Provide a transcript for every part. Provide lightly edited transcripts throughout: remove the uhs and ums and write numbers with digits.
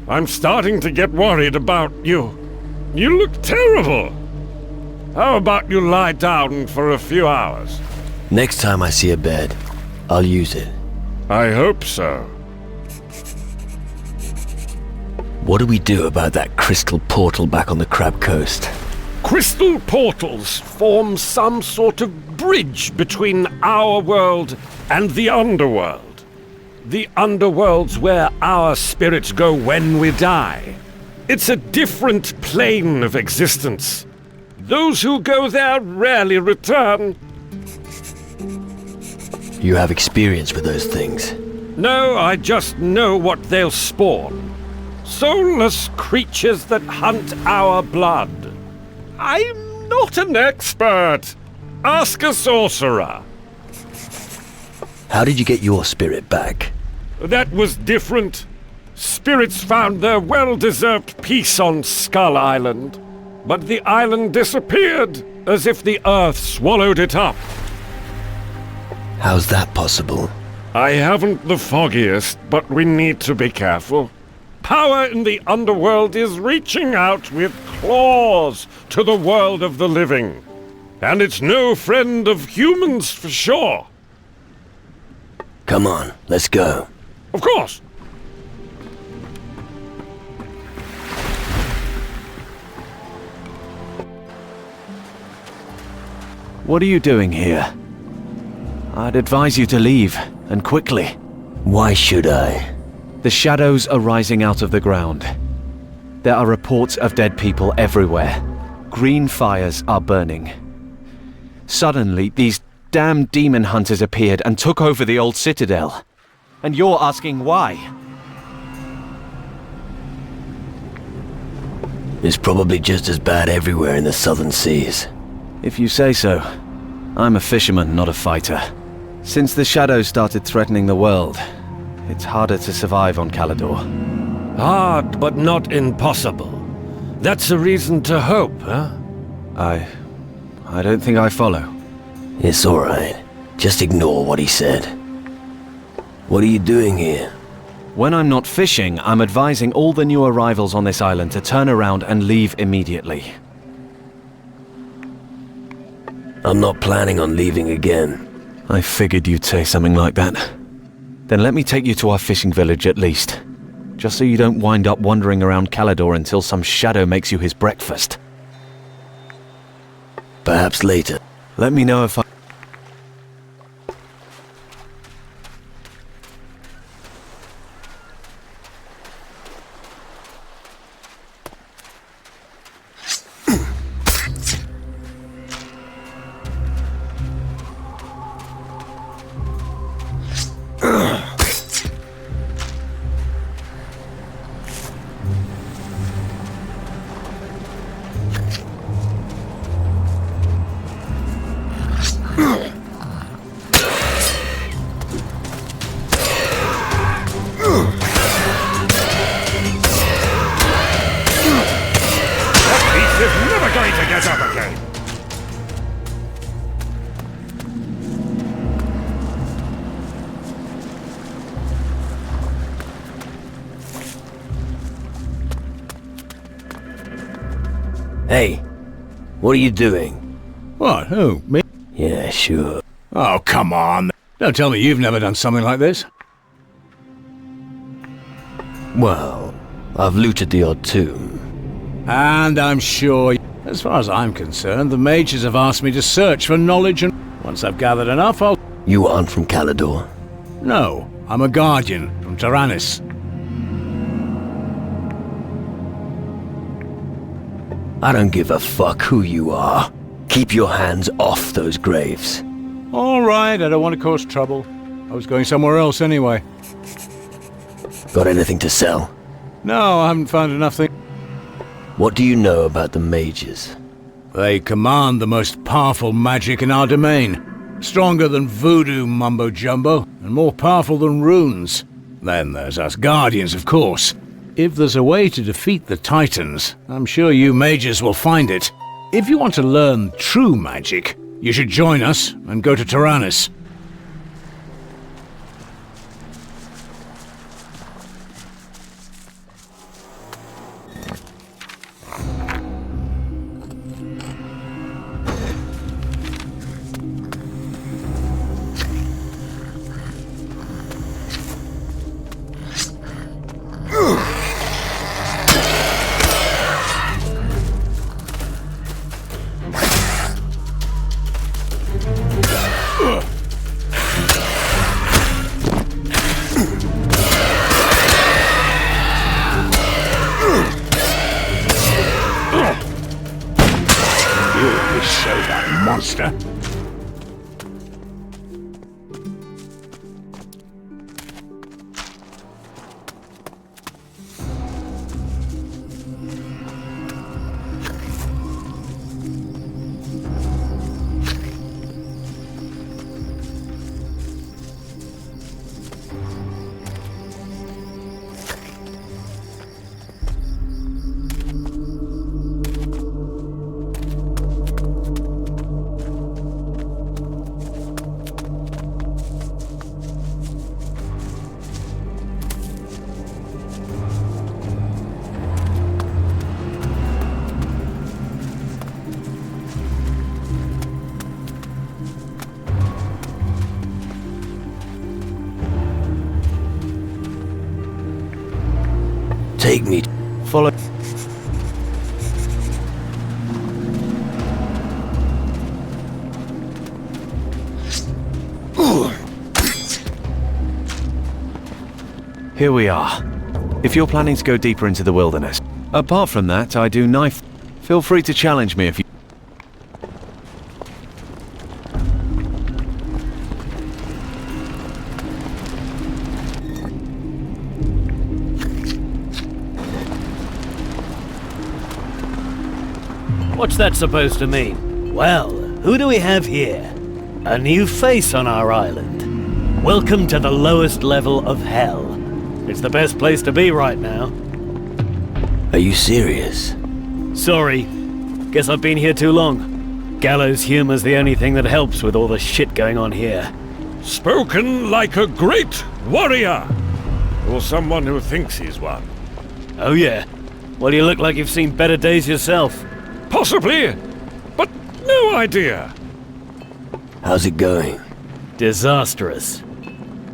I'm starting to get worried about you. You look terrible. How about you lie down for a few hours? Next time I see a bed, I'll use it. I hope so. What do we do about that crystal portal back on the Crab Coast? Crystal portals form some sort of bridge between our world and the underworld. The underworld's where our spirits go when we die. It's a different plane of existence. Those who go there rarely return. You have experience with those things? No, I just know what they'll spawn. Soulless creatures that hunt our blood. I'm not an expert. Ask a sorcerer. How did you get your spirit back? That was different. Spirits found their well-deserved peace on Skull Island. But the island disappeared, as if the earth swallowed it up. How's that possible? I haven't the foggiest, but we need to be careful. Power in the underworld is reaching out with claws to the world of the living. And it's no friend of humans for sure. Come on, let's go. Of course. What are you doing here? I'd advise you to leave, and quickly. Why should I? The shadows are rising out of the ground. There are reports of dead people everywhere. Green fires are burning. Suddenly, these damn demon hunters appeared and took over the old citadel. And you're asking why? It's probably just as bad everywhere in the southern seas. If you say so. I'm a fisherman, not a fighter. Since the shadows started threatening the world, it's harder to survive on Calador. Hard, but not impossible. That's a reason to hope, huh? I don't think I follow. It's alright. Just ignore what he said. What are you doing here? When I'm not fishing, I'm advising all the new arrivals on this island to turn around and leave immediately. I'm not planning on leaving again. I figured you'd say something like that. Then let me take you to our fishing village at least. Just so you don't wind up wandering around Calador until some shadow makes you his breakfast. Perhaps later. Let me know if I... Hey, what are you doing? What, who, me? Yeah, sure. Oh, come on. Don't tell me you've never done something like this. Well, I've looted the odd tomb. And I'm sure, as far as I'm concerned, the mages have asked me to search for knowledge, and once I've gathered enough, I'll... You aren't from Calador? No, I'm a guardian from Taranis. I don't give a fuck who you are. Keep your hands off those graves. All right, I don't want to cause trouble. I was going somewhere else anyway. Got anything to sell? No, I haven't found enough things. What do you know about the mages? They command the most powerful magic in our domain. Stronger than voodoo mumbo-jumbo, and more powerful than runes. Then there's us guardians, of course. If there's a way to defeat the Titans, I'm sure you mages will find it. If you want to learn true magic, you should join us and go to Taranis. monster. Take me. Follow. Here we are. If you're planning to go deeper into the wilderness. Apart from that, I do knife. Feel free to challenge me if you... What's that supposed to mean? Well, who do we have here? A new face on our island. Welcome to the lowest level of hell. It's the best place to be right now. Are you serious? Sorry. Guess I've been here too long. Gallows humor's the only thing that helps with all the shit going on here. Spoken like a great warrior! Or someone who thinks he's one. Oh yeah? Well, you look like you've seen better days yourself. Possibly, but no idea. How's it going? Disastrous.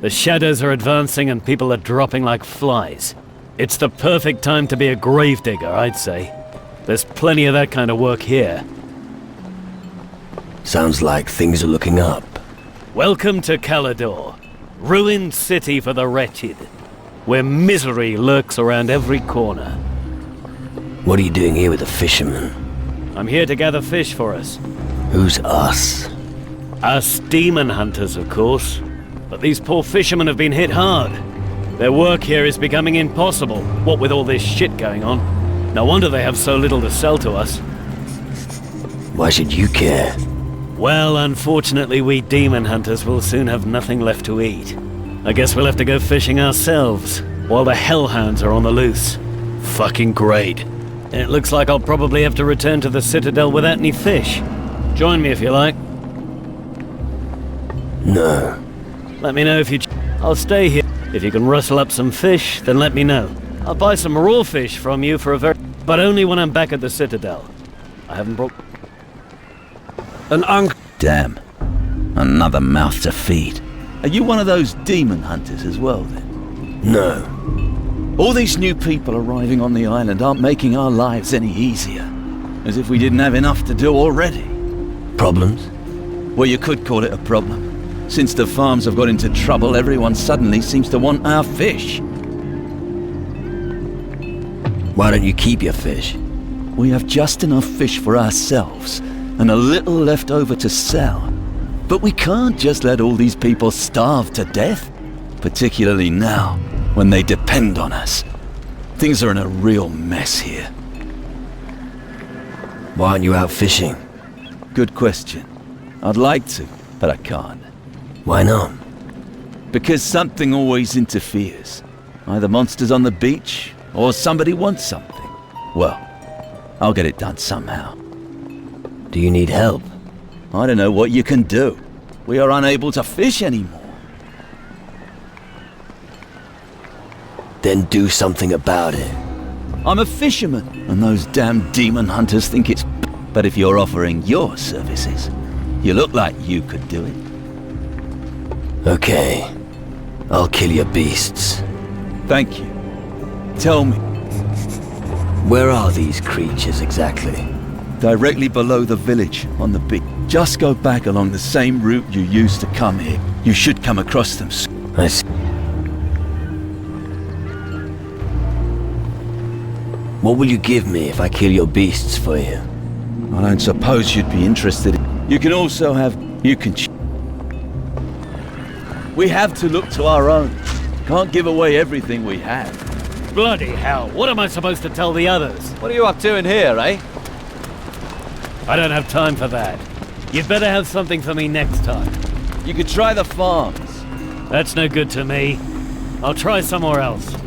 The shadows are advancing and people are dropping like flies. It's the perfect time to be a gravedigger, I'd say. There's plenty of that kind of work here. Sounds like things are looking up. Welcome to Calador, ruined city for the wretched, where misery lurks around every corner. What are you doing here with a fisherman? I'm here to gather fish for us. Who's us? Us demon hunters, of course. But these poor fishermen have been hit hard. Their work here is becoming impossible, what with all this shit going on. No wonder they have so little to sell to us. Why should you care? Well, unfortunately, we demon hunters will soon have nothing left to eat. I guess we'll have to go fishing ourselves, while the hellhounds are on the loose. Fucking great. It looks like I'll probably have to return to the Citadel without any fish. Join me if you like. No. Let me know if you... I'll stay here. If you can rustle up some fish, then let me know. I'll buy some raw fish from you for a very... But only when I'm back at the Citadel. I haven't brought... Damn. Another mouth to feed. Are you one of those demon hunters as well, then? No. All these new people arriving on the island aren't making our lives any easier. As if we didn't have enough to do already. Problems? Well, you could call it a problem. Since the farms have got into trouble, everyone suddenly seems to want our fish. Why don't you keep your fish? We have just enough fish for ourselves, and a little left over to sell. But we can't just let all these people starve to death. Particularly now, when they depend on us. Things are in a real mess here. Why aren't you out fishing? Good question. I'd like to, but I can't. Why not? Because something always interferes. Either monsters on the beach, or somebody wants something. Well, I'll get it done somehow. Do you need help? I don't know what you can do. We are unable to fish anymore. Then do something about it. I'm a fisherman, and those damn demon hunters think it's... But if you're offering your services, you look like you could do it. Okay. I'll kill your beasts. Thank you. Tell me, Where are these creatures exactly? directly below the village, on the beach. Just go back along the same route you used to come here. You should come across them. I see. What will you give me if I kill your beasts for you? I don't suppose you'd be interested. You can also have... You can... We have to look to our own. Can't give away everything we have. Bloody hell, what am I supposed to tell the others? What are you up to in here, eh? I don't have time for that. You'd better have something for me next time. You could try the farms. That's no good to me. I'll try somewhere else.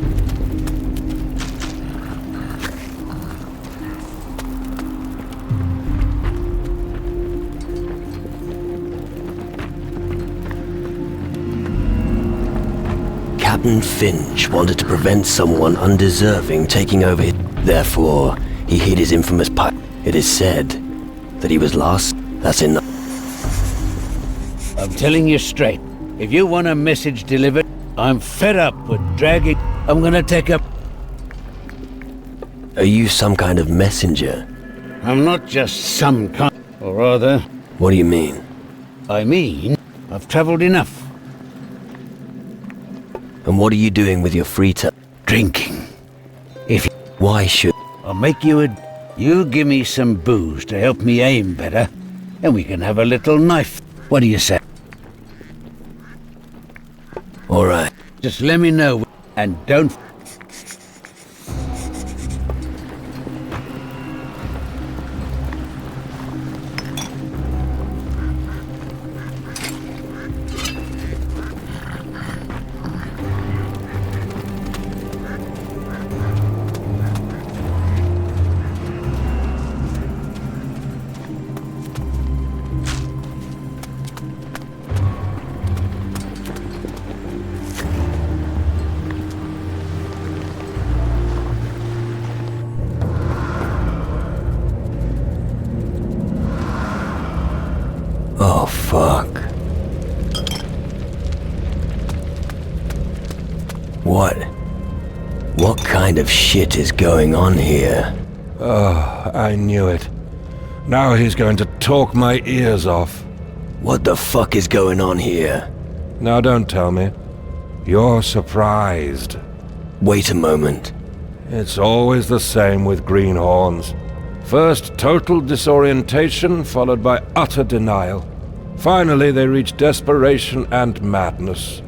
Captain Finch wanted to prevent someone undeserving taking over it. Therefore, he hid his infamous pipe. It is said that he was lost. That's enough. I'm telling you straight. If you want a message delivered, I'm fed up with dragging. I'm gonna take up. Are you some kind of messenger? I'm not just some kind. Or rather, What do you mean? I mean, I've traveled enough. And what are you doing with your free time? Drinking. If Why should... I'll make you a... You give me some booze to help me aim better, and we can have a little knife. What do you say? All right. Just let me know, and don't... Oh, fuck. What? What kind of shit is going on here? Oh, I knew it. Now he's going to talk my ears off. What the fuck is going on here? Now don't tell me. You're surprised. Wait a moment. It's always the same with greenhorns. First total disorientation, followed by utter denial. Finally, they reach desperation and madness.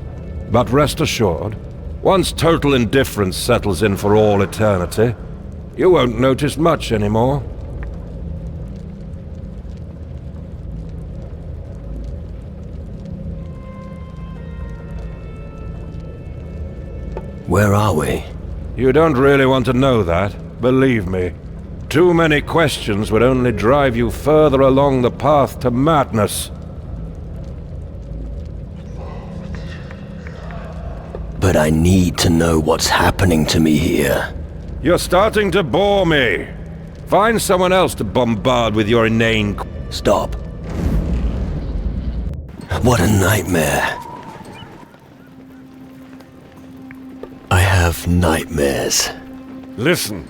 But rest assured, once total indifference settles in for all eternity, you won't notice much anymore. Where are we? You don't really want to know that, believe me. Too many questions would only drive you further along the path to madness. But I need to know what's happening to me here. You're starting to bore me. Find someone else to bombard with your inane... Stop. What a nightmare. I have nightmares. Listen,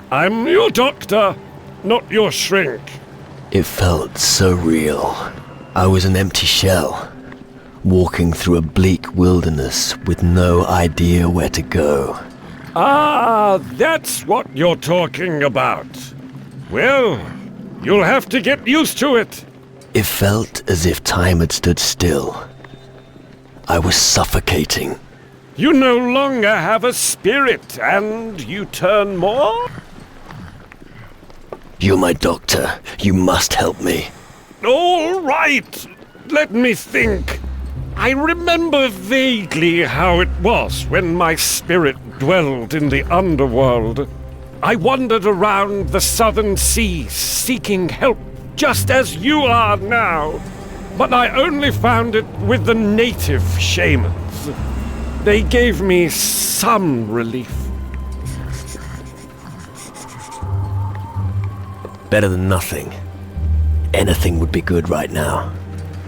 I'm your doctor, not your shrink. It felt so real. I was an empty shell, walking through a bleak wilderness with no idea where to go. Ah, that's what you're talking about. Well, you'll have to get used to it. It felt as if time had stood still. I was suffocating. You no longer have a spirit, and you turn more? You're my doctor. You must help me. All right, let me think. I remember vaguely how it was when my spirit dwelled in the underworld. I wandered around the southern seas seeking help, just as you are now. But I only found it with the native shamans. They gave me some relief. Better than nothing. Anything would be good right now.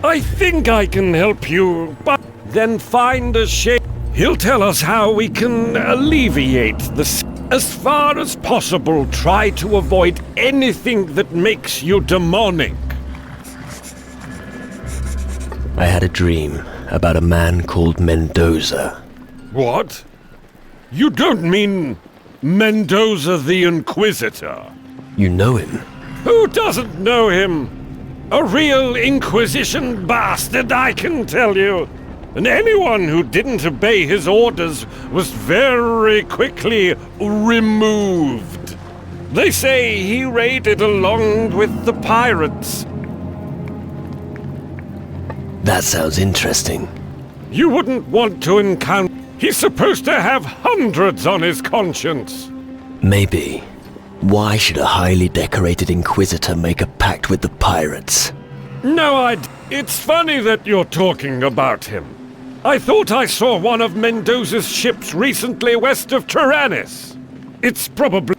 I think I can help you, but then find a shape. He'll tell us how we can alleviate this. As far as possible, try to avoid anything that makes you demonic. I had a dream about a man called Mendoza. What? You don't mean Mendoza the Inquisitor? You know him? Who doesn't know him? A real Inquisition bastard, I can tell you. And anyone who didn't obey his orders was very quickly removed. They say he raided along with the pirates. That sounds interesting. You wouldn't want to encounter... He's supposed to have hundreds on his conscience. Maybe. Why should a highly decorated Inquisitor make a pact with the pirates? No, it's funny that you're talking about him. I thought I saw one of Mendoza's ships recently west of Tyrannus. It's probably...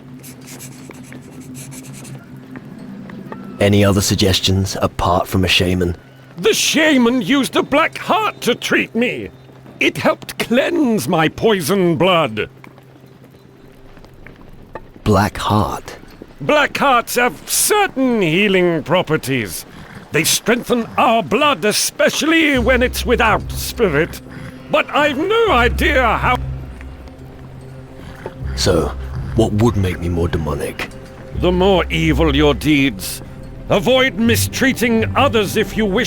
Any other suggestions, apart from a shaman? The shaman used a black heart to treat me. It helped cleanse my poison blood. Black heart? Black hearts have certain healing properties. They strengthen our blood, especially when it's without spirit. But I've no idea how... So, what would make me more demonic? The more evil your deeds. Avoid mistreating others if you wish.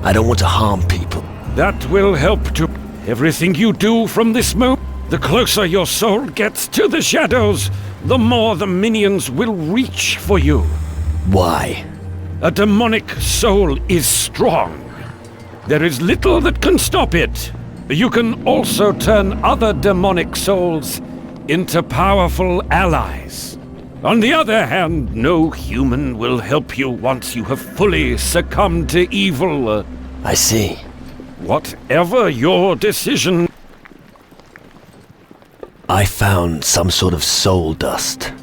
I don't want to harm people. That will help to... Everything you do from this moment, the closer your soul gets to the shadows, the more the minions will reach for you. Why? A demonic soul is strong. There is little that can stop it. You can also turn other demonic souls into powerful allies. On the other hand, no human will help you once you have fully succumbed to evil. I see. Whatever your decision... I found some sort of soul dust.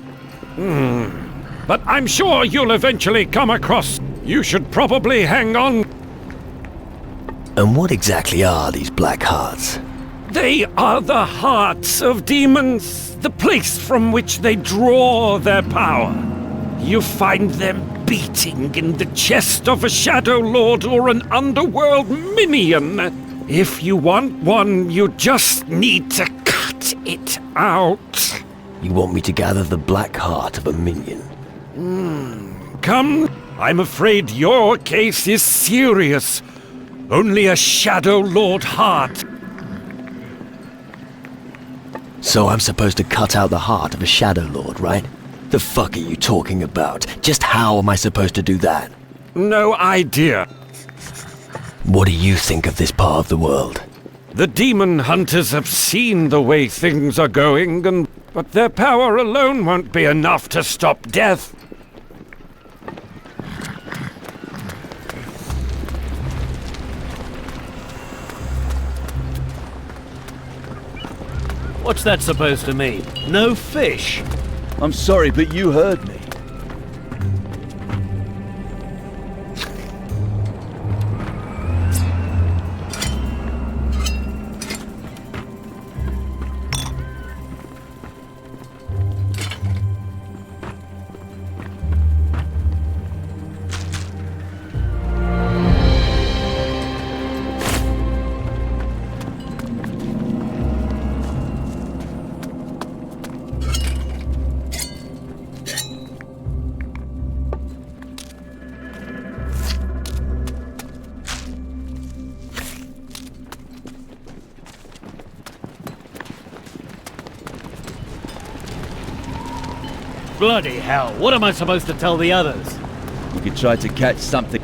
But I'm sure you'll eventually come across... You should probably hang on... And what exactly are these black hearts? They are the hearts of demons, the place from which they draw their power. You find them beating in the chest of a Shadow Lord or an underworld minion. If you want one, you just need to cut it out. You want me to gather the black heart of a minion? Come, I'm afraid your case is serious. Only a Shadow Lord heart. So I'm supposed to cut out the heart of a Shadow Lord, right? The fuck are you talking about? Just how am I supposed to do that? No idea. What do you think of this part of the world? The demon hunters have seen the way things are going, but their power alone won't be enough to stop death. What's that supposed to mean? No fish? I'm sorry, but you heard me. Bloody hell, what am I supposed to tell the others? We could try to catch something.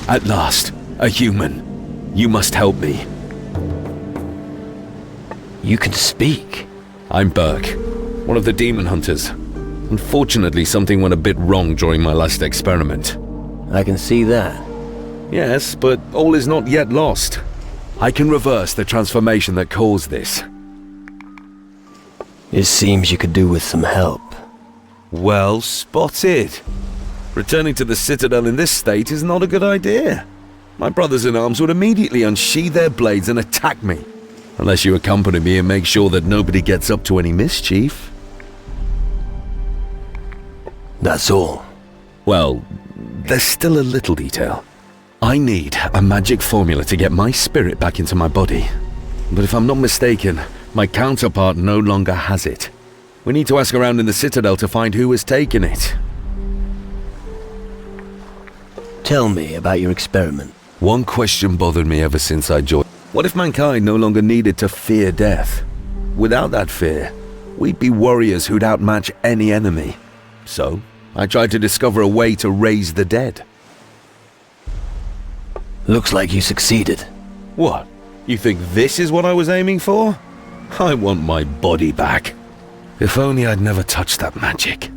At last, a human. You must help me. You can speak. I'm Burke, one of the demon hunters. Unfortunately, something went a bit wrong during my last experiment. I can see that. Yes, but all is not yet lost. I can reverse the transformation that caused this. It seems you could do with some help. Well spotted. Returning to the Citadel in this state is not a good idea. My brothers-in-arms would immediately unsheathe their blades and attack me. Unless you accompany me and make sure that nobody gets up to any mischief. That's all. Well, there's still a little detail. I need a magic formula to get my spirit back into my body. But if I'm not mistaken, my counterpart no longer has it. We need to ask around in the Citadel to find who has taken it. Tell me about your experiment. One question bothered me ever since I joined. What if mankind no longer needed to fear death? Without that fear, we'd be warriors who'd outmatch any enemy. So, I tried to discover a way to raise the dead. Looks like you succeeded. What? You think this is what I was aiming for? I want my body back. If only I'd never touched that magic.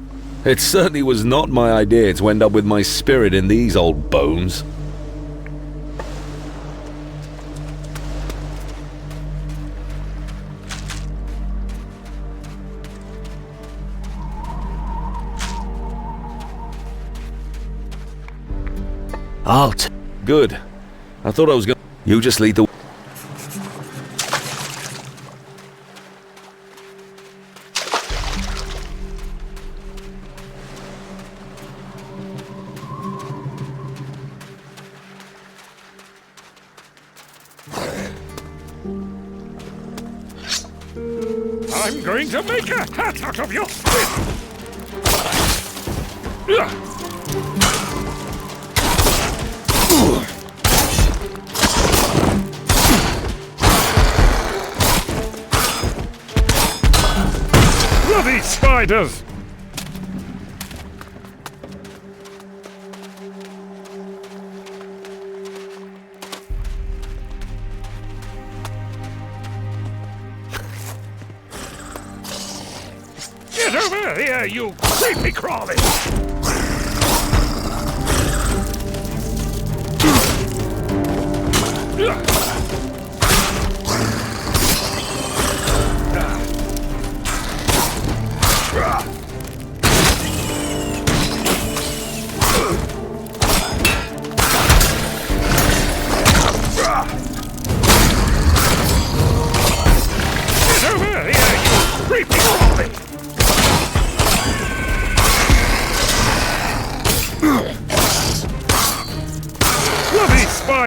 It certainly was not my idea to end up with my spirit in these old bones. Good. I thought I was gonna... You just lead the... I'm going to make a hat out of your skin! Bloody spiders! Get over here, you creepy crawly! Get over here, you creepy crawly! Bloody spider!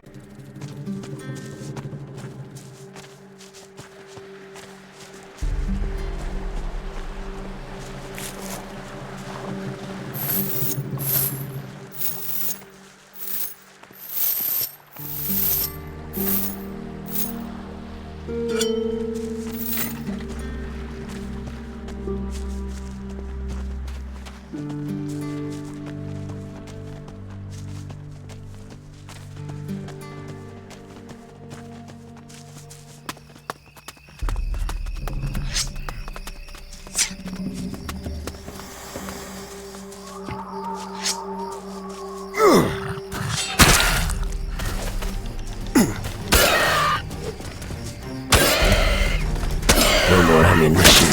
No more ammunition.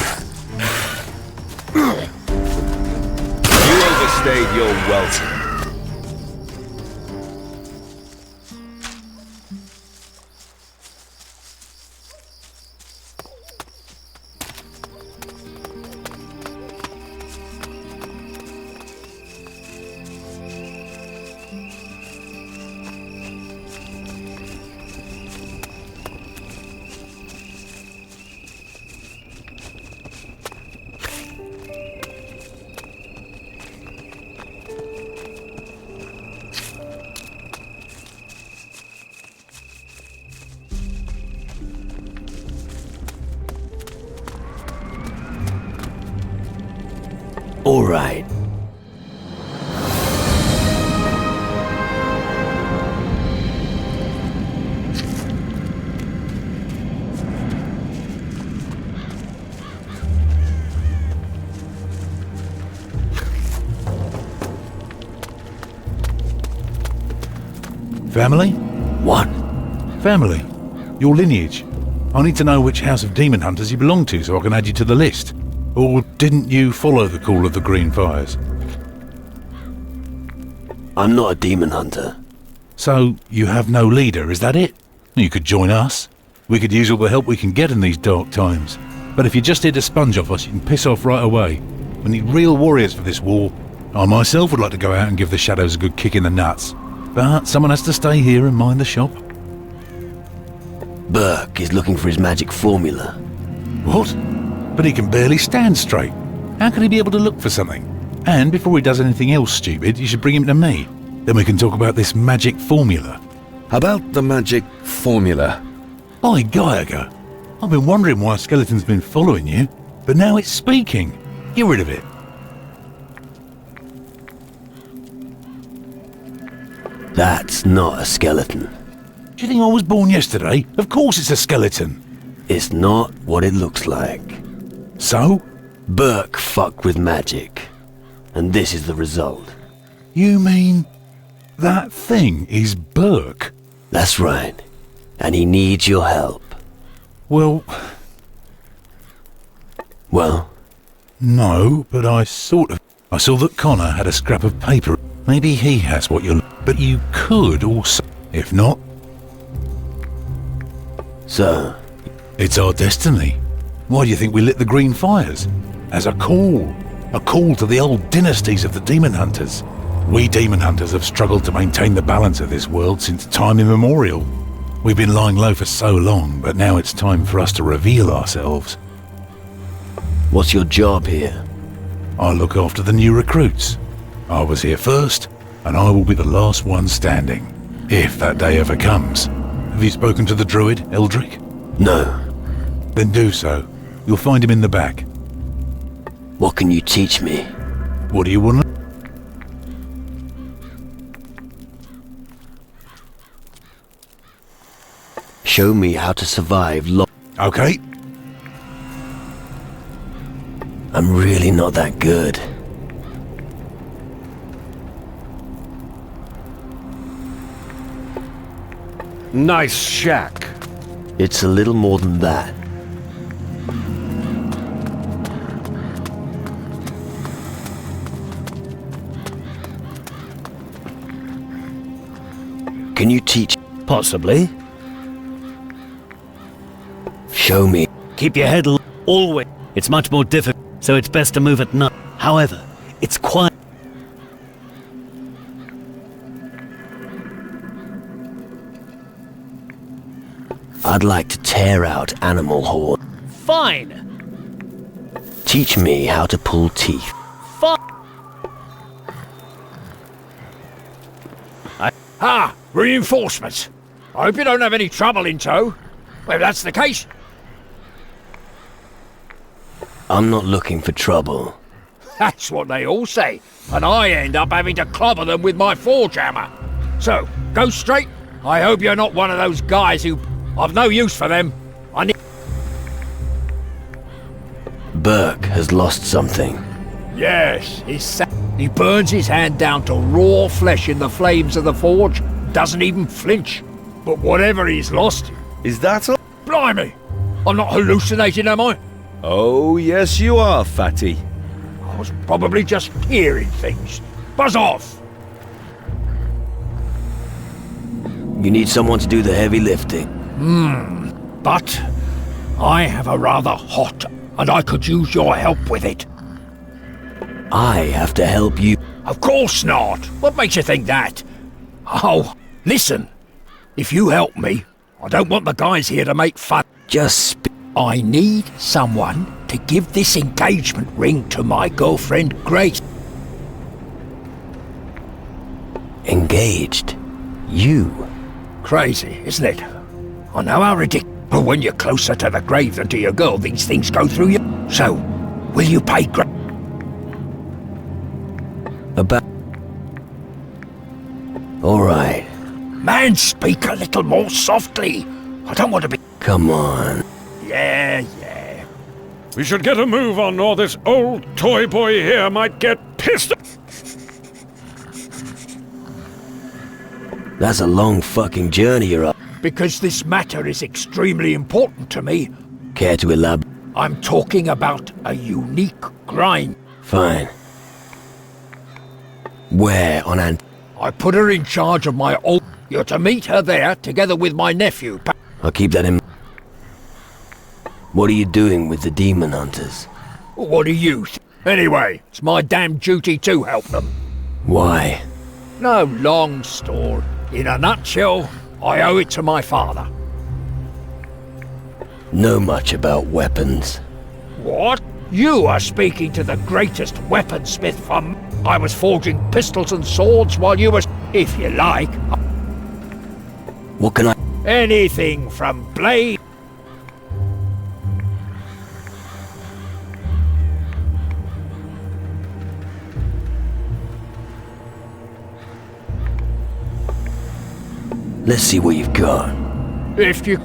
You overstayed your welcome. All right. Family? What? Family. Your lineage. I need to know which house of demon hunters you belong to so I can add you to the list. Or didn't you follow the call of the Green Fires? I'm not a demon hunter. So, you have no leader, is that it? You could join us. We could use all the help we can get in these dark times. But if you're just here to sponge off us, you can piss off right away. We need real warriors for this war. I myself would like to go out and give the shadows a good kick in the nuts. But someone has to stay here and mind the shop. Burke is looking for his magic formula. What? But he can barely stand straight. How can he be able to look for something? And before he does anything else stupid, you should bring him to me. Then we can talk about this magic formula. About the magic formula. By Geiger, I've been wondering why a skeleton's been following you, but now it's speaking. Get rid of it. That's not a skeleton. Do you think I was born yesterday? Of course it's a skeleton. It's not what it looks like. So? Burke fucked with magic. And this is the result. You mean that thing is Burke? That's right. And he needs your help. Well, no, but I saw that Connor had a scrap of paper. Maybe he has what you're... But you could also... If not... So? It's our destiny. Why do you think we lit the Green Fires? As a call. A call to the old dynasties of the Demon Hunters. We Demon Hunters have struggled to maintain the balance of this world since time immemorial. We've been lying low for so long, but now it's time for us to reveal ourselves. What's your job here? I look after the new recruits. I was here first, and I will be the last one standing. If that day ever comes. Have you spoken to the druid, Eldrick? No. Then do so. You'll find him in the back. What can you teach me? What do you want to... Show me how to survive Okay. I'm really not that good. Nice shack. It's a little more than that. Can you teach? Possibly. Show me. Keep your head always. It's much more difficult, so it's best to move at night. However, it's quiet. I'd like to tear out animal horn. Fine. Teach me how to pull teeth. Ah, reinforcements. I hope you don't have any trouble in tow. Well, if that's the case. I'm not looking for trouble. That's what they all say. And I end up having to clobber them with my forge hammer. So, go straight. I hope you're not one of those guys who... I've no use for them. I need... Burke has lost something. Yes, he burns his hand down to raw flesh in the flames of the forge. Doesn't even flinch. But whatever he's lost... Is that all? Blimey! I'm not hallucinating, am I? Oh, yes you are, Fatty. I was probably just hearing things. Buzz off! You need someone to do the heavy lifting. But I have a rather hot, and I could use your help with it. I have to help you. Of course not. What makes you think that? Oh, listen. If you help me, I don't want the guys here to make fun. Just I need someone to give this engagement ring to my girlfriend, Grace. Engaged? You? Crazy, isn't it? I know how ridiculous. But when you're closer to the grave than to your girl, these things go through you. So, will you pay About... All right. Man, speak a little more softly. I don't want to be... Come on. Yeah. We should get a move on, or this old toy boy here might get pissed. That's a long fucking journey you're up. Because this matter is extremely important to me. Care to elaborate? I'm talking about a unique grind. Fine. Where on Ant? I put her in charge of my old... You're to meet her there, together with my nephew. I'll keep that in. What are you doing with the demon hunters? What do you Anyway, it's my damn duty to help them. Why? No long story. In a nutshell, I owe it to my father. Know much about weapons? What? You are speaking to the greatest weaponsmith from... I was forging pistols and swords while you was... If you like. What can I... Anything from blade... Let's see what you've got. If you...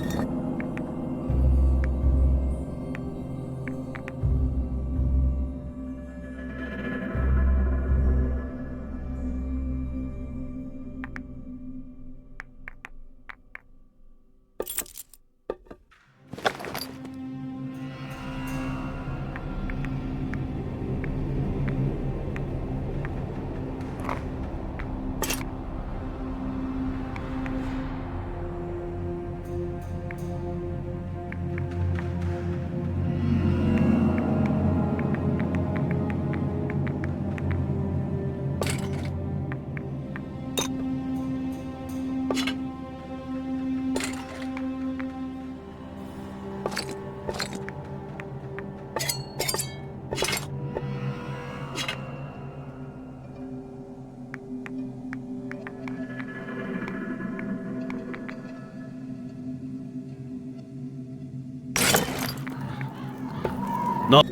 No.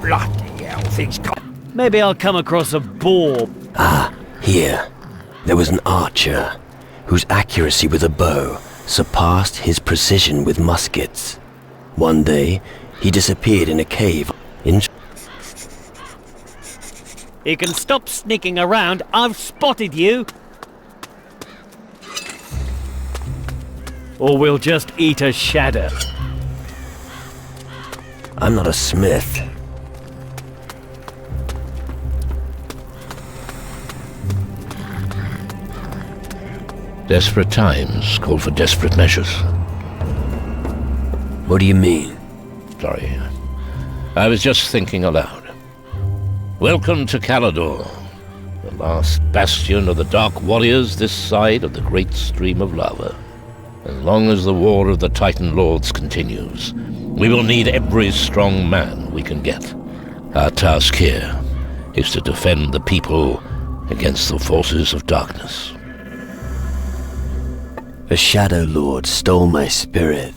Bloody hell, things got... Maybe I'll come across a boar. Ah, here. There was an archer whose accuracy with a bow surpassed his precision with muskets. One day, he disappeared in a cave in... You can stop sneaking around. I've spotted you. Or we'll just eat a shadow. I'm not a smith. Desperate times call for desperate measures. What do you mean? Sorry. I was just thinking aloud. Welcome to Calador, the last bastion of the Dark Warriors this side of the great stream of lava. As long as the war of the Titan Lords continues, we will need every strong man we can get. Our task here is to defend the people against the forces of darkness. The Shadow Lord stole my spirit.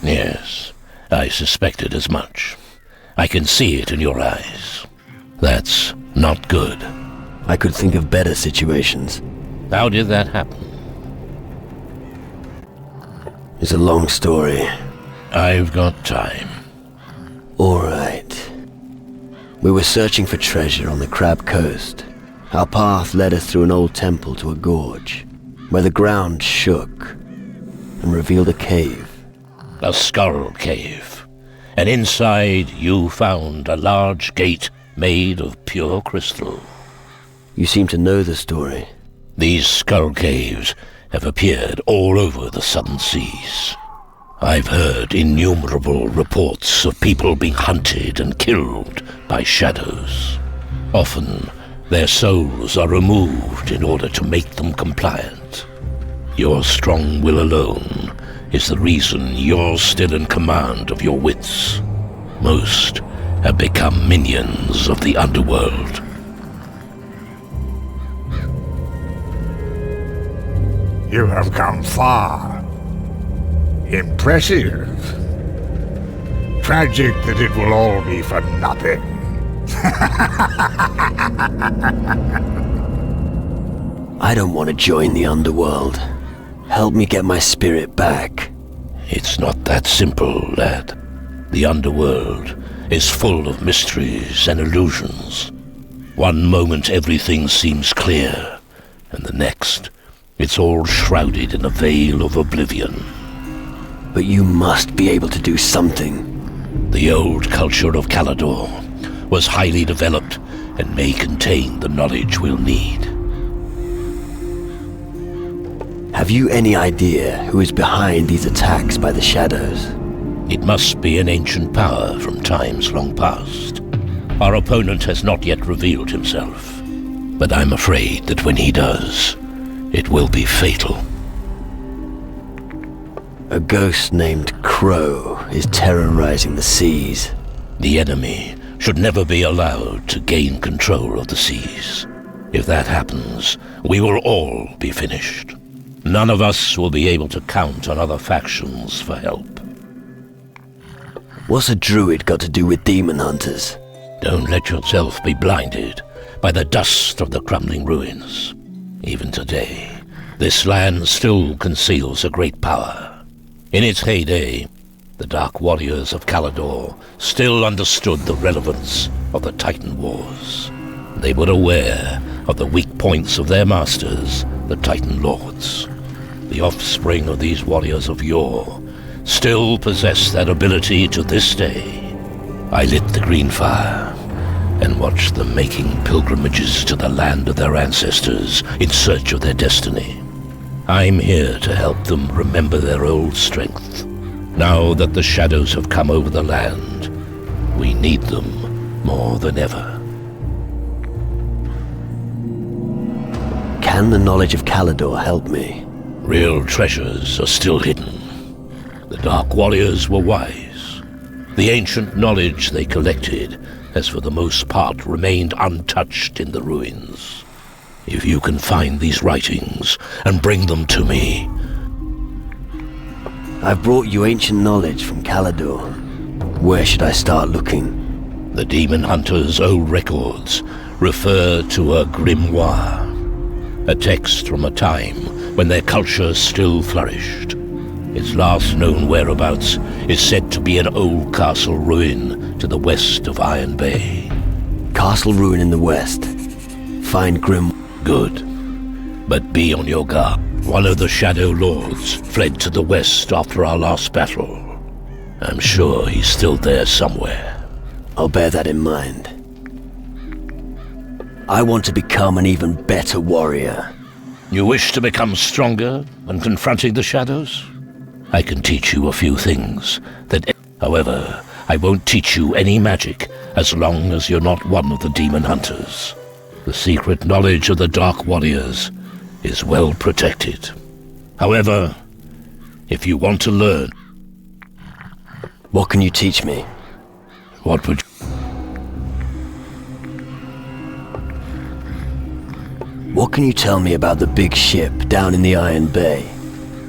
Yes, I suspected as much. I can see it in your eyes. That's not good. I could think of better situations. How did that happen? It's a long story. I've got time. All right. We were searching for treasure on the Crab Coast. Our path led us through an old temple to a gorge, where the ground shook and revealed a cave. A skull cave. And inside you found a large gate made of pure crystal. You seem to know the story. These skull caves have appeared all over the southern seas. I've heard innumerable reports of people being hunted and killed by shadows. Often, their souls are removed in order to make them compliant. Your strong will alone is the reason you're still in command of your wits. Most have become minions of the underworld. You have come far. Impressive. Tragic that it will all be for nothing. I don't want to join the underworld. Help me get my spirit back. It's not that simple, lad. The underworld is full of mysteries and illusions. One moment everything seems clear, and the next, it's all shrouded in a veil of oblivion. But you must be able to do something. The old culture of Calador was highly developed and may contain the knowledge we'll need. Have you any idea who is behind these attacks by the Shadows? It must be an ancient power from times long past. Our opponent has not yet revealed himself, but I'm afraid that when he does, it will be fatal. A ghost named Crow is terrorizing the seas. The enemy should never be allowed to gain control of the seas. If that happens, we will all be finished. None of us will be able to count on other factions for help. What's a druid got to do with demon hunters? Don't let yourself be blinded by the dust of the crumbling ruins. Even today, this land still conceals a great power. In its heyday, the Dark Warriors of Calador still understood the relevance of the Titan Wars. They were aware of the weak points of their masters, the Titan Lords. The offspring of these warriors of yore still possess that ability to this day. I lit the green fire and watched them making pilgrimages to the land of their ancestors in search of their destiny. I'm here to help them remember their old strength. Now that the Shadows have come over the land, we need them more than ever. Can the knowledge of Calador help me? Real treasures are still hidden. The Dark Warriors were wise. The ancient knowledge they collected has for the most part remained untouched in the ruins. If you can find these writings and bring them to me... I've brought you ancient knowledge from Calador. Where should I start looking? The Demon Hunter's old records refer to a grimoire, a text from a time when their culture still flourished. Its last known whereabouts is said to be an old castle ruin to the west of Iron Bay. Castle ruin in the west. Find Grim... Good. But be on your guard. One of the Shadow Lords fled to the west after our last battle. I'm sure he's still there somewhere. I'll bear that in mind. I want to become an even better warrior. You wish to become stronger when confronting the Shadows? I can teach you a few things that... However, I won't teach you any magic as long as you're not one of the Demon Hunters. The secret knowledge of the Dark Warriors is well protected. However, if you want to learn... What can you teach me? What would you... What can you tell me about the big ship down in the Iron Bay?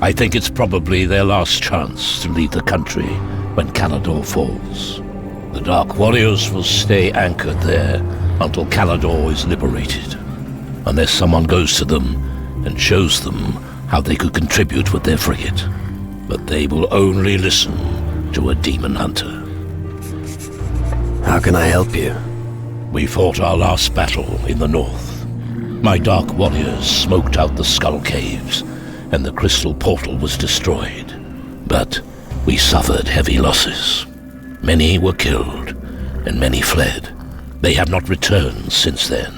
I think it's probably their last chance to leave the country when Calador falls. The Dark Warriors will stay anchored there until Calador is liberated, unless someone goes to them and shows them how they could contribute with their frigate. But they will only listen to a demon hunter. How can I help you? We fought our last battle in the north. My Dark Warriors smoked out the Skull Caves, and the Crystal Portal was destroyed. But we suffered heavy losses. Many were killed, and many fled. They have not returned since then.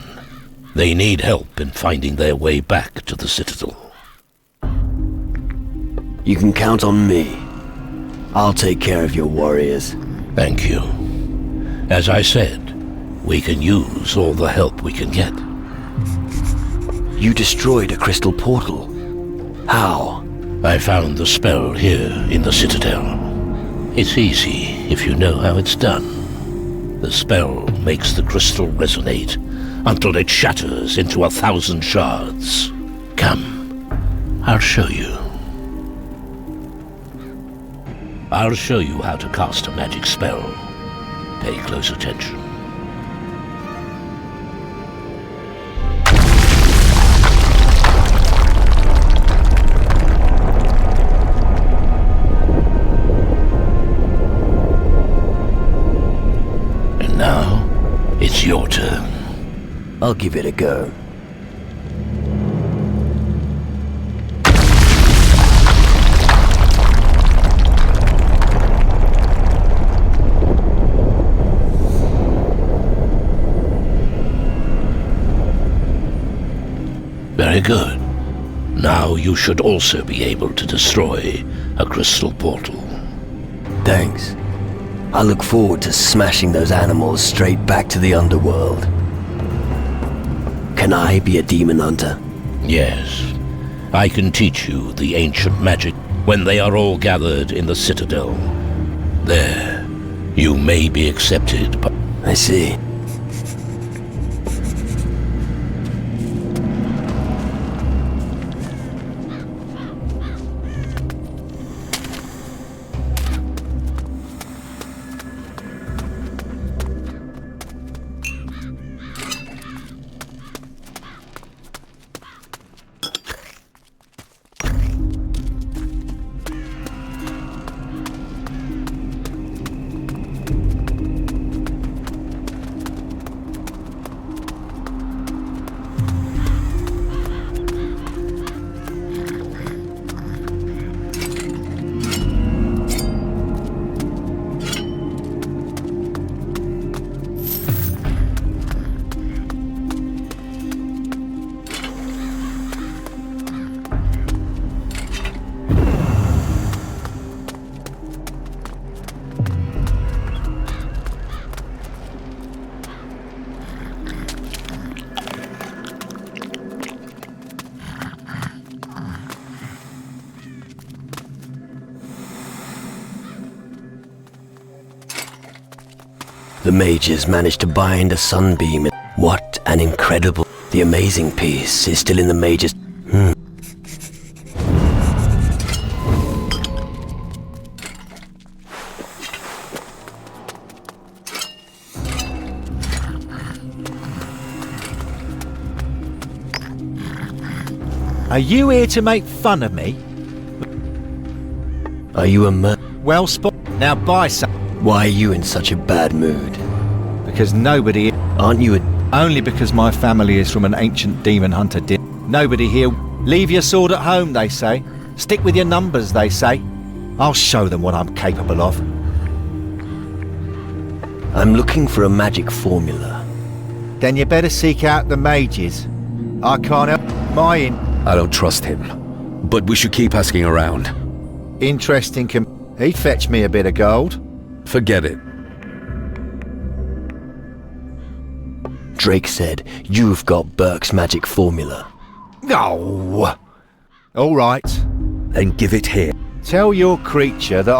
They need help in finding their way back to the Citadel. You can count on me. I'll take care of your warriors. Thank you. As I said, we can use all the help we can get. You destroyed a crystal portal. How? I found the spell here in the Citadel. It's easy if you know how it's done. The spell makes the crystal resonate until it shatters into 1,000 shards. Come, I'll show you. I'll show you how to cast a magic spell. Pay close attention. And now, it's your turn. I'll give it a go. Very good. Now you should also be able to destroy a crystal portal. Thanks. I look forward to smashing those animals straight back to the underworld. Can I be a demon hunter? Yes. I can teach you the ancient magic when they are all gathered in the Citadel. There, you may be accepted, but... I see. The mages managed to bind a sunbeam. What an incredible... The amazing piece is still in the mages... Are you here to make fun of me? Are you a Well spot. Now buy some. Why are you in such a bad mood? Because nobody... Aren't you a... Only because my family is from an ancient demon hunter Nobody here... Leave your sword at home, they say. Stick with your numbers, they say. I'll show them what I'm capable of. I'm looking for a magic formula. Then you better seek out the mages. I can't help mine. I don't trust him. But we should keep asking around. Interesting He'd fetch me a bit of gold. Forget it. Drake said, you've got Burke's magic formula. No! All right. Then give it here. Tell your creature that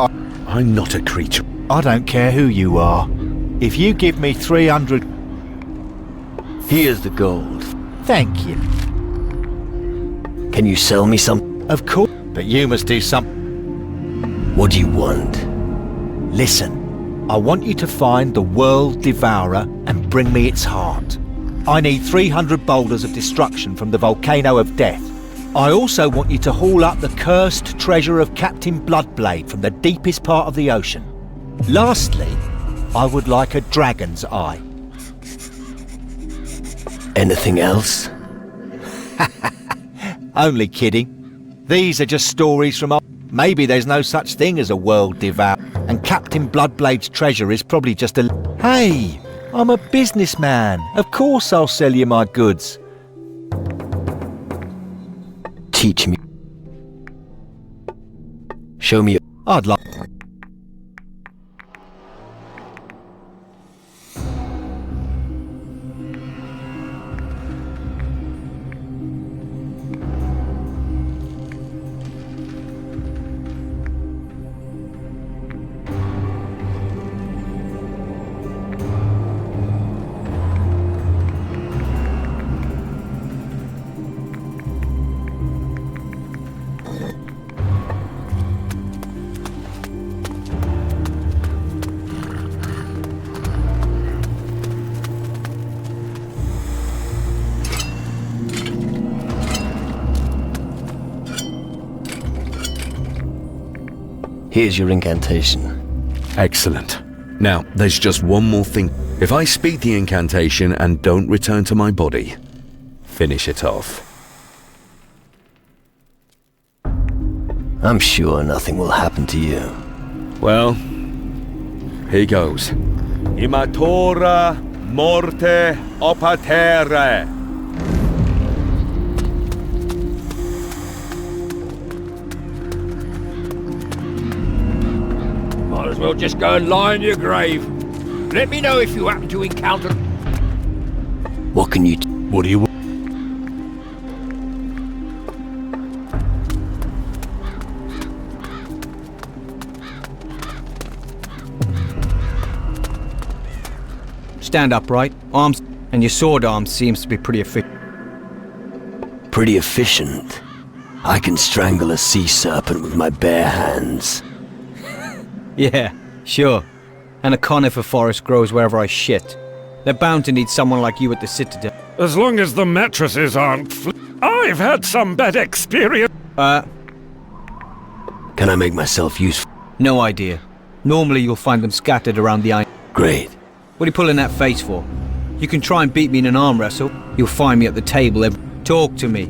I'm not a creature. I don't care who you are. If you give me 300... Here's the gold. Thank you. Can you sell me some? Of course, but you must do something. What do you want? Listen, I want you to find the World Devourer and bring me its heart. I need 300 boulders of destruction from the Volcano of Death. I also want you to haul up the cursed treasure of Captain Bloodblade from the deepest part of the ocean. Lastly, I would like a dragon's eye. Anything else? Only kidding. These are just stories from... Maybe there's no such thing as a world devourer, and Captain Bloodblade's treasure is probably just a... Hey, I'm a businessman. Of course I'll sell you my goods. Teach me. Show me... I'd like... Here's your incantation. Excellent. Now, there's just one more thing. If I speak the incantation and don't return to my body, finish it off. I'm sure nothing will happen to you. Well, here goes. Imatora morte opatere. Might as well just go and lie in your grave. Let me know if you happen to encounter... What can you... What do you want? Stand upright, arms, and your sword arm seems to be pretty efficient. Pretty efficient? I can strangle a sea serpent with my bare hands. Yeah, sure. And a conifer forest grows wherever I shit. They're bound to need someone like you at the Citadel. As long as the mattresses aren't I've had some bad experience. Can I make myself useful? No idea. Normally you'll find them scattered around the island. Great. What are you pulling that face for? You can try and beat me in an arm wrestle. You'll find me at the table every... Talk to me.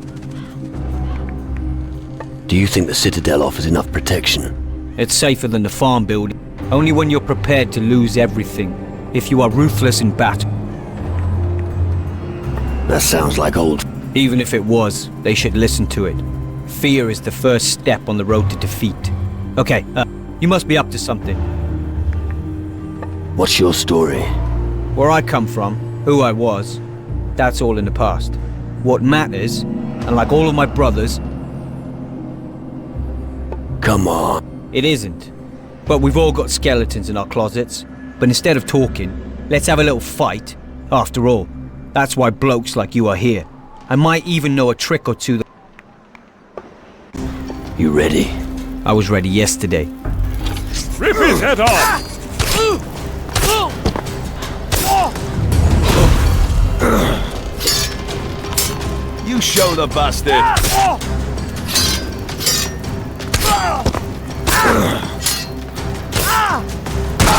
Do you think the Citadel offers enough protection? It's safer than the farm building. Only when you're prepared to lose everything. If you are ruthless in battle. That sounds like old... Even if it was, they should listen to it. Fear is the first step on the road to defeat. Okay, you must be up to something. What's your story? Where I come from, who I was, that's all in the past. What matters, and like all of my brothers... Come on. It isn't. But we've all got skeletons in our closets. But instead of talking, let's have a little fight. After all, that's why blokes like you are here. I might even know a trick or two. You ready? I was ready yesterday. Rip his head off! You show the bastard!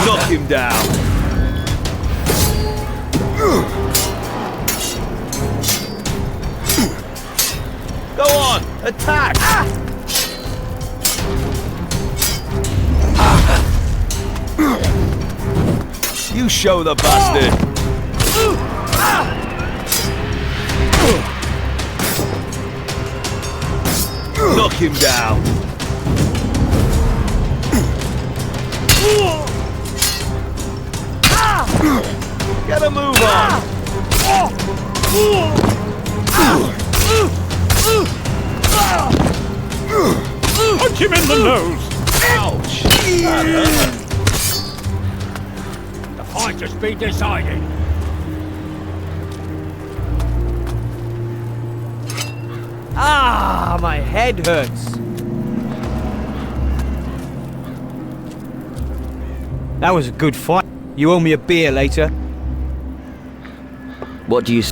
Knock him down! Go on! Attack! You show the bastard! Knock him down! Get a move on! Punch him in the nose! Ouch! The fight has been decided. Ah, my head hurts. That was a good fight. You owe me a beer later. What do you...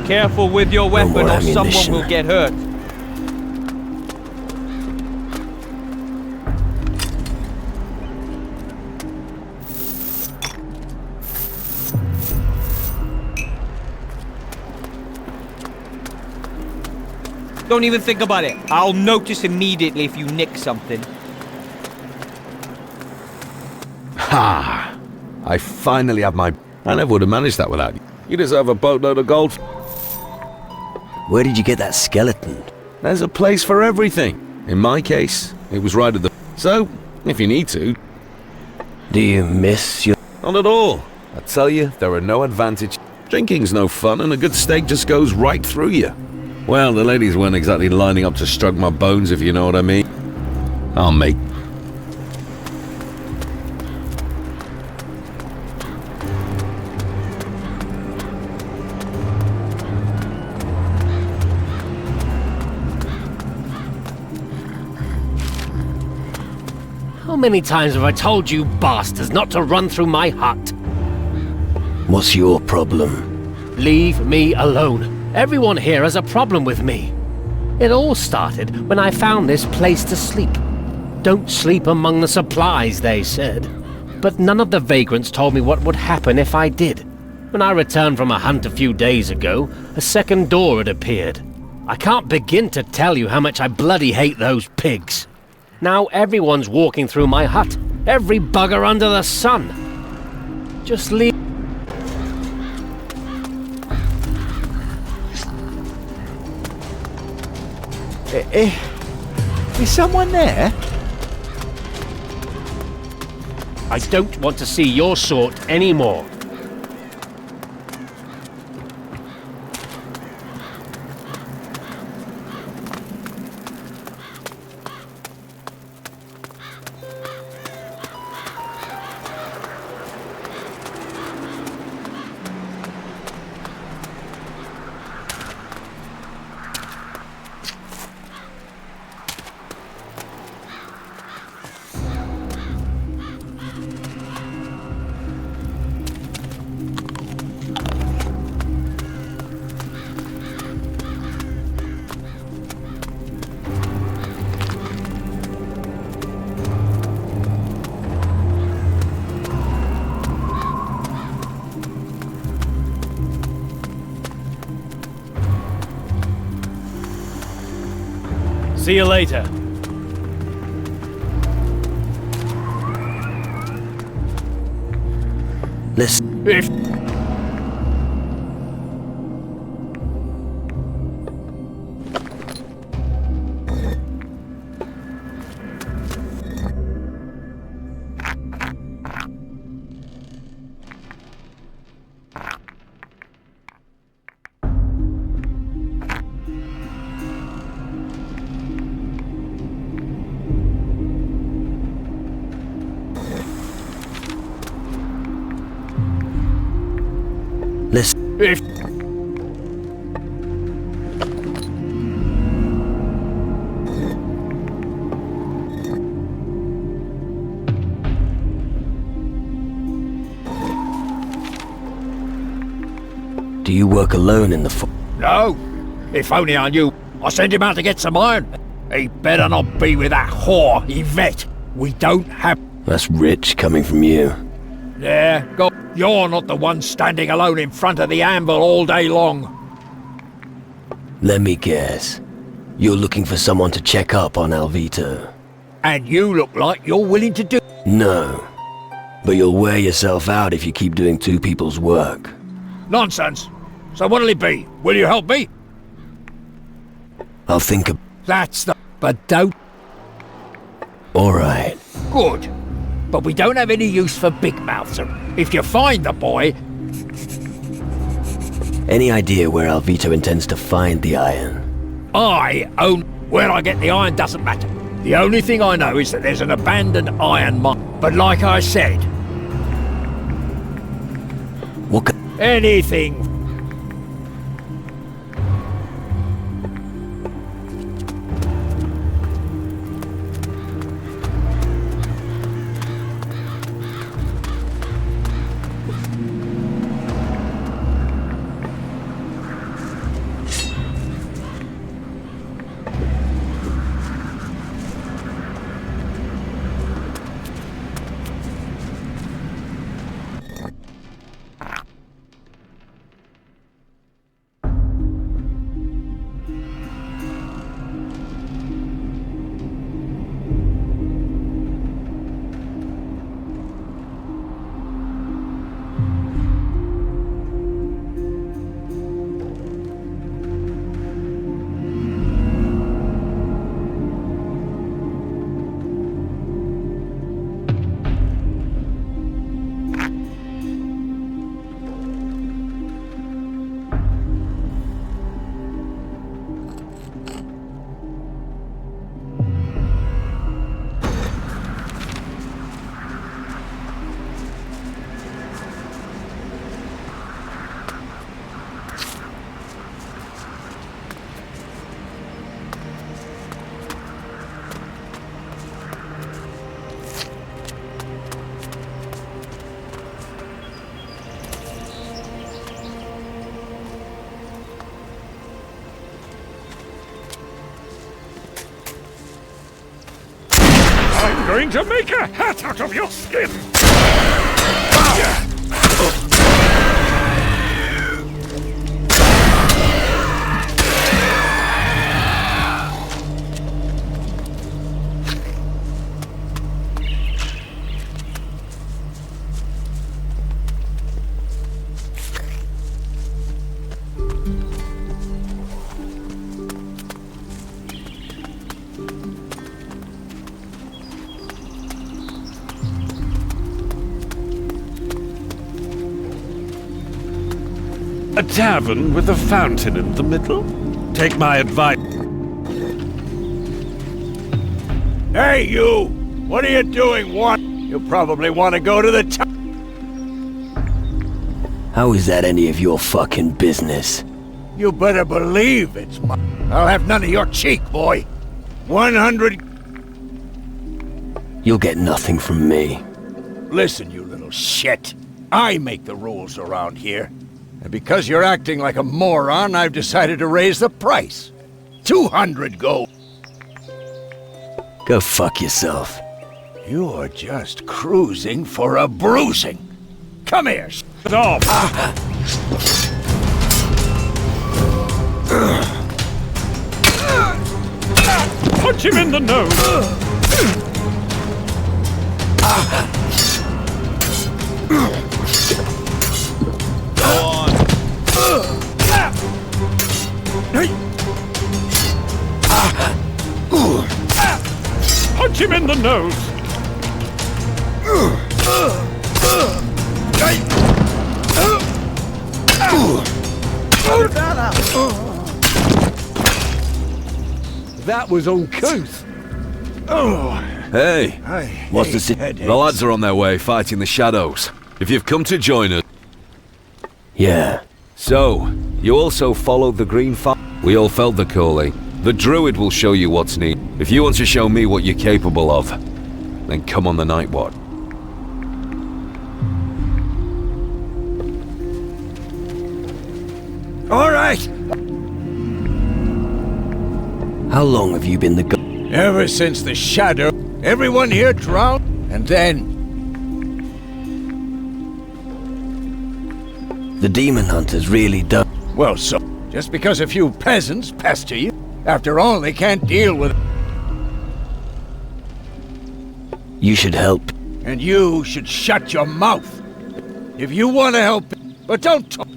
Careful with your weapon or someone will get hurt. Don't even think about it. I'll notice immediately if you nick something. Ha! I finally have my... I never would have managed that without you. You deserve a boatload of gold. Where did you get that skeleton? There's a place for everything. In my case, it was right at the... So, if you need to... Do you miss your... Not at all. I tell you, there are no advantage. Drinking's no fun, and a good steak just goes right through you. Well, the ladies weren't exactly lining up to stroke my bones, if you know what I mean. I'll make many times have I told you bastards not to run through my hut? What's your problem? Leave me alone. Everyone here has a problem with me. It all started when I found this place to sleep. Don't sleep among the supplies, they said. But none of the vagrants told me what would happen if I did. When I returned from a hunt a few days ago, a second door had appeared. I can't begin to tell you how much I bloody hate those pigs. Now everyone's walking through my hut. Every bugger under the sun. Just leave... Is someone there? I don't want to see your sort anymore. See you later. Listen. If... Listen. If... Do you work alone in the No. If only I knew. I sent him out to get some iron. He better not be with that whore, Yvette. We don't have... That's rich coming from you. Yeah, go. You're not the one standing alone in front of the anvil all day long. Let me guess. You're looking for someone to check up on Alvito. And you look like you're willing to do... No. But you'll wear yourself out if you keep doing two people's work. Nonsense. So what'll it be? Will you help me? I'll think of... That's the... But don't... Alright. Good. But we don't have any use for big mouths. If you find the boy... Any idea where Alvito intends to find the iron? I own... Where I get the iron doesn't matter. The only thing I know is that there's an abandoned iron mine. But like I said... What anything... going to make a hat out of your skin! A tavern with a fountain in the middle? Take my advice. Hey, you! What are you doing, what? You probably want to go to the town. How is that any of your fucking business? You better believe it's my... I'll have none of your cheek, boy. 100... You'll get nothing from me. Listen, you little shit. I make the rules around here. And because you're acting like a moron, I've decided to raise the price. 200 gold. Go fuck yourself. You're just cruising for a bruising. Come here. Get off! Punch him in the nose! Punch him in the nose! That was uncouth. Hey, what's the The lads are on their way, fighting the shadows. If you've come to join us... Yeah. So, you also followed the green fire? We all felt the calling. The druid will show you what's needed. If you want to show me what you're capable of, then come on the night watch. All right. How long have you been the go- Ever since the shadow, everyone here drowned, and then... The demon hunters really done... Well, so, just because a few peasants pester you, after all, they can't deal with it. You should help. And you should shut your mouth. If you want to help, but don't talk.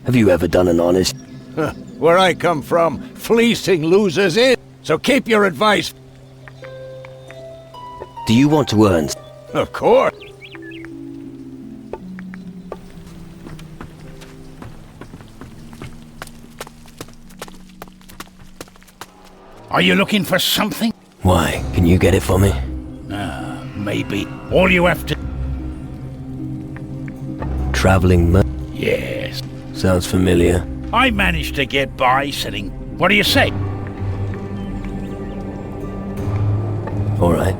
Have you ever done an honest... Where I come from, fleecing losers in. So keep your advice. Do you want to earn... Of course. Are you looking for something? Why? Can you get it for me? Maybe. All you have to... Traveling mer... Yes. Sounds familiar. I managed to get by selling... What do you say? All right.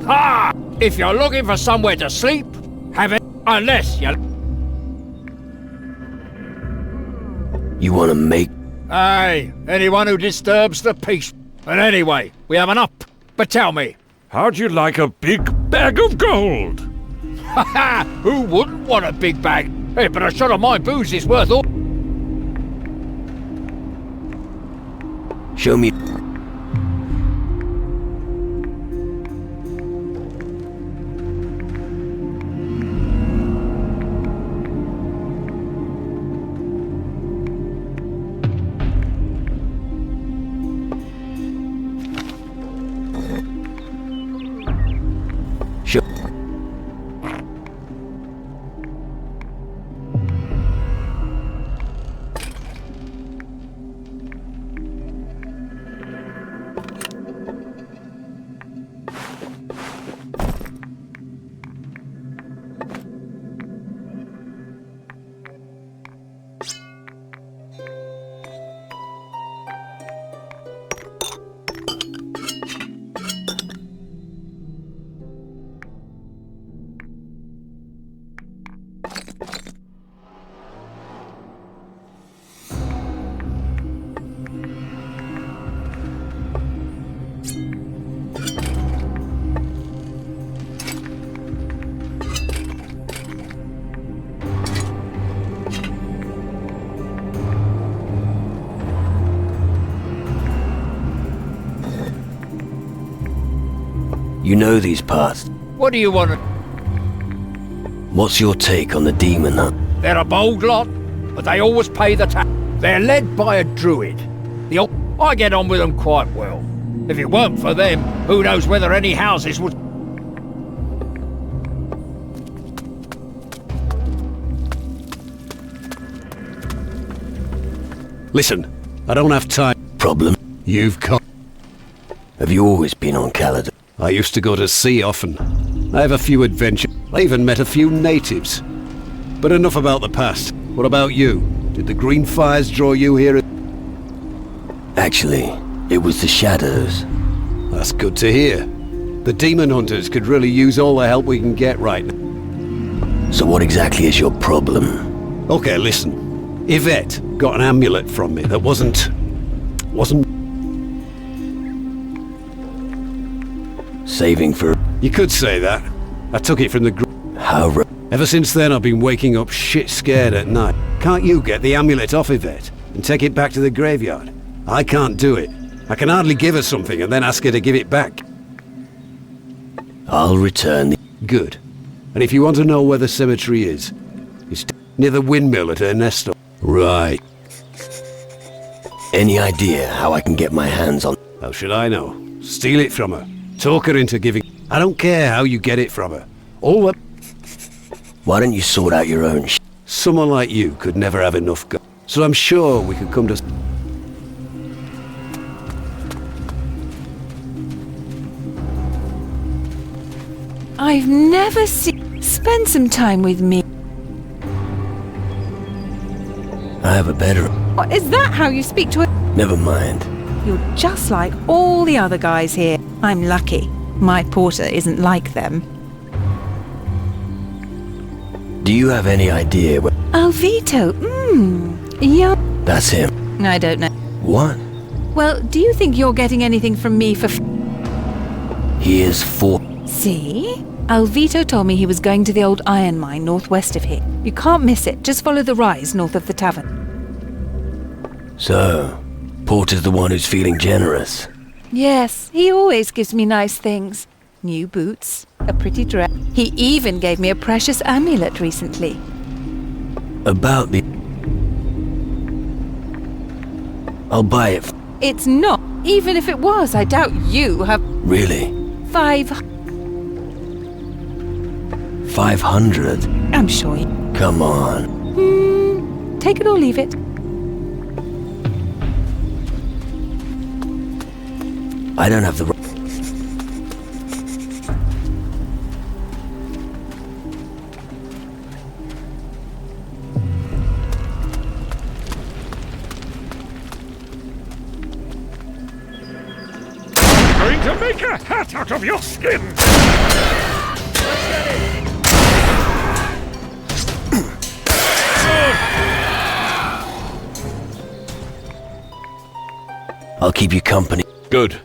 Ha! If you're looking for somewhere to sleep, have it. Unless you... You want to make... Aye, anyone who disturbs the peace. And anyway, we have an up. But tell me... How'd you like a big bag of gold? Ha ha! Who wouldn't want a big bag? Hey, but a shot of my booze is worth all... Show me... You know these parts. What do you want to... What's your take on the demon hunt? They're a bold lot, but they always pay the tax. They're led by a druid. I get on with them quite well. If it weren't for them, who knows whether any houses would... Listen, I don't have time. Problem? You've come. Have you always been on Caladan? I used to go to sea often. I have a few adventures. I even met a few natives. But enough about the past. What about you? Did the green fires draw you here? Actually, it was the shadows. That's good to hear. The demon hunters could really use all the help we can get right now. So what exactly is your problem? Okay, listen. Yvette got an amulet from me that wasn't... Saving for... You could say that. I took it from the... How... Ever since then I've been waking up shit scared at night. Can't you get the amulet off Yvette and take it back to the graveyard? I can't do it. I can hardly give her something and then ask her to give it back. I'll return the... Good. And if you want to know where the cemetery is, it's near the windmill at Ernesto. Right. Any idea how I can get my hands on... How should I know? Steal it from her. Talk her into giving... I don't care how you get it from her. All that... Why don't you sort out your own sh... Someone like you could never have enough go... So I'm sure we could come to... I've never seen... Spend some time with me. I have a better... What, is that how you speak to a... Never mind. You're just like all the other guys here. I'm lucky. My porter isn't like them. Do you have any idea where... Alvito, yeah. That's him. I don't know. What? Well, do you think you're getting anything from me for... He is for... See? Alvito told me he was going to the old iron mine northwest of here. You can't miss it. Just follow the rise north of the tavern. So, Porter's the one who's feeling generous. Yes, he always gives me nice things. New boots, a pretty dress. He even gave me a precious amulet recently. About the... I'll buy it. It's not. Even if it was, I doubt you have... Really? 500? I'm sure you... Come on. Take it or leave it. I don't have the... Going to make a hat out of your skin! I'll keep you company. Good.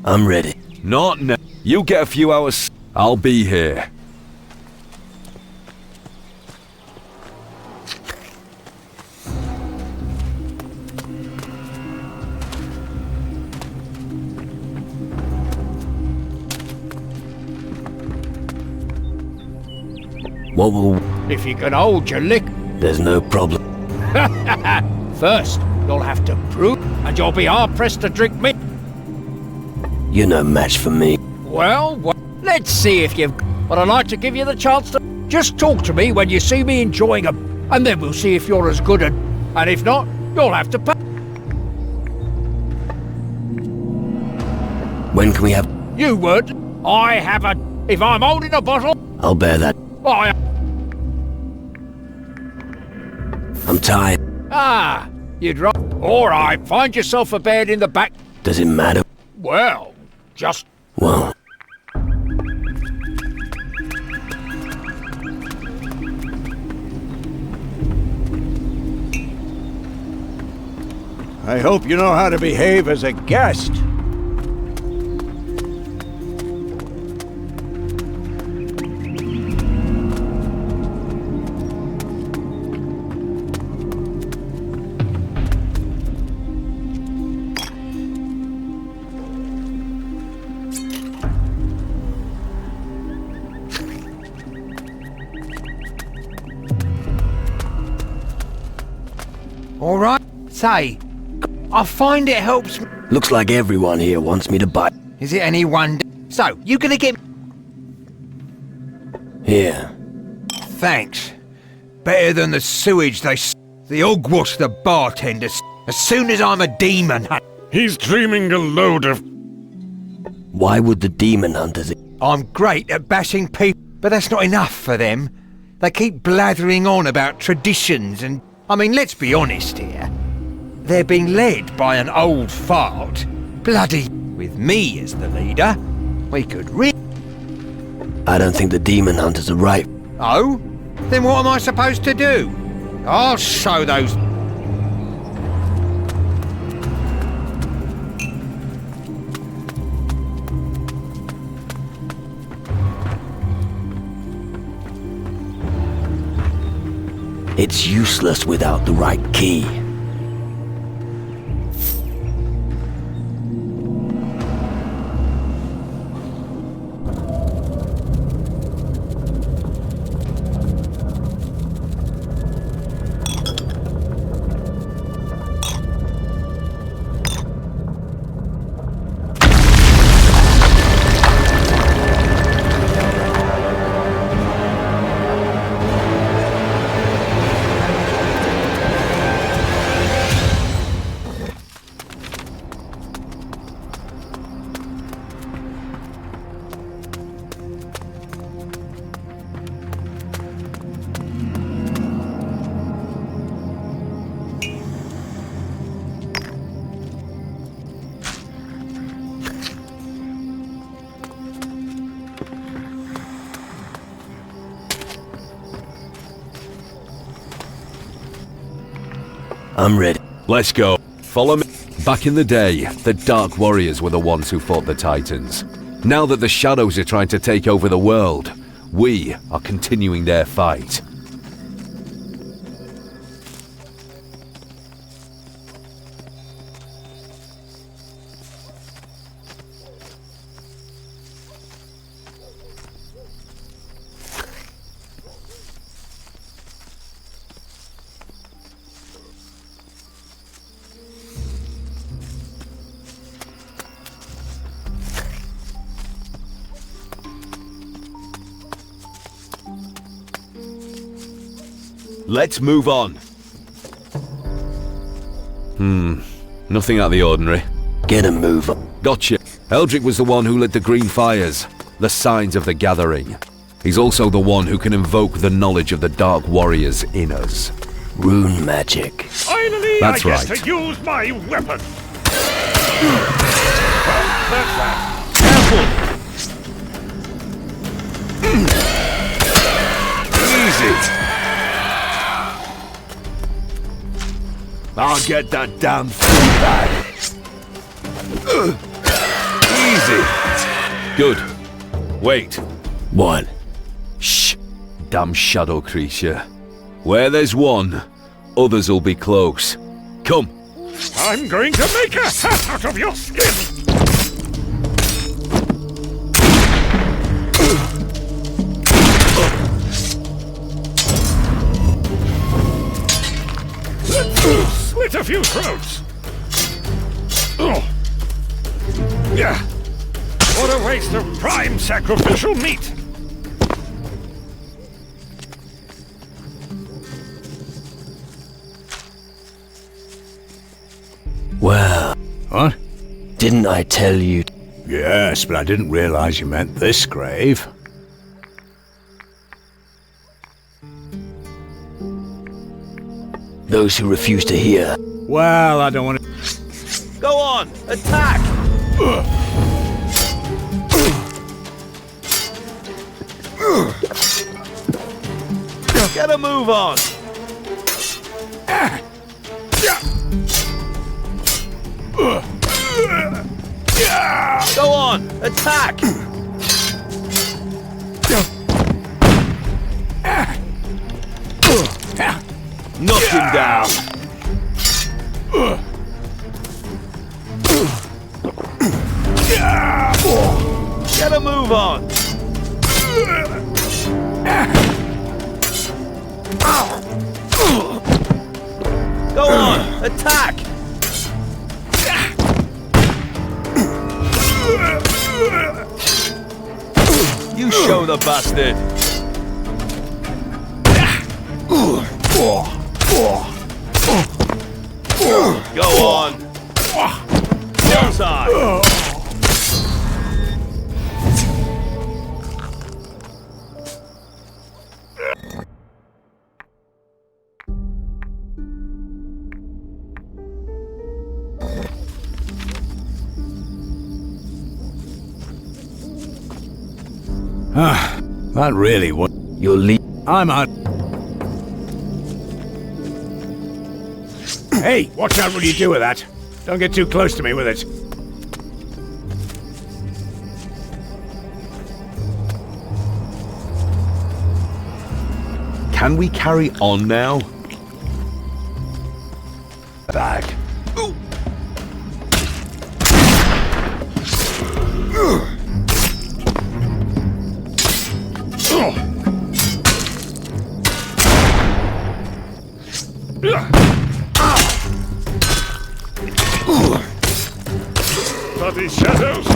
I'm ready. Not now. You get a few hours. I'll be here. What will... If you can hold your lick... There's no problem. First, you'll have to prove, and you'll be hard-pressed to drink me. You're no match for me. Well, let's see if you've... But I'd like to give you the chance to... Just talk to me when you see me enjoying a... And then we'll see if you're as good at... And if not, you'll have to pay. When can we have... You would. I have a... If I'm holding a bottle... I'll bear that. I'm tired. Ah, you'd right. All right, find yourself a bed in the back. Does it matter? Well, just... Well... I hope you know how to behave as a guest. Say, I find it helps me. Looks like everyone here wants me to buy. Is it any wonder? So, you gonna get... Here. Thanks. Better than the sewage they the Hogwash the bartender as soon as I'm a demon hunter. He's dreaming a load of... Why would the demon hunters... I'm great at bashing people, but that's not enough for them. They keep blathering on about traditions and... I mean, let's be honest here. They're being led by an old fart. Bloody... With me as the leader, we could I don't think the demon hunters are right. Oh? Then what am I supposed to do? I'll show those... It's useless without the right key. I'm ready. Let's go. Follow me. Back in the day, the Dark Warriors were the ones who fought the Titans. Now that the Shadows are trying to take over the world, we are continuing their fight. Let's move on. Nothing out of the ordinary. Get a move on. Gotcha. Eldrick was the one who lit the green fires, the signs of the gathering. He's also the one who can invoke the knowledge of the Dark Warriors in us. Rune magic. Finally, That's I get right. to use my weapon. That's that. Easy. I'll get that damn thing back. Easy. Good. Wait. What? Shh. Damn shadow creature. Where there's one, others will be close. Come. I'm going to make a hat out of your skin. Slit a few throats. Oh. Yeah. What a waste of prime sacrificial meat. Well. What? Didn't I tell you? Yes, but I didn't realize you meant this grave. Those who refuse to hear. Well, I don't want to... Go on! Attack! Get a move on! Go on! Attack! Knock him down! Get a move on! Go on! Attack! You show the bastard! Go on! Bullseye! That really was... You'll leave... I'm out. Hey, watch out what you do with that. Don't get too close to me with it. Can we carry on now? Bag. Bloody shadows!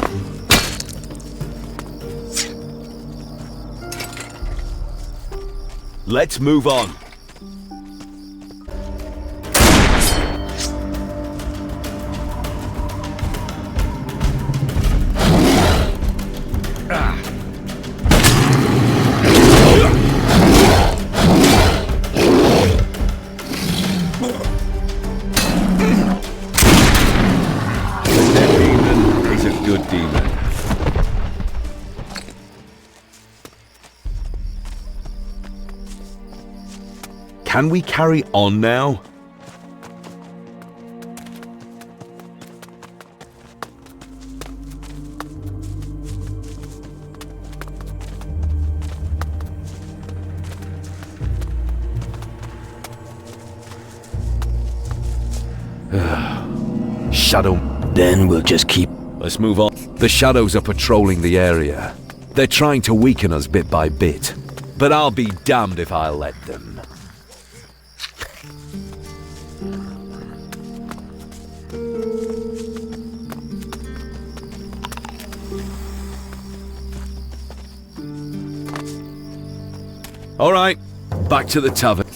Let's move on. Can we carry on now? Shadow. Then we'll just keep... Let's move on. The shadows are patrolling the area. They're trying to weaken us bit by bit. But I'll be damned if I'll let them. All right, back to the tavern.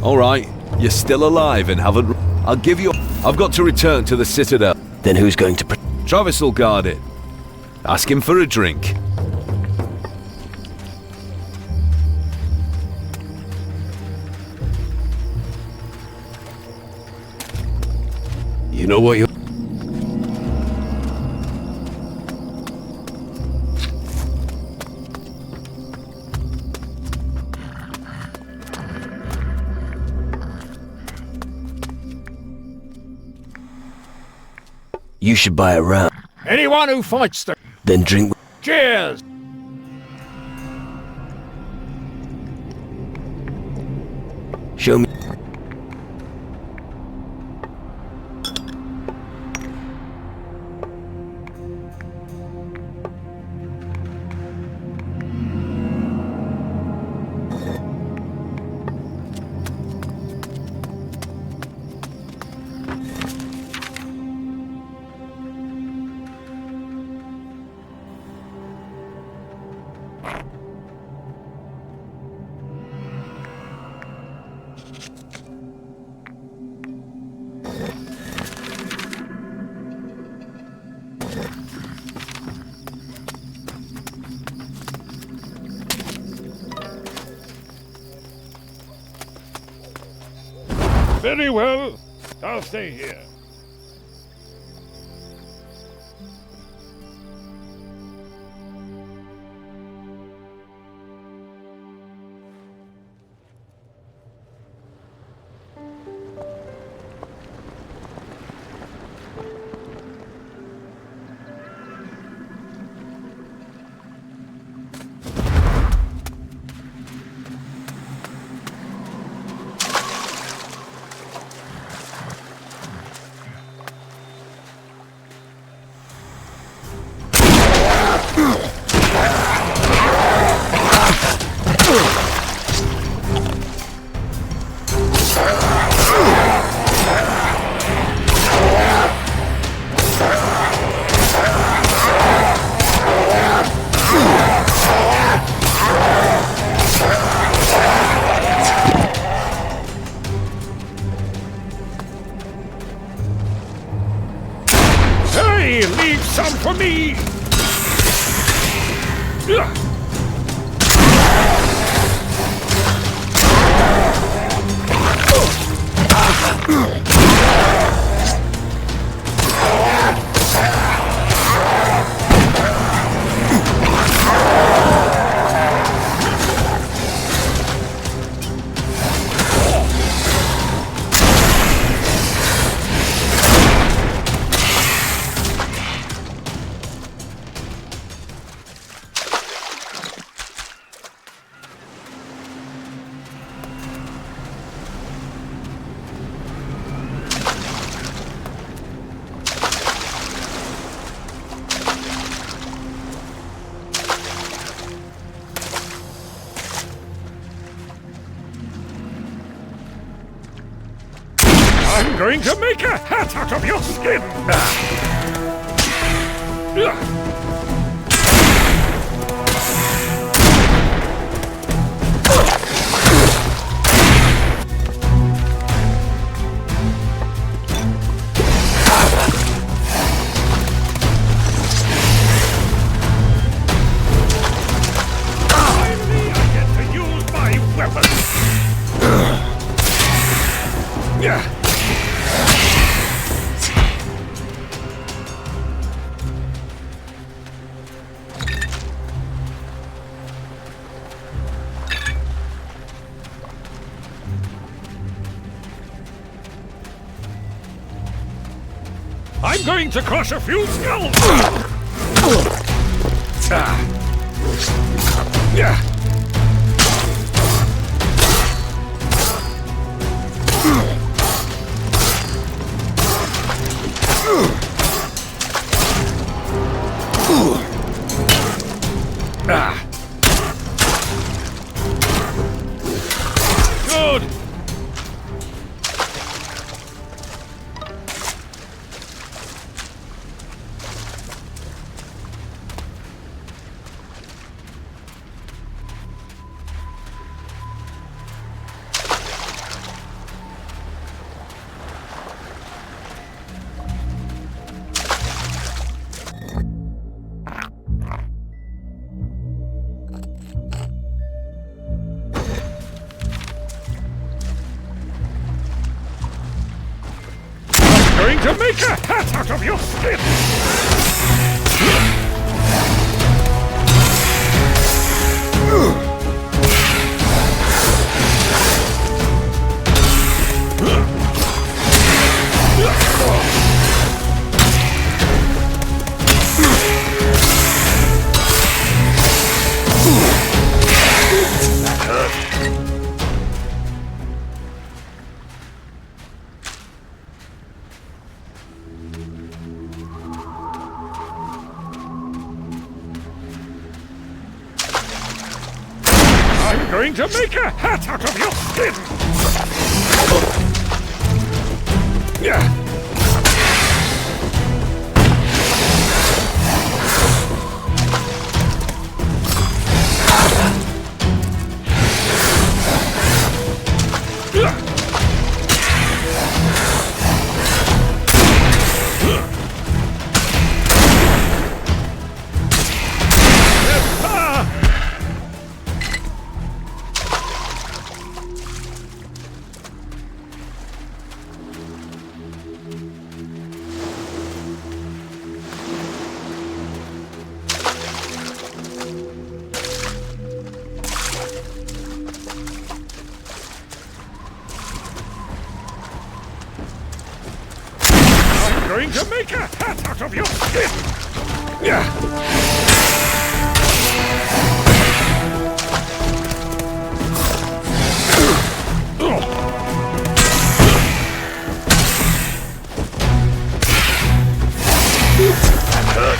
All right, you're still alive and haven't... I'll give you... I've got to return to the Citadel. Then who's going to... Travis will guard it. Ask him for a drink. You know what you... You should buy a round. Anyone who fights the... Then drink... Cheers! Show me... Very well. I'll stay here. Hey, leave some for me! I'm going to make a hat out of your skin! Finally, I get to use my weapon! I'm going to crush a few skulls! Good! Going to make a hat out of your skin! I'm going to make a hat out of your skin! Going to make a hat out of your skin! That hurt.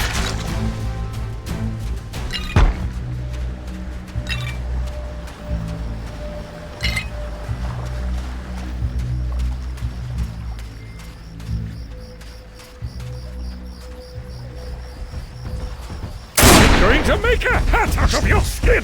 Going to make a hat out of your skin!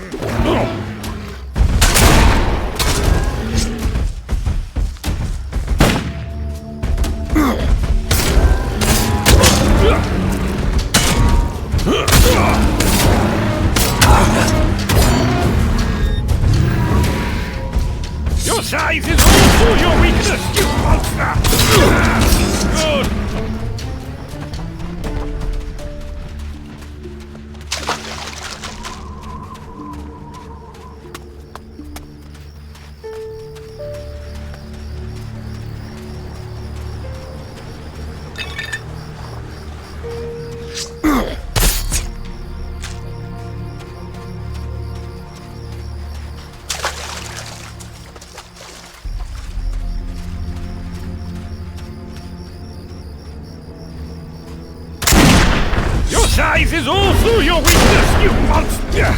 size is also your weakness, you monster!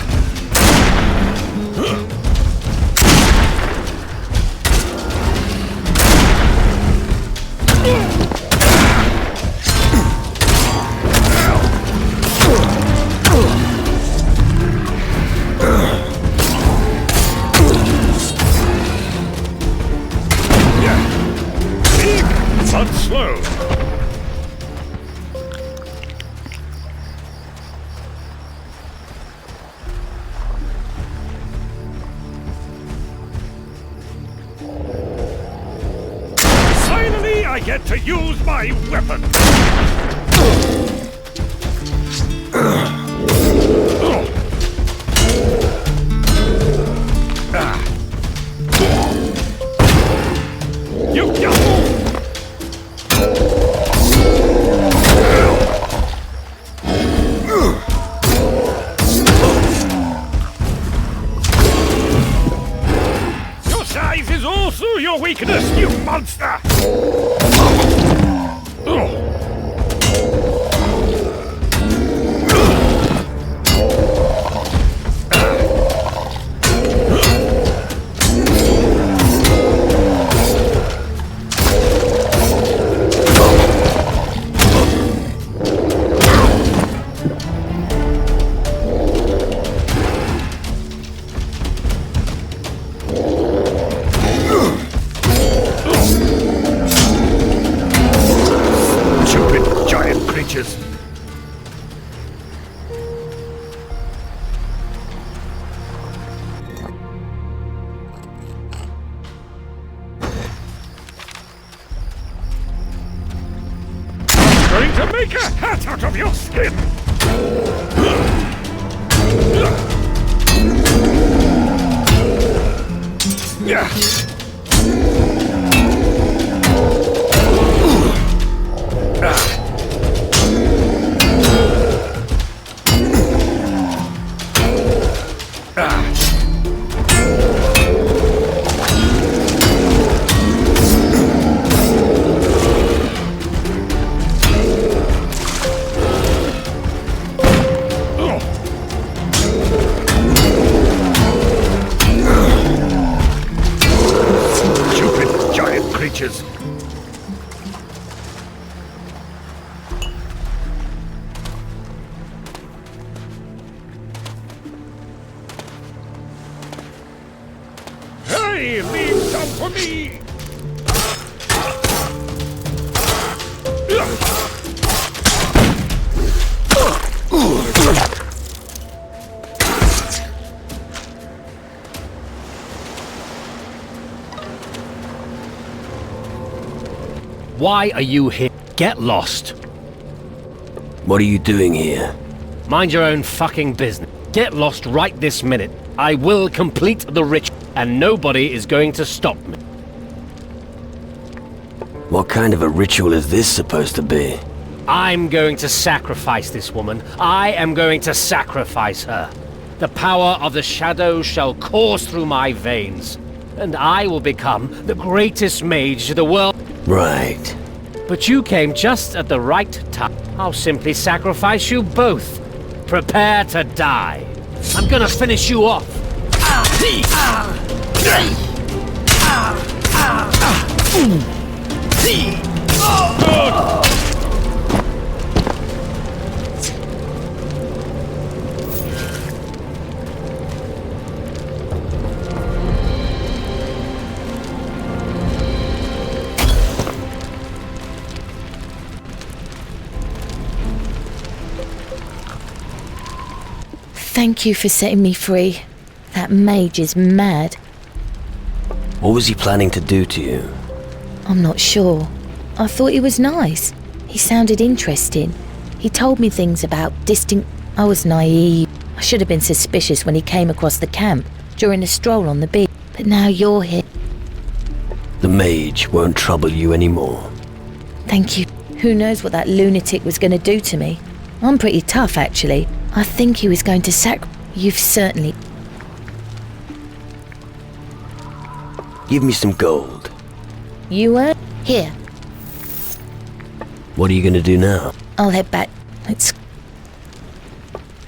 Big, but slow. Finally, I get to use my weapon. You Your size is also your weakness, you monster! Stupid giant creatures. I'm going to make a hat out of your skin! Yeah. Stupid giant creatures. Hey, leave some for me! Why are you here? Get lost. What are you doing here? Mind your own fucking business. Get lost right this minute. I will complete the ritual, and nobody is going to stop me. What kind of a ritual is this supposed to be? I'm going to sacrifice this woman. I am going to sacrifice her. The power of the shadow shall course through my veins, and I will become the greatest mage the world... Right. But you came just at the right time. I'll simply sacrifice you both. Prepare to die. I'm gonna finish you off. Thank you for setting me free. That mage is mad. What was he planning to do to you? I'm not sure. I thought he was nice. He sounded interesting. He told me things about distant... I was naive. I should have been suspicious when he came across the camp during a stroll on the beach. But now you're here. The mage won't trouble you anymore. Thank you. Who knows what that lunatic was going to do to me? I'm pretty tough, actually. I think he was going to You've certainly... Give me some gold. You were? Here. What are you going to do now? I'll head back. It's...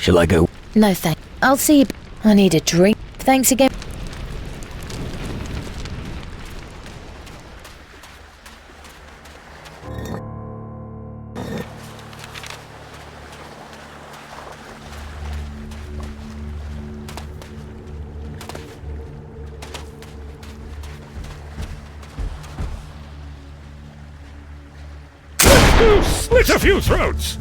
Shall I go? No, thank. I'll see you. I need a drink. Thanks again. Slit a few throats!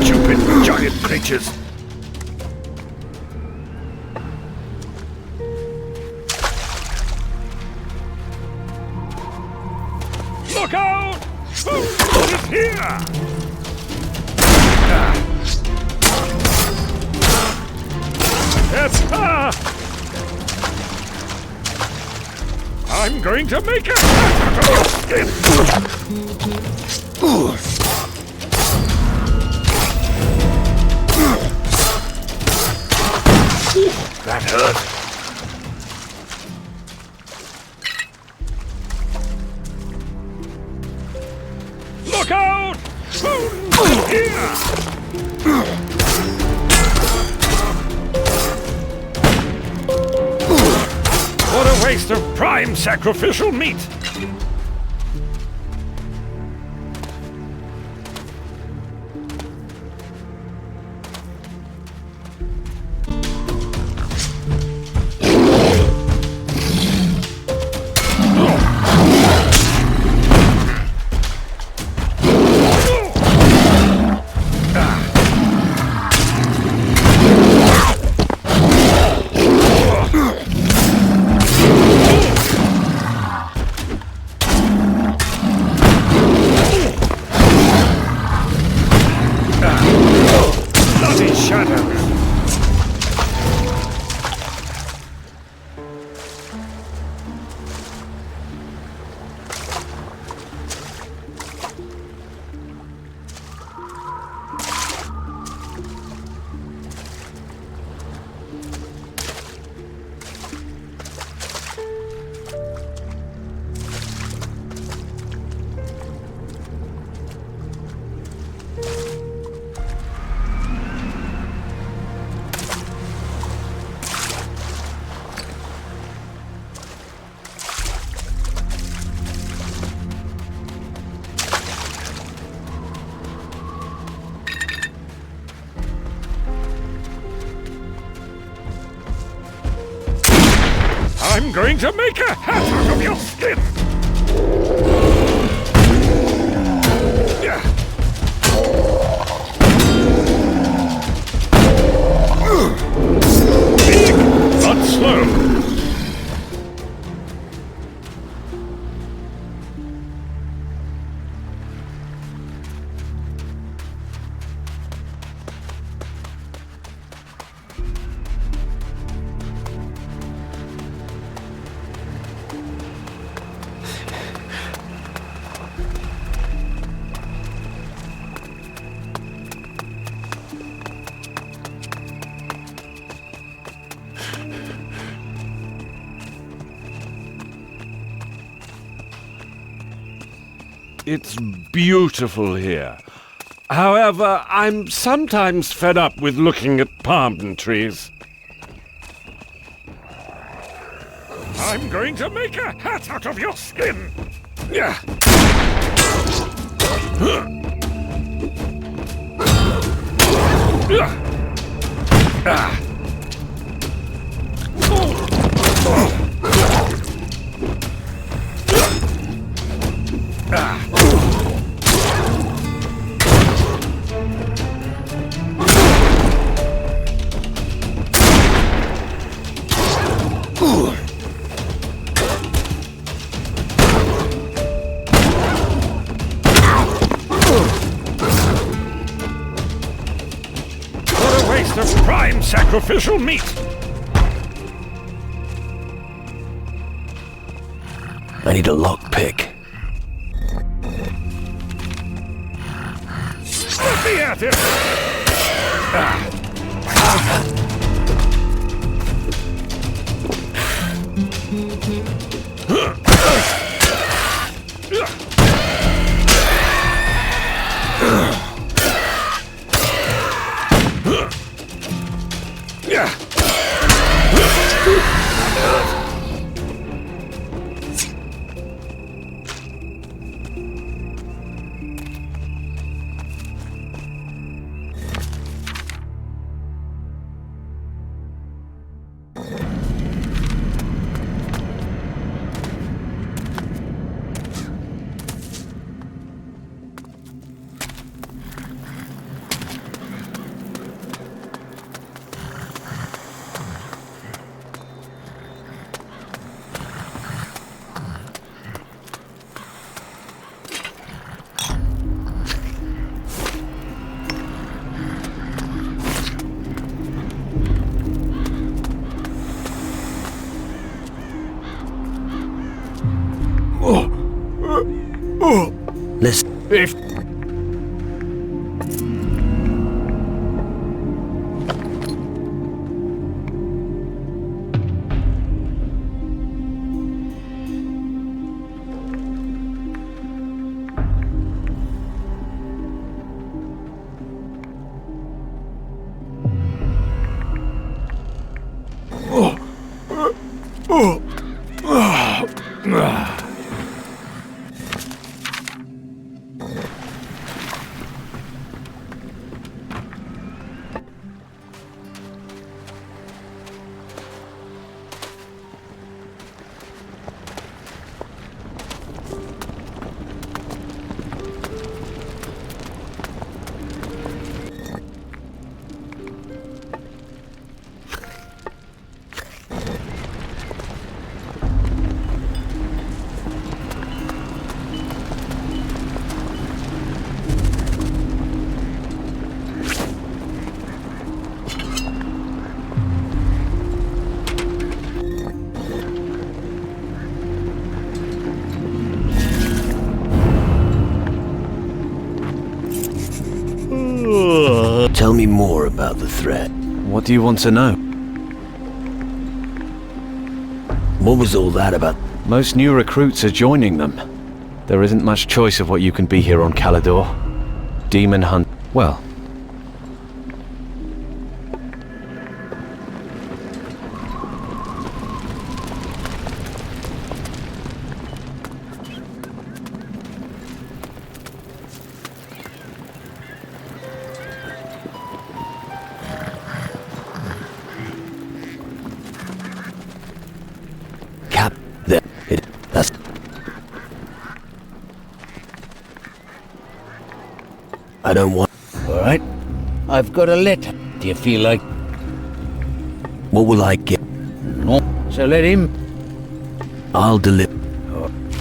Stupid giant creatures! Look out! Food is here! I'm going to make a hat out of your skin! That hurt. Look out! Food here! What a waste of prime sacrificial meat! I'm going to make a hat out of your skin! Big, but slow. It's beautiful here. However, I'm sometimes fed up with looking at palm trees. I'm going to make a hat out of your skin! What a waste of prime sacrificial meat! I need a lockpick. Let me at it! Listen. Tell me more about the threat. What do you want to know? What was all that about? Most new recruits are joining them. There isn't much choice of what you can be here on Calador. Demon hunt... well... I don't want... All right. I've got a letter. Do you feel like... What will I get? No. So let him... I'll deliver.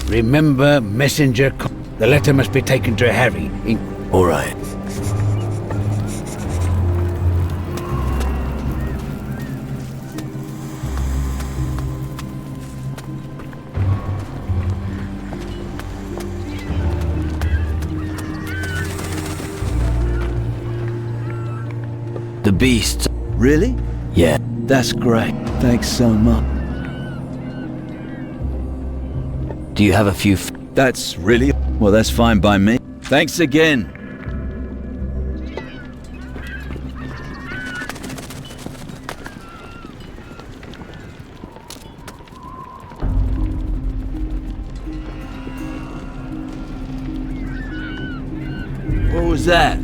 Remember, messenger... The letter must be taken to Harry. All right. The beasts. Really? Yeah. That's great. Thanks so much. Do you have a few... That's really... Well, that's fine by me. Thanks again. What was that?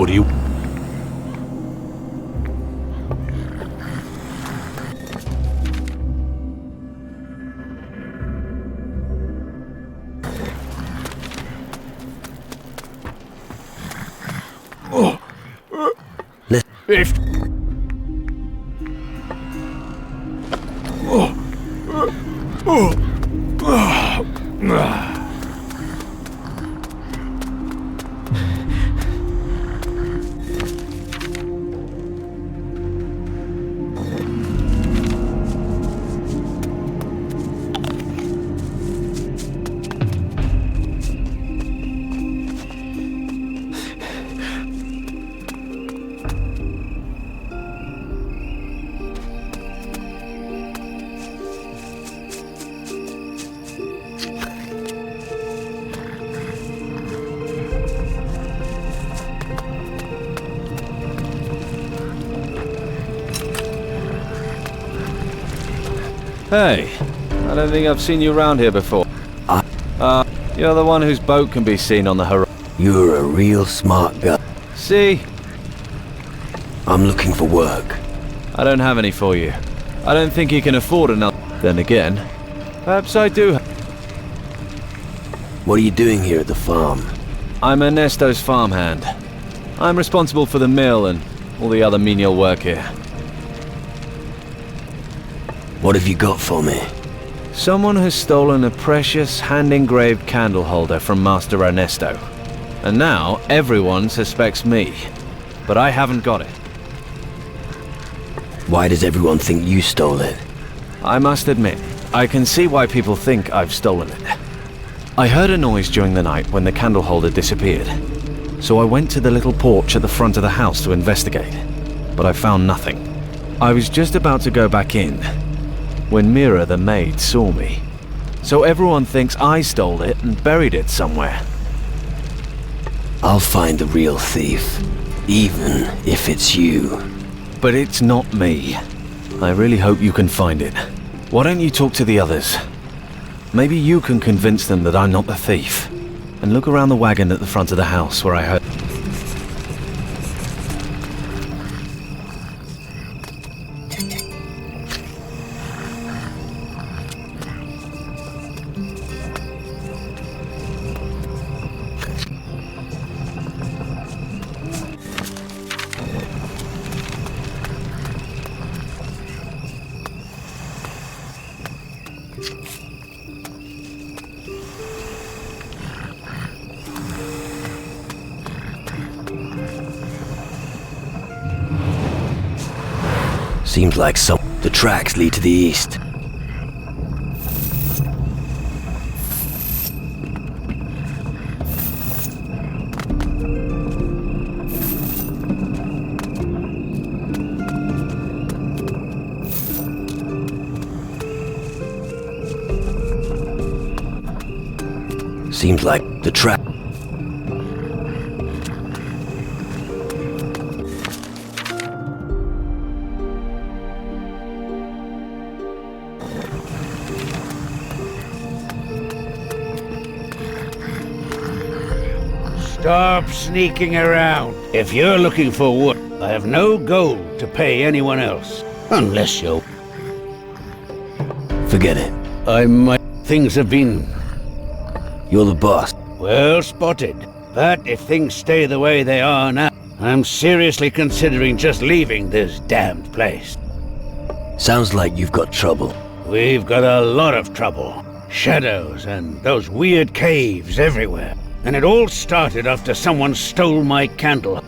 What do you... If... Hey, I don't think I've seen you around here before. You're the one whose boat can be seen on the horizon. You're a real smart guy. See? I'm looking for work. I don't have any for you. I don't think you can afford another. Then again, perhaps I do. What are you doing here at the farm? I'm Ernesto's farmhand. I'm responsible for the mill and all the other menial work here. What have you got for me? Someone has stolen a precious hand-engraved candle holder from Master Ernesto. And now everyone suspects me. But I haven't got it. Why does everyone think you stole it? I must admit, I can see why people think I've stolen it. I heard a noise during the night when the candle holder disappeared. So I went to the little porch at the front of the house to investigate. But I found nothing. I was just about to go back in when Mira the maid saw me. So everyone thinks I stole it and buried it somewhere. I'll find the real thief, even if it's you. But it's not me. I really hope you can find it. Why don't you talk to the others? Maybe you can convince them that I'm not the thief. And look around the wagon at the front of the house where I heard... Seems like the tracks lead to the east. Seems like the track. Stop sneaking around. If you're looking for wood, I have no gold to pay anyone else. Unless you... Forget it. Things have been... You're the boss. Well spotted. But if things stay the way they are now, I'm seriously considering just leaving this damned place. Sounds like you've got trouble. We've got a lot of trouble. Shadows and those weird caves everywhere. And it all started after someone stole my candle.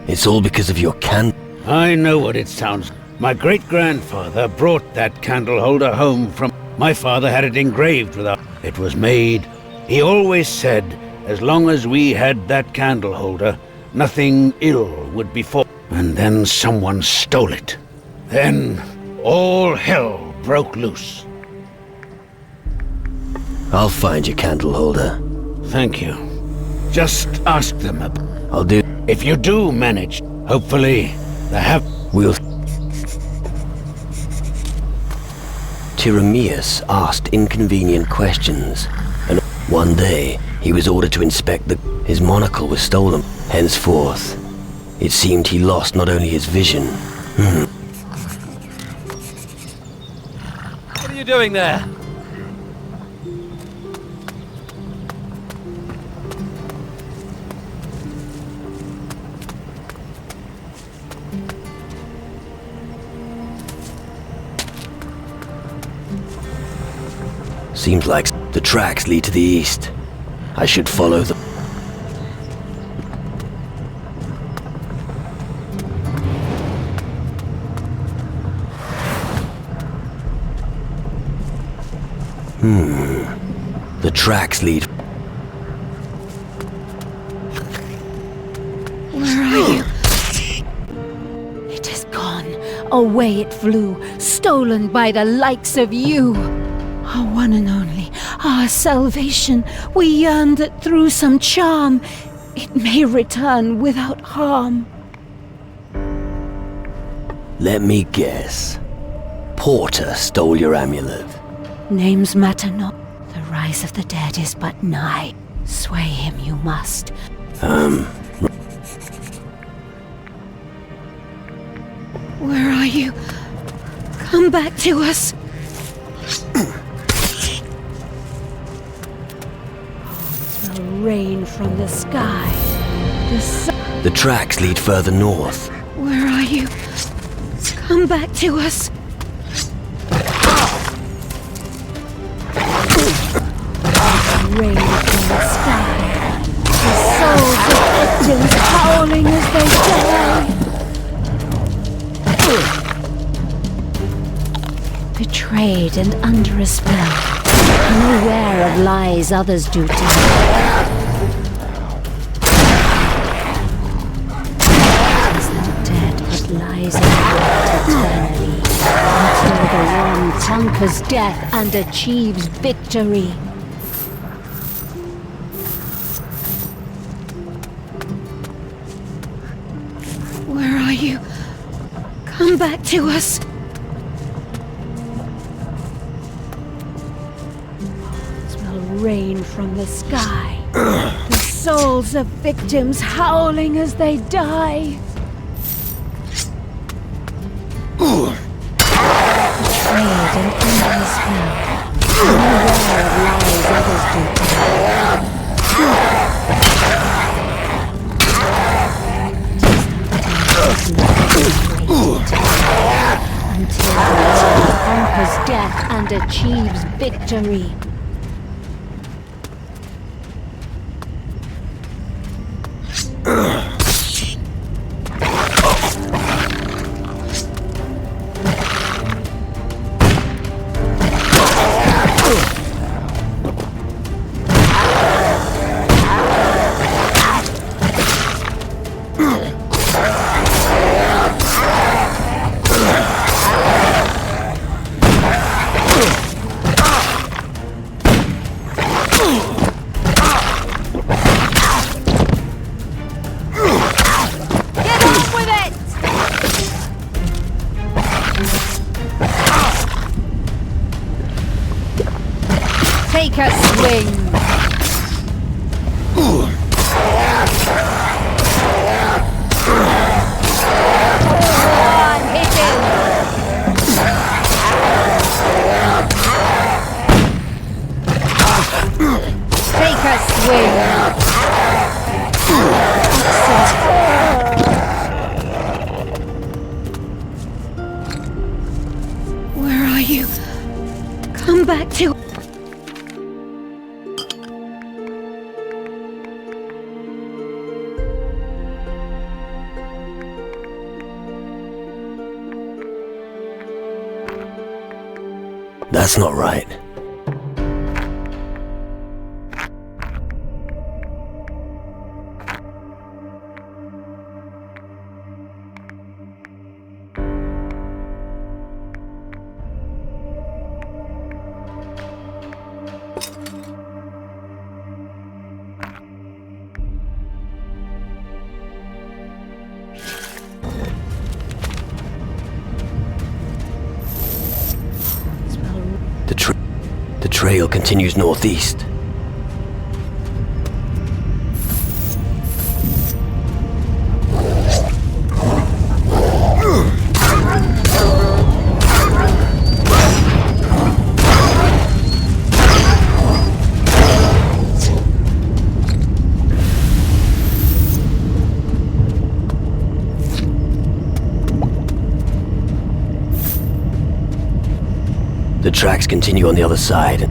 It's all because of your candle. I know what it sounds like. My great-grandfather brought that candle holder home from... My father had it engraved with us. It was made. He always said, as long as we had that candle holder, nothing ill would befall. And then someone stole it. Then all hell broke loose. I'll find your candle holder. Thank you. Just ask them. I'll do. If you do manage, hopefully, they have... We'll... Tyramius asked inconvenient questions, and one day, He was ordered to inspect His monocle was stolen. Henceforth, it seemed he lost not only his vision. What are you doing there? Seems like the tracks lead to the east. I should follow them. The tracks lead. Where are you? It is gone. Away it flew, stolen by the likes of you. Our one and only, our salvation. We yearned that through some charm, it may return without harm. Let me guess. Porter stole your amulet. Names matter not. The rise of the dead is but nigh. Sway him you must. Where are you? Come back to us. The rain from the sky. The tracks lead further north. Where are you? Come back to us. Rain from the sky. The souls of victims howling as they die. Betrayed and under a spell, unaware of lies others do tell. Is not dead, but lies in wait eternally, until the one conquers death and achieves victory. Where are you? Come back to us. Smell rain from the sky. The souls of victims howling as they die. Betrayed and under a spell, unaware of lies others do tell. Until the one conquers death and achieves victory. Take a swing! On, hit him! Take a swing! Where are you? Come back to... That's not right. The trail continues northeast. The tracks continue on the other side.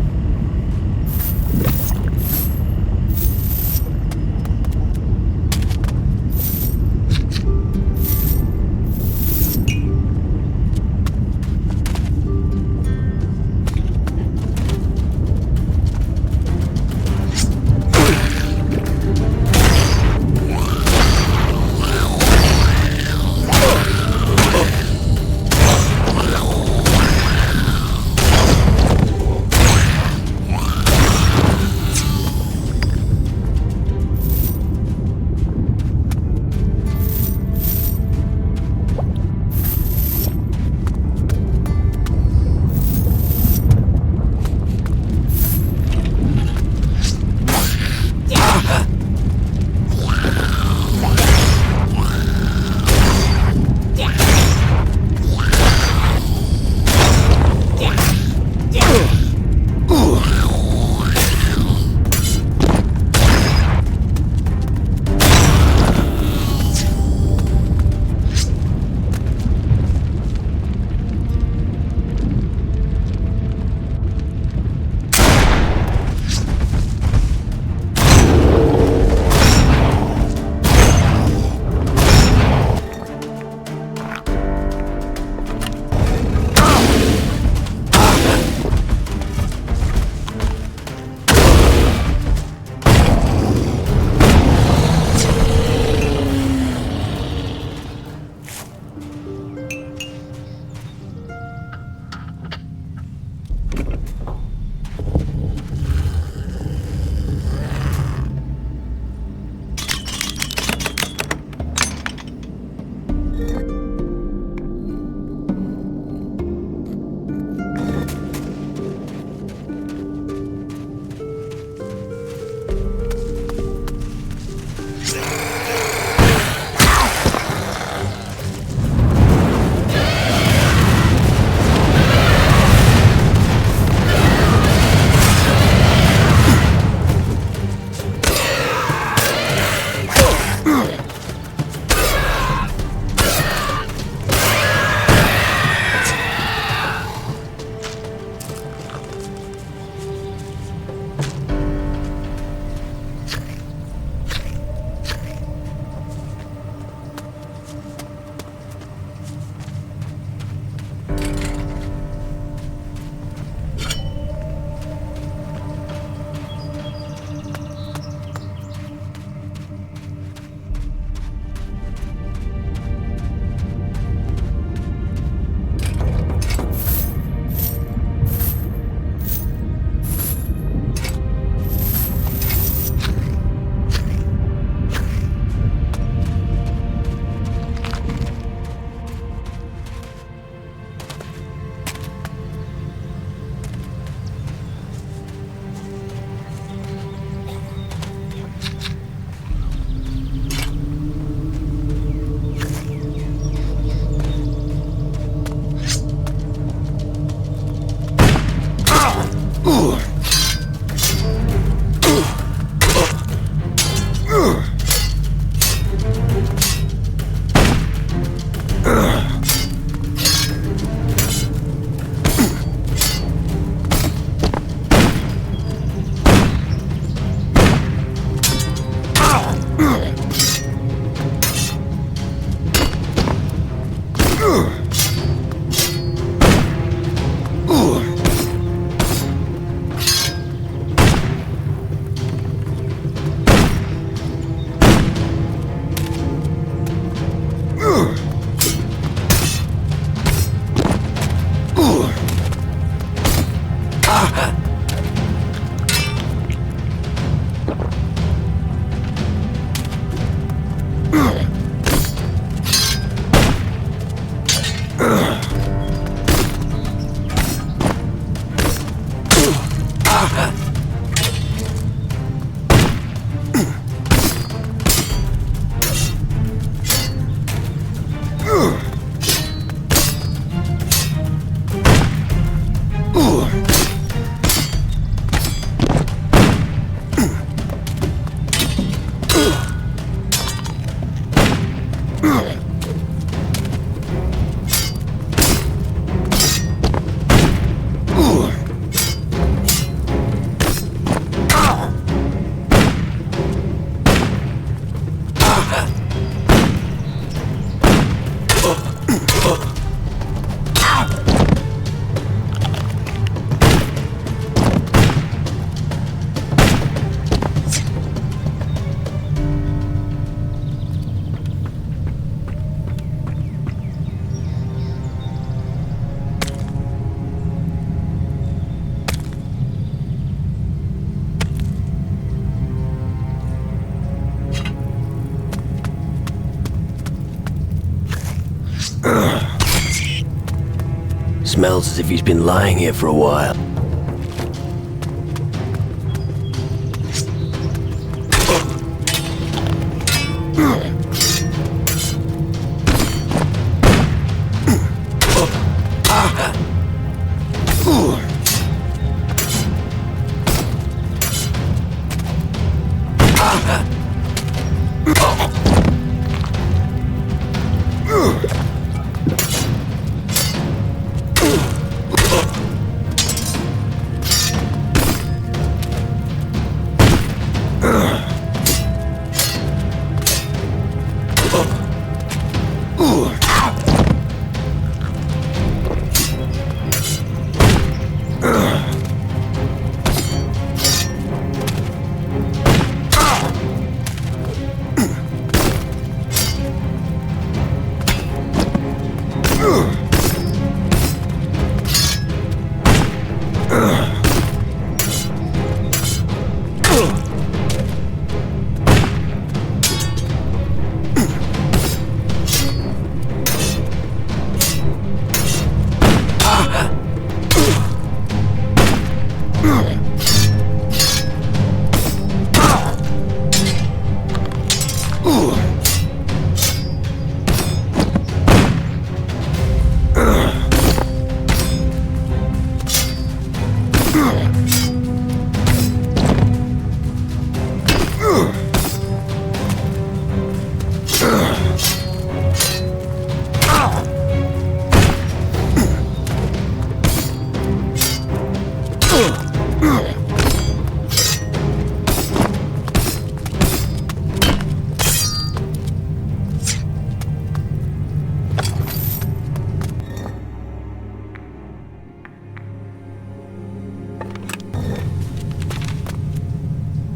Smells as if he's been lying here for a while.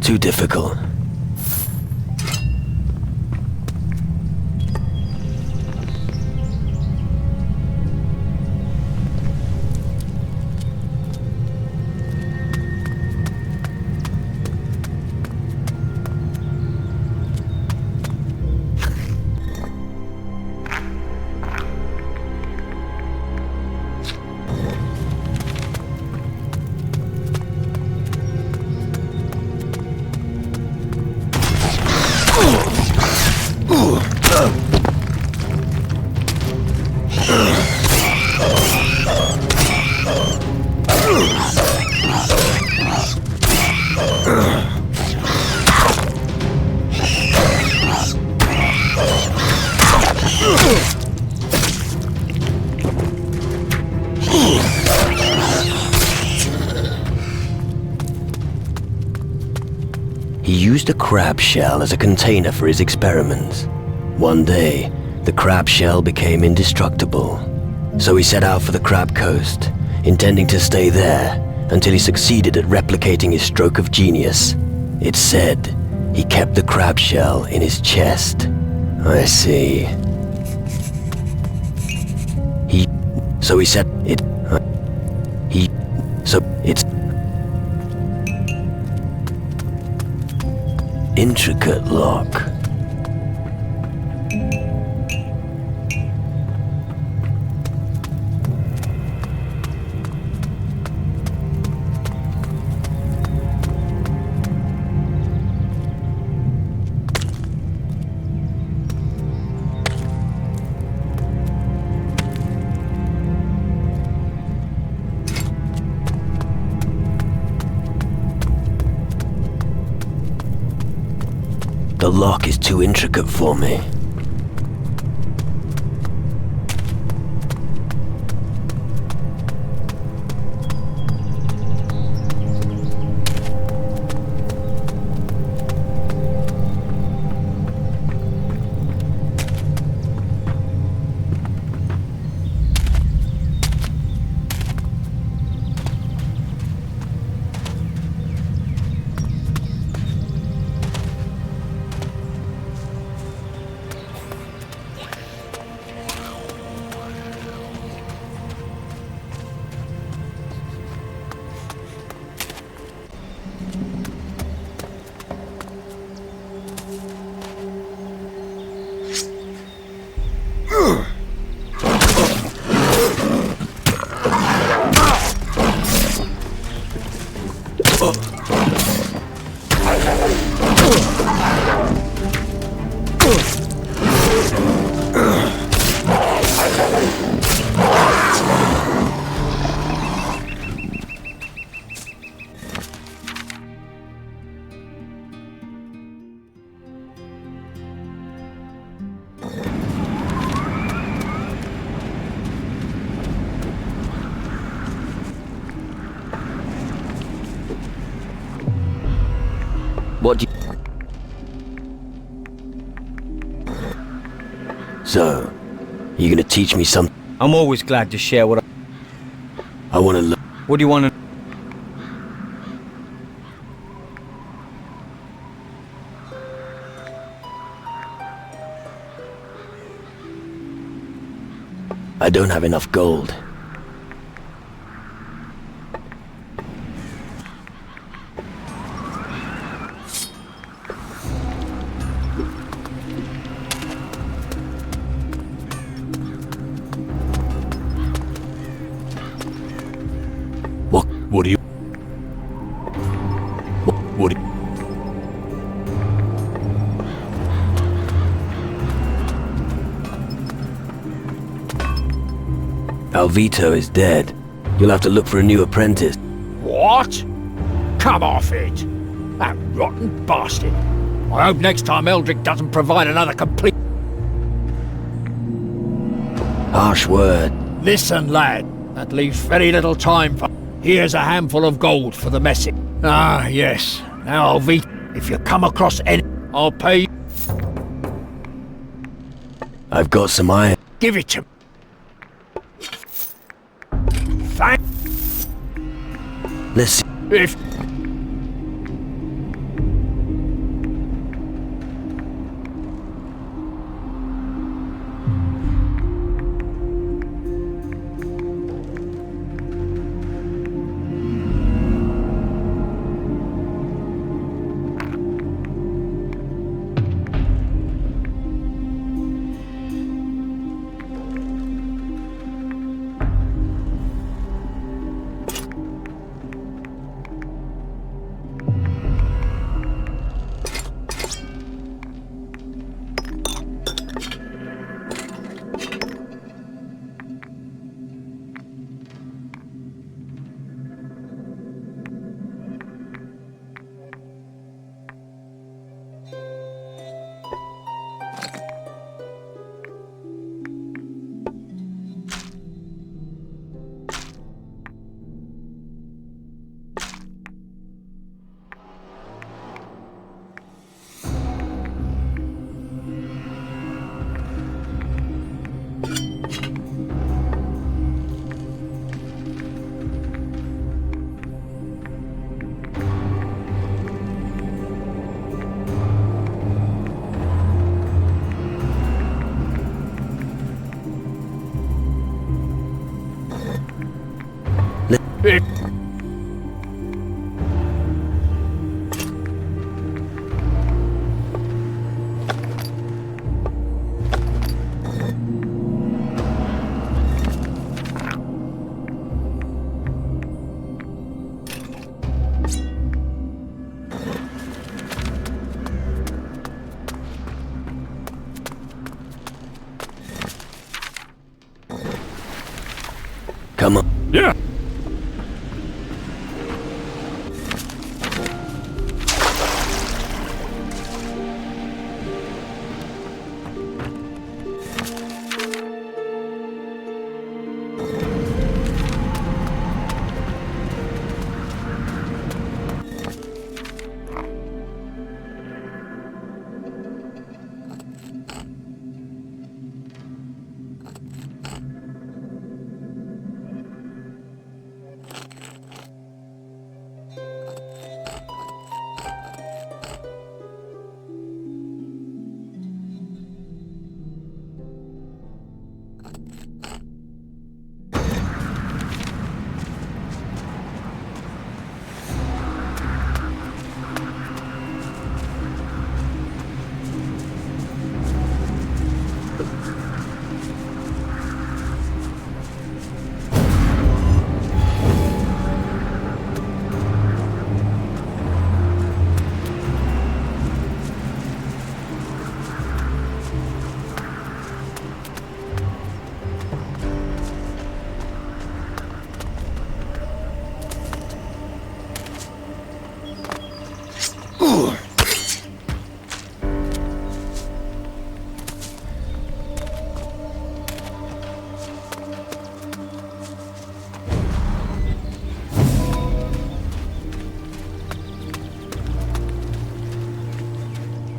Too difficult. He used a crab shell as a container for his experiments. One day, the crab shell became indestructible. So he set out for the Crab Coast, intending to stay there until he succeeded at replicating his stroke of genius. It's said he kept the crab shell in his chest. I see. So he said it. It's intricate lock. The lock is too intricate for me. You gonna teach me something? I'm always glad to share what I wanna look. What do you want to... I don't have enough gold. What do you... What do you... Alvito is dead. You'll have to look for a new apprentice. What? Come off it! That rotten bastard! I hope next time Eldrick doesn't provide another complete... Harsh word. Listen, lad. That leaves very little time for... Here's a handful of gold for the message. Ah, yes. Now, Alvito, if you come across any... I'll pay you... I've got some iron. Give it to me. Thank... Let's see. If... Come on. Yeah.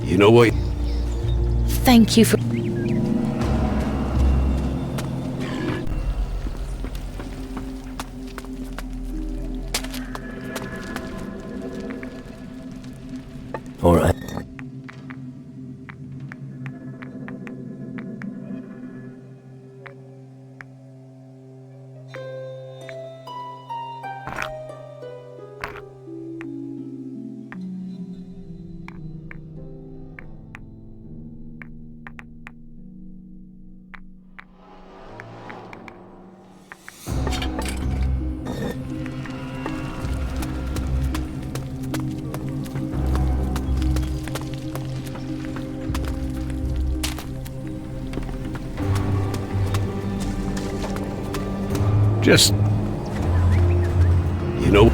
You know what? Thank you for... Just... You know...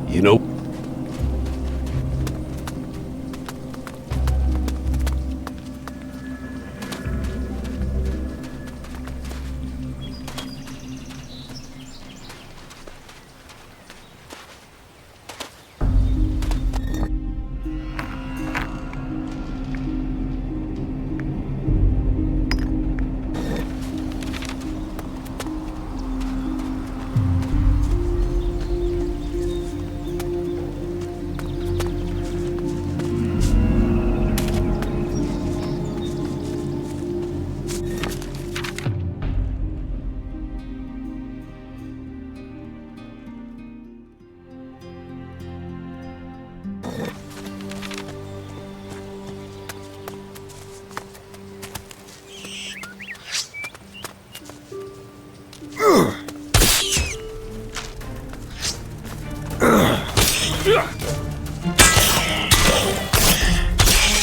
You know...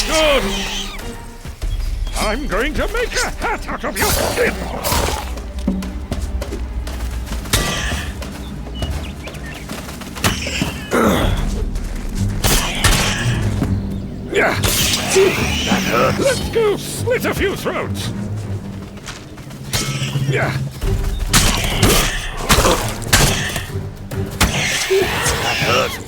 Good! I'm going to make a hat out of your skin! Yeah, that hurt. Let's go slit a few throats. Yeah. That hurt.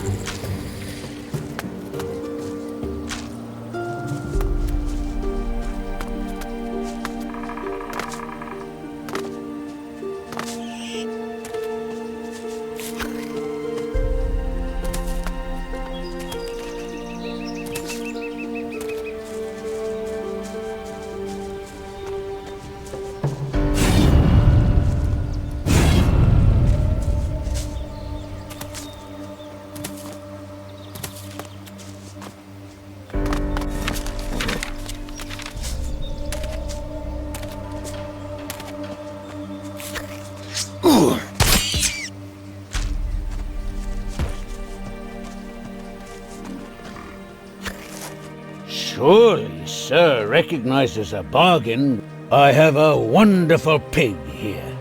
Surely, sir, recognizes a bargain. I have a wonderful pig here.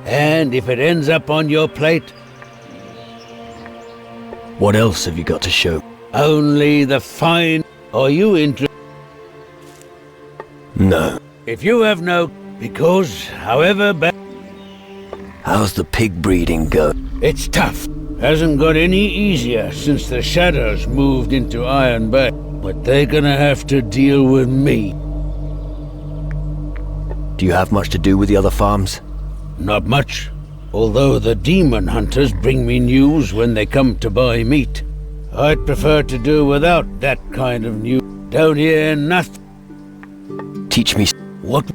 And if it ends up on your plate... What else have you got to show? Only the fine... Are you interested? No. If you have no... Because, however bad... How's the pig breeding go? It's tough. Hasn't got any easier since the Shadows moved into Iron Bay. But they're gonna have to deal with me. Do you have much to do with the other farms? Not much. Although the demon hunters bring me news when they come to buy meat. I'd prefer to do without that kind of news. Don't hear nothing. Teach me. What?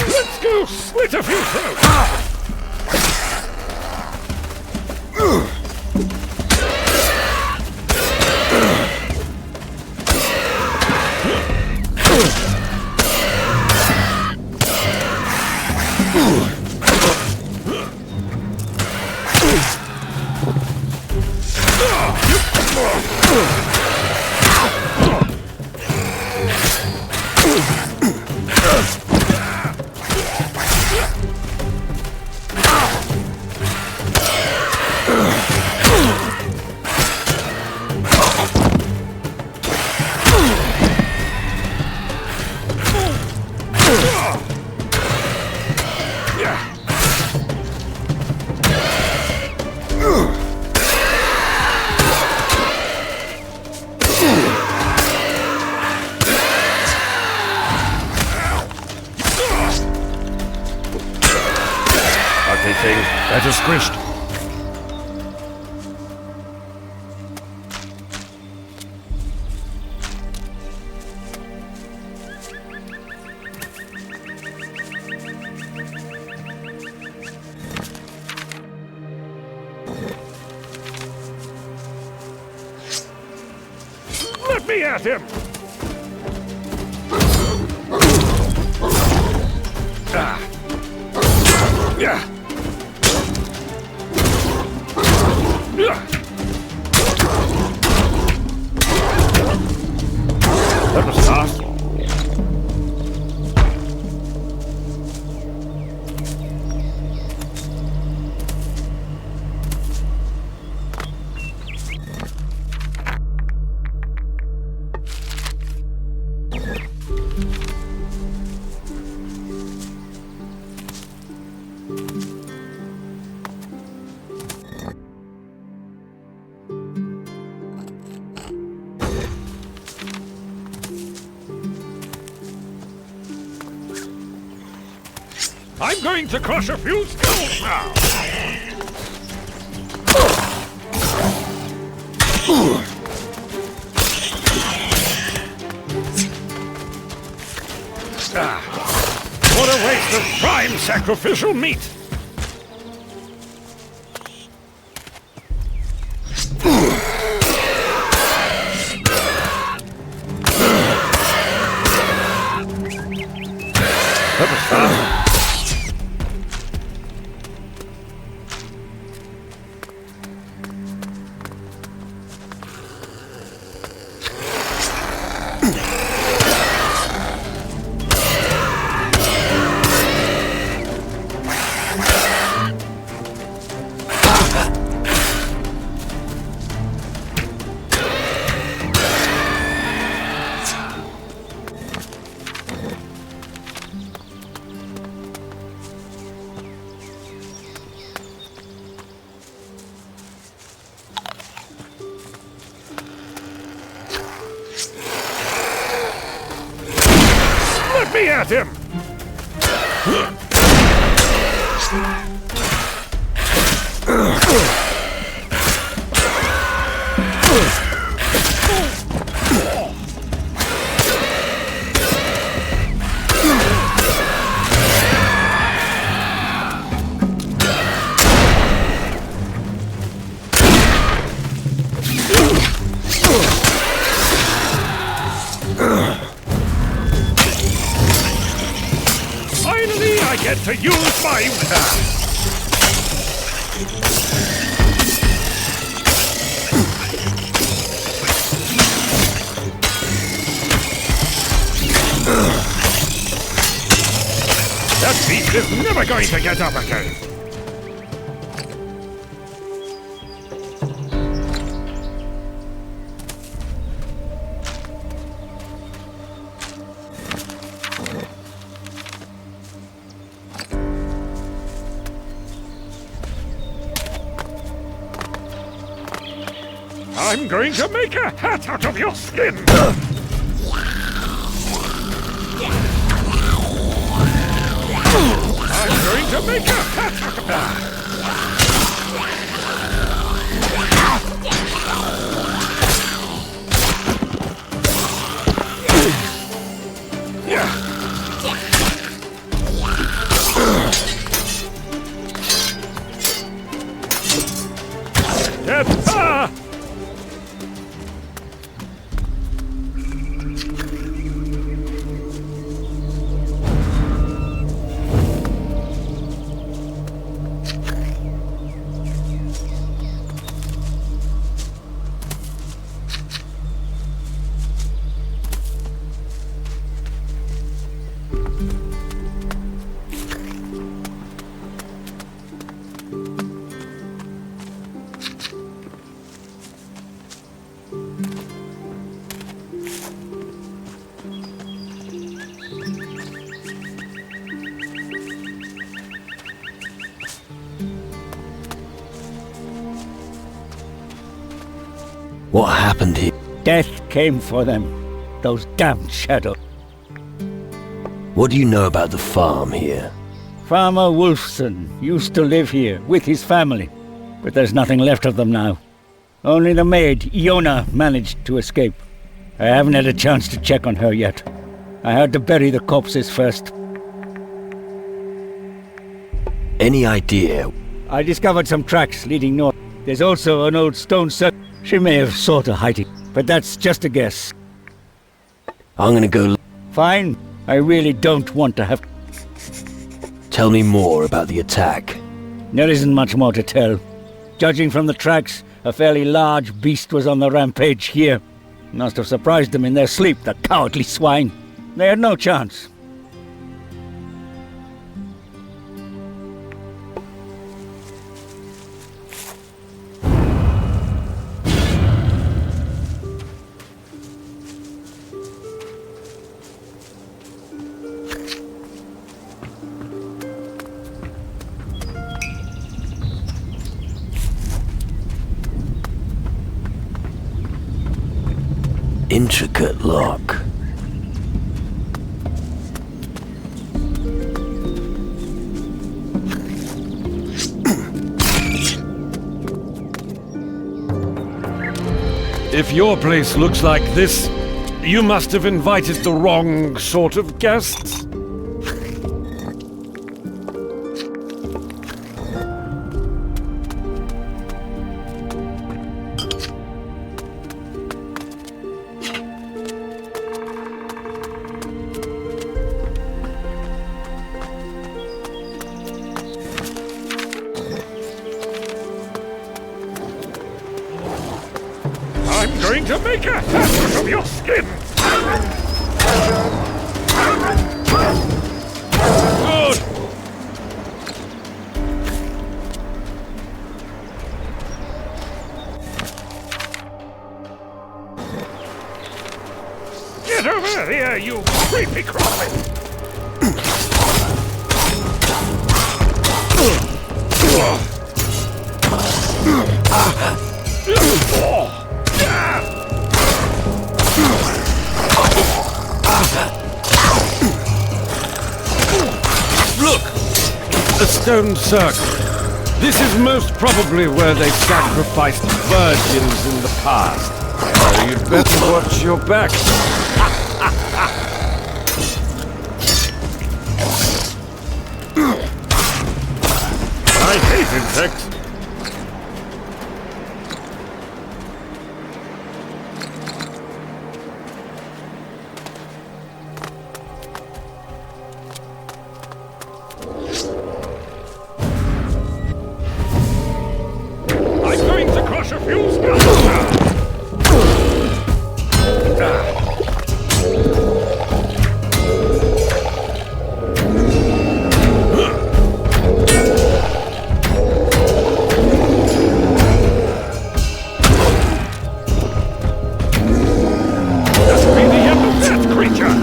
Let's go slit a few throats! earthy thing. Better squished. Let me at him! Yeah. That was fast. I'm going to crush a few skulls now! What a waste of prime sacrificial meat! That was fun. Let me at him! Finally, I get to use my... That beast is never going to get up again! I'm going to make a hat out of your skin! I'm going to make a hat out of that! What happened here? Death came for them. Those damned shadows. What do you know about the farm here? Farmer Wolfson used to live here with his family, but there's nothing left of them now. Only the maid, Iona, managed to escape. I haven't had a chance to check on her yet. I had to bury the corpses first. Any idea? I discovered some tracks leading north. There's also an old stone circle. She may have sought a hiding, but that's just a guess. I'm gonna go... Fine. I really don't want to have... Tell me more about the attack. There isn't much more to tell. Judging from the tracks, a fairly large beast was on the rampage here. Must have surprised them in their sleep, the cowardly swine. They had no chance. Intricate lock. If your place looks like this, you must have invited the wrong sort of guests. I'm going to make a hat of your skin! Good! Get over here, you creepy crawling! Look! A stone circle. This is most probably where they sacrificed virgins in the past. You'd better watch your back. I hate insects. A few skulls. Must be the end of that creature.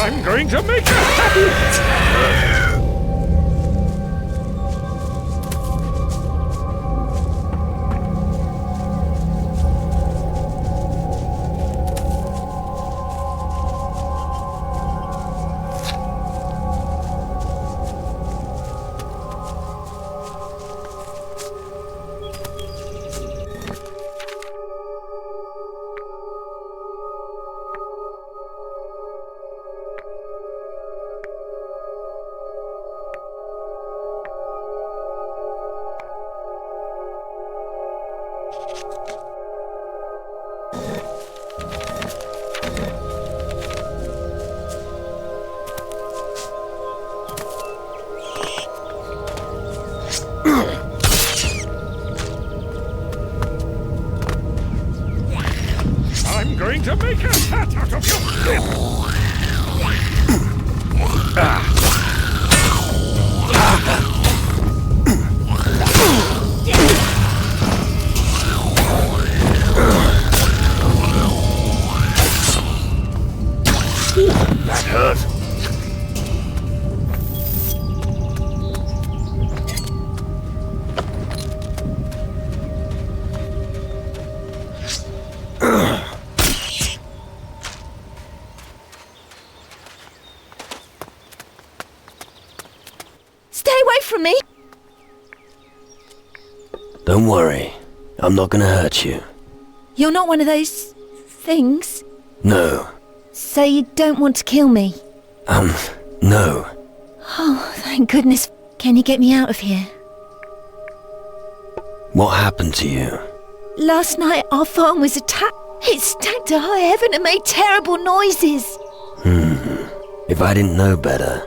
I'm going to make a... Take a hat out of your That hurt. Stay away from me! Don't worry. I'm not gonna hurt you. You're not one of those... things? No. So you don't want to kill me? No. Oh, thank goodness. Can you get me out of here? What happened to you? Last night our farm was attacked. It stank to high heaven and made terrible noises. If I didn't know better,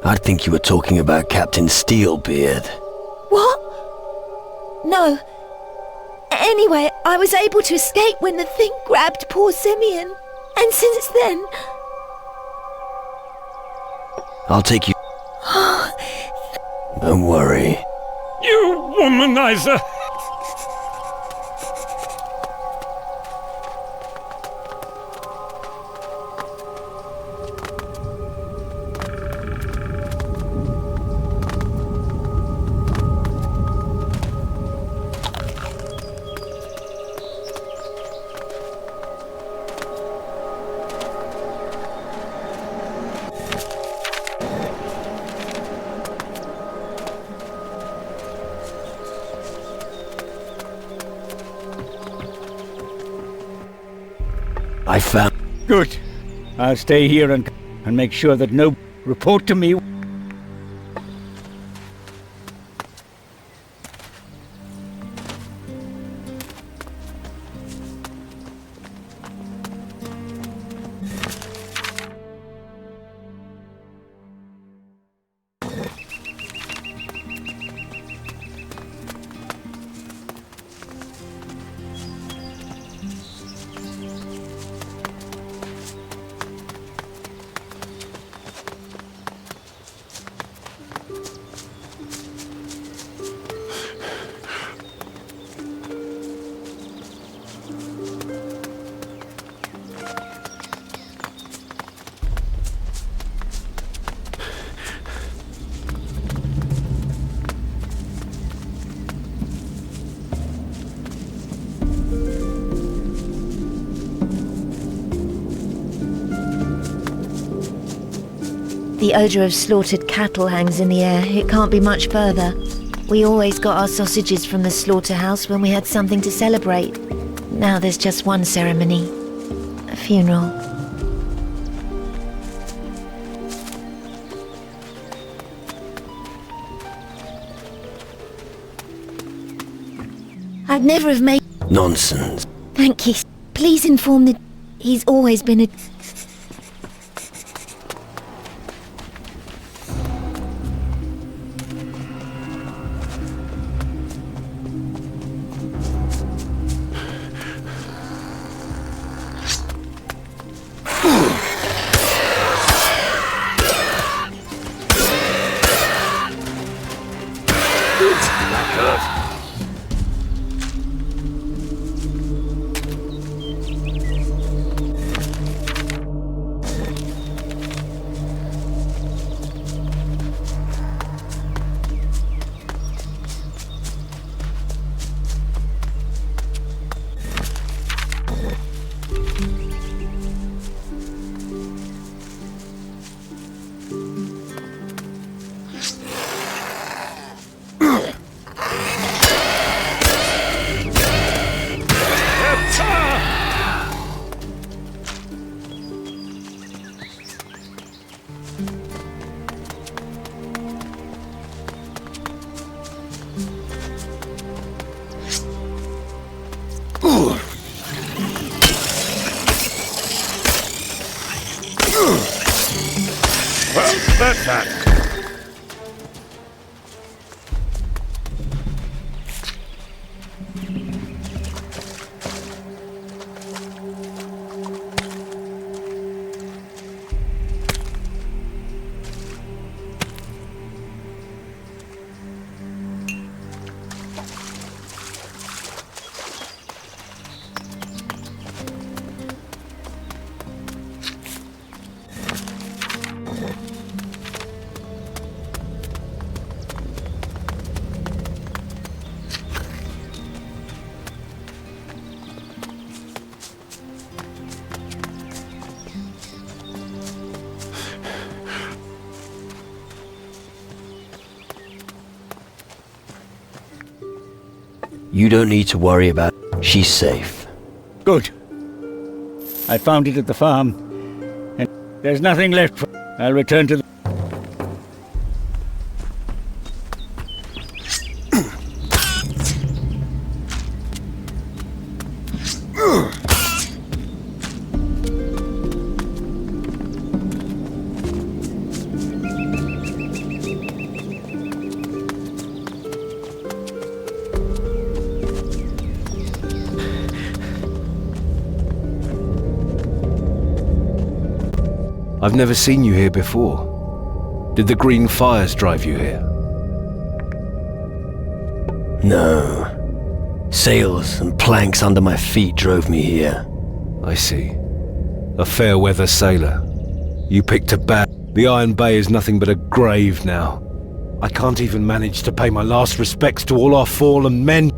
I'd think you were talking about Captain Steelbeard. What? No. Anyway, I was able to escape when the thing grabbed poor Simeon. And since then... I'll take you... Don't worry. You womanizer! I found... Good. I'll stay here and make sure that no... Report to me. The odour of slaughtered cattle hangs in the air. It can't be much further. We always got our sausages from the slaughterhouse when we had something to celebrate. Now there's just one ceremony. A funeral. I'd never have made... Nonsense. Thank you. Please inform the... He's always been a... Well, that's that. You don't need to worry about it. She's safe. Good. I found it at the farm, and there's nothing left. I'll return to the... I've never seen you here before. Did the green fires drive you here? No. Sails and planks under my feet drove me here. I see. A fair weather sailor. You picked a bad... The Iron Bay is nothing but a grave now. I can't even manage to pay my last respects to all our fallen men.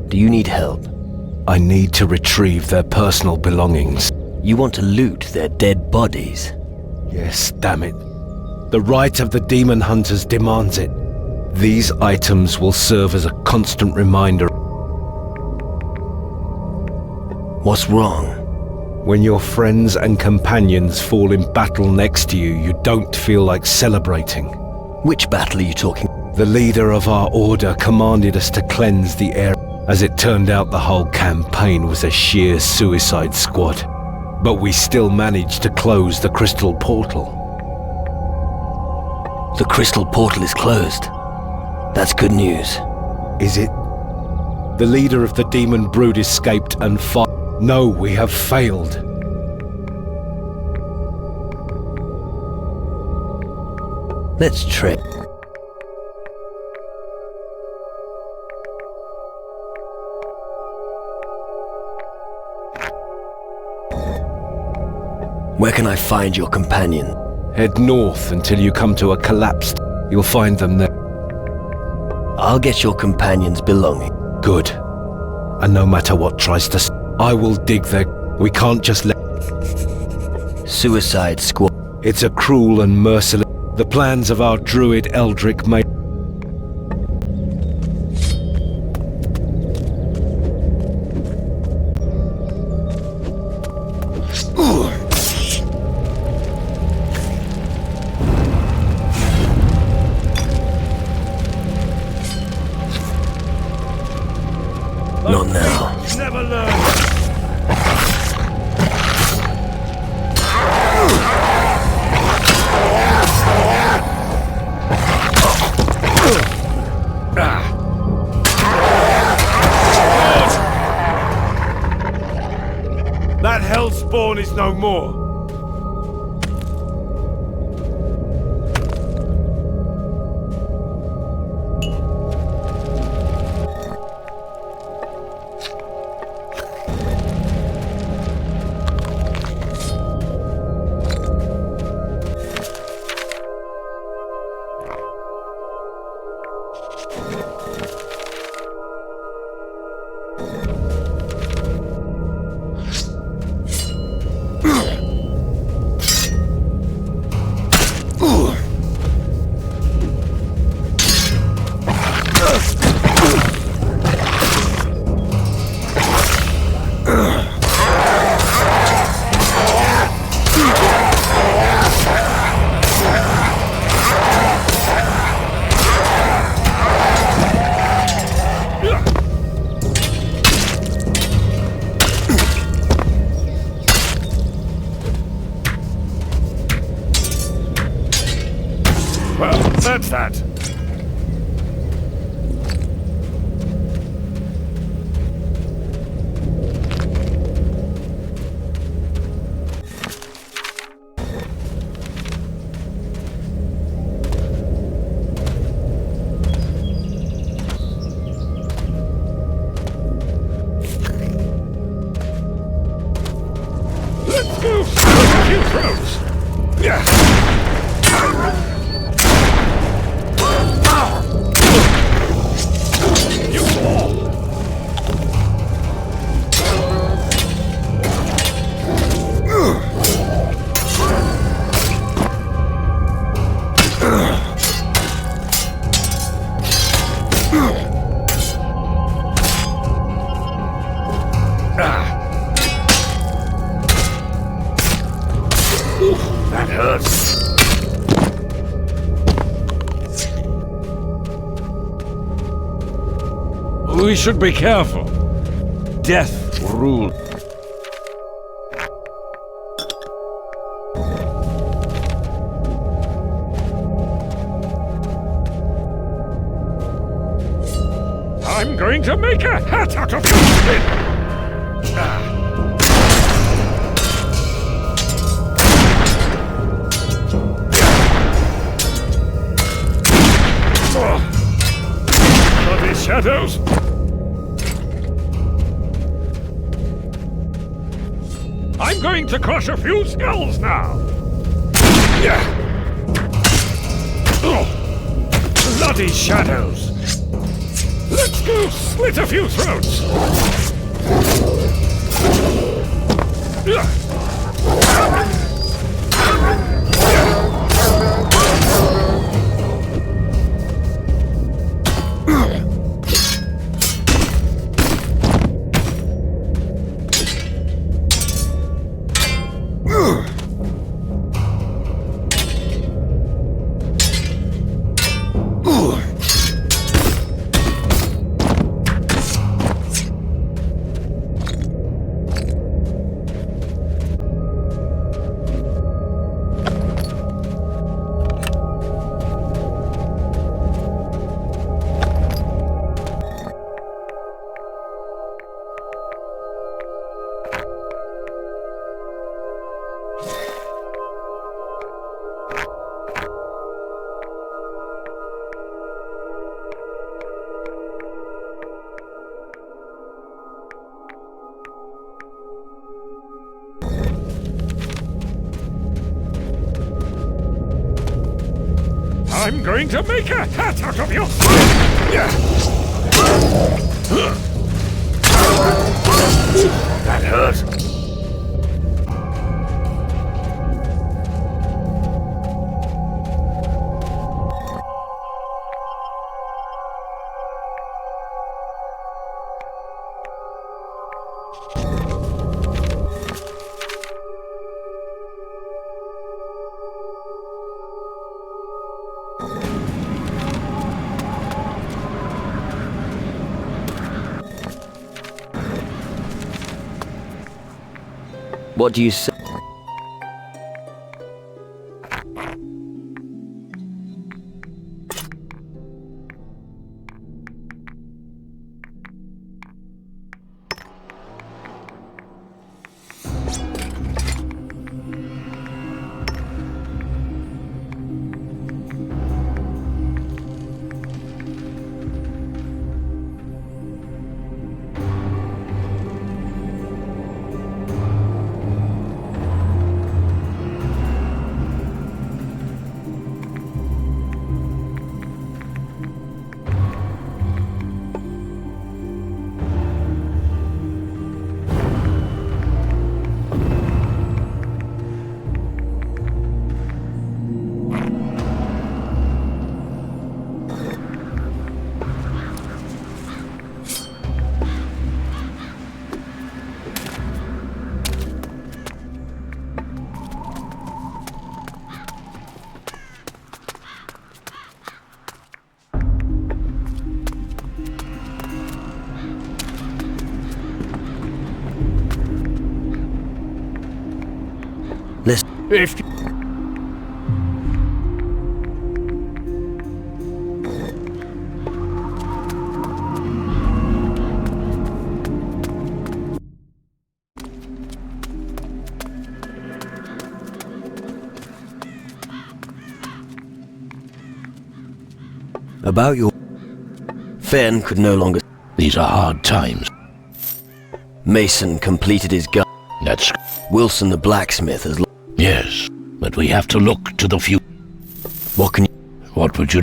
Do you need help? I need to retrieve their personal belongings. You want to loot their dead bodies? Yes, damn it. The right of the demon hunters demands it. These items will serve as a constant reminder. What's wrong? When your friends and companions fall in battle next to you, you don't feel like celebrating. Which battle are you talking? The leader of our order commanded us to cleanse the air. As it turned out, the whole campaign was a sheer suicide squad. But we still managed to close the crystal portal. The crystal portal is closed. That's good news. Is it? The leader of the demon brood escaped and fought. No, we have failed. Let's trip. Where can I find your companion? Head north until you come to a collapsed. You'll find them there. I'll get your companion's belonging. Good. And no matter what tries to... I will dig their... We can't just let... Suicide Squad. It's a cruel and merciless... The plans of our druid Eldric may... Not now. Never learn. That hellspawn is no more. Well, that's that. Let's go! Few throws! Yeah! That hurts. We should be careful. Death rules. I'm going to make a hat out of your skin! Bloody shadows! I'm going to crush a few skulls now! Bloody shadows! Let's go slit a few throats! I'm going to make a hat out of your That hurt. What do you say? If About your... Fen could no longer... These are hard times. Mason completed his gun. That's... Wilson the blacksmith has... Yes, but we have to look to the future. What can you... What would you...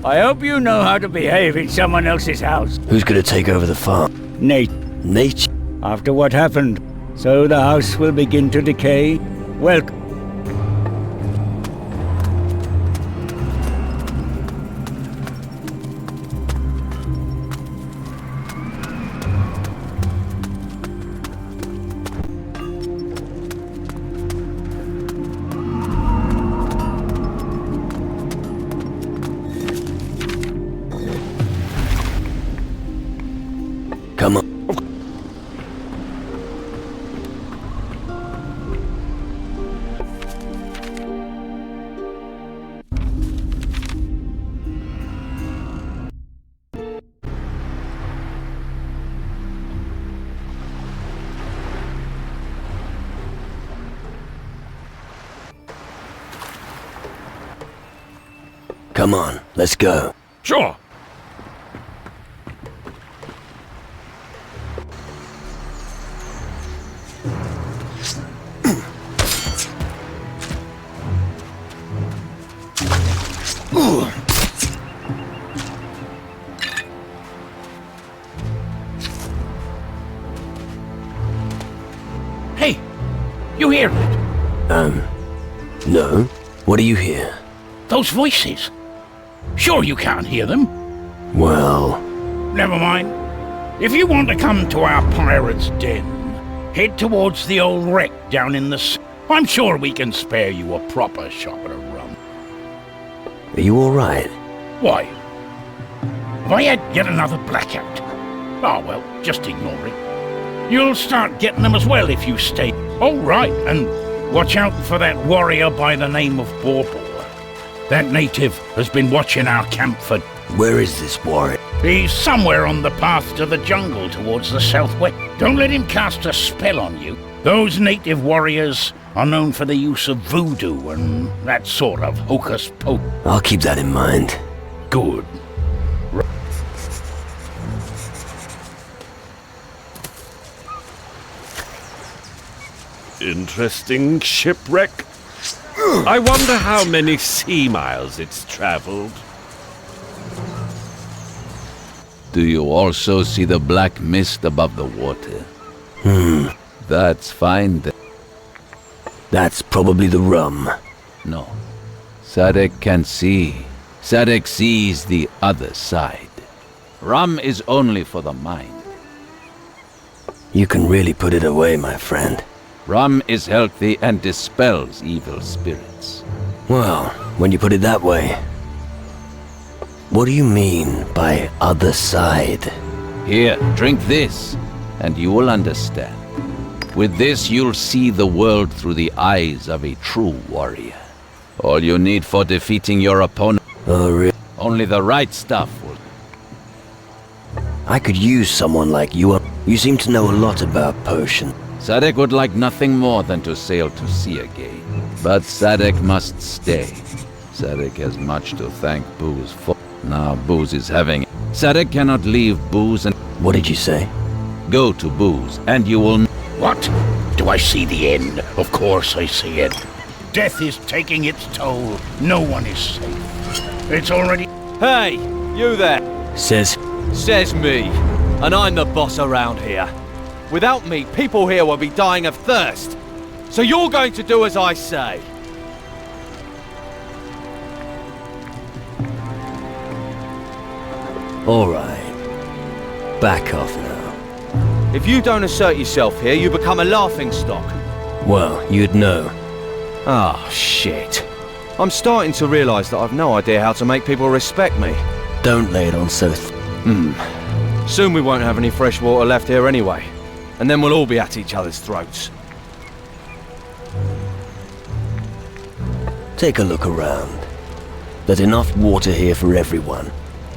I hope you know how to behave in someone else's house. Who's gonna take over the farm? Nate. Nate? After what happened, so the house will begin to decay. Welcome. Come on, let's go. Sure. Hey, you hear it? No. What do you hear? Those voices. Sure you can't hear them? Well... Never mind. If you want to come to our pirate's den, head towards the old wreck down in the... I'm sure we can spare you a proper shot of rum. Are you alright? Why? Have I had yet another blackout? Oh well, just ignore it. You'll start getting them as well if you stay. Oh right, and watch out for that warrior by the name of Borbor. That native has been watching our camp for... Where is this warrior? He's somewhere on the path to the jungle towards the southwest. Don't let him cast a spell on you. Those native warriors are known for the use of voodoo and that sort of hocus pocus. I'll keep that in mind. Good. Interesting shipwreck. I wonder how many sea miles it's traveled. Do you also see the black mist above the water? That's fine then. That's probably the rum. No. Sadek can see. Sadek sees the other side. Rum is only for the mind. You can really put it away, my friend. Rum is healthy and dispels evil spirits. Well, when you put it that way, what do you mean by other side? Here, drink this, and you will understand. With this, you'll see the world through the eyes of a true warrior. All you need for defeating your opponent... Oh, really? Only the right stuff will... I could use someone like you. You seem to know a lot about potion. Sadek would like nothing more than to sail to sea again. But Sadek must stay. Sadek has much to thank Booze for. Now Booze is having... Sadek cannot leave Booze and... What did you say? Go to Booze, and you will... What? Do I see the end? Of course I see it. Death is taking its toll. No one is safe. It's already... Hey, you there. Says me. And I'm the boss around here. Without me, people here will be dying of thirst. So you're going to do as I say. Alright. Back off now. If you don't assert yourself here, you become a laughingstock. Well, you'd know. Ah, shit. I'm starting to realise that I've no idea how to make people respect me. Don't lay it on so Soon we won't have any fresh water left here anyway. And then we'll all be at each other's throats. Take a look around. There's enough water here for everyone.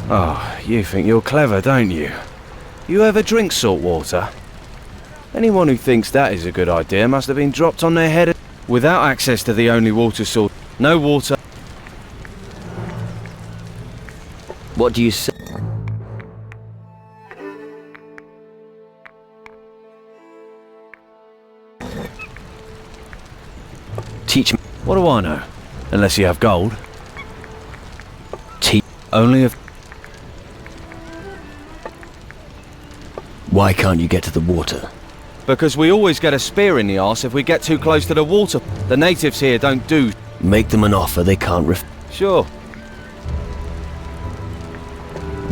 Oh, you think you're clever, don't you? You ever drink salt water? Anyone who thinks that is a good idea must have been dropped on their head. Without access to the only water source, no water. What do you say? Teach me. What do I know? Unless you have gold. Only if... Why can't you get to the water? Because we always get a spear in the arse if we get too close to the water. The natives here don't do... Make them an offer they can't Sure.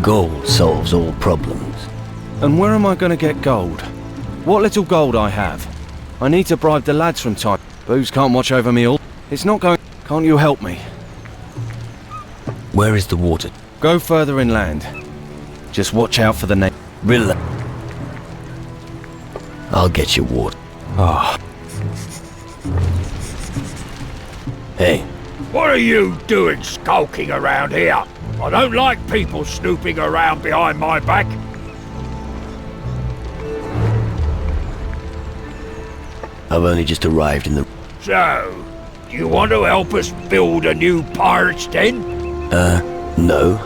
Gold solves all problems. And where am I going to get gold? What little gold I have. I need to bribe the lads from time. Booze can't watch over me all. It's not going... Can't you help me? Where is the water? Go further inland. Just watch out for the Relax. I'll get you water. Ah. Hey. What are you doing skulking around here? I don't like people snooping around behind my back. I've only just arrived in the... So, do you want to help us build a new pirate's den? No.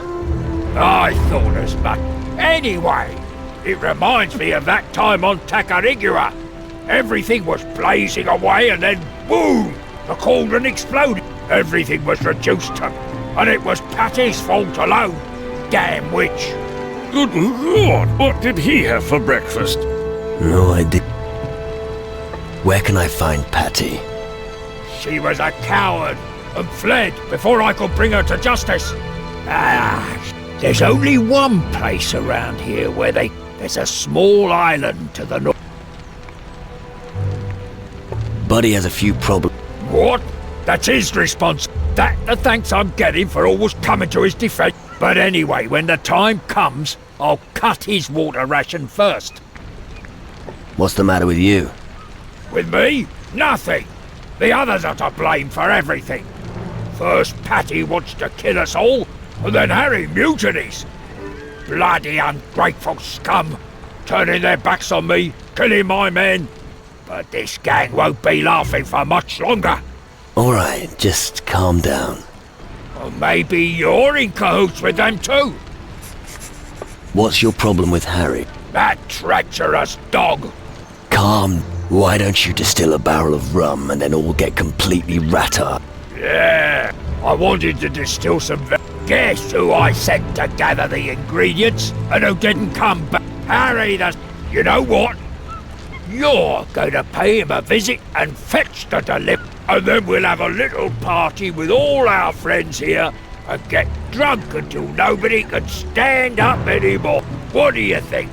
I thought as much. Anyway, it reminds me of that time on Tacarigua. Everything was blazing away and then boom! The cauldron exploded. Everything was reduced to... And it was Patty's fault alone. Damn witch. Good Lord, what did he have for breakfast? No idea. Where can I find Patty? She was a coward and fled before I could bring her to justice. There's only one place around here where there's a small island to the north. Buddy has a few problems. What? That's his response. That's the thanks I'm getting for always coming to his defense. But anyway, when the time comes, I'll cut his water ration first. What's the matter with you? With me? Nothing. The others are to blame for everything. First Patty wants to kill us all, and then Harry mutinies. Bloody ungrateful scum, turning their backs on me, killing my men. But this gang won't be laughing for much longer. All right, just calm down. Or maybe you're in cahoots with them too. What's your problem with Harry? That treacherous dog. Calm. Why don't you distill a barrel of rum and then all get completely rattled? Yeah, I wanted to distill some... Guess who I sent to gather the ingredients and who didn't come back? Harry the... You know what? You're going to pay him a visit and fetch the delivery. And then we'll have a little party with all our friends here and get drunk until nobody can stand up anymore. What do you think?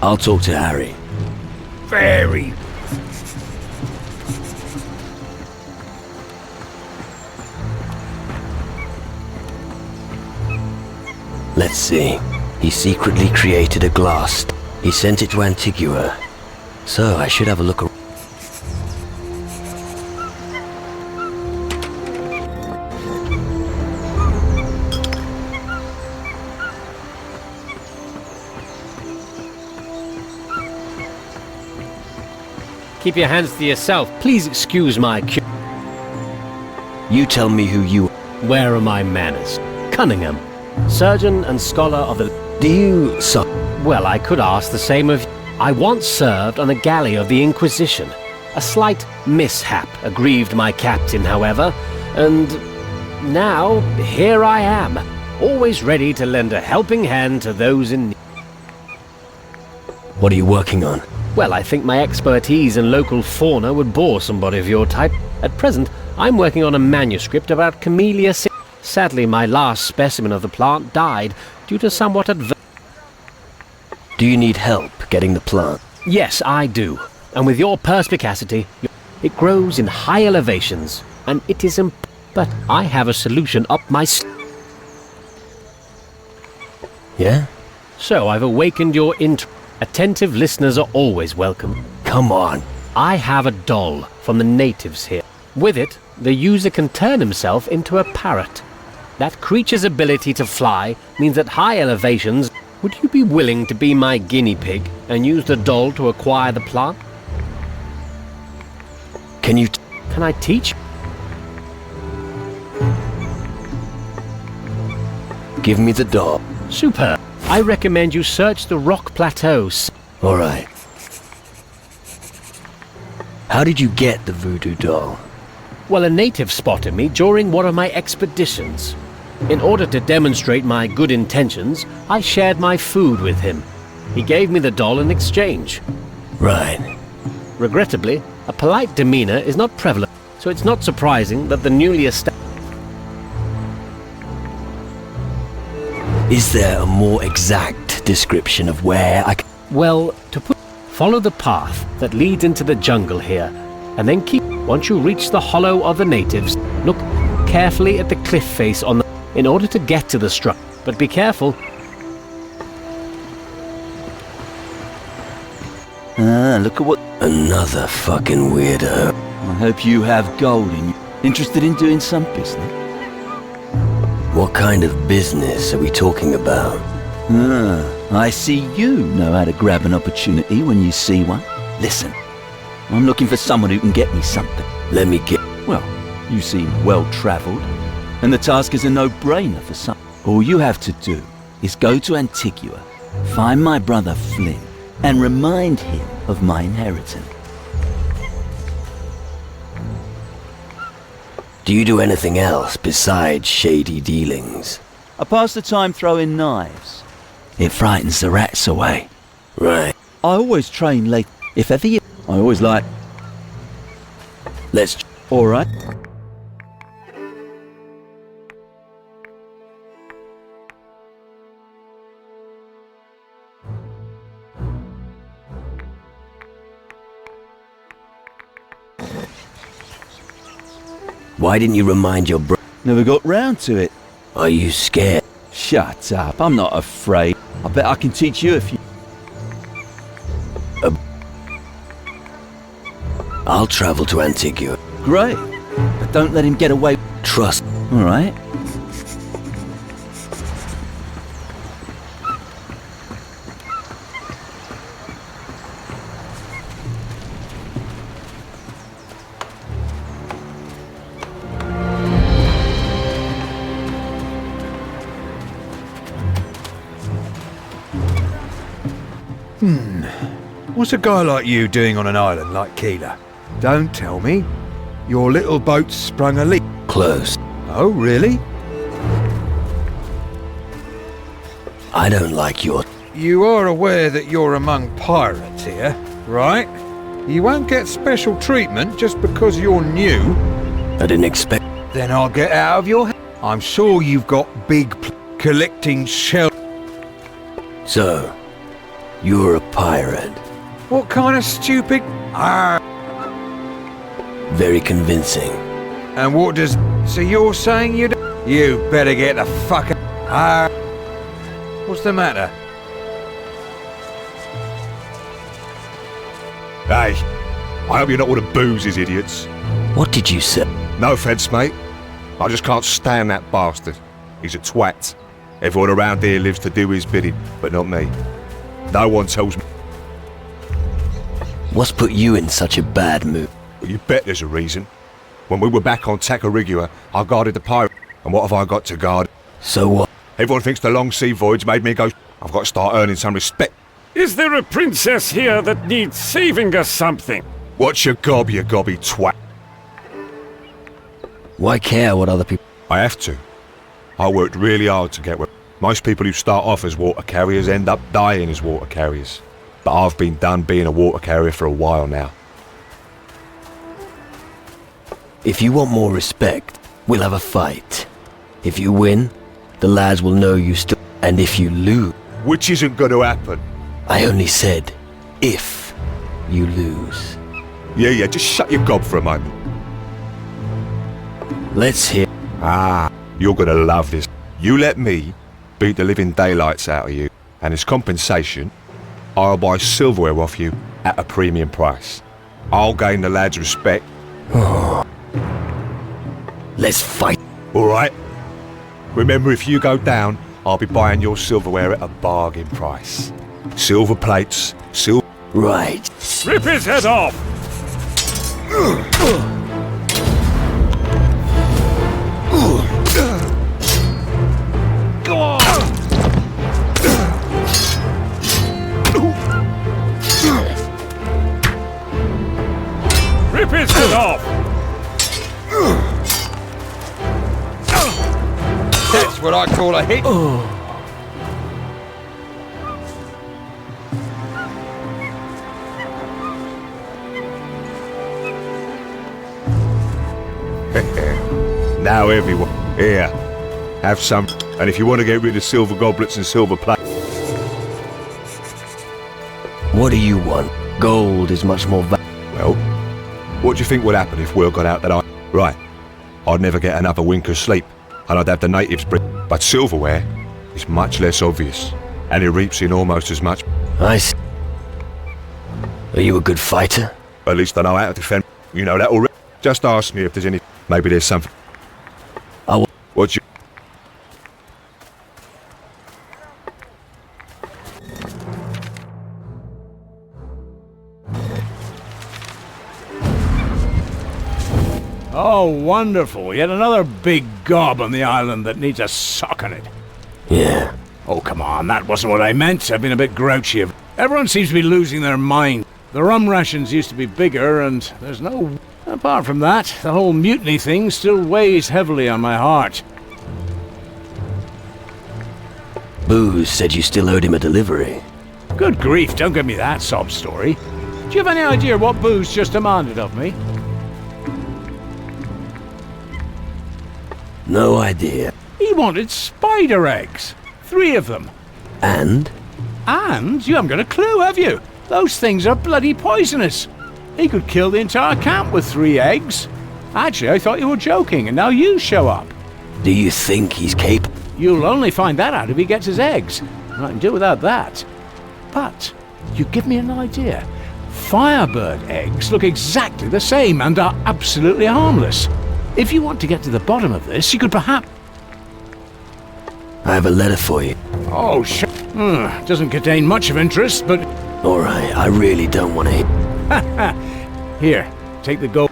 I'll talk to Harry. Very. Let's see. He secretly created a glass. He sent it to Antigua. So I should have a look around. Keep your hands to yourself. Please excuse my You tell me who you... Where are my manners? Cunningham, surgeon and scholar of the... Do you... Well, I could ask the same of... I once served on a galley of the Inquisition. A slight mishap aggrieved my captain, however, and now here I am, always ready to lend a helping hand to those in need. What are you working on? Well, I think my expertise in local fauna would bore somebody of your type. At present, I'm working on a manuscript about Camellia. Sadly, my last specimen of the plant died due to somewhat adverse... Do you need help getting the plant? Yes, I do. And with your perspicacity, it grows in high elevations, and it is but I have a solution up my Yeah? So I've awakened your interest. Attentive listeners are always welcome. Come on. I have a doll from the natives here. With it, the user can turn himself into a parrot. That creature's ability to fly means at high elevations... Would you be willing to be my guinea pig and use the doll to acquire the plant? Can you... Can I teach? Give me the doll. Superb. I recommend you search the rock plateaus. All right. How did you get the voodoo doll? Well, a native spotted me during one of my expeditions. In order to demonstrate my good intentions, I shared my food with him. He gave me the doll in exchange. Right. Regrettably, a polite demeanor is not prevalent, so it's not surprising that the newly established... Is there a more exact description of where I can... Well, follow the path that leads into the jungle here, and then once you reach the hollow of the natives, look carefully at the cliff face on the... in order to get to the structure. But be careful. Look at what... Another fucking weirdo. I hope you have gold in you. Interested in doing some business? What kind of business are we talking about? I see you know how to grab an opportunity when you see one. Listen, I'm looking for someone who can get me something. Let me get... Well, you seem well-travelled. And the task is a no-brainer for some. All you have to do is go to Antigua, find my brother Flynn, and remind him of my inheritance. Do you do anything else besides shady dealings? I pass the time throwing knives. It frightens the rats away. Right. I always train late. If ever you... I always like... Let's... Alright. Why didn't you remind your bro... Never got round to it. Are you scared? Shut up, I'm not afraid. I bet I can teach you a few... I'll travel to Antigua. Great. But don't let him get away. Trust. Alright. What's a guy like you doing on an island like Keeler? Don't tell me. Your little boat's sprung a leak. Close. Oh, really? I don't like your... You are aware that you're among pirates here, right? You won't get special treatment just because you're new. I didn't expect... Then I'll get out of your head. I'm sure you've got big collecting shell... So, you're a pirate. What kind of stupid... Very convincing. And what does... So you're saying you... You better get the fuck out... What's the matter? Hey, I hope you're not all the boozes, idiots. What did you say? No offence, mate. I just can't stand that bastard. He's a twat. Everyone around here lives to do his bidding, but not me. No one tells me... What's put you in such a bad mood? Well, you bet there's a reason. When we were back on Tacarigua, I guarded the pirate. And what have I got to guard? So what? Everyone thinks the long sea voyage made me go... I've got to start earning some respect. Is there a princess here that needs saving or something? What's your gob, you gobby twat? Why care what other people... I have to. I worked really hard to get where... Most people who start off as water carriers end up dying as water carriers. But I've been done being a water carrier for a while now. If you want more respect, we'll have a fight. If you win, the lads will know you still... And if you lose... Which isn't going to happen. I only said, if you lose. Yeah, just shut your gob for a moment. Let's hear... You're going to love this. You let me beat the living daylights out of you, and as compensation, I'll buy silverware off you at a premium price. I'll gain the lads' respect. Let's fight. All right. Remember, if you go down, I'll be buying your silverware at a bargain price. Silver plates, silver... Right. Rip his head off! Go on! Rip his head off! That's what I call a hit. Now everyone, here, have some. And if you want to get rid of silver goblets and silver plate... What do you want? Gold is much more Well, what do you think would happen if word got out that I... Right, I'd never get another wink of sleep, and I'd have the natives bring... But silverware is much less obvious, and it reaps in almost as much... I see. Are you a good fighter? At least I know how to defend... You know that already. Just ask me if there's any... Maybe there's something... What's your... Oh, wonderful. Yet another big gob on the island that needs a sock on it. Yeah. Oh, come on, that wasn't what I meant. I've been a bit grouchy. Everyone seems to be losing their mind. The rum rations used to be bigger, and there's no... Apart from that, the whole mutiny thing still weighs heavily on my heart. Booze said you still owed him a delivery. Good grief, don't give me that sob story. Do you have any idea what Booze just demanded of me? No idea. He wanted spider eggs. 3 of them. And? And you haven't got a clue, have you? Those things are bloody poisonous. He could kill the entire camp with 3 eggs. Actually, I thought you were joking, and now you show up. Do you think he's capable? You'll only find that out if he gets his eggs. And I can do without that. But you give me an idea. Firebird eggs look exactly the same and are absolutely harmless. If you want to get to the bottom of this, you could perhaps... I have a letter for you. Oh, doesn't contain much of interest, but... Alright, I really don't want to... Here, take the gold.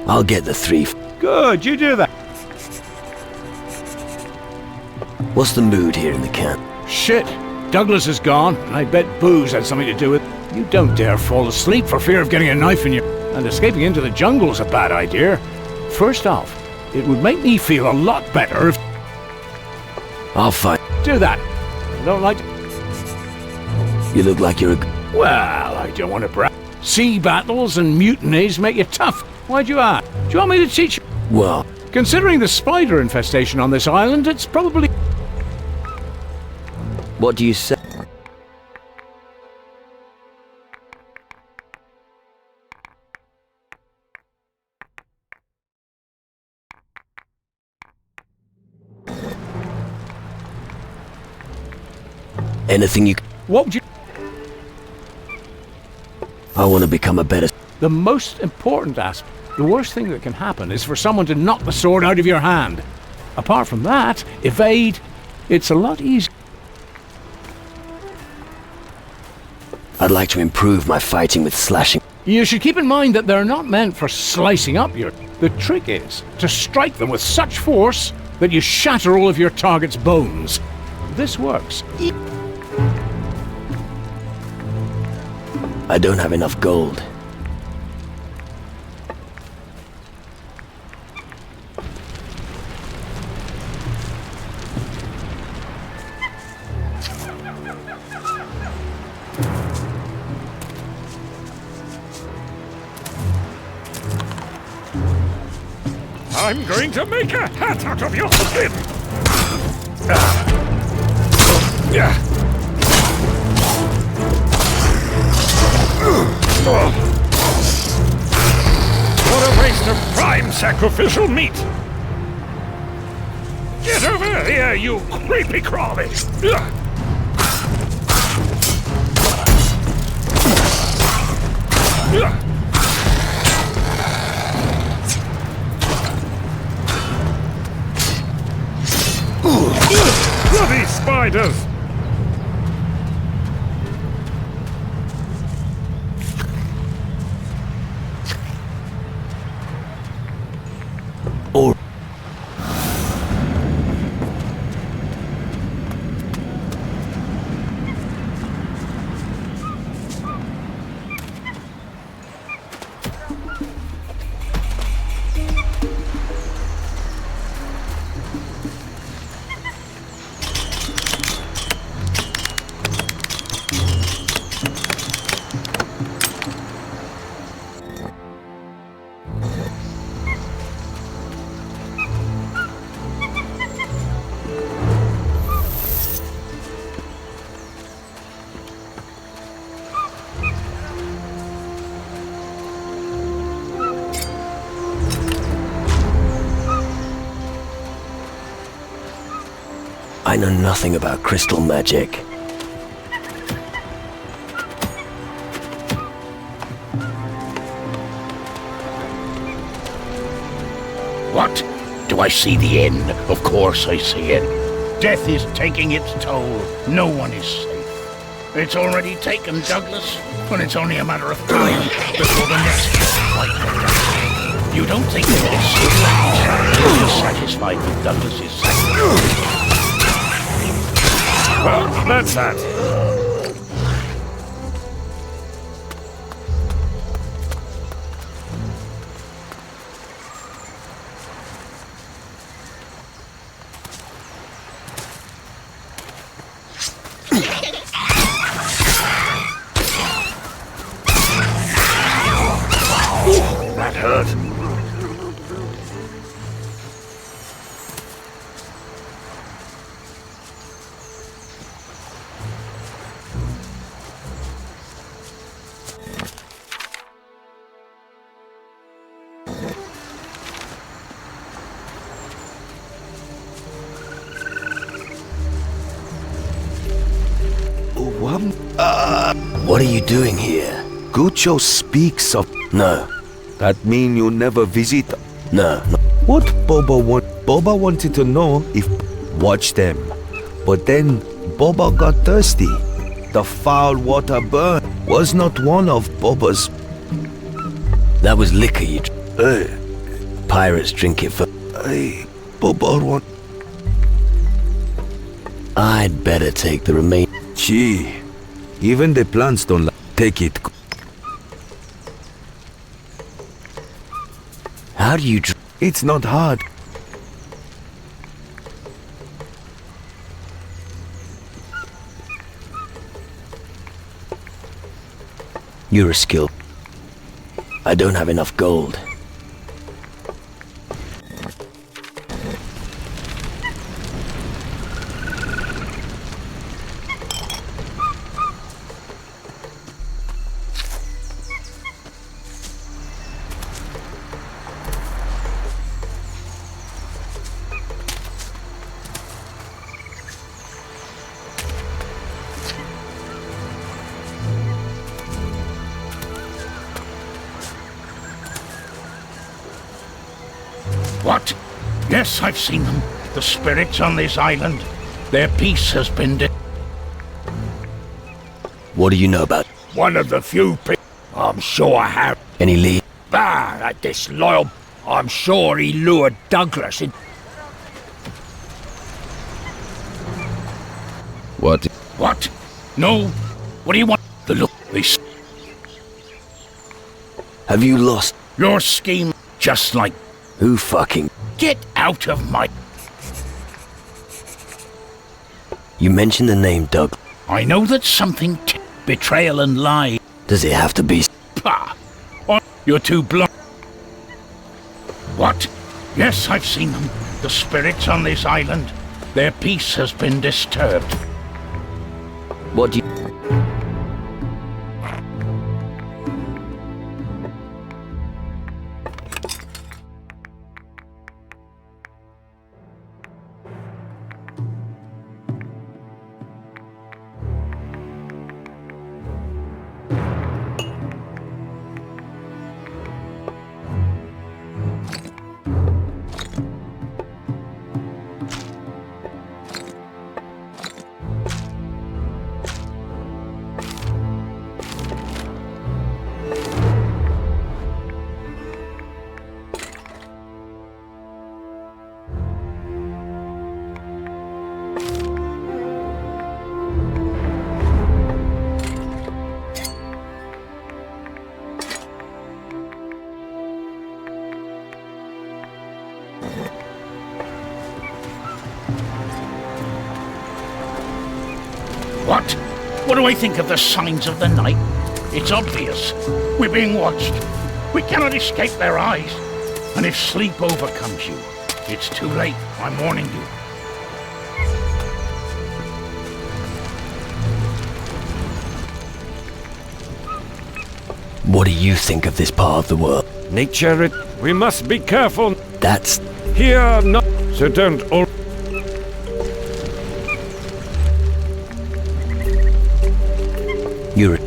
I'll get the 3... Good, you do that. What's the mood here in the camp? Shit. Douglas is gone, and I bet Booze had something to do with it. You don't dare fall asleep for fear of getting a knife in you. And escaping into the jungle's a bad idea. First off, it would make me feel a lot better if... I'll fight. Do that. I don't like to... You look like you're a... Well, I don't want to brag. Sea battles and mutinies make you tough. Why'd you ask? Do you want me to teach you? Well... Considering the spider infestation on this island, it's probably... What do you say? Anything you... What would you... I want to become a better... The most important aspect, the worst thing that can happen is for someone to knock the sword out of your hand. Apart from that, evade. It's a lot easier. I'd like to improve my fighting with slashing. You should keep in mind that they're not meant for slicing up your... The trick is to strike them with such force that you shatter all of your target's bones. This works. I don't have enough gold. I'm going to make a hat out of your skin! What a waste of prime sacrificial meat! Get over here, you creepy crawly! Bloody spiders! Or... I know nothing about crystal magic. What? Do I see the end? Of course I see it. Death is taking its toll. No one is safe. It's already taken, Douglas, and it's only a matter of time before the next You don't think they're you're just satisfied with Douglas's sacrifice? Well, that's that. That hurt. What are you doing here? Gucho speaks of... No. That mean you never visit? No. What Boba want? Boba wanted to know if... Watch them. But then Boba got thirsty. The foul water burn was not one of Boba's... That was liquor you... Pirates drink it for... Hey, Boba want... I'd better take the remain... Gee, even the plants don't like... Take it. How do you... It's not hard. You're a skill. I don't have enough gold. What? Yes, I've seen them. The spirits on this island. Their peace has been What do you know about... One of the few people I'm sure I have. Any lead? That disloyal... I'm sure he lured Douglas in... What? What? No. What do you want? The look. This. Have you lost... Your scheme, just like... Who fucking... Get out of my... You mentioned the name Doug. I know that something... betrayal and lie... Does it have to be... Pah! Oh, you're too blind. What? Yes, I've seen them. The spirits on this island. Their peace has been disturbed. What do you... What? What do I think of the signs of the night? It's obvious. We're being watched. We cannot escape their eyes. And if sleep overcomes you, it's too late. I'm warning you. What do you think of this part of the world? Nature, we must be careful. That's... Here, not... So don't all... You're...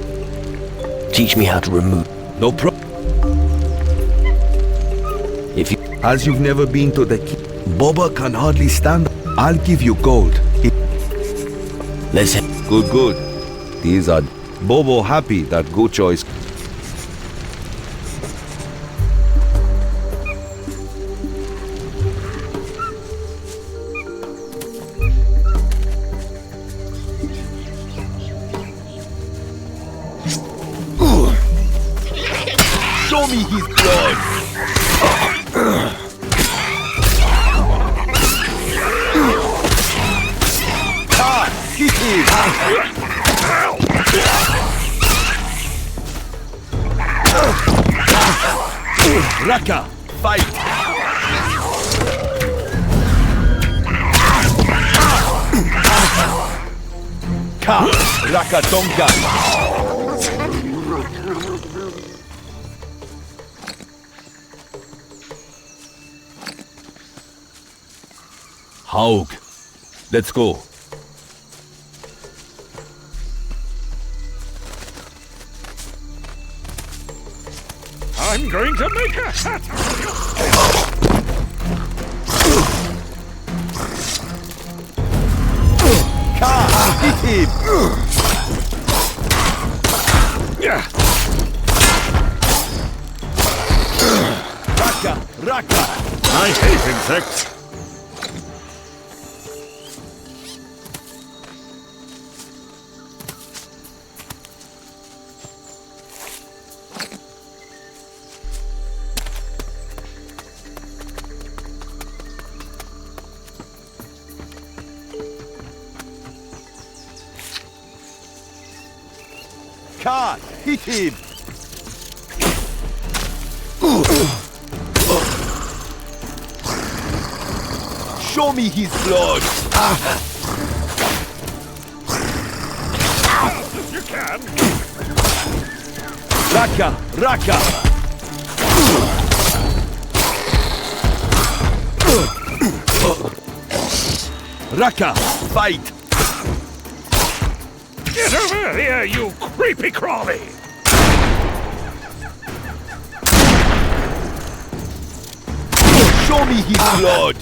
Teach me how to remove... No problem. If you... As you've never been to the... Boba can hardly stand. I'll give you gold. Let's... Good, good. These are... Bobo happy that Gucho is... Show me his blood! Hit him! Raka, fight! Ka, Raka Tonka! Haug, let's go. I'm going to make a hat out of you! Hit him! Raka! I hate insects! Ka, hit him! Show me his blood! If you can! Raka! Raka! Raka! Fight! Get over here, you creepy crawly! Show me his blood!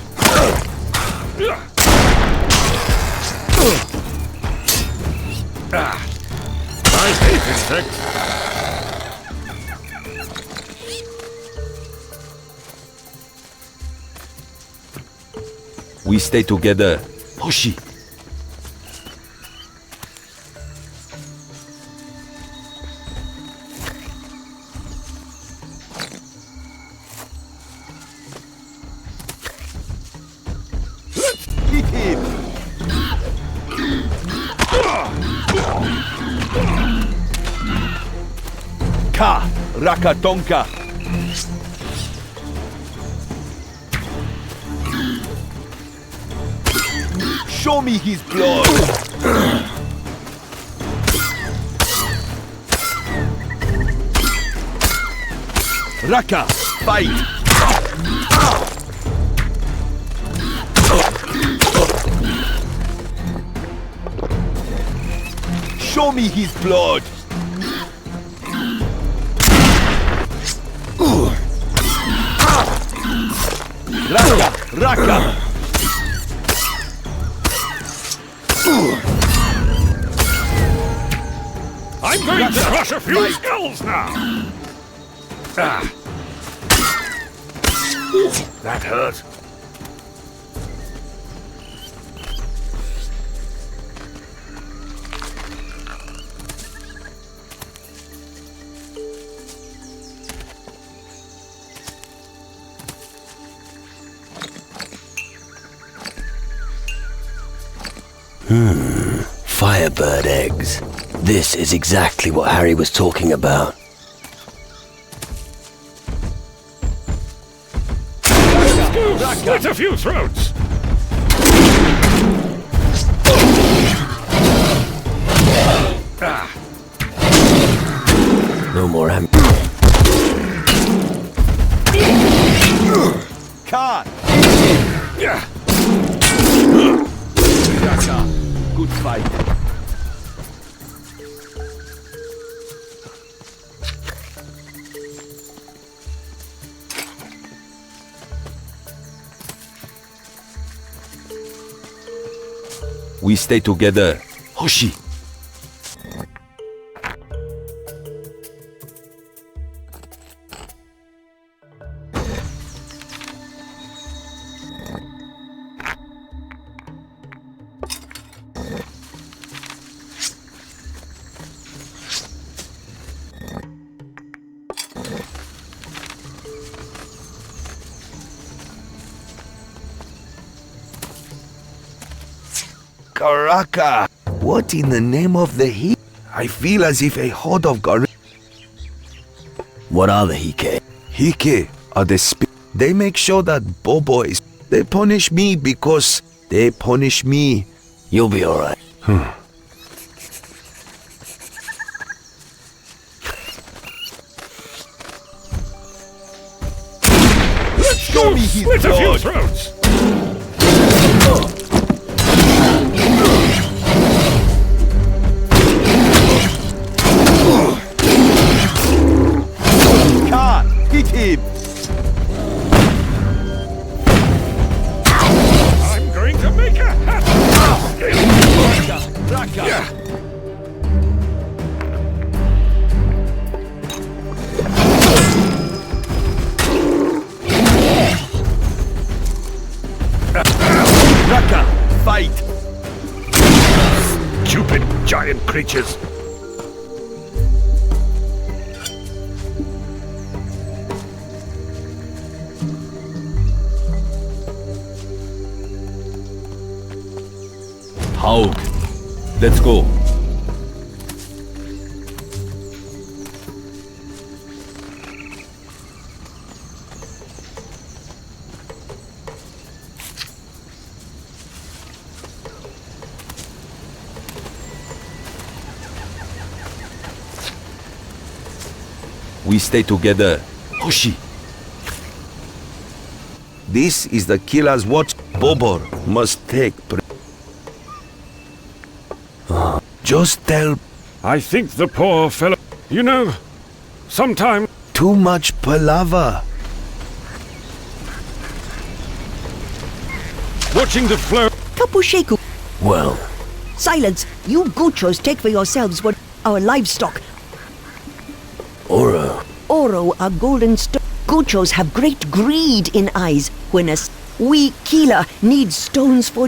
I hate insects! We stay together. Hoshi! Hit him! Ka! Raka Tonka! Show me his blood! Raka! Fight! Show me his blood! Raka! Raka! I'm going to crush a few skulls now! That hurt. Firebird eggs. This is exactly what Harry was talking about. Split a few throats! No more am. Cut! Good fight. We stay together. Hoshi! Raka! What in the name of the heat? I feel as if a horde of What are the Hike? Hike are the They make sure that Bobo is... They punish me because they punish me. You'll be alright. Let's go split a few throats! Car! Hit him! I'm going to make a Raka! Fight! Stupid giant creatures! Haug, let's go. We stay together. Hoshi. This is the killer's watch. Bobor must take... Just tell... I think the poor fellow... You know, sometime... Too much palaver. Watching the flow... Kapusheku. Well... Silence! You Guchos take for yourselves what our livestock. Oro. Oro are golden stone. Guchos have great greed in eyes when we Kila need stones for...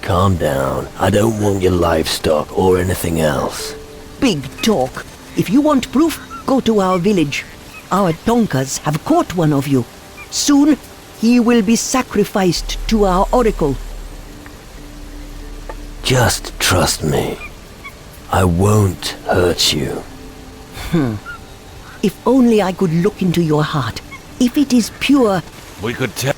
Calm down. I don't want your livestock or anything else. Big talk. If you want proof, go to our village. Our Tonkas have caught one of you. Soon, he will be sacrificed to our oracle. Just trust me. I won't hurt you. If only I could look into your heart. If it is pure... We could tell...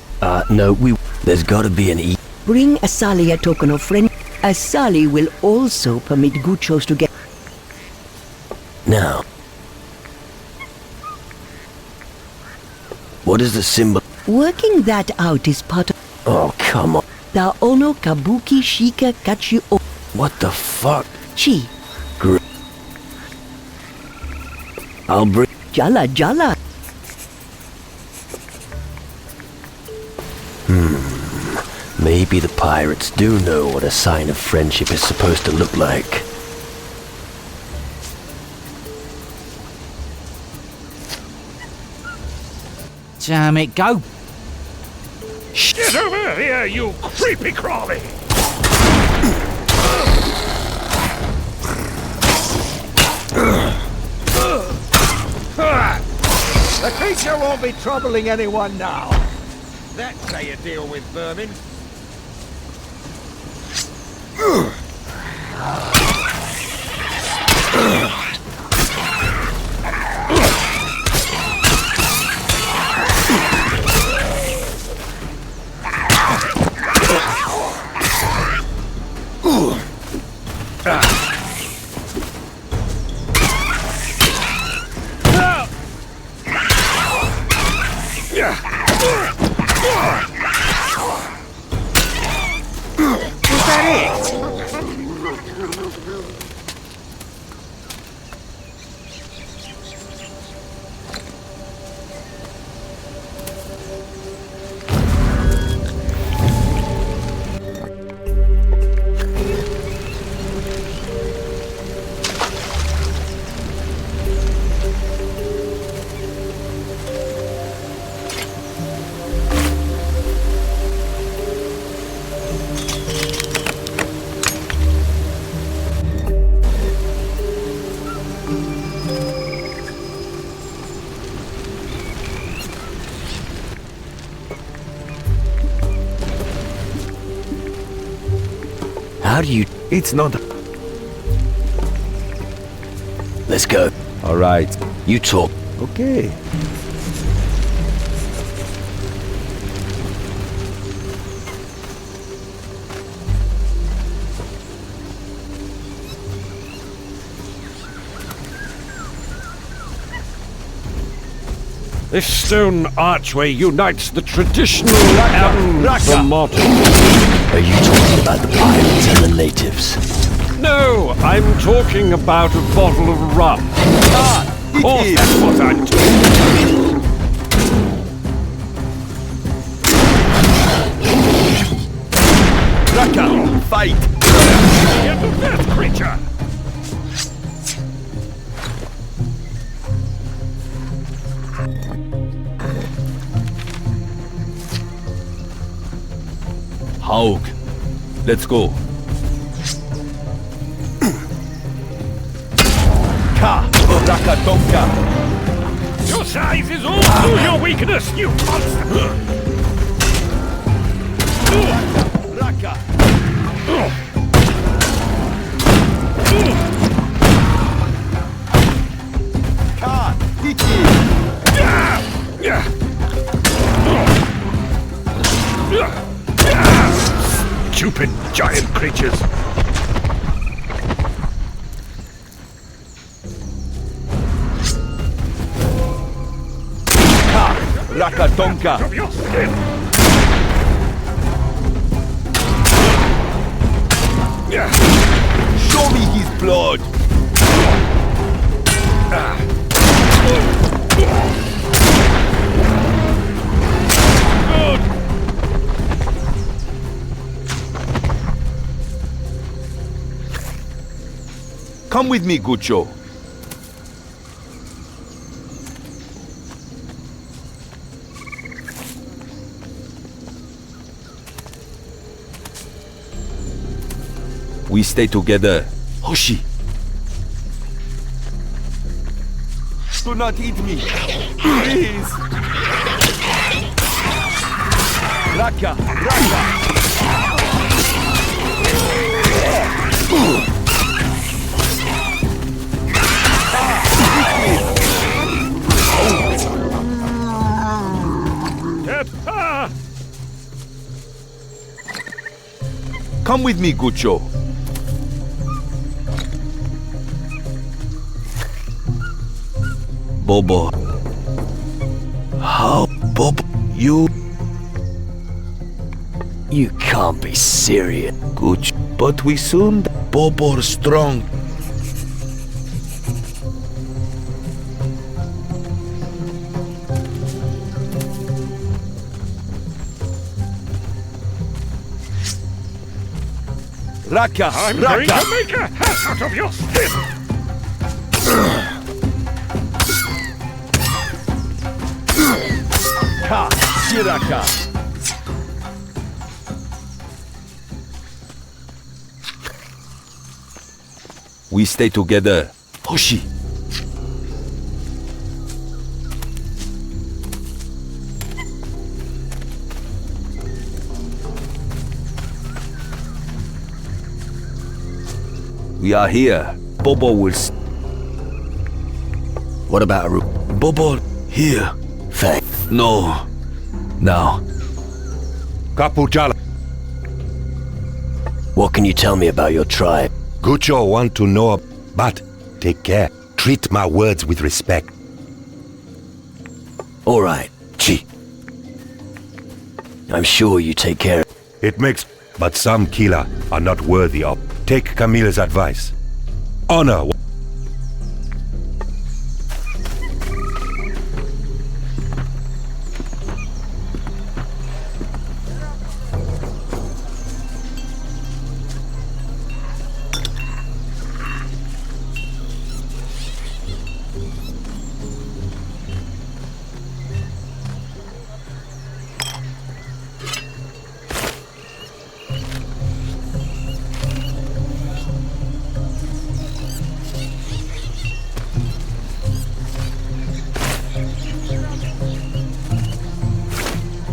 No, there's gotta be an E. Bring Asali a token of friend. Asali will also permit Guchos to get... Now. What is the symbol? Working that out is part of... Oh, come on. Da ono kabuki shika kachi o... What the fuck? Chi. I'll bring... Jala jala. Maybe the pirates do know what a sign of friendship is supposed to look like. Damn it, go! Get over here, you creepy crawly! The creature won't be troubling anyone now. That's how you deal with vermin. How do you... It's not... Let's go. All right. You talk. Okay. This stone archway unites the traditional and the modern. Are you talking about the pirates and the natives? No, I'm talking about a bottle of rum. Of course, that's what I'm talking about. Raka, fight! Get the death creature! Haug, let's go. Ka, Raka Tonka. Your size is all through your weakness, you monster! Raka. Ka, Stupid giant creatures! Ka, Raka Tonka. Of your skin! Show me his blood! Good! Come with me, Gucho. We stay together. Hoshi! Do not eat me! Please! Raka! Raka! Come with me, Gucho. Bobo. How, Bobo? You can't be serious. Gucho. But we soon... Bobo strong. Raka! I'm Raka! going to make a hat out of your skin! Ka! Shiraka! We stay together. Hoshi! We are here. Bobo will... What about Aru? Bobo, here. Thank. No. Now. Kapujala. What can you tell me about your tribe? Gucho want to know, but take care. Treat my words with respect. All right, Chi. I'm sure you take care. It makes, but some killer are not worthy of. Take Camilla's advice. Honor.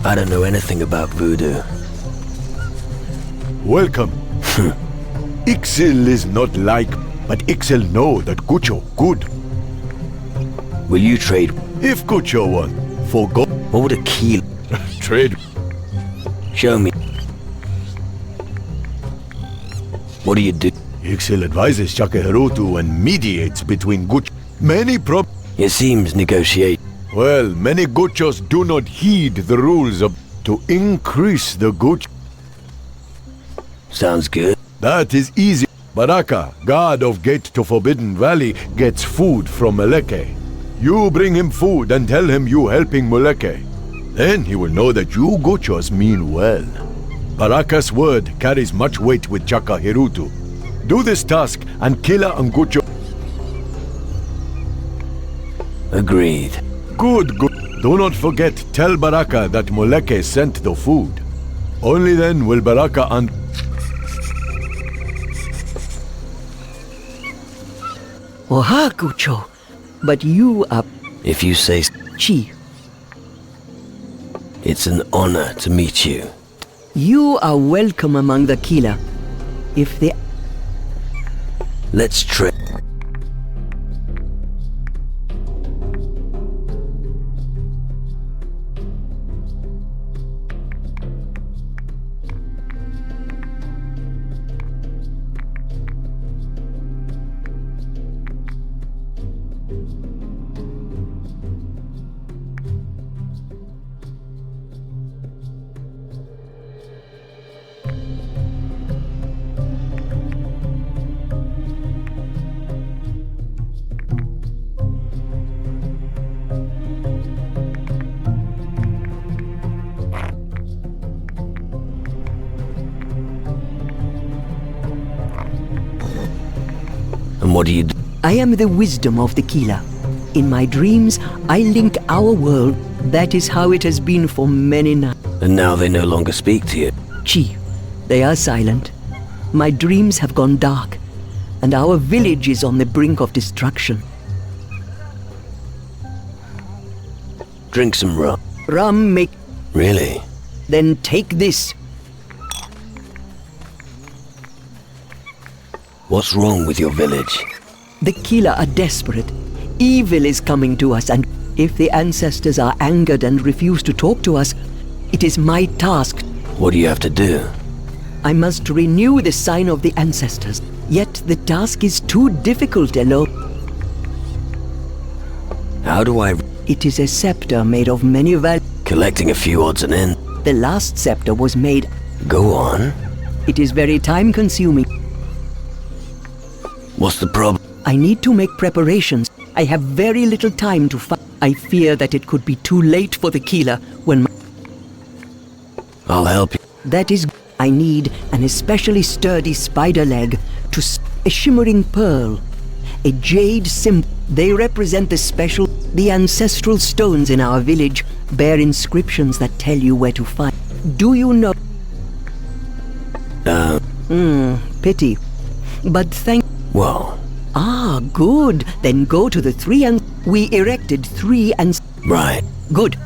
I don't know anything about voodoo. Welcome. Ixil is not like, but Ixil know that Gucho good. Will you trade? If Gucho want, for gold. What would a kilo? Trade. Show me. What do you do? Ixil advises Chakahirutu and mediates between Gucho. Many It seems negotiate. Well, many Guchos do not heed the rules of to increase the Gucho. Sounds good. That is easy. Baraka, god of Gate to Forbidden Valley, gets food from Muleke. You bring him food and tell him you helping Muleke. Then he will know that you Guchos mean well. Baraka's word carries much weight with Chakahirutu. Do this task and Killa and Gucho. Agreed. Good. Do not forget, tell Baraka that Muleke sent the food. Only then will Baraka and... Oha, Gucho. But you are... If you say... Chi. It's an honor to meet you. You are welcome among the Killa. If they... Let's trade. And what do you do? I am the wisdom of the Killa. In my dreams, I link our world. That is how it has been for many nights. And now they no longer speak to you. Chi, they are silent. My dreams have gone dark, and our village is on the brink of destruction. Drink some rum. Rum make... Really? Then take this. What's wrong with your village? The Killa are desperate. Evil is coming to us, and if the ancestors are angered and refuse to talk to us, it is my task. What do you have to do? I must renew the sign of the ancestors. Yet the task is too difficult alone. How do I... It is a scepter made of many Collecting a few odds and ends. The last scepter was made... Go on. It is very time-consuming. What's the problem? I need to make preparations. I have very little time to fight. I fear that it could be too late for the Killa when I'll help you. That is... I need an especially sturdy spider leg to... A shimmering pearl. A jade symbol. They represent the ancestral stones in our village bear inscriptions that tell you where to find. Do you know? Pity. But thank... Well... Ah, good. Then go to the 3 and... We erected 3 and... Right. Good.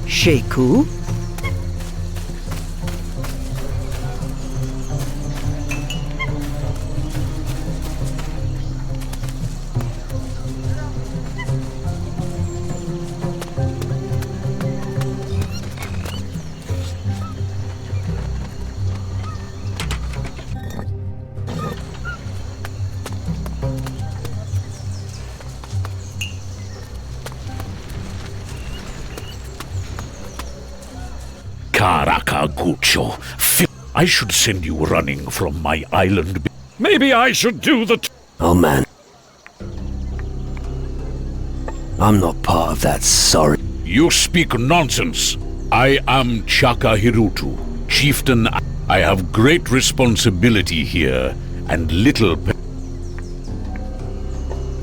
Sheku? Karaka Gucho, I should send you running from my island. Maybe I should do the... Oh man. I'm not part of that, sorry. You speak nonsense. I am Chakahirutu, chieftain. I have great responsibility here, and little...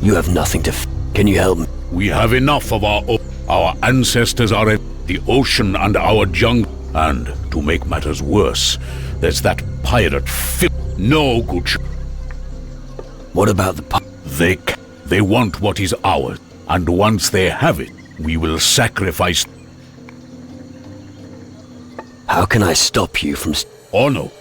You have nothing to Can you help me? We have enough of our ancestors are in the ocean and our jungle. And, to make matters worse, there's that pirate No, Gucho. What about the They want what is ours, and once they have it, we will sacrifice. How can I stop you from... Oh no.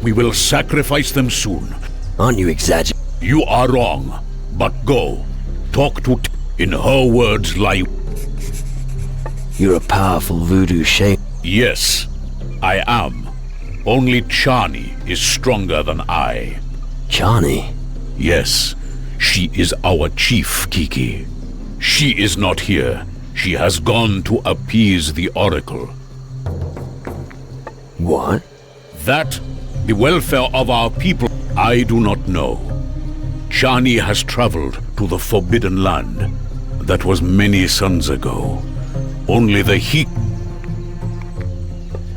We will sacrifice them soon. Aren't you exaggerating? You are wrong. But go. Talk to in her words lie... You're a powerful voodoo shaman. Yes, I am. Only Chani is stronger than I. Chani? Yes. She is our chief, Kiki. She is not here. She has gone to appease the Oracle. What? That, the welfare of our people, I do not know. Chani has traveled to the Forbidden Land. That was many suns ago. Only the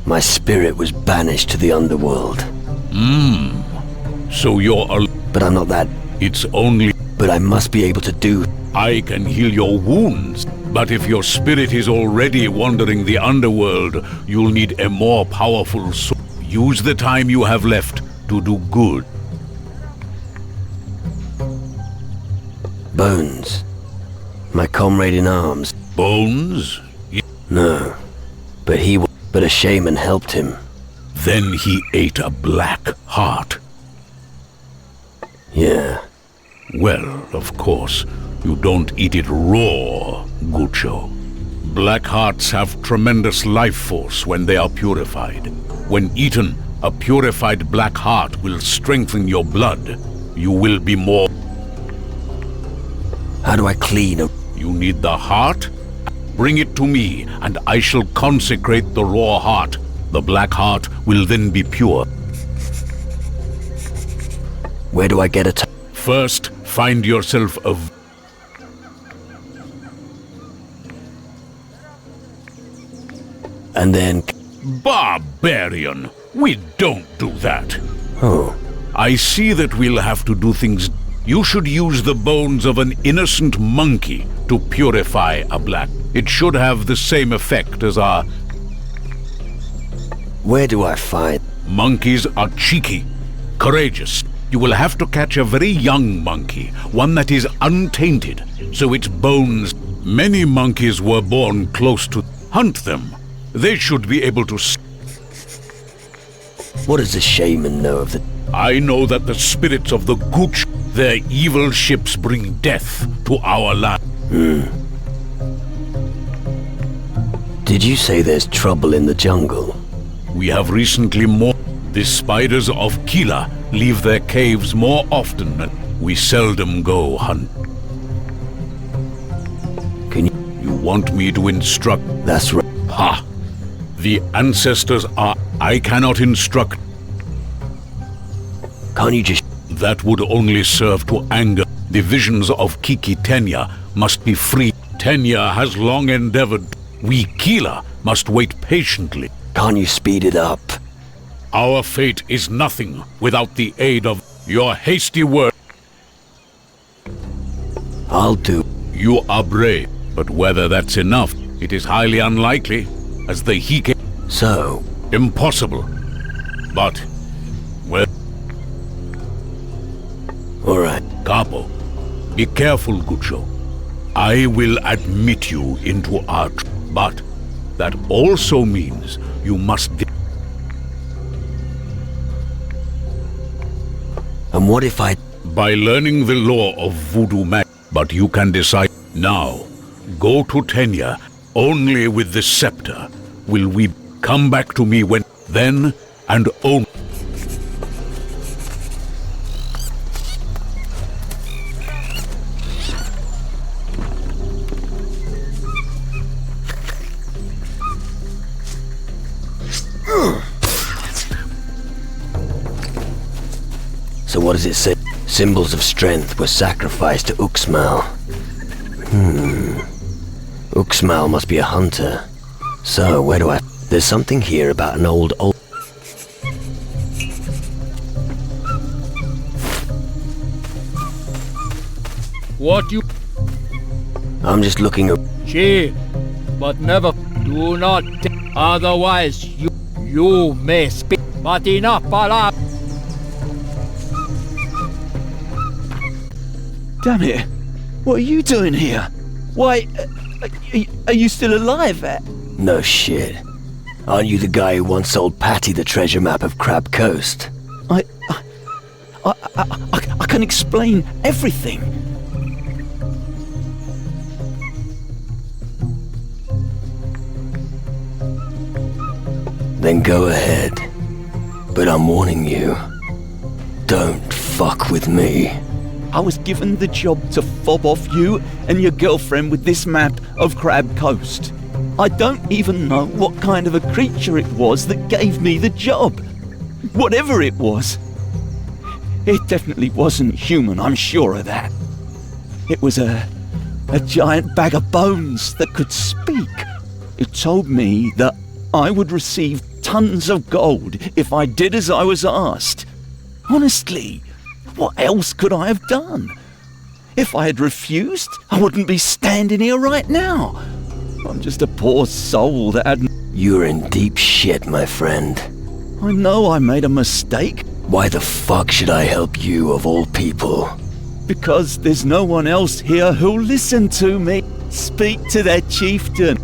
My spirit was banished to the underworld. So you're a... But I'm not that... It's only... But I must be able to do... I can heal your wounds. But if your spirit is already wandering the underworld, you'll need a more powerful soul. Use the time you have left to do good. Bones. My comrade in arms. Bones? No. But But a shaman helped him. Then he ate a black heart. Yeah. Well, of course, you don't eat it raw, Gucho. Black hearts have tremendous life force when they are purified. When eaten, a purified black heart will strengthen your blood. You will be more... How do I clean a... You need the heart? Bring it to me, and I shall consecrate the raw heart. The black heart will then be pure. Where do I get it? First, find yourself a... And then... Barbarian! We don't do that. Oh. I see that we'll have to do things... You should use the bones of an innocent monkey to purify a black. It should have the same effect as our... Where do I find... Monkeys are cheeky, courageous. You will have to catch a very young monkey, one that is untainted, so its bones... Many monkeys were born close to... Hunt them. They should be able to... What does the shaman know of the... I know that the spirits of the Gooch, their evil ships bring death to our land. Did you say there's trouble in the jungle? We have recently more... The spiders of Kila leave their caves more often, and we seldom go hunt. Can you... You want me to instruct... That's right. Ha! The ancestors are... I cannot instruct... Can't you just... That would only serve to anger. The visions of Kiki Tenya must be free. Tenya has long endeavored. We Kila must wait patiently. Can't you speed it up? Our fate is nothing without the aid of your hasty word. I'll do. You are brave, but whether that's enough, it is highly unlikely, as the Hike... So? Impossible. But, well... Alright. Capo, be careful, Gucho. I will admit you into our... But that also means you must... And what if I... By learning the law of voodoo magic. But you can decide now. Go to Tenya. Only with the scepter will we come back to me when... Then and only... So what does it say? Symbols of strength were sacrificed to Uxmal. Uxmal must be a hunter. So, where do I... There's something here about an old... What you... I'm just looking up... Chill, but never... Do not... Otherwise, you may speak. But enough, Bala. Damn it. What are you doing here? Why, are you still alive? No shit. Aren't you the guy who once sold Patty the treasure map of Crab Coast? I can explain everything. Then go ahead. But I'm warning you. Don't fuck with me. I was given the job to fob off you and your girlfriend with this map of Crab Coast. I don't even know what kind of a creature it was that gave me the job. Whatever it was. It definitely wasn't human, I'm sure of that. It was a giant bag of bones that could speak. It told me that I would receive tons of gold if I did as I was asked. Honestly, what else could I have done? If I had refused, I wouldn't be standing here right now. I'm just a poor soul that had... You're in deep shit, my friend. I know I made a mistake. Why the fuck should I help you, of all people? Because there's no one else here who'll listen to me. Speak to that chieftain.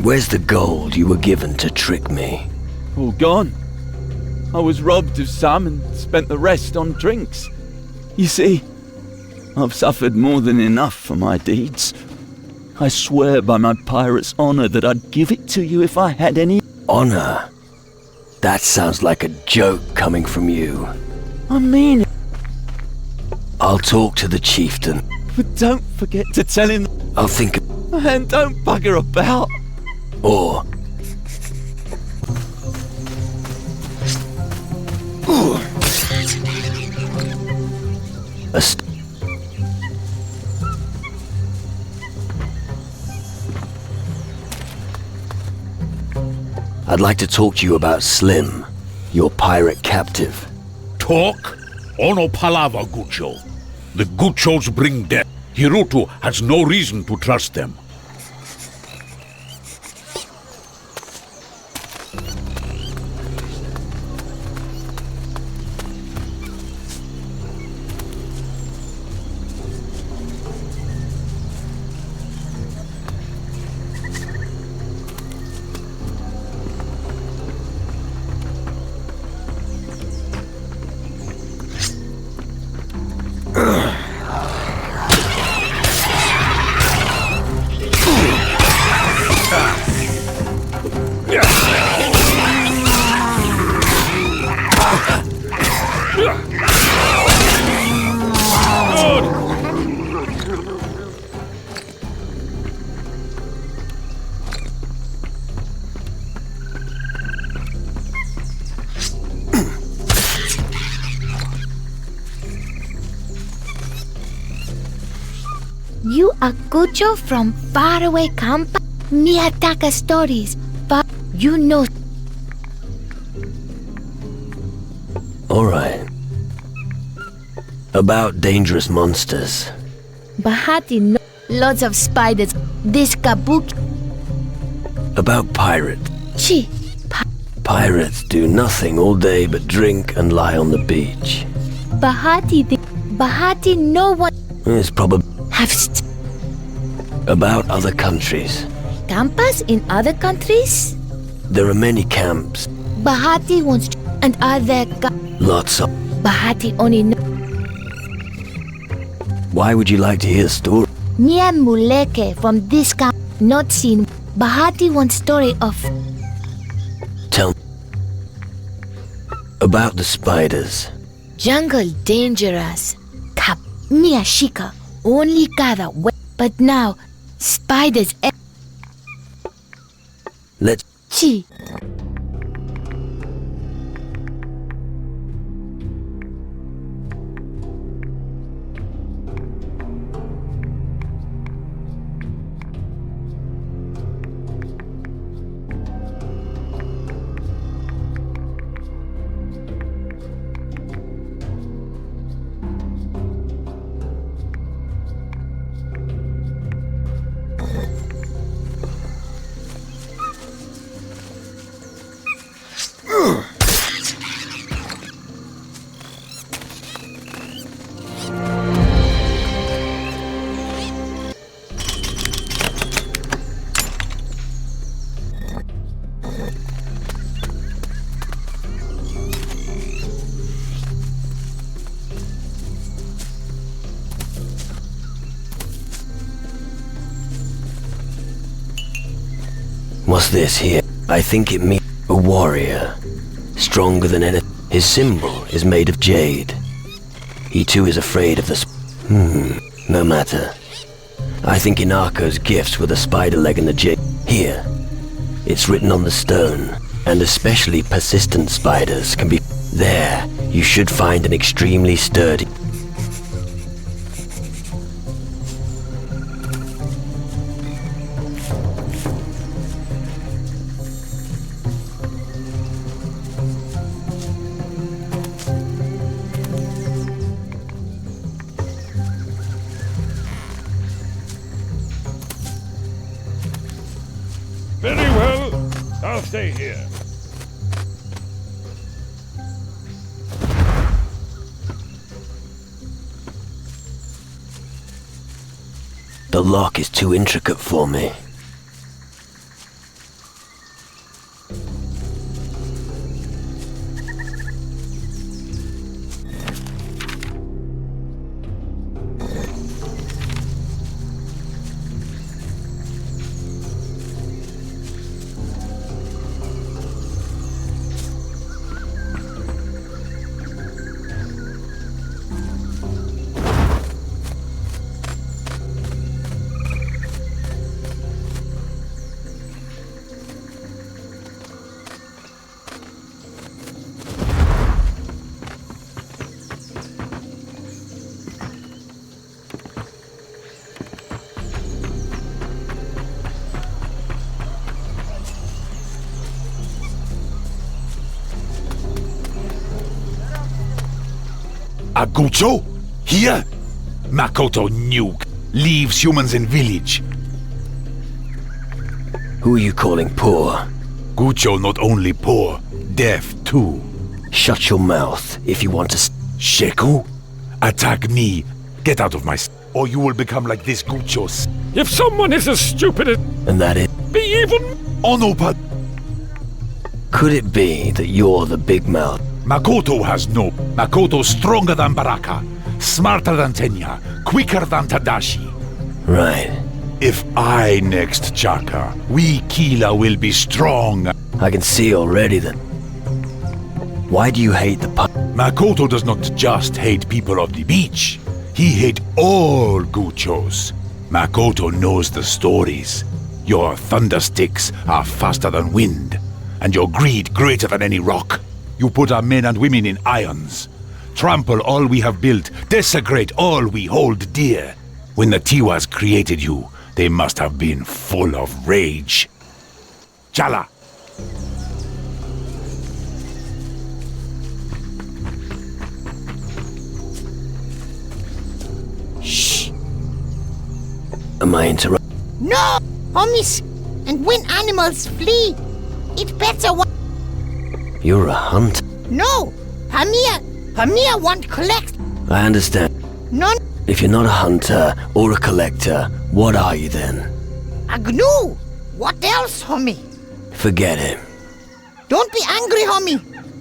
Where's the gold you were given to trick me? All gone. I was robbed of some and spent the rest on drinks. You see, I've suffered more than enough for my deeds. I swear by my pirate's honor that I'd give it to you if I had any... Honor? That sounds like a joke coming from you. I mean it. I'll talk to the chieftain. But don't forget to tell him... I'll think... And don't bugger about. Or... I'd like to talk to you about Slim, your pirate captive. Talk? Oh no palaver, Gucho. The Guchos bring death. Hirutu has no reason to trust them. You are Gucho from faraway Kampa? Miyataka stories, but you know... Alright. About dangerous monsters. Bahati no... Lots of spiders. This kabuki... About pirates. Chi. Pirates do nothing all day but drink and lie on the beach. Bahati no one... It's probably... Have about other countries. Campas in other countries? There are many camps. Bahati wants to... And are there... Lots of... Bahati only know... Why would you like to hear a story? Nia Muleke from this camp, not seen. Bahati wants story of... Tell me. About the spiders. Jungle dangerous. Kap, Nia Shika, only kada. But now, spiders... Let's... Chi. What's this here? I think it means a warrior. Stronger than any. His symbol is made of jade. He too is afraid of the no matter. I think Inarko's gifts were the spider leg and the jade. Here. It's written on the stone. And especially persistent spiders can be... There. You should find an extremely sturdy... Very well. I'll stay here. The lock is too intricate for me. Gucho? Here? Makoto nuke. Leaves humans in village. Who are you calling poor? Gucho not only poor, deaf too. Shut your mouth if you want to... Sheku? Attack me. Get out of my... or you will become like this Guchos. If someone is as stupid as... And that is... Be even... Onopa... Could it be that you're the big mouth? Makoto has no... Makoto stronger than Baraka. Smarter than Tenya. Quicker than Tadashi. Right. If I next Chaka, we Kila will be strong. I can see already that... Why do you hate the Makoto does not just hate people of the beach. He hate all Guchos. Makoto knows the stories. Your thunder sticks are faster than wind, and your greed greater than any rock. You put our men and women in irons. Trample all we have built, desecrate all we hold dear. When the Tiwas created you, they must have been full of rage. Chala! Shh! Am I interrupting? No! Homies! And when animals flee, it better You're a hunter? No! Pamir want collect. I understand. None. If you're not a hunter or a collector, what are you then? A gnu! What else, homie? Forget it. Don't be angry, homie.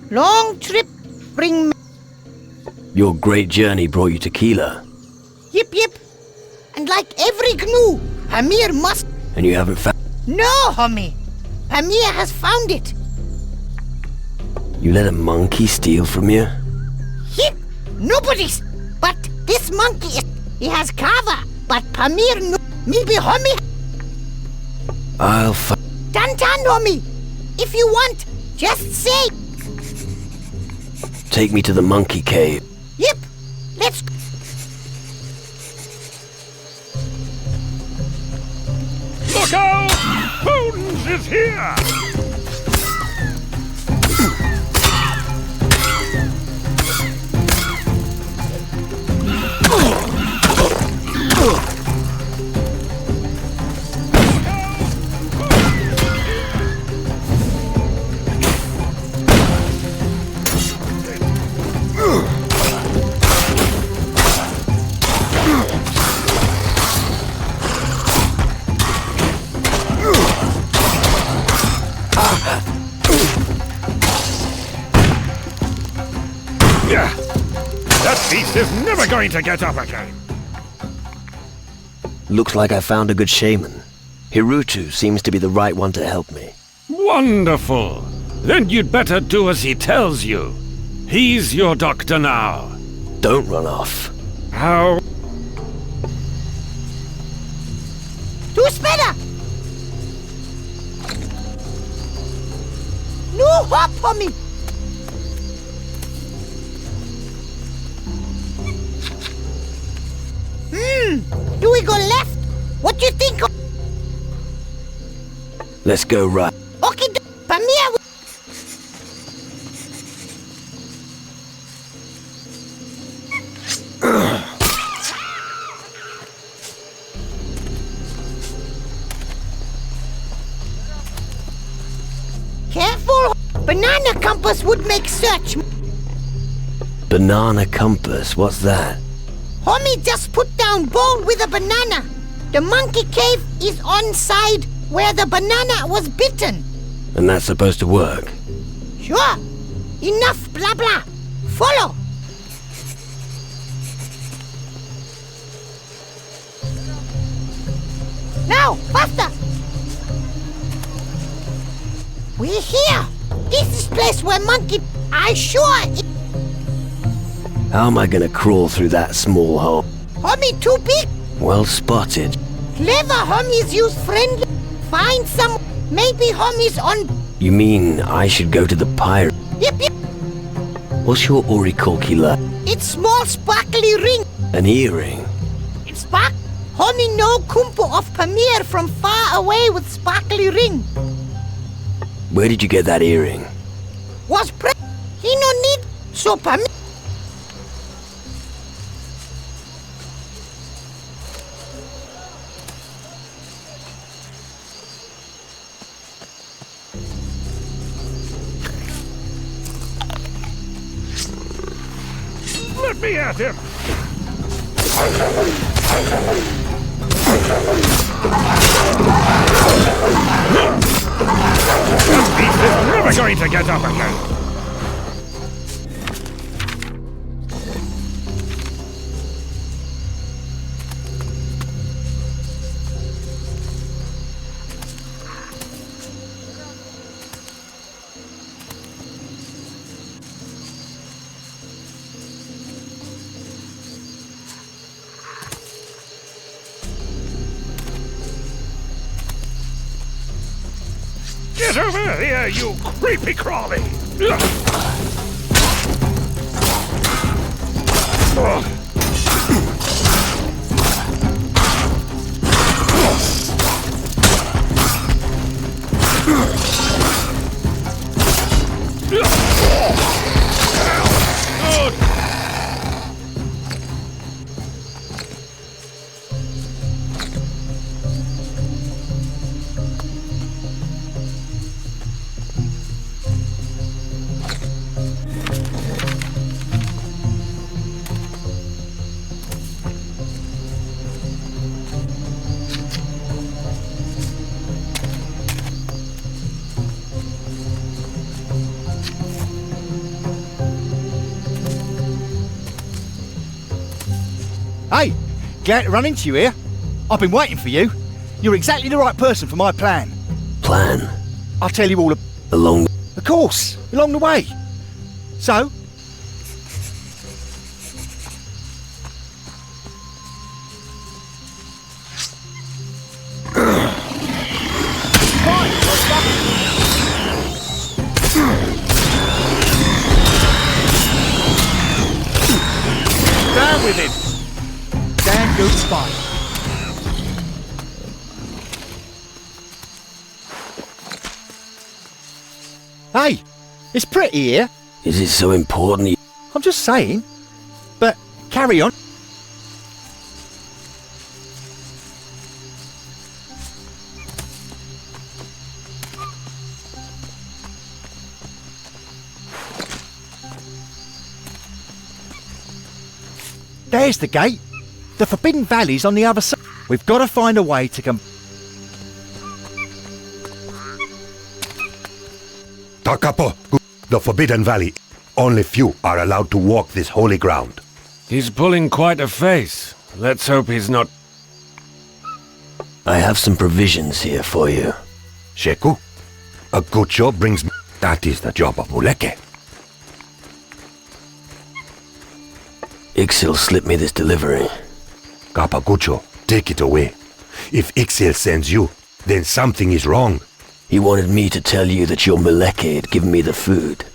Long trip bring me. Your great journey brought you to Kila. Yip. And like every gnu, Pamir must... And you haven't found... No, homie. Pamir has found it. You let a monkey steal from you? Yip. Nobody's. But this monkey is... He has kava. But Pamir no... Maybe, homie. I'll Tantan, homie. If you want, just say... Take me to the monkey cave. Yep. Let's... Look out! Bones is here! That beast is never going to get up again. Looks like I found a good shaman. Hirutu seems to be the right one to help me. Wonderful! Then you'd better do as he tells you. He's your doctor now. Don't run off. How? Too better! No hope for me! Do we go left? What do you think? Let's go right. Okay, Pamir. Careful! Banana compass would make search. Banana compass, what's that? Homie just put down bowl with a banana. The monkey cave is on side where the banana was bitten. And that's supposed to work? Sure. Enough blah blah. Follow. Now, faster. We're here. This is place where monkey... I sure... How am I gonna crawl through that small hole? Homie too big. Well spotted. Clever homies use friendly. Find some... Maybe homies on... You mean I should go to the pirate? Yep, yep. What's your Orikolki like? It's small sparkly ring. An earring? It's spark... Homie no kumpo of Pamir from far away with sparkly ring. Where did you get that earring? Was pre... He no need... So Pamir... Let me at him! That beast is never going to get up again! Get over here, you creepy crawly! Hey, glad to run into you here. I've been waiting for you. You're exactly the right person for my plan. Plan? I'll tell you all along... Of course, along the way. So? Down with him. Damn good spot. Hey, it's pretty here. Is it so important? I'm just saying. But carry on. There's the gate. The Forbidden Valley's on the other side. We've got to find a way to come... Takapo, the Forbidden Valley. Only few are allowed to walk this holy ground. He's pulling quite a face. Let's hope he's not... I have some provisions here for you. Sheku, a Gucho brings me. That is the job of Muleke. Ixil slipped me this delivery. Kappa Gucho, take it away. If Ixil sends you, then something is wrong. He wanted me to tell you that your Muleke had given me the food.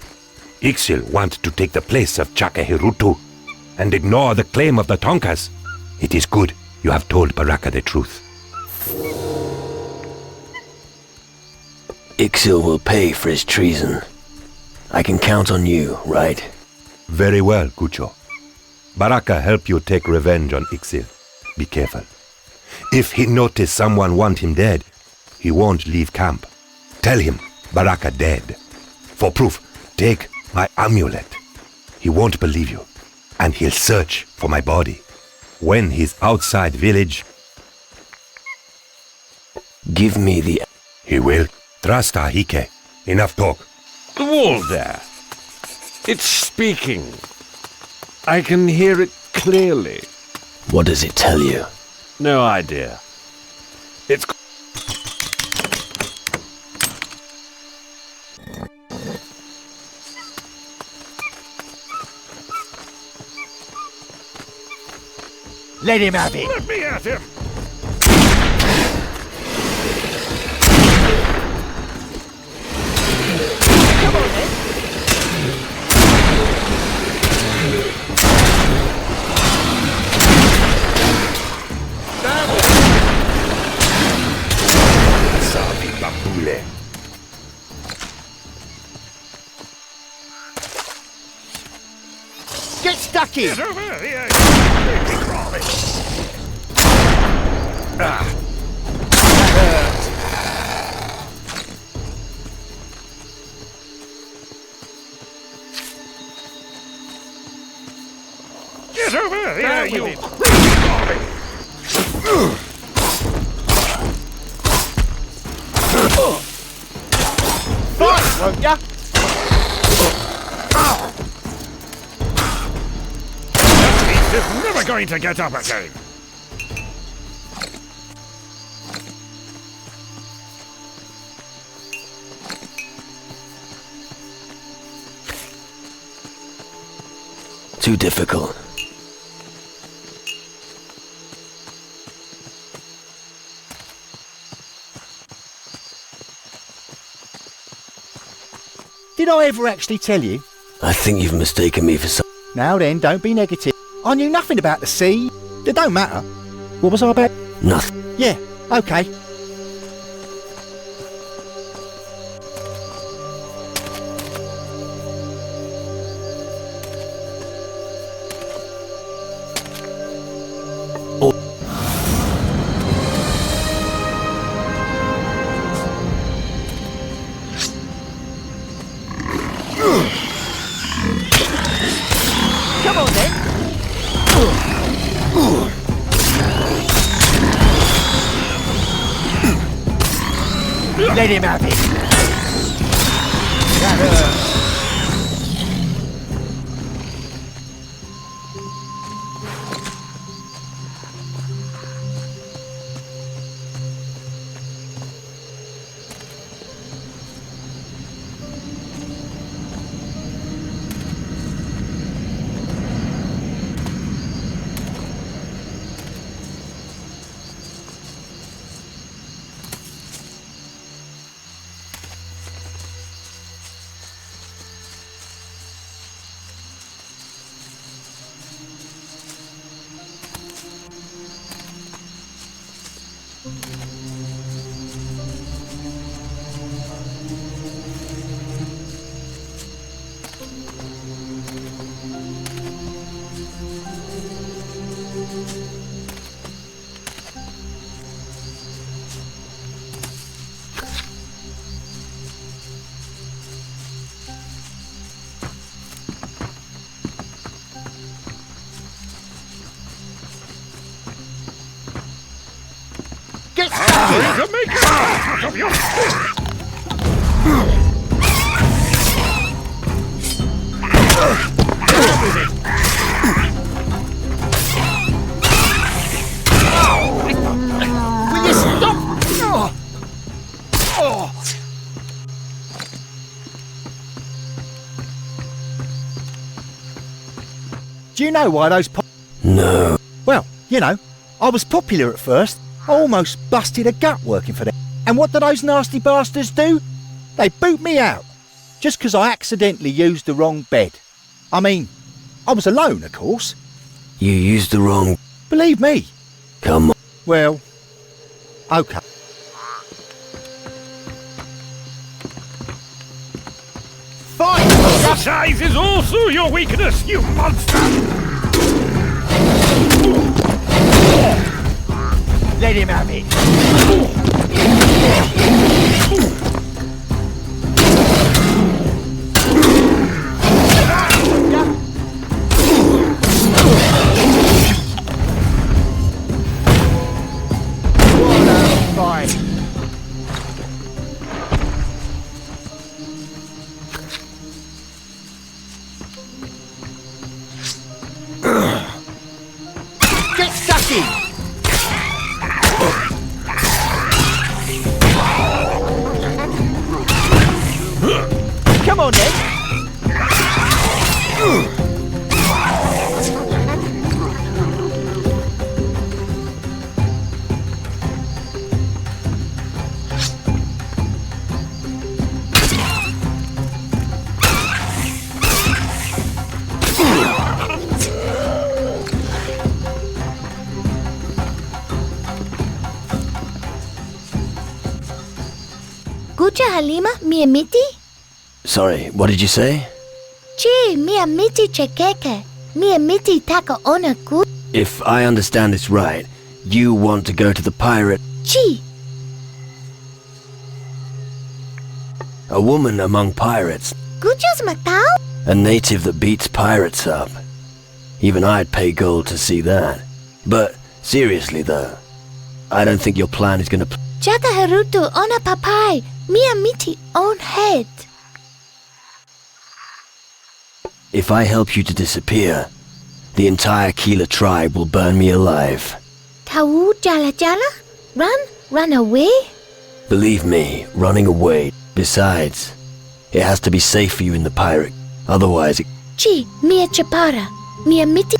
Ixil wants to take the place of Chakahirutu and ignore the claim of the Tonkas. It is good you have told Baraka the truth. Ixil will pay for his treason. I can count on you, right? Very well, Gucho. Baraka help you take revenge on Ixil. Be careful. If he notice someone want him dead, he won't leave camp. Tell him Baraka dead. For proof, take my amulet. He won't believe you, and he'll search for my body. When he's outside village, give me the... He will. Trust Ahike. Enough talk. The wall there. It's speaking. I can hear it clearly. What does it tell you? No idea. It's... Let him have it. Let me at him. Come on then. Sabi Babule. Get stuck in. Get over here. Ah. Get over here, you Fight, won't ya? He's never going to get up again. Too difficult. Did I ever actually tell you? I think you've mistaken me for some... Now then, don't be negative. I knew nothing about the sea. It don't matter. What was I about? Nothing. Yeah, okay. Come on then. Let him have it. That hurts. Get stuck in. To make a out of your spirit. Will you stop Do you know why those No. Well, you know, I was popular at first. I almost busted a gut working for them. And what do those nasty bastards do? They boot me out. Just 'cause I accidentally used the wrong bed. I mean, I was alone, of course. You used the wrong... Believe me. Come on. Well, okay. Fine! Your size is also your weakness, you monster! Let him have it. Get stuck in! Come on then! Gucha Halima, mia miti? Sorry, what did you say? Chi, mia miti chekeke. Mia miti taka ona ku. If I understand this right, you want to go to the pirate... Chi. A woman among pirates. Gucha's matao? A native that beats pirates up. Even I'd pay gold to see that. But, seriously though, I don't think your plan is gonna... Chaka harutu ona papai. Mia miti own head. If I help you to disappear, the entire Keeler tribe will burn me alive. Tawu jala jala? Run away? Believe me, running away. Besides, it has to be safe for you in the pirate. Otherwise it... Chi, mia chapara. Mia miti...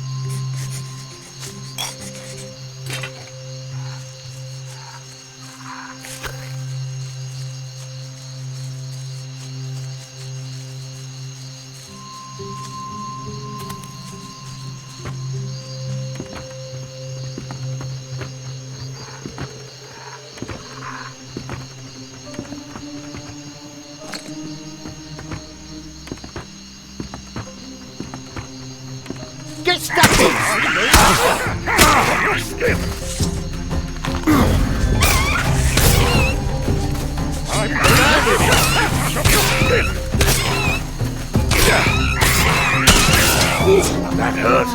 Get stuck in! That hurt.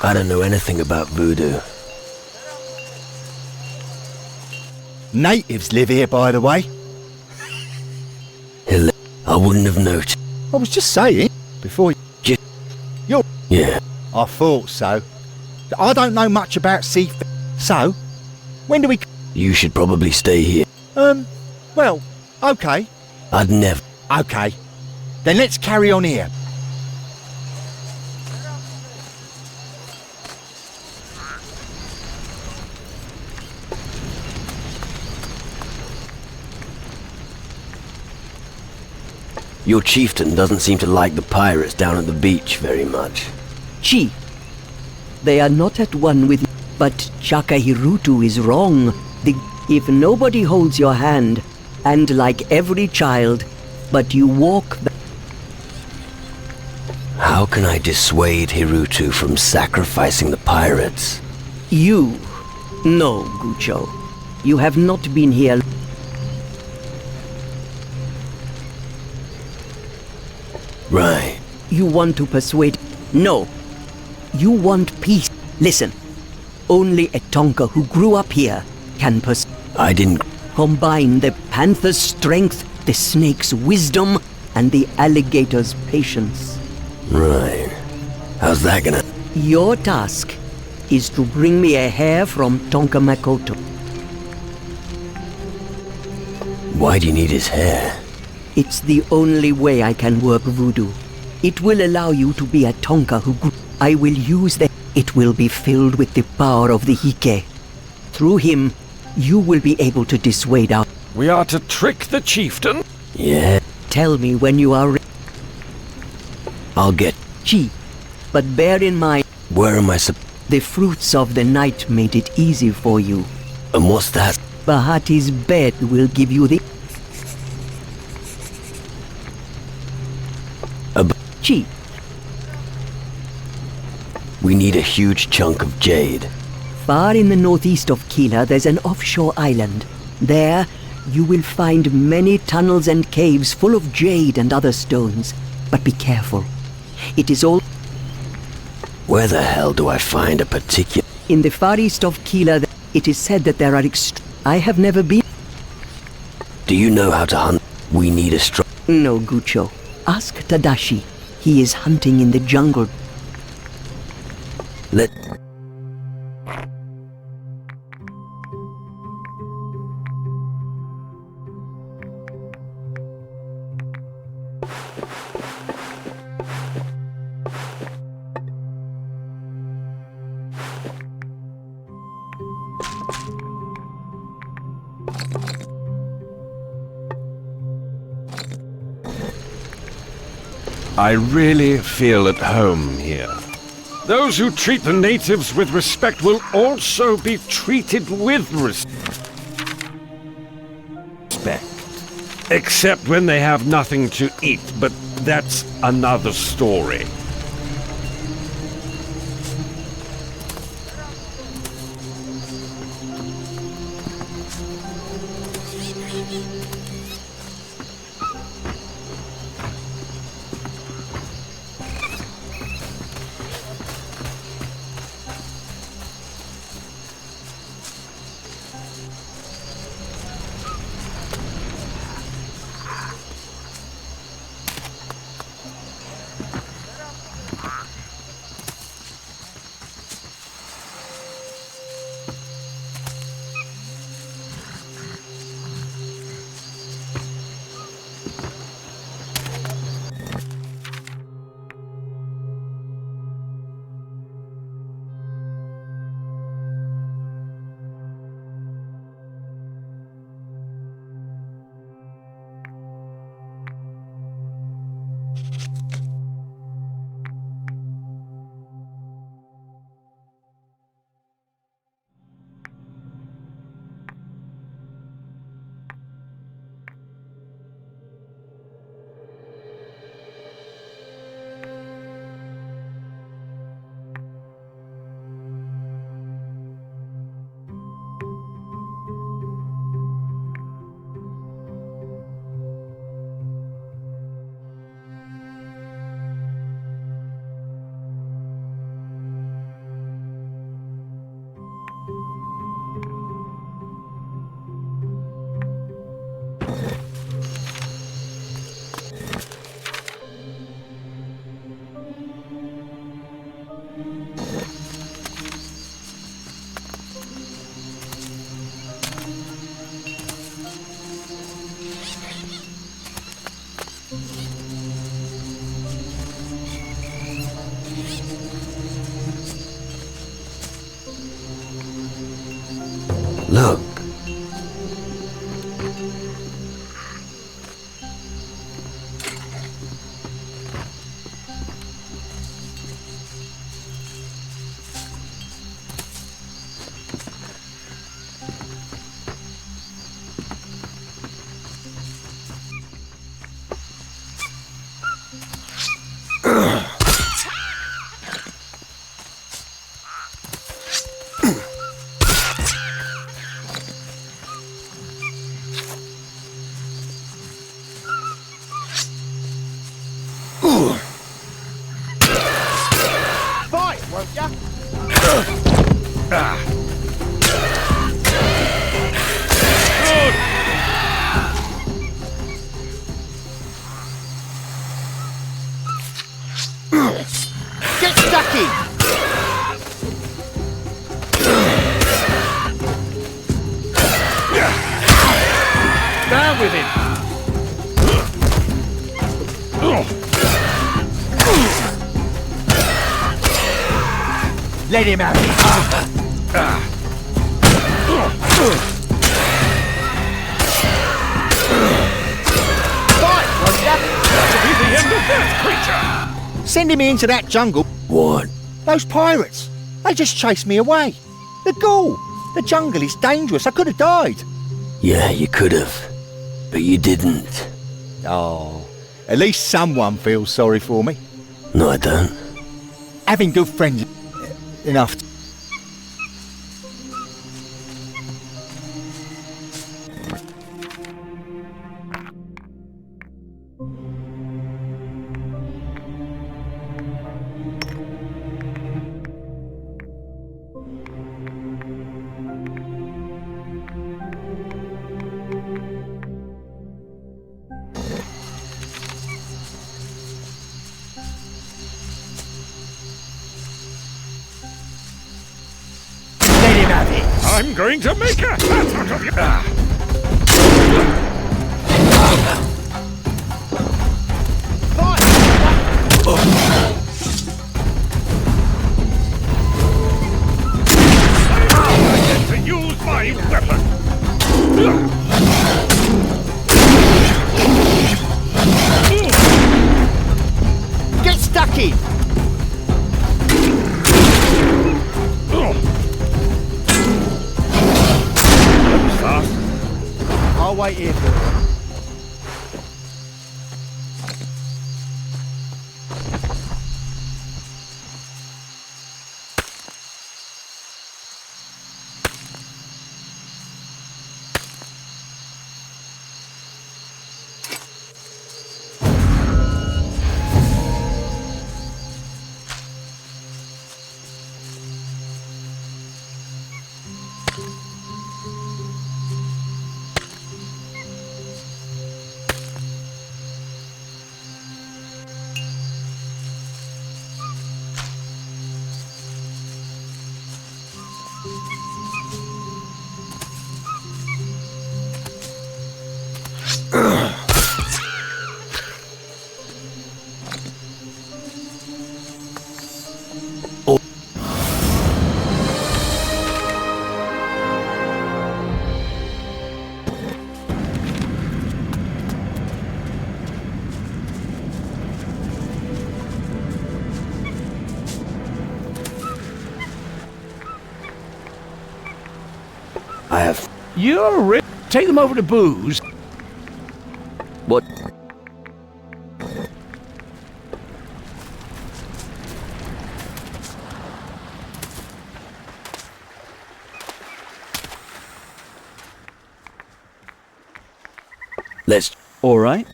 I don't know anything about voodoo. Natives live here, by the way. I wouldn't have noticed. I was just saying, before you... You're... Yeah. I thought so. I don't know much about seafood. So, when do we... You should probably stay here. Well, okay. I'd never... Okay. Then let's carry on here. Your chieftain doesn't seem to like the pirates down at the beach very much. Chief, they are not at one with... But Chaka Hirutu is wrong. If nobody holds your hand, and like every child, but you walk... How can I dissuade Hirutu from sacrificing the pirates? You? No, Gucho. You have not been here... Right. You want to persuade... No. You want peace. Listen. Only a Tonka who grew up here can I didn't... Combine the panther's strength, the snake's wisdom, and the alligator's patience. Right. How's that gonna... Your task is to bring me a hair from Tonka Makoto. Why do you need his hair? It's the only way I can work voodoo. It will allow you to be a Tonka who... I will use the... It will be filled with the power of the Hike. Through him, you will be able to dissuade our... We are to trick the chieftain? Yeah. Tell me when you are ready. I'll get... Chi. But bear in mind... Where am I The fruits of the night made it easy for you. And what's that? Bahati's bed will give you the... Chi. We need a huge chunk of jade. Far in the northeast of Kila, there's an offshore island. There, you will find many tunnels and caves full of jade and other stones. But be careful. It is all... Where the hell do I find a particular... In the far east of Kila, it is said that there are I have never been... Do you know how to hunt? We need a strong... No, Gucho. Ask Tadashi. He is hunting in the jungle. Let... I really feel at home here. Those who treat the natives with respect will also be treated with respect. Except when they have nothing to eat, but that's another story. Look. Let him have it. Sending me into that jungle. What? Those pirates. They just chased me away. The ghoul. The jungle is dangerous. I could have died. Yeah, you could have. But you didn't. Oh, at least someone feels sorry for me. No, I don't. Having good friends enough. I'm going to make a hat out of you! I get to use my weapon! Get stuck in! I'll wait here for you. You're rich. Take them over to Booze. What? Let's... All right.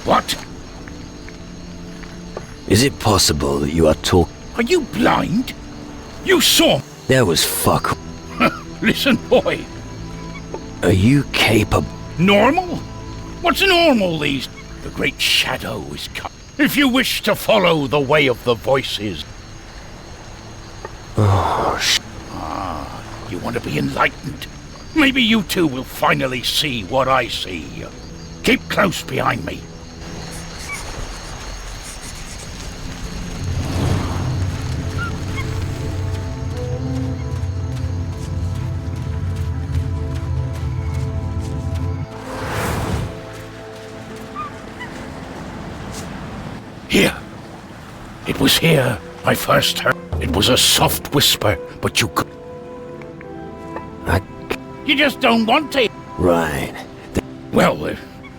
What? Is it possible that you are talking... Are you blind? You saw... There was fuck... Listen, boy. Are you capable... Normal? What's normal these... The Great Shadow is coming. If you wish to follow the way of the voices... You want to be enlightened? Maybe you too will finally see what I see. Keep close behind me. Here. It was here I first heard. It was a soft whisper, but you could... You just don't want to. Right. Well,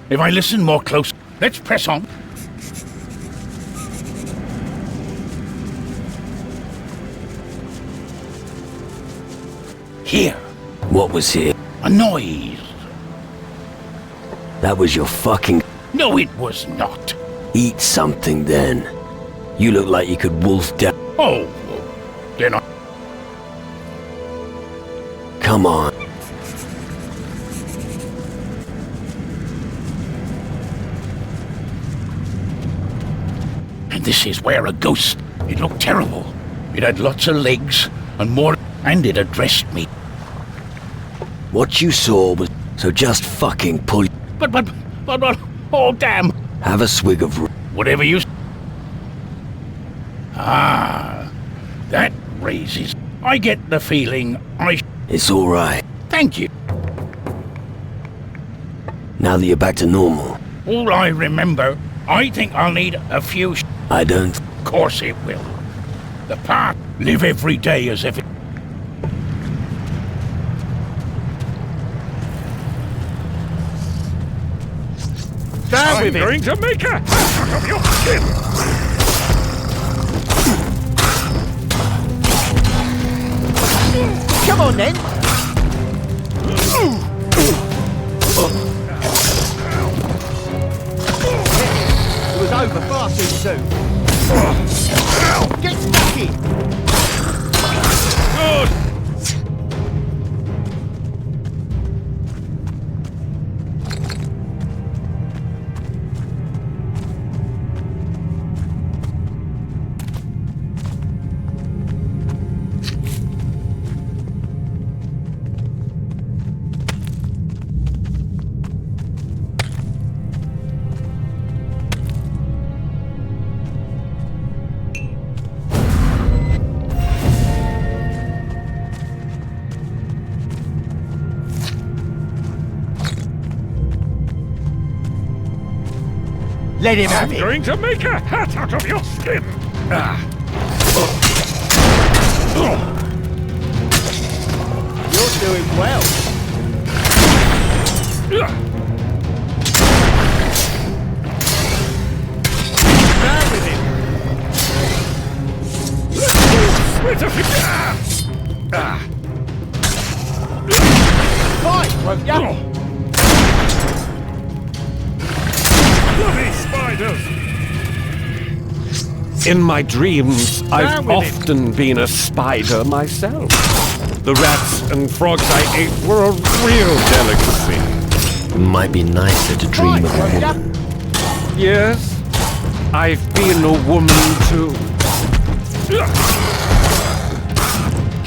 if I listen more close, let's press on. Here. What was here? A noise. That was your fucking... No, it was not. Eat something then. You look like you could wolf down... Oh, then I... Come on. And this is where a ghost. It looked terrible. It had lots of legs and more, and it addressed me. What you saw was... So just fucking pull... But, oh damn! Have a swig of... Whatever you... Ah, that raises... I get the feeling I... It's alright. Thank you. Now that you're back to normal. All I remember, I think I'll need a few... I don't... Of course it will. The path. Live every day as if it... Down with it! I'm going to make a hat out of your skin! Come on then! It was over far too soon. Get stuck in! Good! Let him have I'm it! going to make a hat out of your skin! You're doing well. Down with him! Split a figure! Fight, won't ya? Bloody spiders! In my dreams, I've often been a spider myself. The rats and frogs I ate were a real delicacy. Might be nicer to dream of a woman. Yes, I've been a woman too.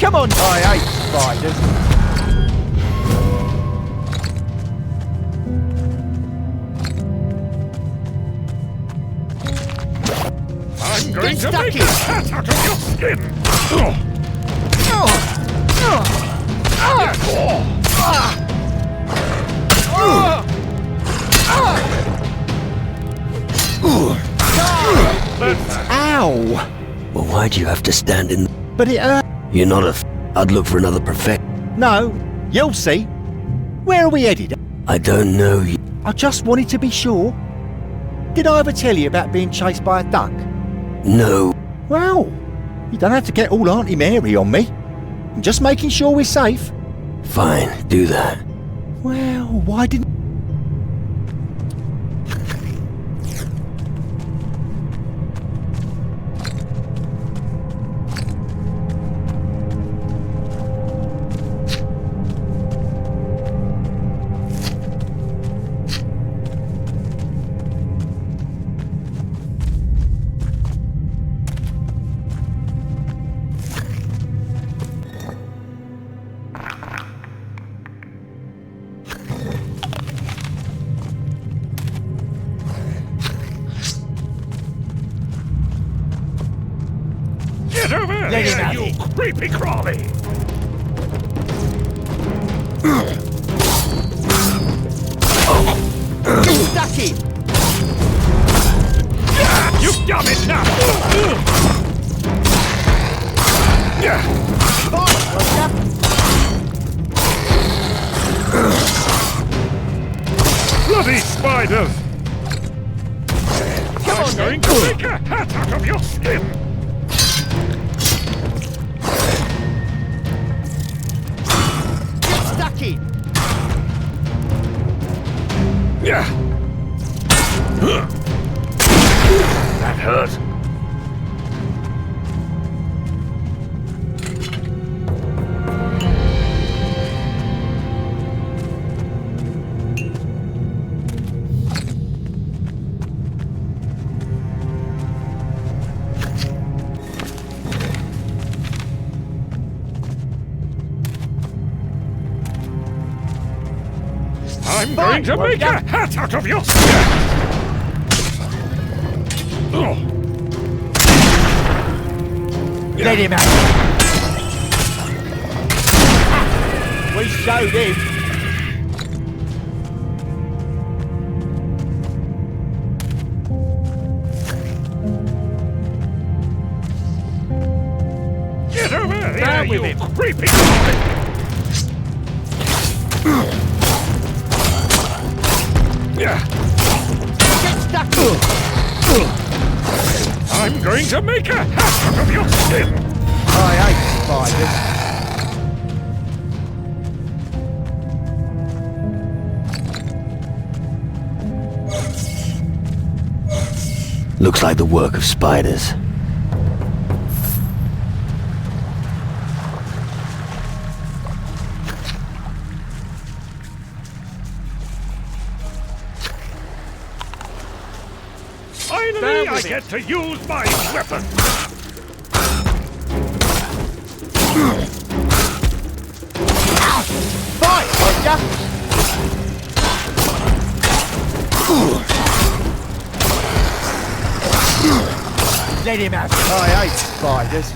Come on, I hate spiders. I'm going to make a hat out of your skin! Ow! Well, why'd you have to stand in... But it hurt. You're not a... I'd look for another perfect... No, you'll see. Where are we headed? I don't know. I just wanted to be sure. Did I ever tell you about being chased by a duck? No. Well, you don't have to get all Auntie Mary on me. I'm just making sure we're safe. Fine, do that. Well, why didn't... Get over here, you creepy crawly! Stuck in! You've done it now! Bloody spiders! I'm going to make a hat out of your skin! Get stuck in! That hurt. I'm going to make a hat out of your skin! Let him out! We showed him! Get over here, Down with you him. creepy Get stuck in! I'm going to make a hat out of your skin! I hate spiders. Looks like the work of spiders. Finally, I get to use my weapon! Fight, Roger! Let him have it. I hate spiders.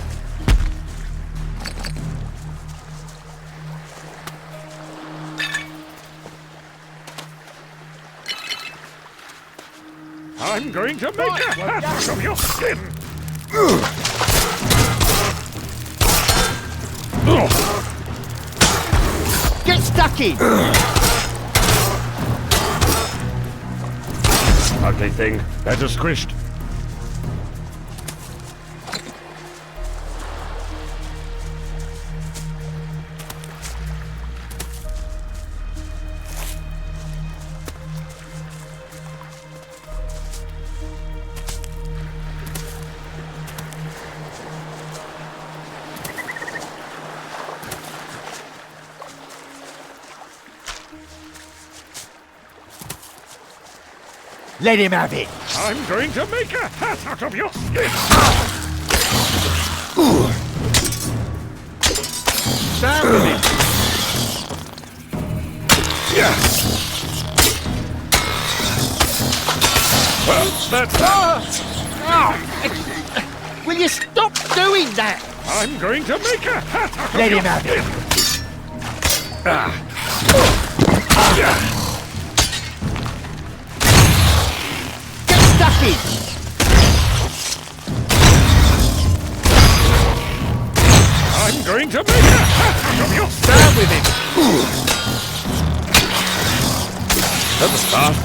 I'm going to make a hat out of your skin! Get stuck in! Ugly thing, better squished. Let him have it. I'm going to make a hat out of your skin! Down with him. Well, that's Will you stop doing that? I'm going to make a hat out Let of him your have skin! Get stuck in. I'm going to make a hat out of your skin! Down with him. That's a start.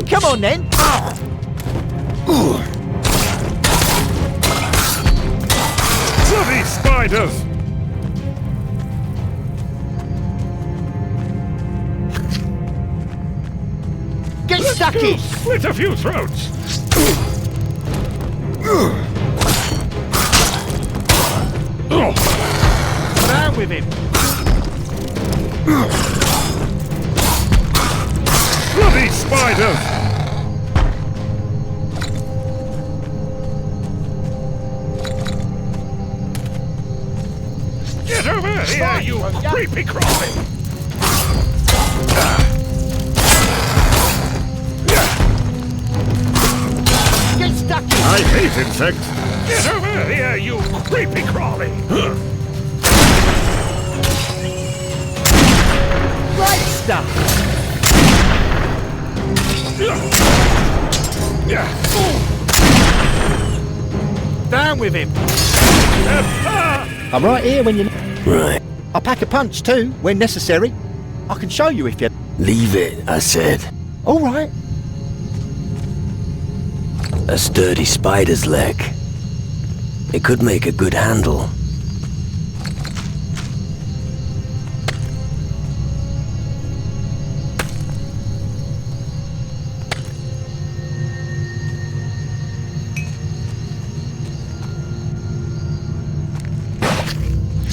Come on then. Bloody spiders! Get stuck in. Split a few throats! Down with him. Bloody spiders! Get over here, you creepy crawly! Get stuck stuck. I hate insects. Get over here, you creepy crawly. Great stuff. Down with him. I'm right here when you... Right. I'll pack a punch too, when necessary. I can show you if you... Leave it, I said. All right. A sturdy spider's leg. It could make a good handle.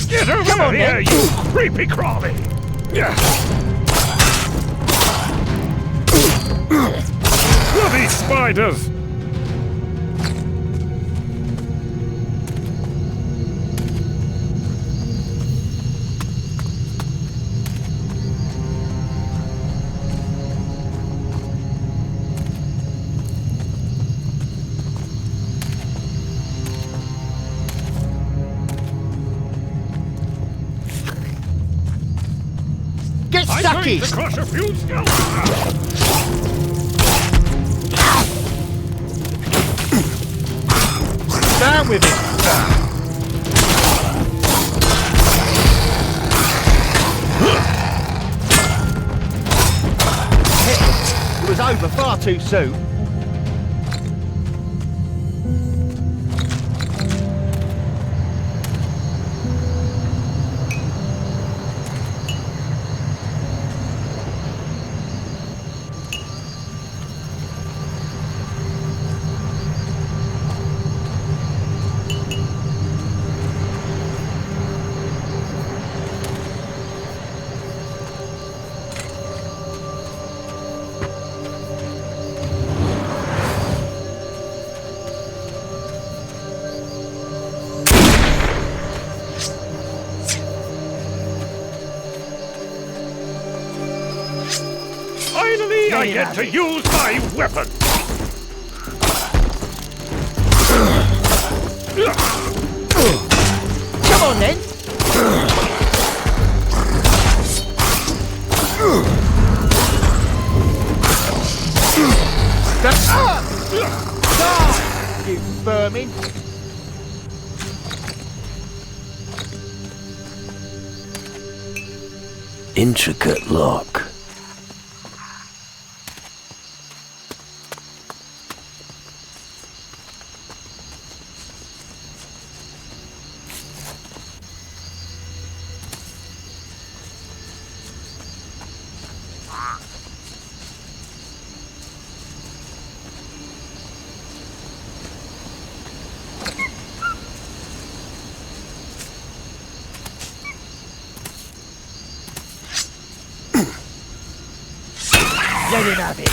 Get over here, you creepy crawly. Bloody spiders. Get stucky! To crush a few skeletons. Down with it! It was over far too soon. Finally, I get to use my weapon. Come on then! Die, you vermin! Intricate lock. Let him have it.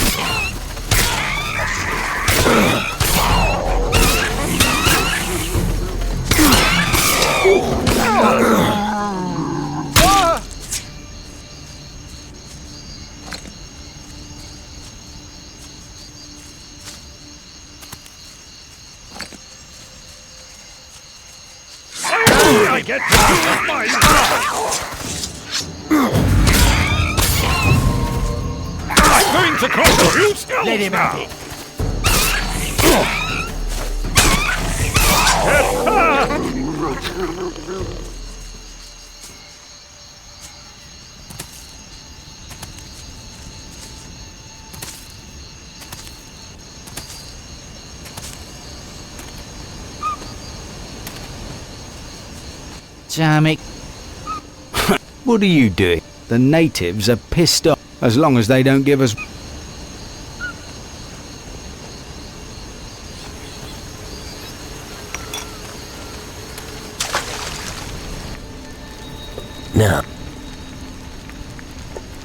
I get to use my I'm going to cause a few skeletons. Let him have it. Damn it. What are you doing? The natives are pissed off. As long as they don't give us... Now,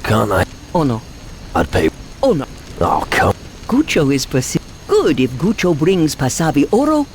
can't I? Oh no. I'd pay. Oh no. Oh, come. Gucho is good if Gucho brings Pasavi Oro.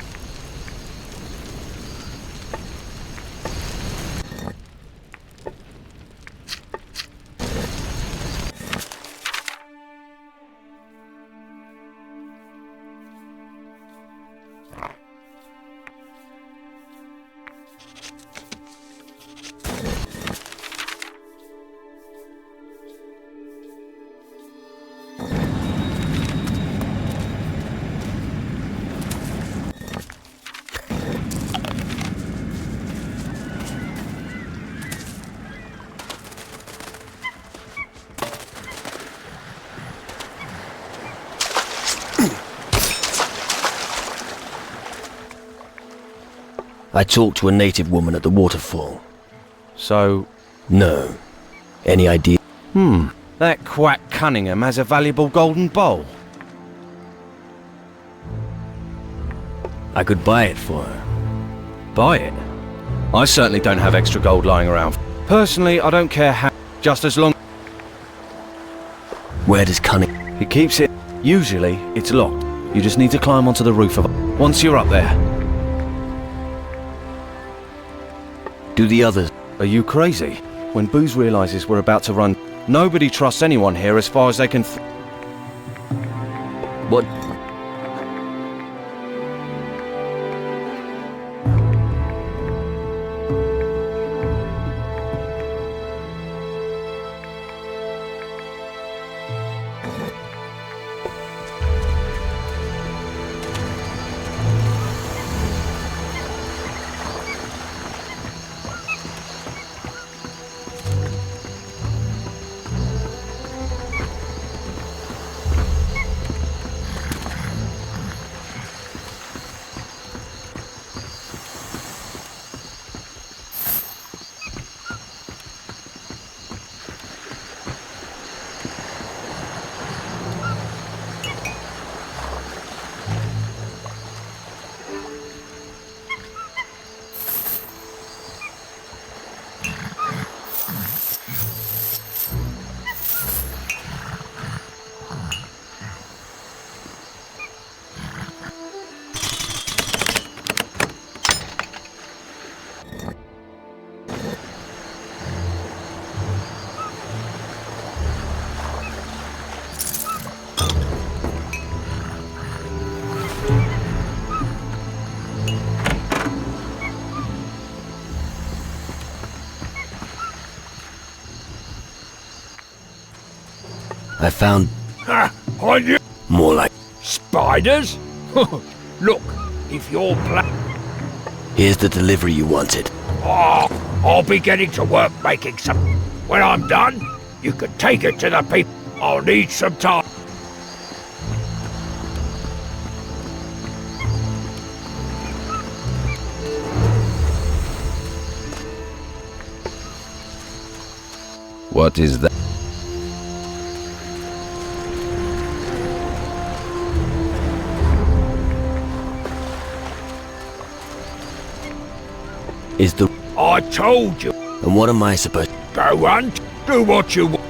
I talked to a native woman at the waterfall. So... No. Any idea? That quack Cunningham has a valuable golden bowl. I could buy it for her. Buy it? I certainly don't have extra gold lying around. Personally, I don't care how, just as long... Where does Cunningham... He keeps it... Usually, it's locked. You just need to climb onto the roof of it. Once you're up there... Do the others... Are you crazy? When Booze realizes we're about to run, nobody trusts anyone here as far as they can... What... I found... Ha! On you! More like... Spiders? Look, if you're Here's the delivery you wanted. Oh, I'll be getting to work making some... When I'm done, you can take it to the people. I'll need some time. What is that? Is the... I told you. And what am I supposed... Go on, do what you want.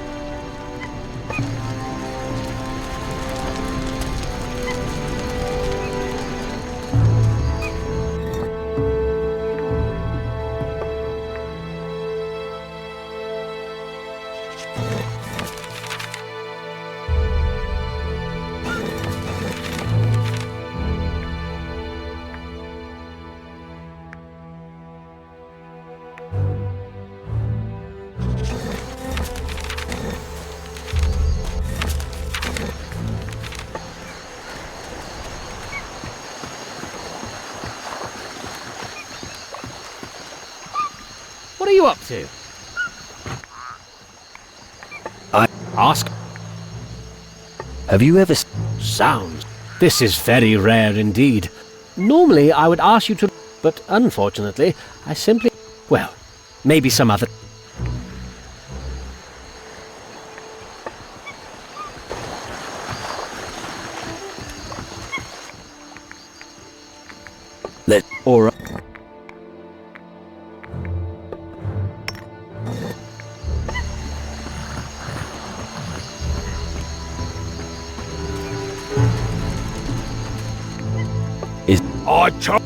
What are you up to? Ask. Have you ever... Sounds. This is very rare indeed. Normally I would ask you to... But unfortunately, I simply... Well, maybe some other... Let... Or... Is... I told...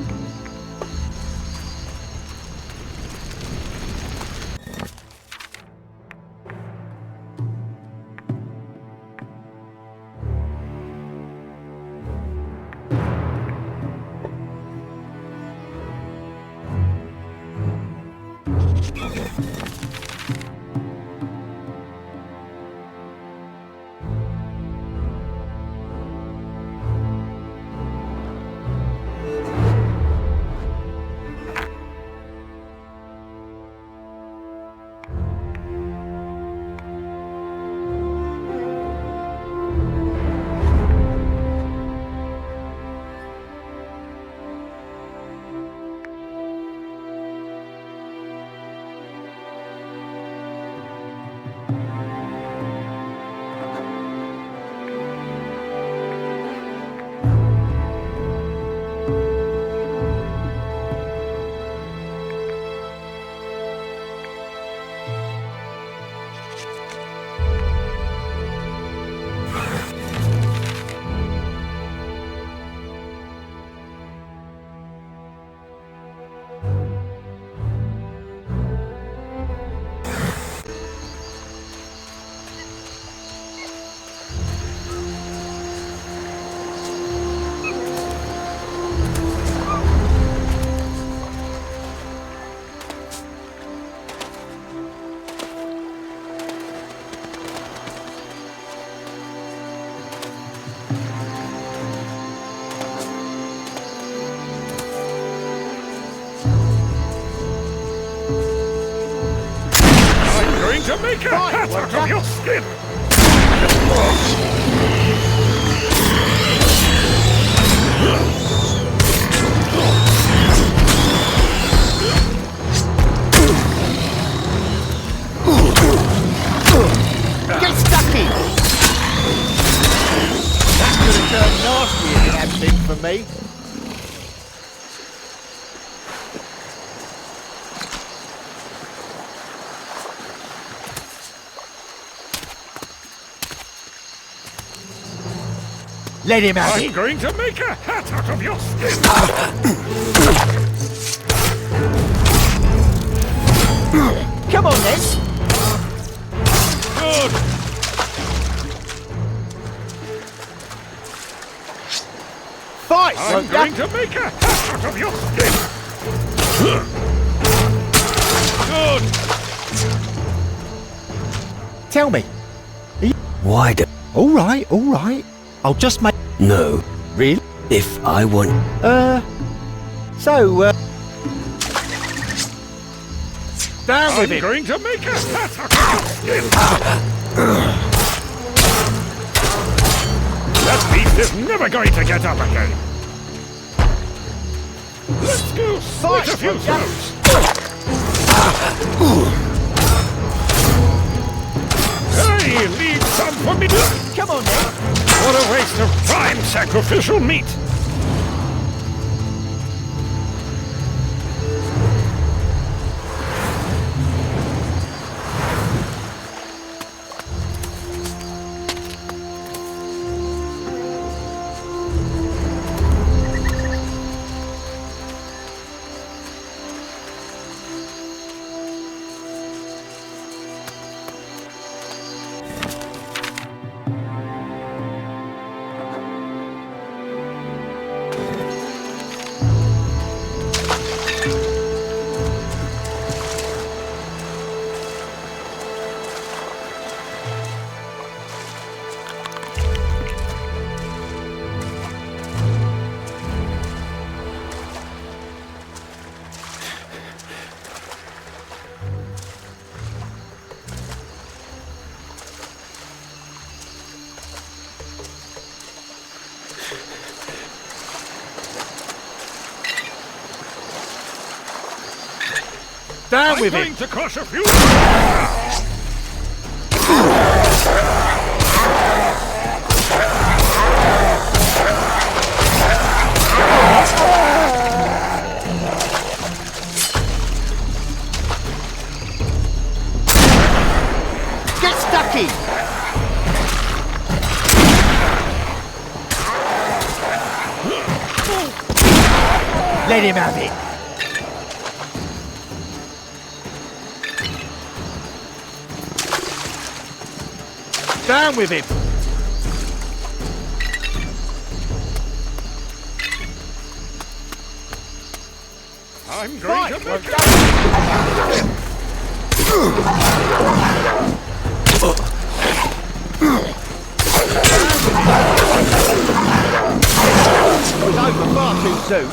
going to make a hat out of your skin! Get stuck in! That could have turned nasty if it hadn't been for me. Let him have it! I'm going to make a hat out of your skin! Come on then! Good! Fight! I'm going to make a hat out of your skin! Good! Tell me. Why do... Alright, alright. I'll just make... No. Really? If I want... Down with I'm it! going to make a hat out of your skin! That beast is never going to get up again! Let's go slit a few throats! Hey, leave some for me! Come on then! What a waste of prime sacrificial meat! Down with I'm it! going to crush a few... Get stuck in! Let him have it! Down with him! I'm going to make a... It's over far too soon.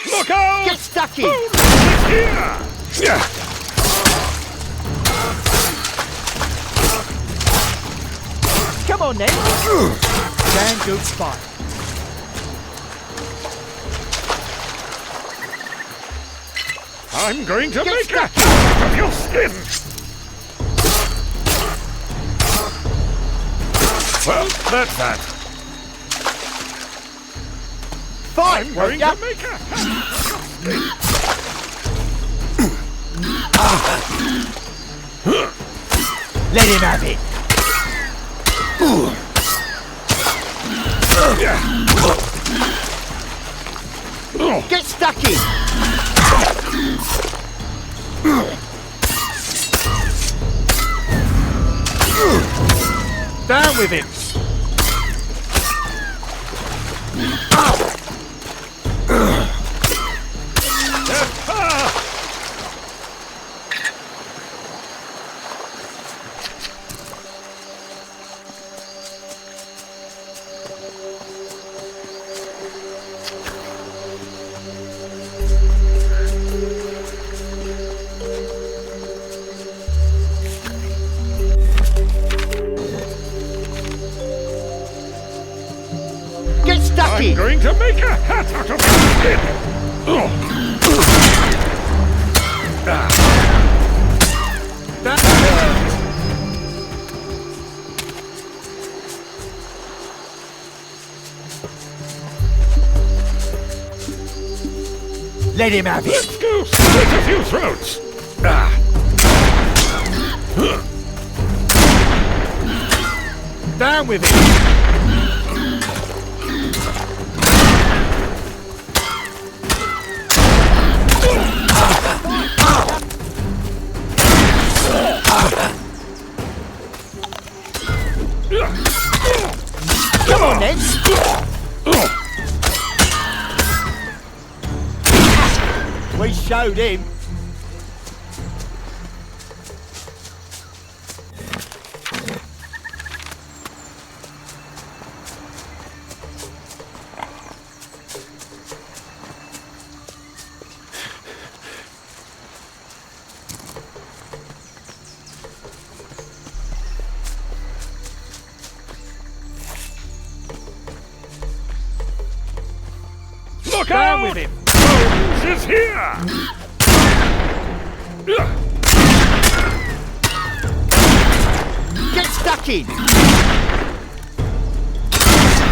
Look out! Get stuck in! Here! Yeah! Come on then! Stand good spot. I'm going to make a hat of your skin! Well, that's that. Fight! I'm going to make a hat of your skin! Let him have it! Get stuck in! Down with him! Get stuck I'm in! going to make a hat out of your Let him have it! Let's go slit a few throats! Down with him! Come on then! We showed him. Look Down out! with him! Bones is here! Get stuck in!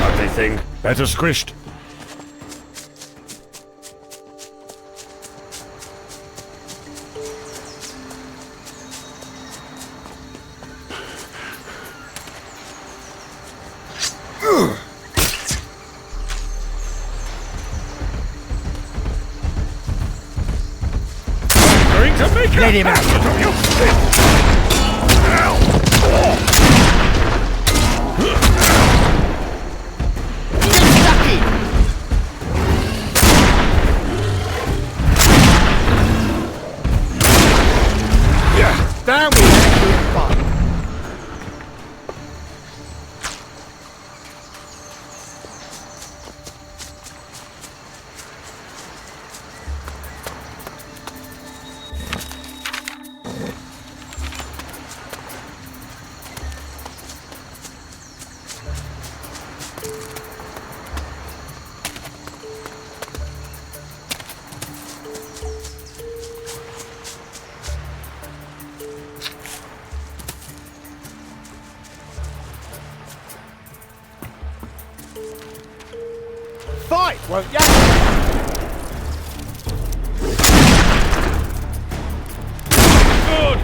Ugly thing. Better squished. Going to make Let a him hat out. out of your spit! Get stuck in! Down with him! Fight, won't ya? Good!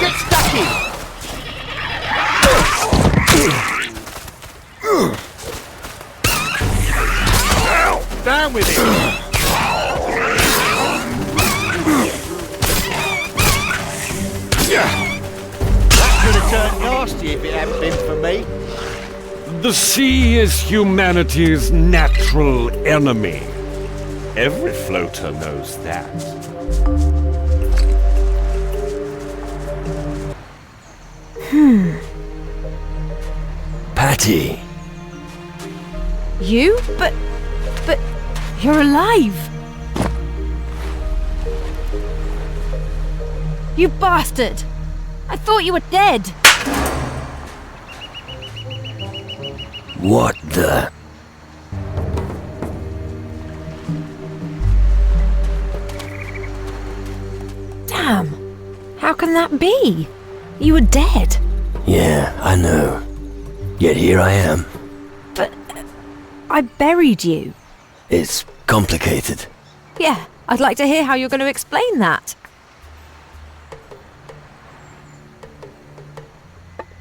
Get stuck in! Down with him! That could have turned nasty if it hadn't been for me. The sea is humanity's natural enemy. Every floater knows that. Patty, You? But you're alive! You bastard! I thought you were dead! what the... can that be? You were dead. Yeah, I know. Yet here I am. But I buried you. It's complicated. Yeah, I'd like to hear how you're going to explain that.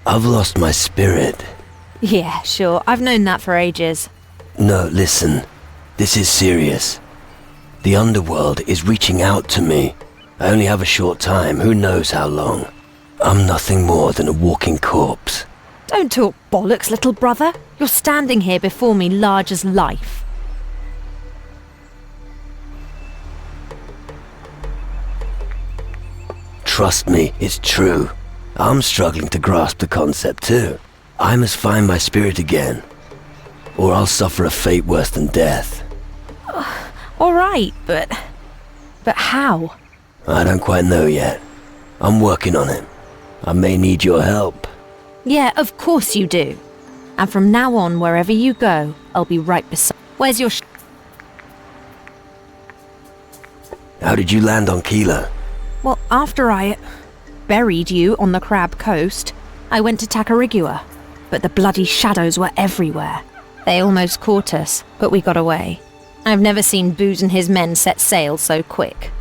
I've lost my spirit. Yeah, sure. I've known that for ages. No, listen. This is serious. The underworld is reaching out to me. I only have a short time, who knows how long. I'm nothing more than a walking corpse. Don't talk bollocks, little brother. You're standing here before me large as life. Trust me, it's true. I'm struggling to grasp the concept too. I must find my spirit again, or I'll suffer a fate worse than death. All right, but how? I don't quite know yet. I'm working on it. I may need your help. Yeah, of course you do. And from now on, wherever you go, I'll be right beside. Where's your How did you land on Keeler? Well, after I buried you on the Crab Coast, I went to Tacarigua. But the bloody shadows were everywhere. They almost caught us, but we got away. I've never seen Booze and his men set sail so quick.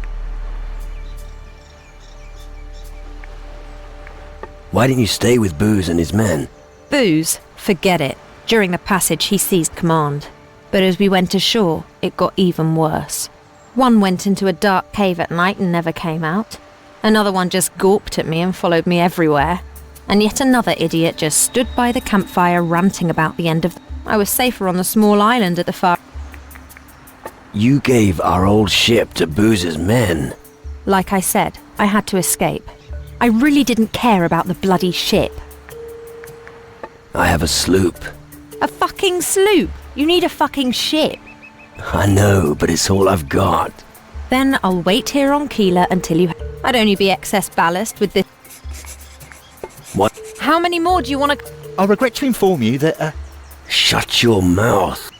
Why didn't you stay with Booze and his men? Booze? Forget it. During the passage, he seized command. But as we went ashore, it got even worse. One went into a dark cave at night and never came out. Another one just gawped at me and followed me everywhere. And yet another idiot just stood by the campfire ranting about the end of... I was safer on the small island at the far... You gave our old ship to Booze's men. Like I said, I had to escape. I really didn't care about the bloody ship. I have a sloop. A fucking sloop? You need a fucking ship. I know, but it's all I've got. Then I'll wait here on Keeler until you... I'd only be excess ballast with this... What? How many more do you want to... I regret to inform you that, Shut your mouth.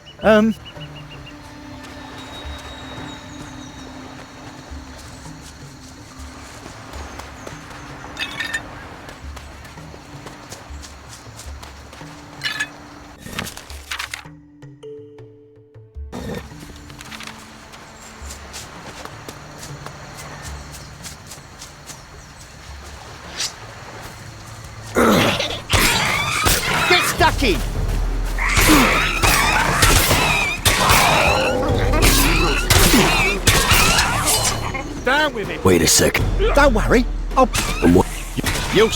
Get stuck in! Down with it! Wait a second. Don't worry, I'll... And what? You...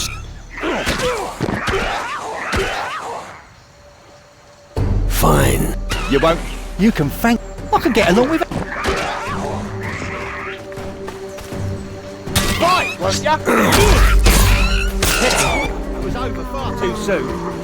Fine. You won't... You can thank... I can get along with it. Right, won't ya? It was over far too soon.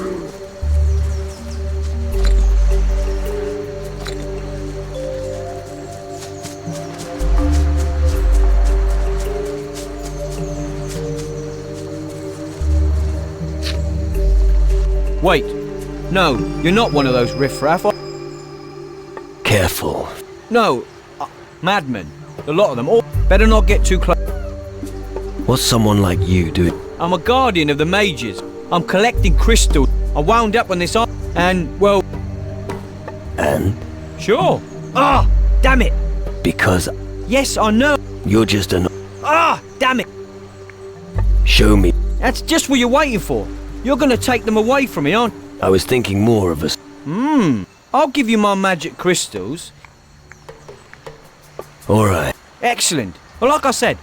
Wait. No, you're not one of those riffraff. Careful. No, madmen. A lot of them. All better not get too close. What's someone like you doing? I'm a guardian of the mages. I'm collecting crystals. I wound up on this and, well... And? Sure. Ah, damn it. Because Yes, I know. you're just an... Ah, damn it. Show me. That's just what you're waiting for. You're gonna take them away from me, aren't you? I was thinking more of us. I'll give you my magic crystals. Alright. Excellent. Well, like I said.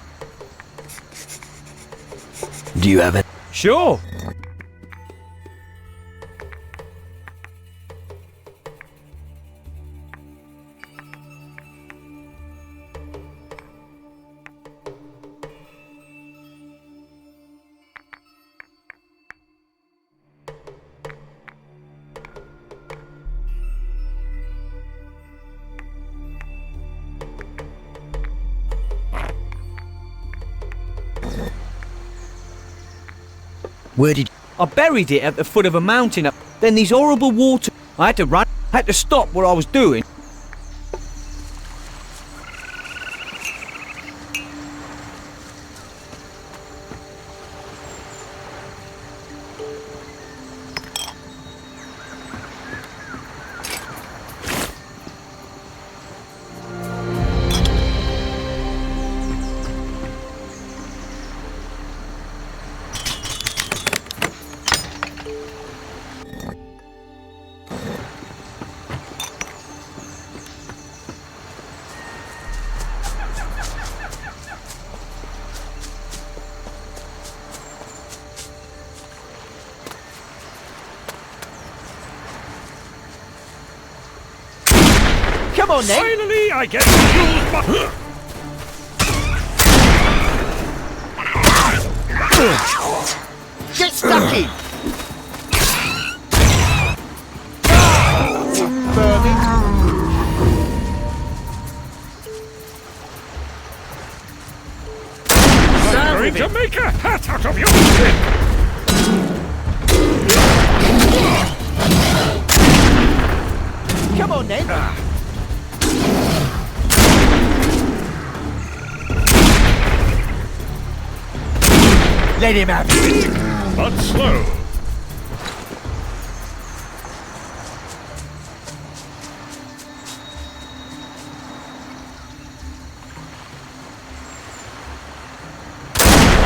Do you have it? Sure. Where did... I buried it at the foot of a mountain up. Then these horrible water... I had to run. I had to stop what I was doing. Come on, then. Finally, I get to use my... Get stuck in. Burning. I'm going to make a hat out of your skin! Come on, then. Let him have it. But slow.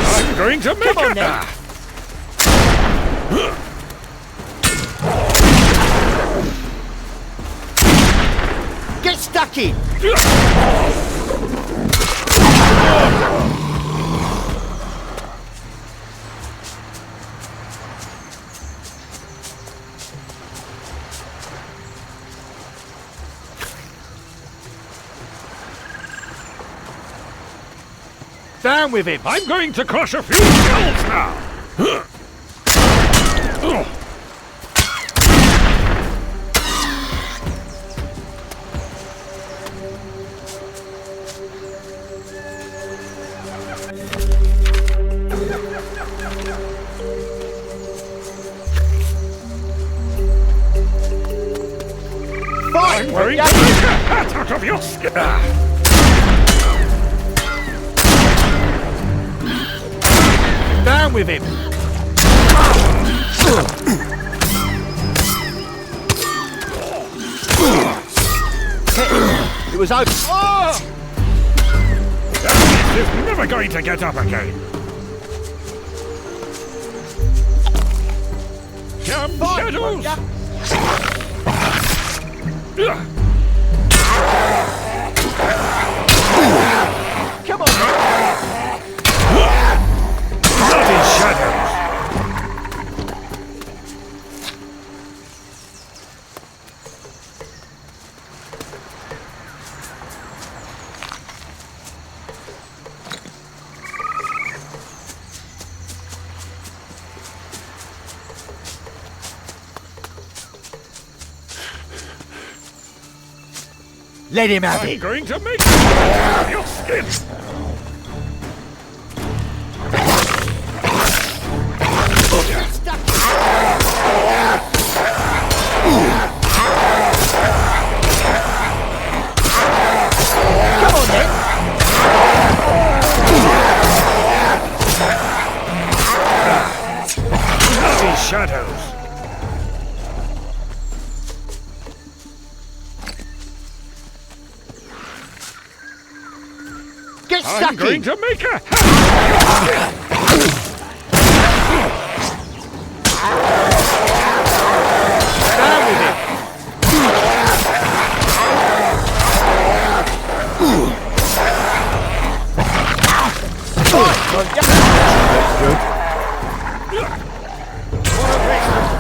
I'm going to make Come on, a... then. Get stuck in. Down with him. I'm going to crush a few skulls now. I'm going to make a hat out of your skin. Down with him. It was over. Oh! That beast is never going to get up again. Come, shadows! Come on, man. Bloody shadows! Let him have I'm it. going to make out of your skin. Come on, then. Bloody shadows! Get I'm stuck going in. to make a hat. Down with him.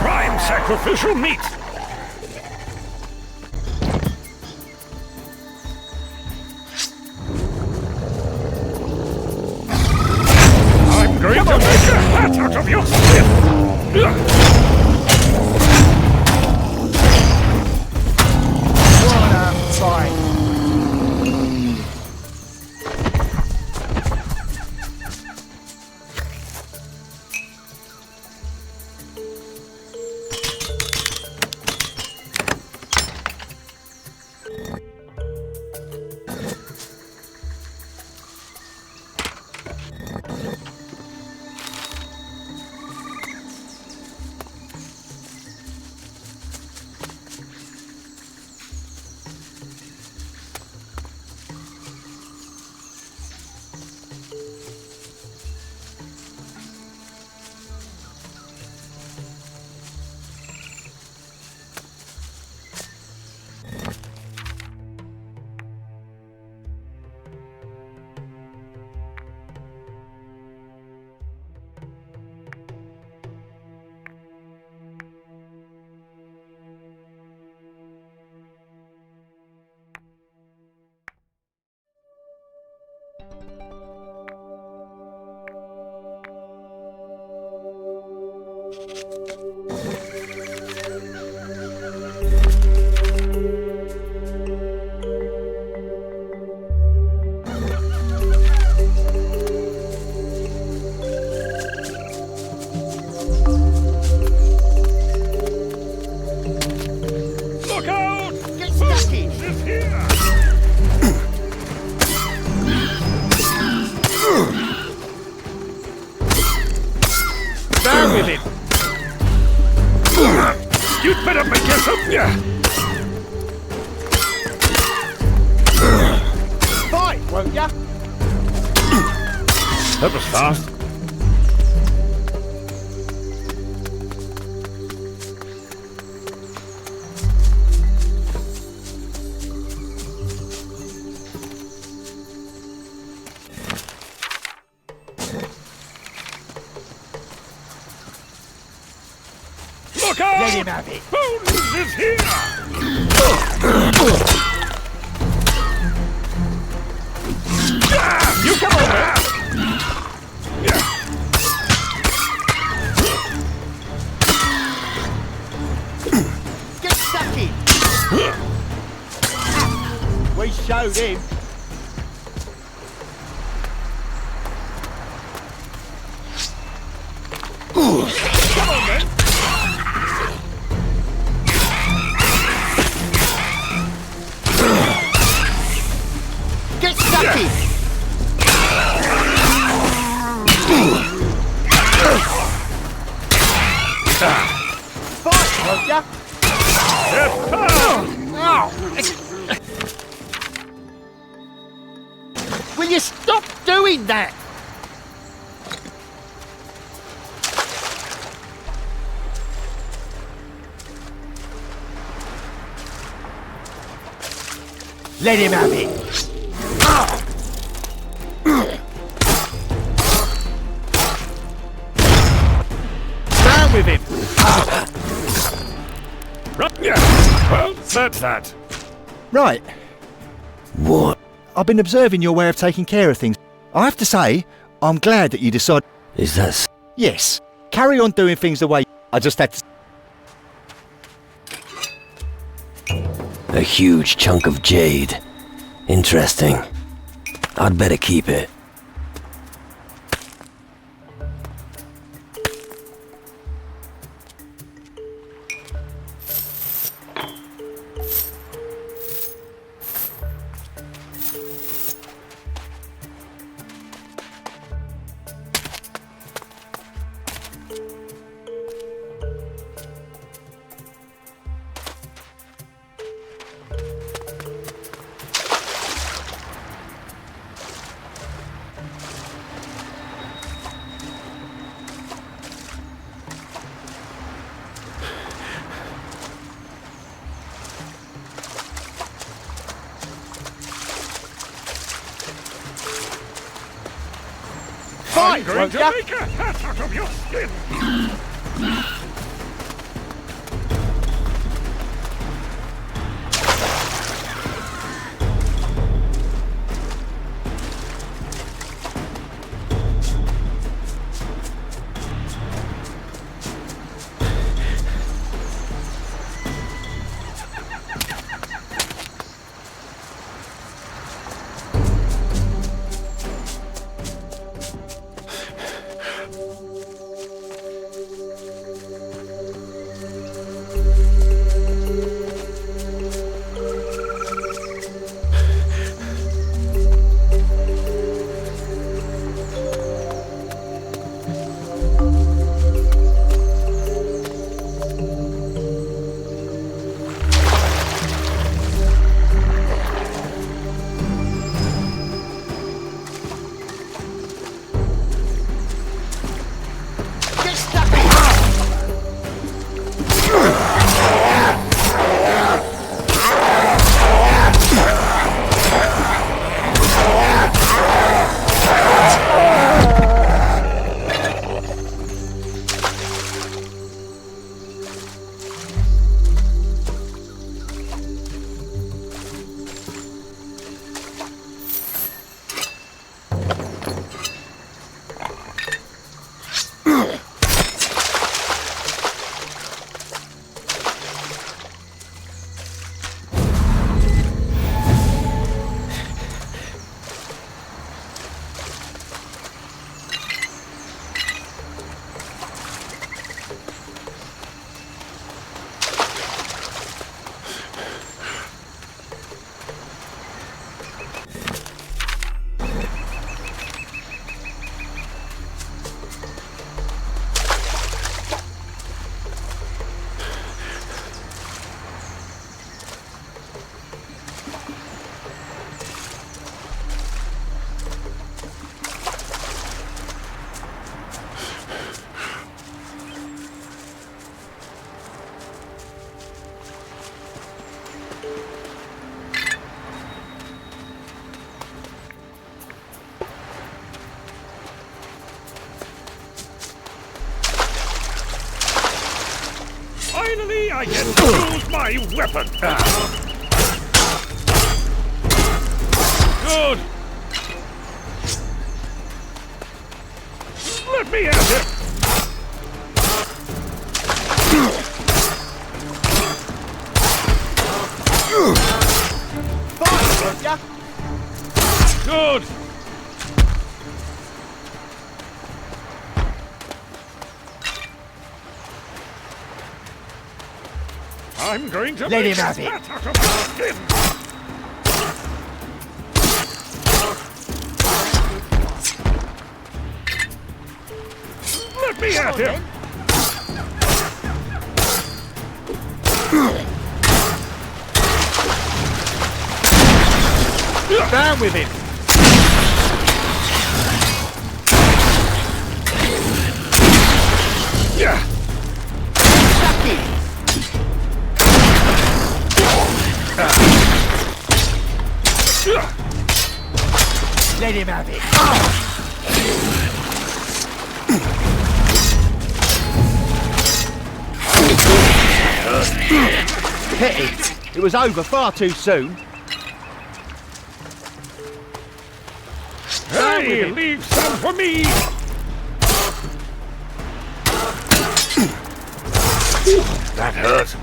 Prime sacrificial meat. I'm going to make a hat out of your skin. What a fight. won't ya? That was fast. Look out! Let him have it. Bones is here! You come on, man. Get stuck in. We showed him. Come on, then. Get stuck in. Fight, won't ya? Will you stop doing that? Let him have it. Down with him. Well, that's that. Right. What? I've been observing your way of taking care of things. I have to say, I'm glad that you decided... Is that... Yes. Carry on doing things the way... I just had to... A huge chunk of jade. Interesting. I'd better keep it. I'm going won't to ya? make a hat out of your skin! I get to use my weapon. Good. Let me at him. Good. I'm going to Let make him have it. spat out of your skin. Let me at him. Down with him. Yeah. Let him have it. Pity. It was over far too soon. Hey, leave some for me. That hurt.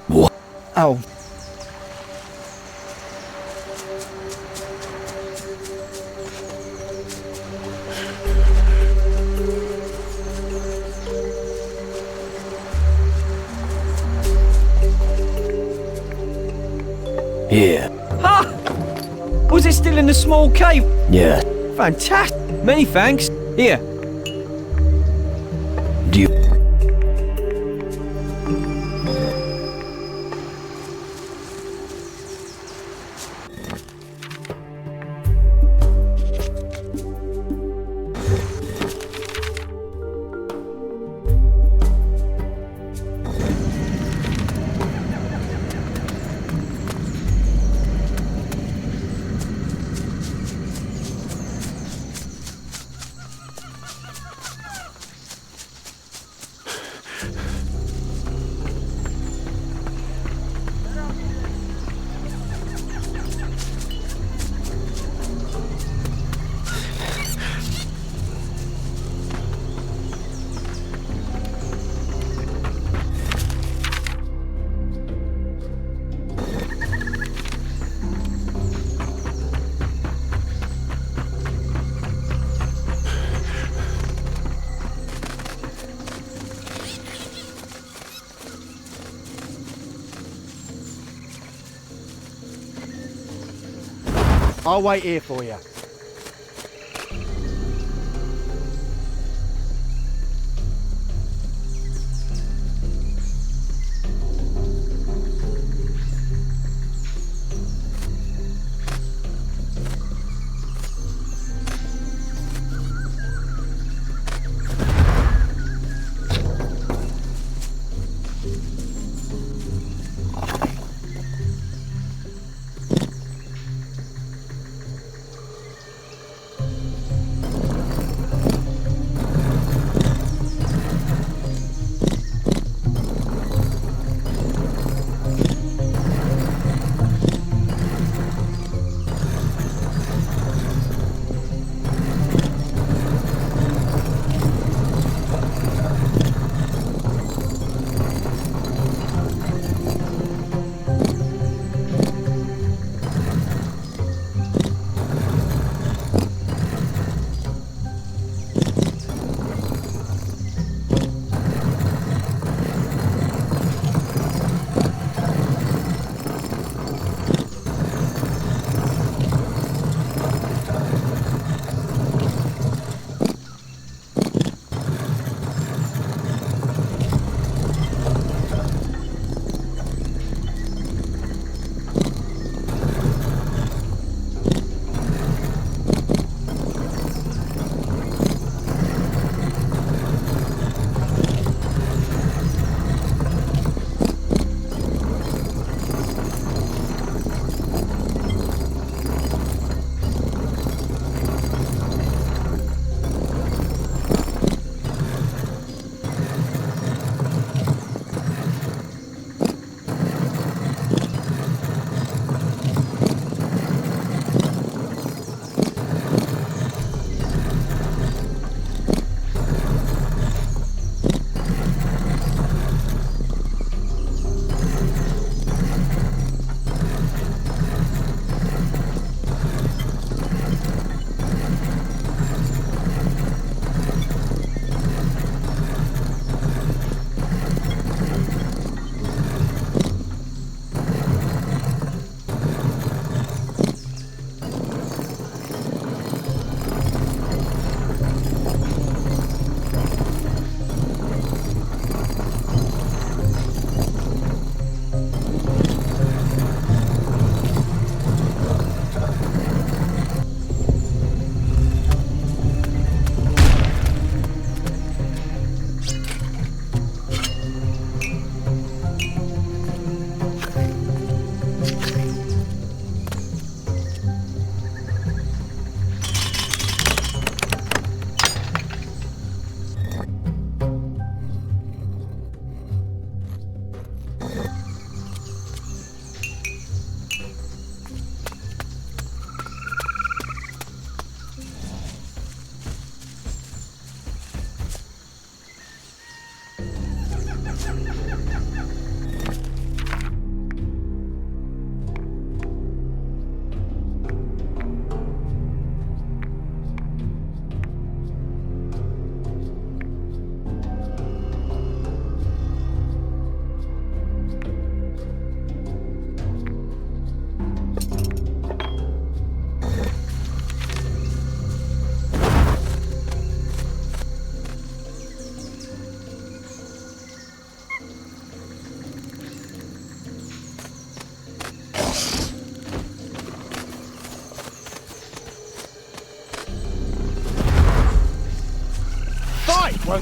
What? Oh. Here. Ha! Was it still in the small cave? Yeah. Fantastic. Many thanks. Here. Do you... I'll wait here for you.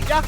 ya?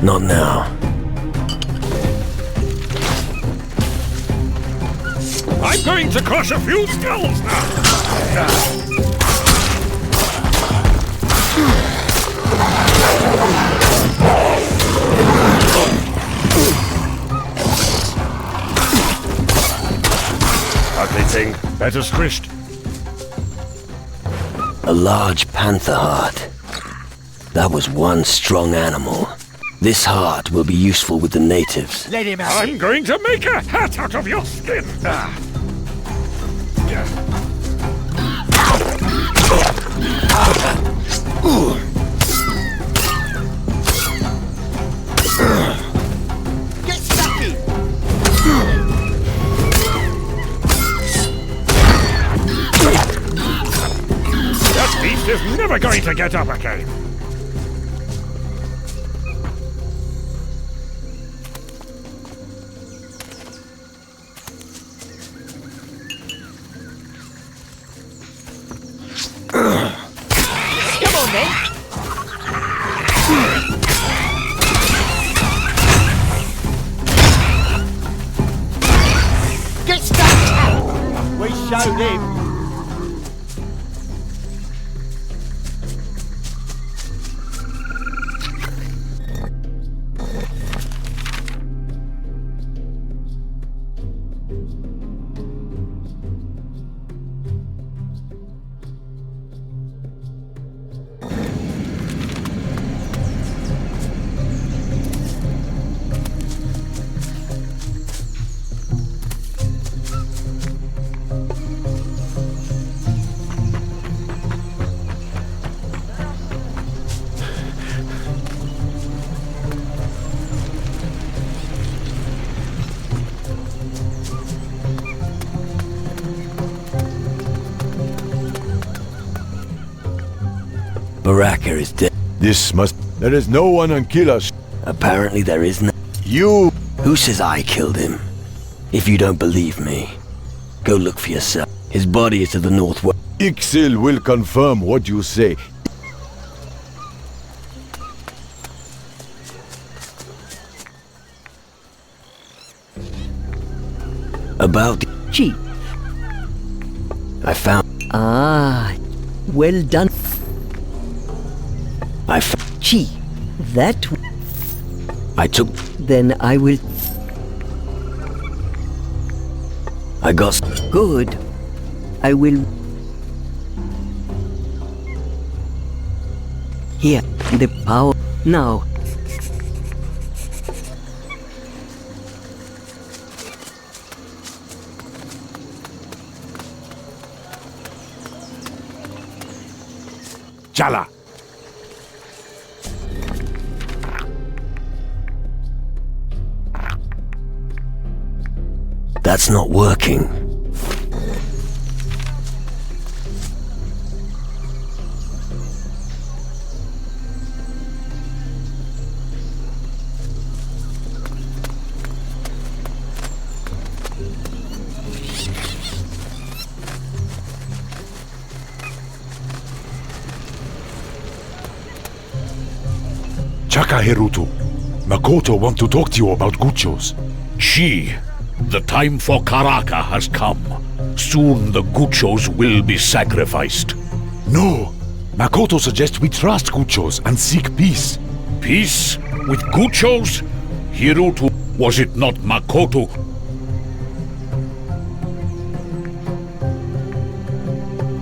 Not now. I'm going to crush a few skulls now! Ugly thing. Better squished. A large panther heart. That was one strong animal. This heart will be useful with the natives. Let him out. I'm going to make a hat out of your skin! Get stuck in. That beast is never going to get up again! Come on then. Get stuck. We showed him. Baraka is dead. This must... There is no one on Kilash. Apparently there is no... You... Who says I killed him? If you don't believe me, go look for yourself. His body is to the northwest. Ixil will confirm what you say. About... Chief. I found... Ah, well done. Chief, that... I took... Then I will... I got... Good. I will... Here, the power... Now. Chala. That's not working. Chaka Herutu. Makoto want to talk to you about Guchos. She. The time for Karaka has come. Soon the Guchos will be sacrificed. No. Makoto suggests we trust Guchos and seek peace. Peace? With Guchos? Hirutu, was it not Makoto?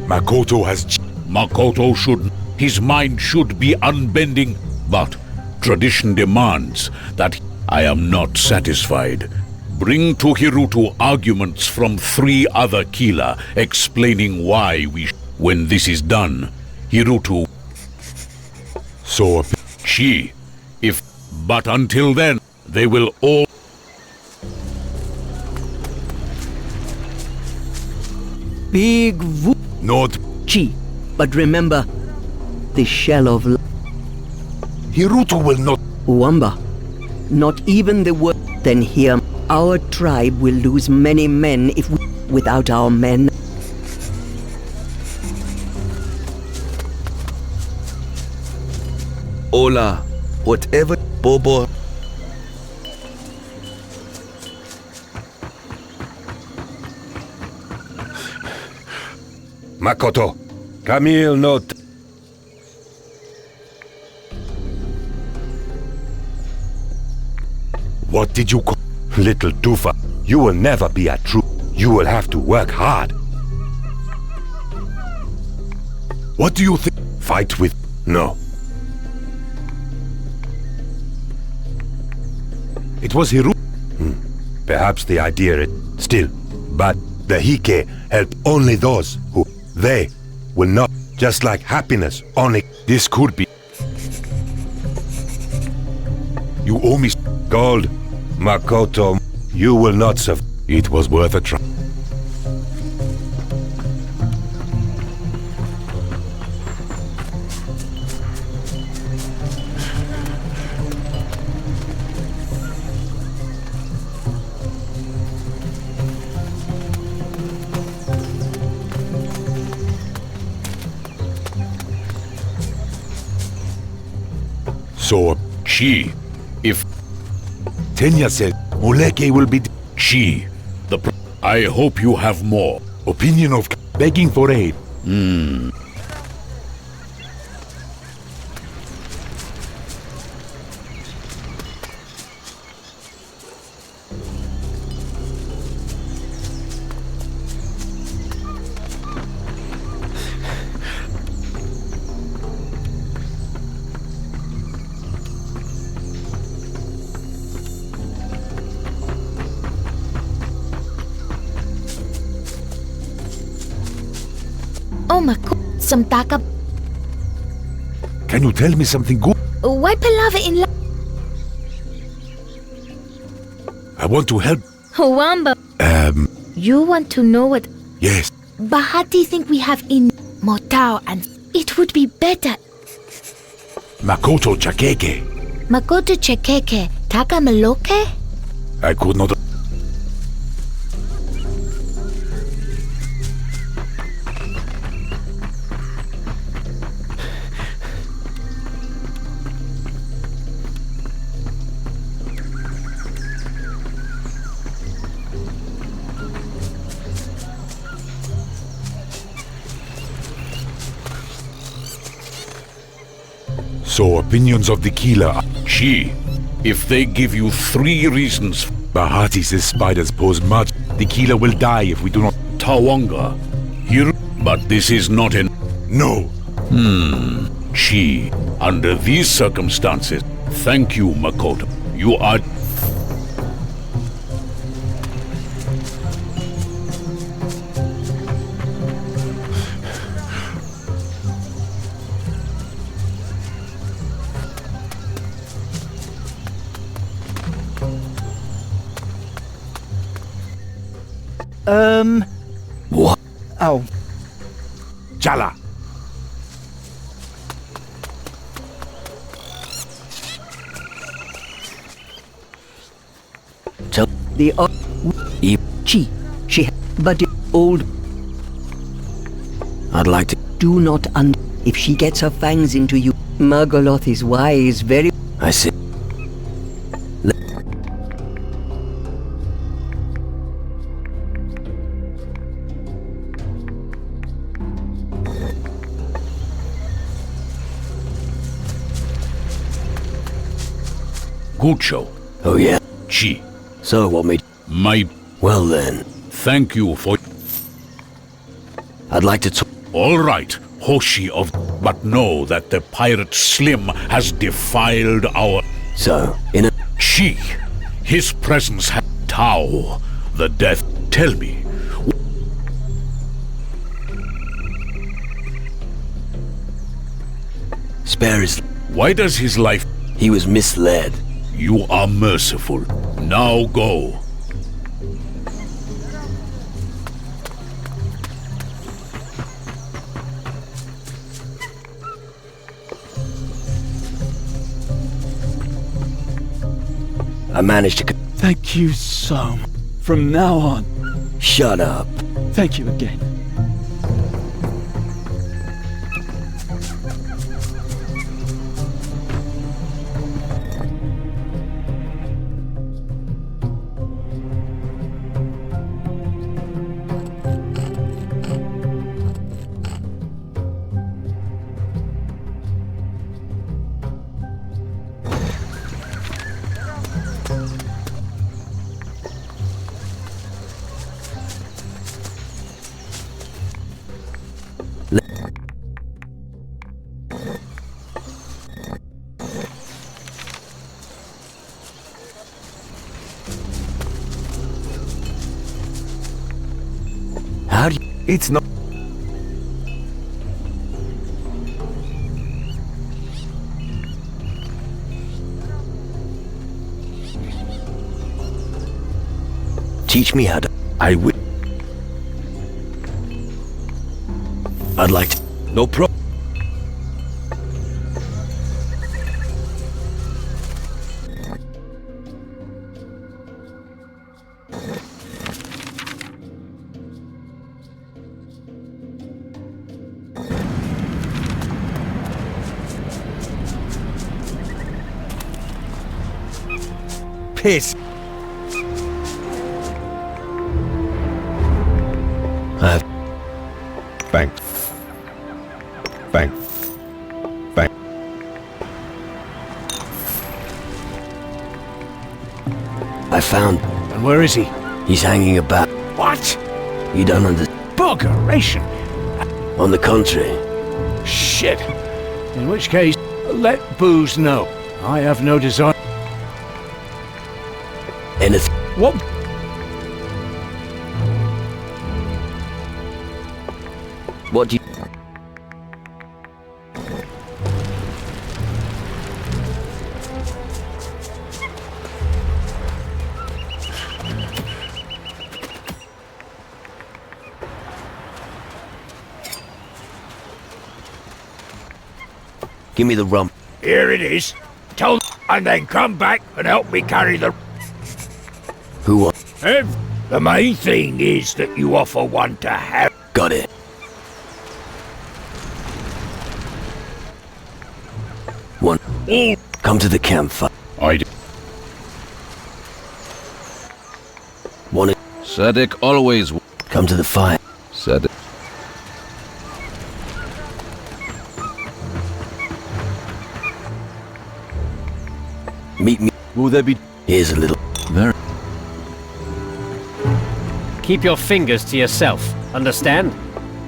Makoto has... Makoto should... His mind should be unbending, but tradition demands that... I am not satisfied. Bring to Hirutu arguments from 3 other Kila explaining why when this is done, Hirutu... So... She. If... But until then, they will all... Big Wu... Not... Chi. But remember, the shell of... Hirutu will not... Uamba. Not even the word... Then here, our tribe will lose many men if we... Without our men... Ola, whatever Bobo... Makoto, Camille not... What did you call... Little Tufa, you will never be a true... You will have to work hard. What do you think? Fight with... No. It was Hiru... Perhaps the idea is... Still, but the Hike help only those who... They will not... Just like happiness, only... This could be... You owe me... Gold. Makoto, you will not survive. It was worth a try. So, She. If... Tenya said, Muleke will be... She. I hope you have more. Opinion of begging for aid. Oh my god, some taka. Can you tell me something good? Why palaver in I want to help. Wamba. You want to know what Yes. Bahati think we have in Motao, and it would be better. Makoto Chakeke. Makoto Chekeke, Taka Maloke? I could not... So, opinions of the Kila... She. If they give you 3 reasons... Bahati says spiders pose much. The Kila will die if we do not... Tawanga. But this is not an... No. She. Under these circumstances, thank you, Makoto. You are... What? Oh. Chala. Tell the Chi. She... But the old... I'd like to... Do not If she gets her fangs into you, Margoloth is wise, very... I see. Gucho. Oh yeah? Chi. So what made... My... Well then. Thank you for... I'd like to talk... All right, Hoshi of... But know that the pirate Slim has defiled our... So, in a... She. His presence had Tau. The death. Tell me. Spare his... Why does his life... He was misled. You are merciful. Now go. I managed to... Thank you so much. From now on. Shut up. Thank you again. How do you... It's not... Teach me how to... I will. I'd like to... No problem. Piss. Bang. Bang. Bang. I found... And where is he? He's hanging about. What? You don't understand. Buggeration! On the contrary. Shit. In which case, let Booze know. I have no desire... Anything... What? What do you... Give me the rum. Here it is. Tell them and then come back and help me carry the... Who won? The main thing is that you offer one to have. Got it. One. Come to the campfire. I... One. Sadek always... Come to the fire. Sadek. Meet me. Will there be... Here's a little... Very... Keep your fingers to yourself, understand?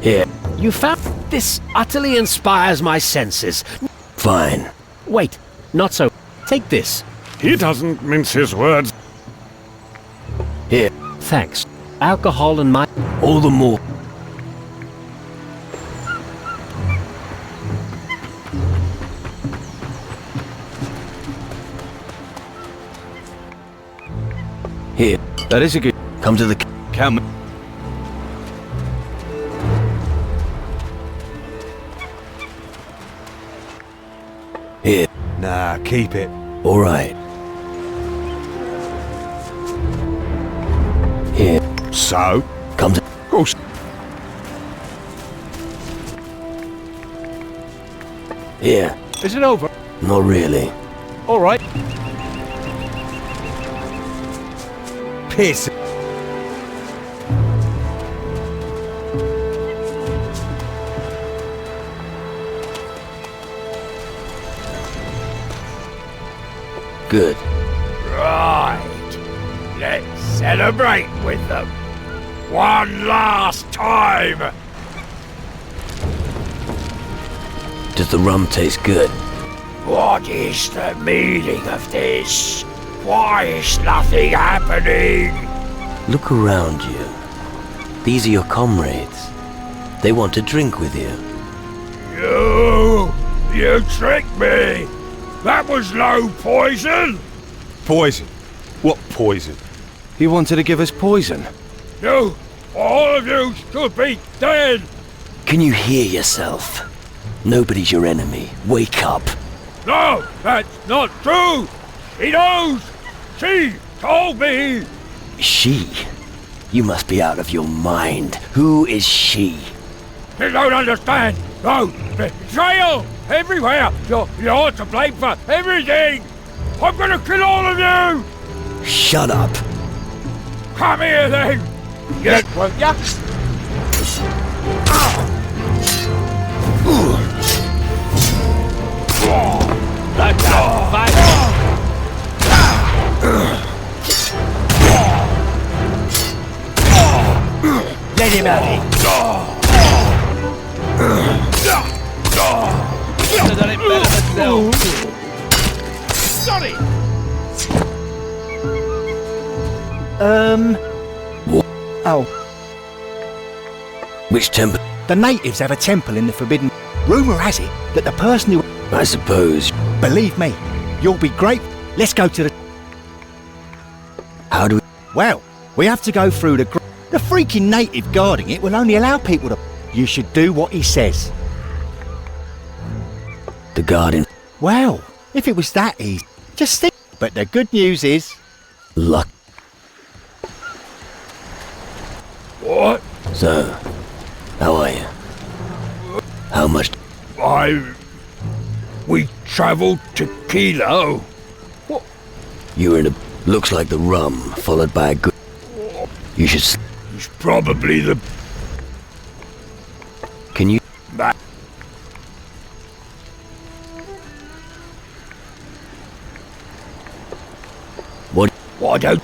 Here. You found... This utterly inspires my senses. Fine. Wait, not so. Take this. He doesn't mince his words. Here. Thanks. Alcohol and my... All the more. Here. That is a good... Come to the... Come. Here. Nah, keep it. All right. Here. So? Come to... Of course. Here. Is it over? Not really. All right. Piss. Good. Right. Let's celebrate with them. One last time. Does the rum taste good? What is the meaning of this? Why is nothing happening? Look around you. These are your comrades. They want to drink with you. You tricked me! That was no poison! Poison? What poison? He wanted to give us poison. You, all of you should be dead! Can you hear yourself? Nobody's your enemy. Wake up. No, that's not true! She knows! She told me! She? You must be out of your mind. Who is she? You don't understand! No! Betrayal! Everywhere! You're to blame for everything! I'm gonna kill all of you! Shut up! Come here then! Get won't ya? Let him have it. Should have done it better myself. Sorry. Oh. Which temple? The natives have a temple in the Forbidden. Rumour has it that the person who... I suppose. Believe me, you'll be great. Let's go to the... How do we... Well, we have to go through the... The freaking native guarding it will only allow people to... You should do what he says. The garden. Well, if it was that easy, just think. But the good news is... Luck. What? So, how are you? How much... We travelled to Kilo. What? You were in a... Looks like the rum, followed by a good... You should... It's probably the... Can you... What? Why don't...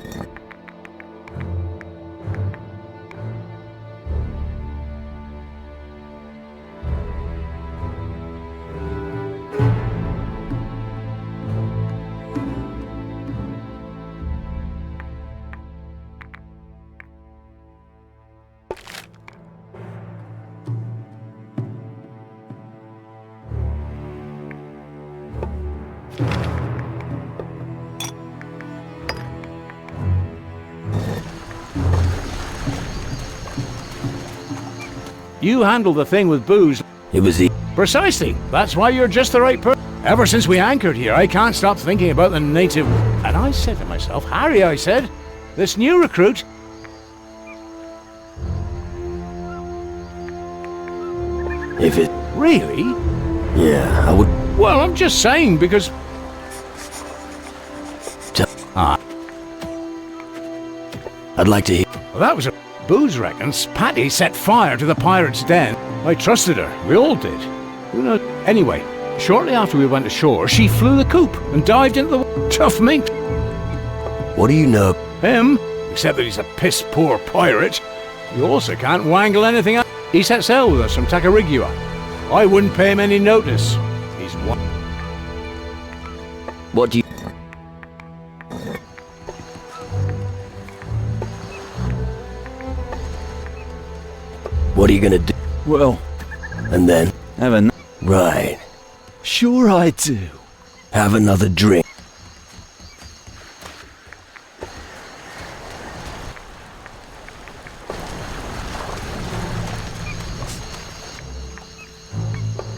You handled the thing with booze. It was the... Precisely. That's why you're just the right person. Ever since we anchored here, I can't stop thinking about the native... And I said to myself, Harry, I said, this new recruit... If it... Really? Yeah, I would... Well, I'm just saying, because... I'd like to hear... Well, that was a... Booze reckons Patty set fire to the pirate's den. I trusted her. We all did. Who knows? Anyway, shortly after we went ashore, she flew the coop and dived into the... Tough mink. What do you know? Him? Except that he's a piss-poor pirate. He also can't wangle anything out. He set sail with us from Tacarigua. I wouldn't pay him any notice. He's one... What do you... What are you gonna do? Well... And then? Have a... Right. Sure I do. Have another drink.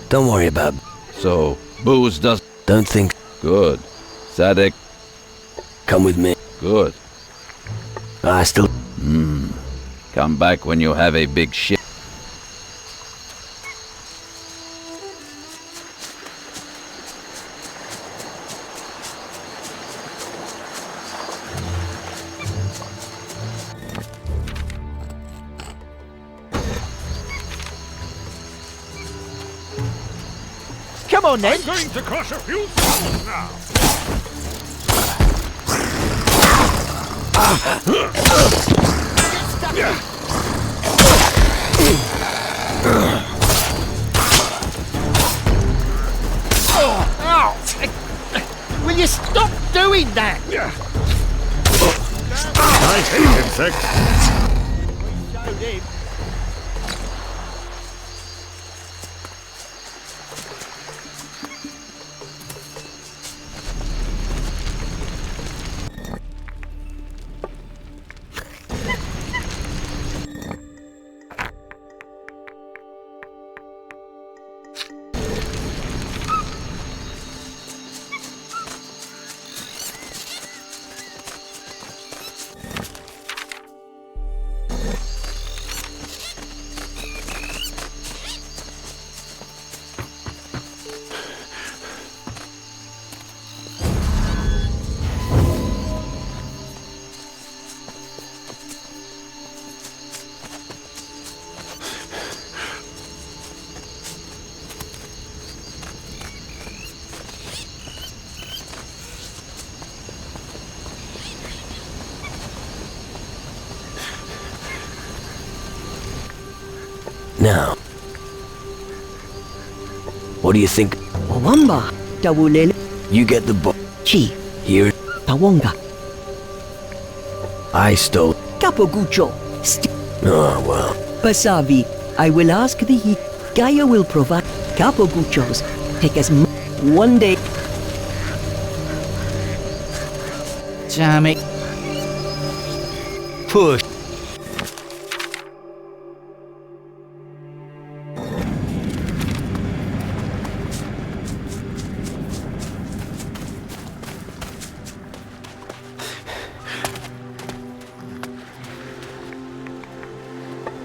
Don't worry about... So, booze does... Don't think... Good. Sadek... Come with me. Good. I still... Come back when you have a big ship. Come on then. I'm going to crush a few souls now. Will you stop doing that? I hate insects. Now, what do you think? Wamba, Tawulele, You get the book. Chief, Here, Tawonga, I stole. Capogucho, Oh, well. Pasavi. I will ask the heat. Gaia will provide Capoguchos. Take as one day. Damn it. Push.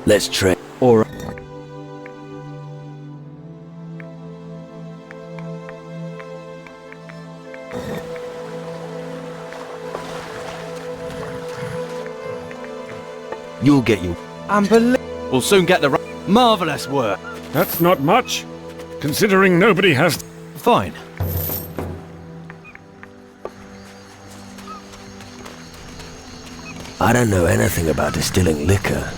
Let's trade. Or You'll get you. Unbelievable. We'll soon get the marvellous work. That's not much, considering nobody has... Fine. I don't know anything about distilling liquor.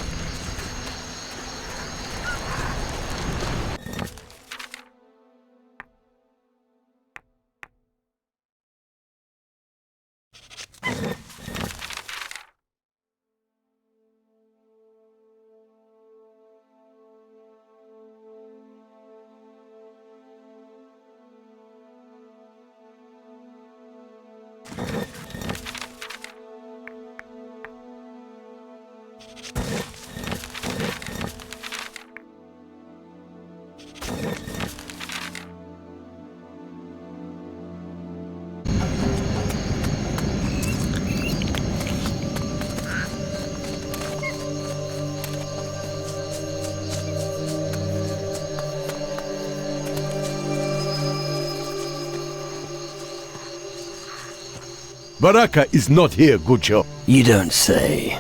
Baraka is not here, Gucho. You don't say.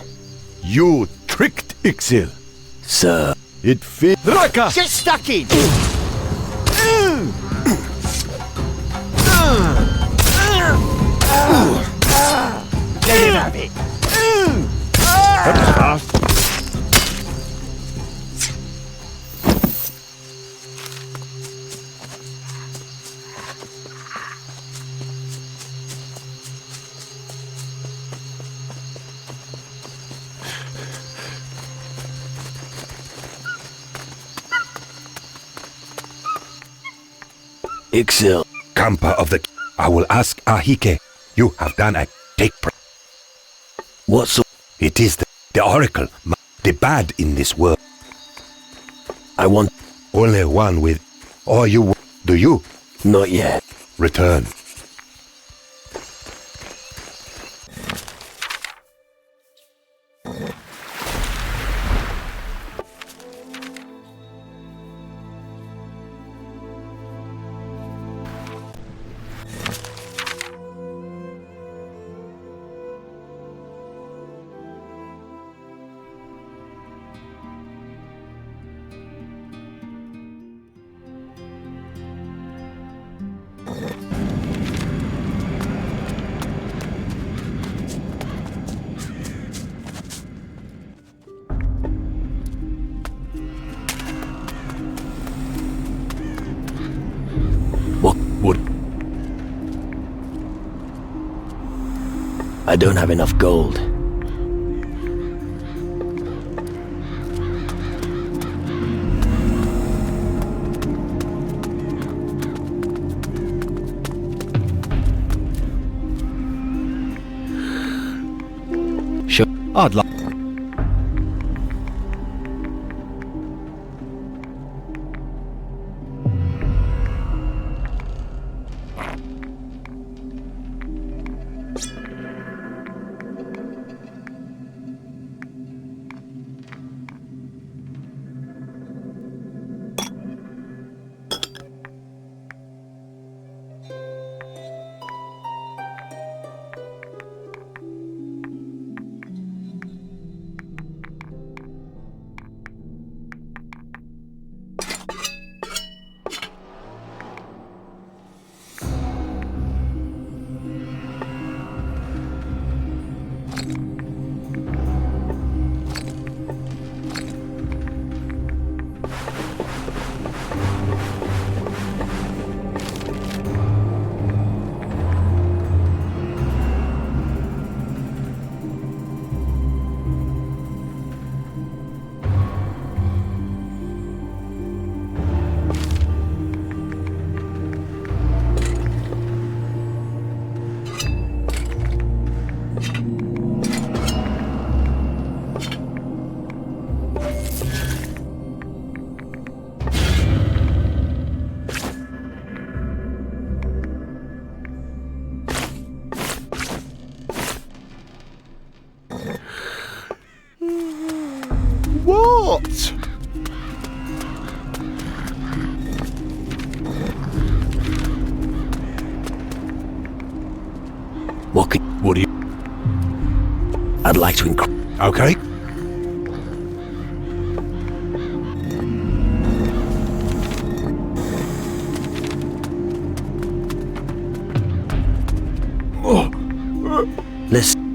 You tricked Ixil. Sir. It fit. Baraka! Get stuck in! Let him have it. That's fast. Ixil. Kampa of the... I will ask Ahike. You have done a take... What's... It is the oracle. The bad in this world. I want... Only one with... Or you... Do you? Not yet. Return. I don't have enough gold. I'd like... What? What do you... I'd like to Okay. Listen.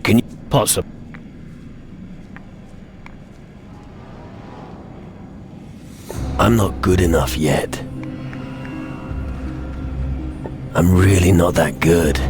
Can you possibly? I'm not good enough yet. I'm really not that good.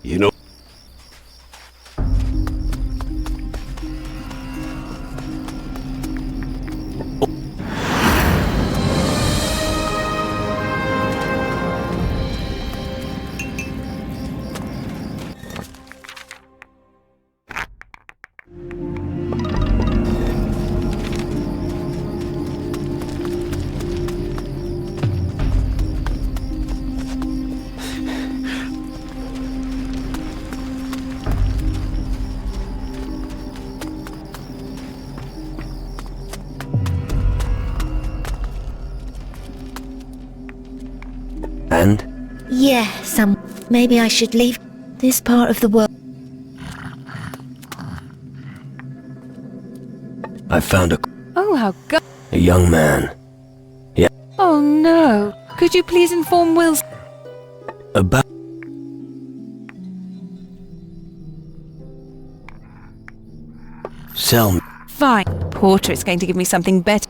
You know... And? Yeah, maybe I should leave this part of the world. I found Oh, how a young man. Yeah. Oh no. Could you please inform Wills? About... Sell me. Fine. Porter is going to give me something better.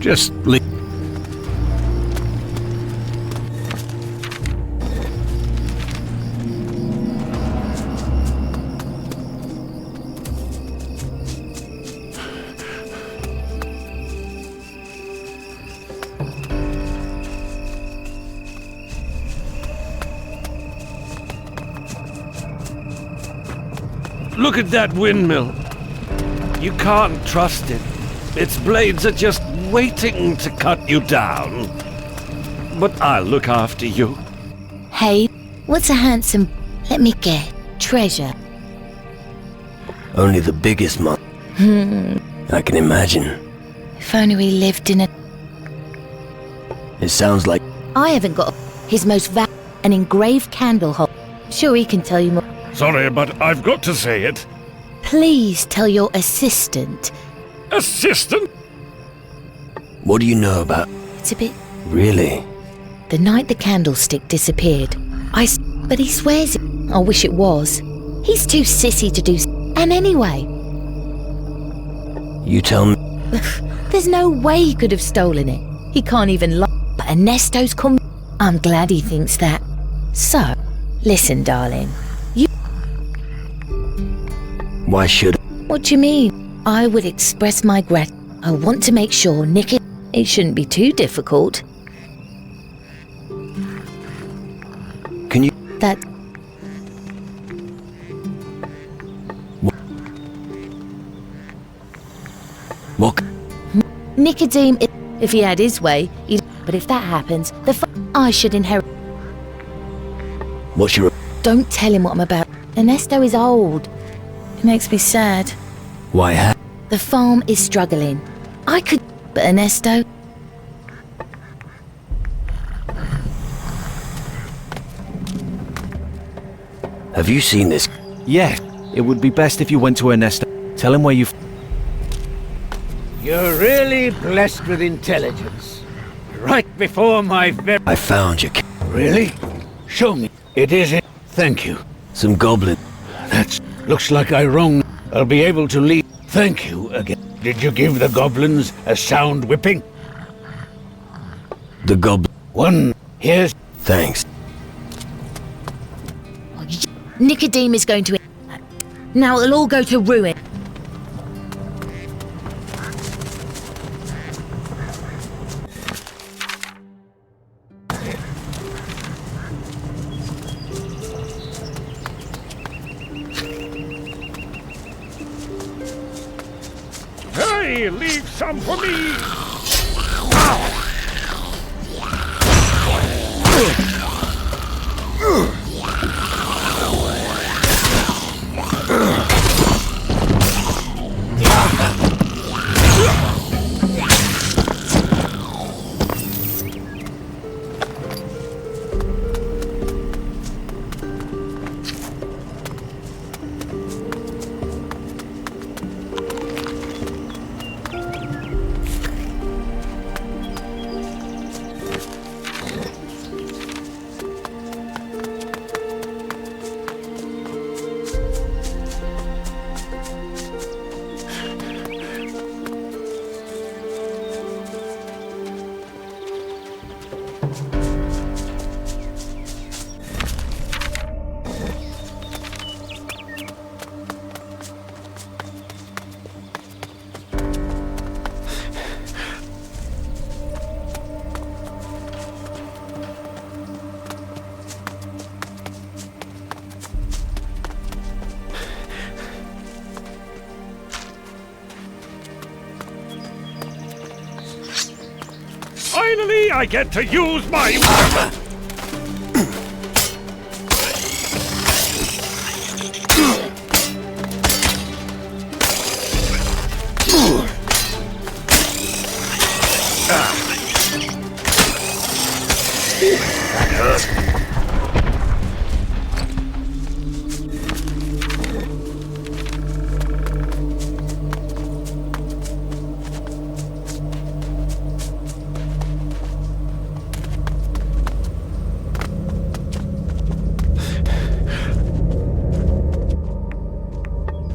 Just leave. Look at that windmill. You can't trust it. Its blades are just waiting to cut you down. But I'll look after you. Hey, what's a handsome... Let me get... treasure? Only the biggest mon. I can imagine. If only we lived in a... It sounds like... I haven't got his most an engraved candle hole. Sure he can tell you more. Sorry, but I've got to say it. Please tell your assistant. Assistant? What do you know about... It's a bit... Really? The night the candlestick disappeared, but he swears it. I wish it was. He's too sissy to do and anyway. You tell me... There's no way he could have stolen it. He can't even lie. But Ernesto's come... I'm glad he thinks that. So, listen, darling. Why should... What do you mean? I would express my gratitude. I want to make sure it shouldn't be too difficult. Can you... That... What? Nicodeme, if he had his way, he'd... But if that happens, I should inherit... What's your... Don't tell him what I'm about. Ernesto is old. It makes me sad. Why The farm is struggling. I could... But Ernesto... Have you seen this? Yeah, it would be best if you went to Ernesto. Tell him where you've... You're really blessed with intelligence. Right before my very... I found you. Really? Show me. It is it. Thank you. Some goblin. That's... Looks like I wronged. I'll be able to leave. Thank you again. Did you give the goblins a sound whipping? The goblin... One. Here's... Thanks. Nicodeme is going to... Now it'll all go to ruin. Hey, leave some for me! Finally, I get to use my weapon! That hurt.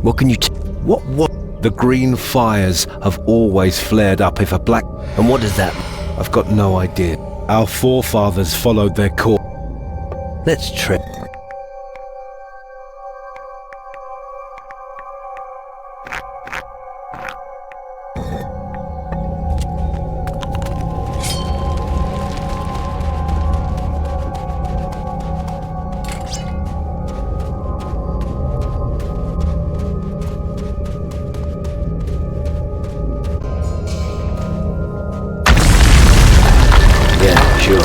What can you What? The green fires have always flared up if a black... And what does that mean? I've got no idea. Our forefathers followed their course. Let's try. Yeah, sure.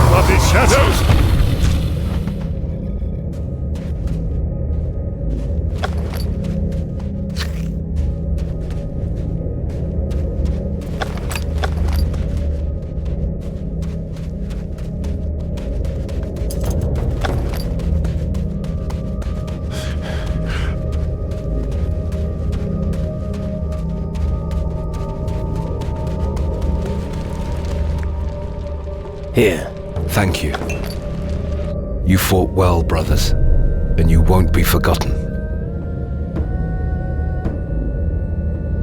Bloody shadows! Here. Thank you. You fought well, brothers, and you won't be forgotten.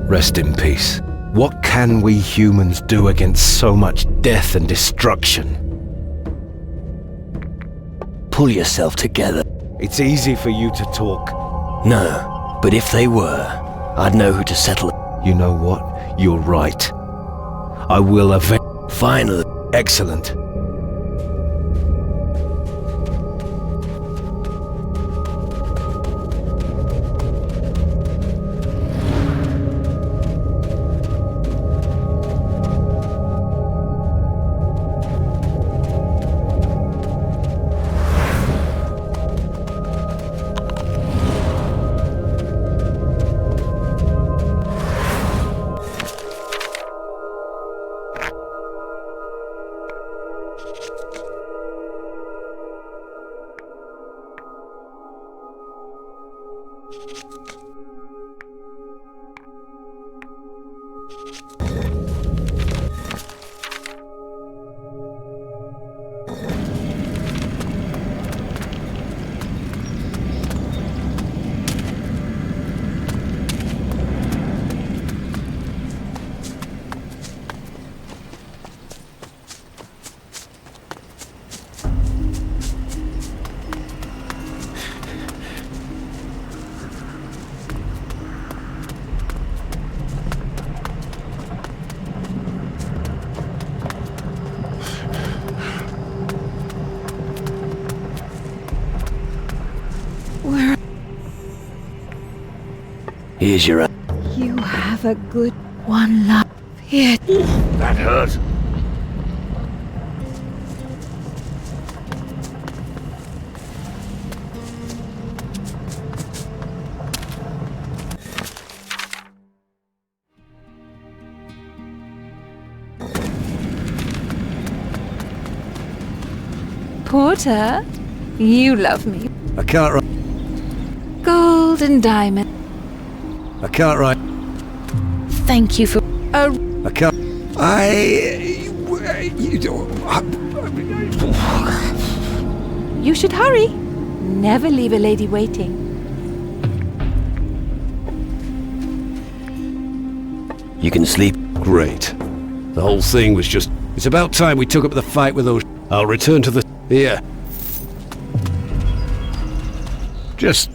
Rest in peace. What can we humans do against so much death and destruction? Pull yourself together. It's easy for you to talk. No, but if they were, I'd know who to settle it. You know what? You're right. I will avenge. Finally. Excellent. Here's your... You have a good one, love. Here. That hurt. Porter, you love me. I can't write. Gold and diamond. I can't write. Thank you for... I can't. You should hurry. Never leave a lady waiting. You can sleep. Great. The whole thing was just... It's about time we took up the fight with those... I'll return to the... Here. Just...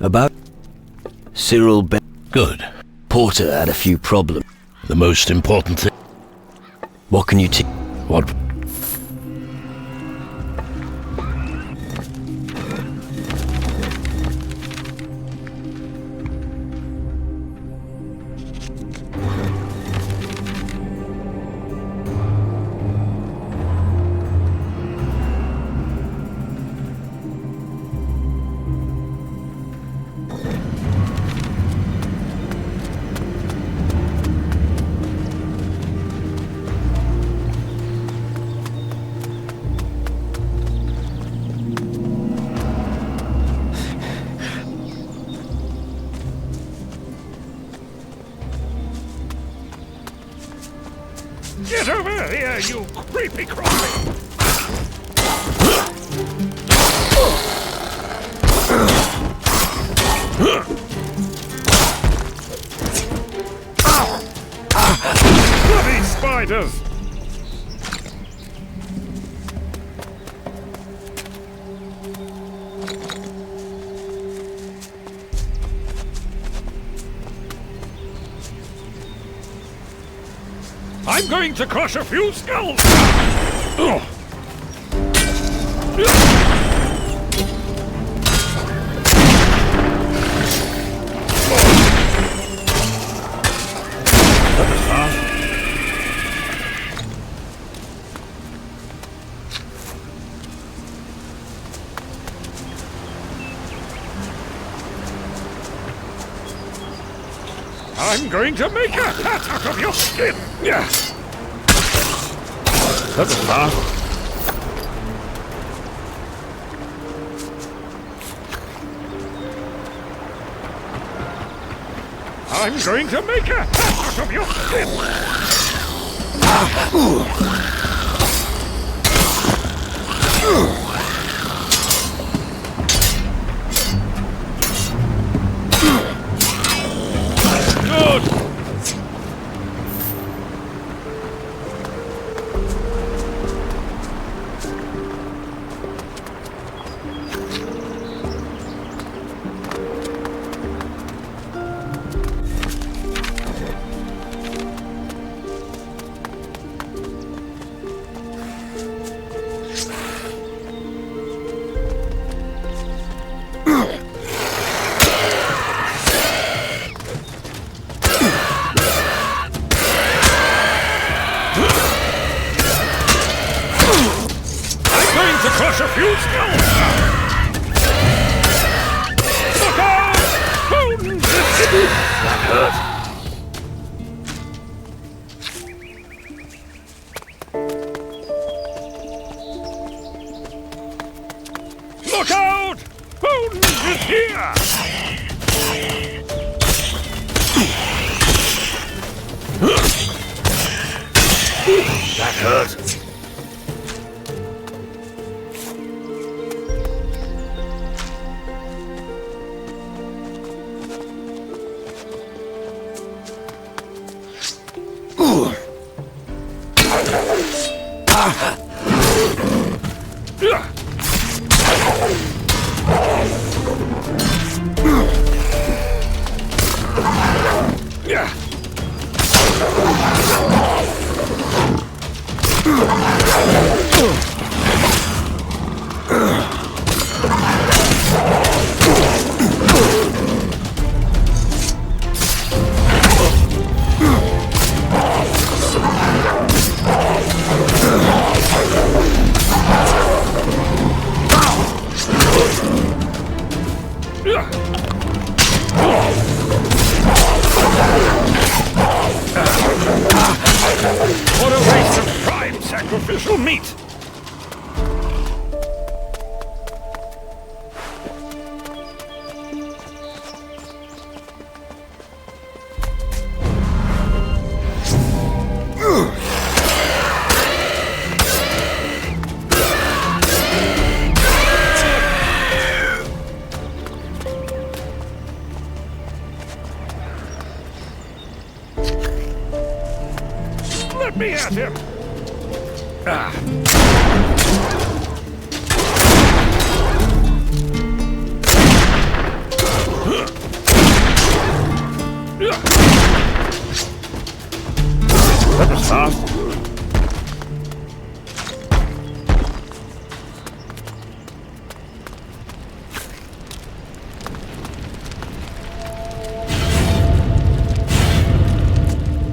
About Cyril Good. Porter had a few problems. The most important thing... What can you teach? What... Get over here, you creepy crawly! Bloody spiders! I'm going to crush a few skulls! Ugh. I'm going to make a hat out of your skin! Yeah. That's a start. I'm going to make a hat out of your skin! Good! Crush a few skulls! Look out! That hurt. Look out! Bones is here! That hurt. What a waste of prime sacrificial meat! Let me at him!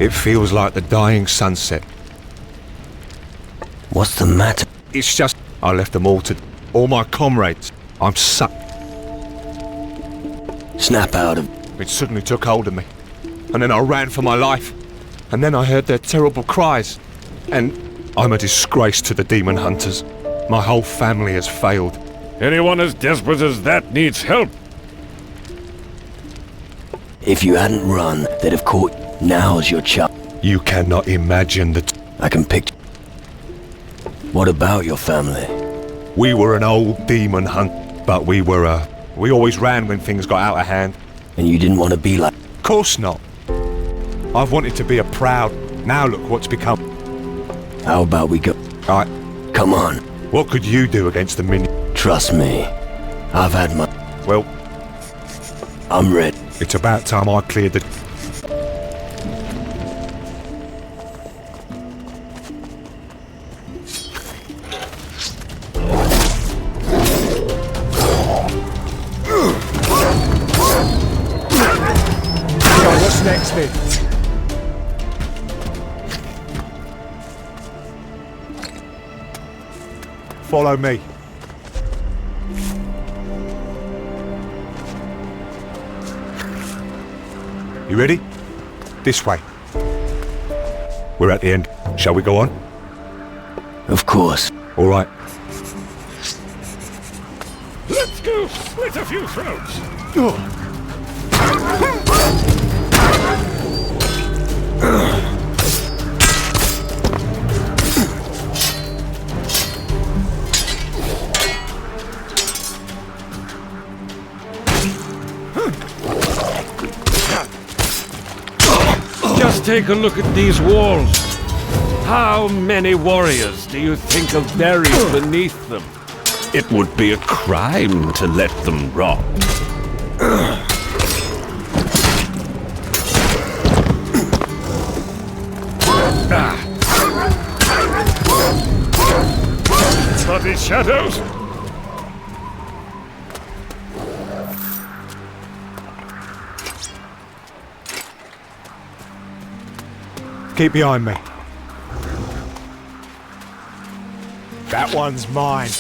It feels like the dying sunset. What's the matter? It's just I left them all my comrades. I'm Snap out of... It suddenly took hold of me. And then I ran for my life. And then I heard their terrible cries. And I'm a disgrace to the demon hunters. My whole family has failed. Anyone as desperate as that needs help. If you hadn't run, they'd have caught... Now's your chance. You cannot imagine the... I can picture... What about your family? We were an old demon hunt, but we always ran when things got out of hand. And you didn't want to be like... Of course not. I've wanted to be a proud... Now look what's become. How about we go... Alright. Come on. What could you do against the minion? Trust me. I've had my... Well... I'm ready. It's about time I cleared the... What's next then? Follow me. You ready? This way. We're at the end. Shall we go on? Of course. All right. Let's go slit a few throats. Just take a look at these walls. How many warriors do you think are buried beneath them? It would be a crime to let them rot. Bloody shadows! Keep behind me. That one's mine.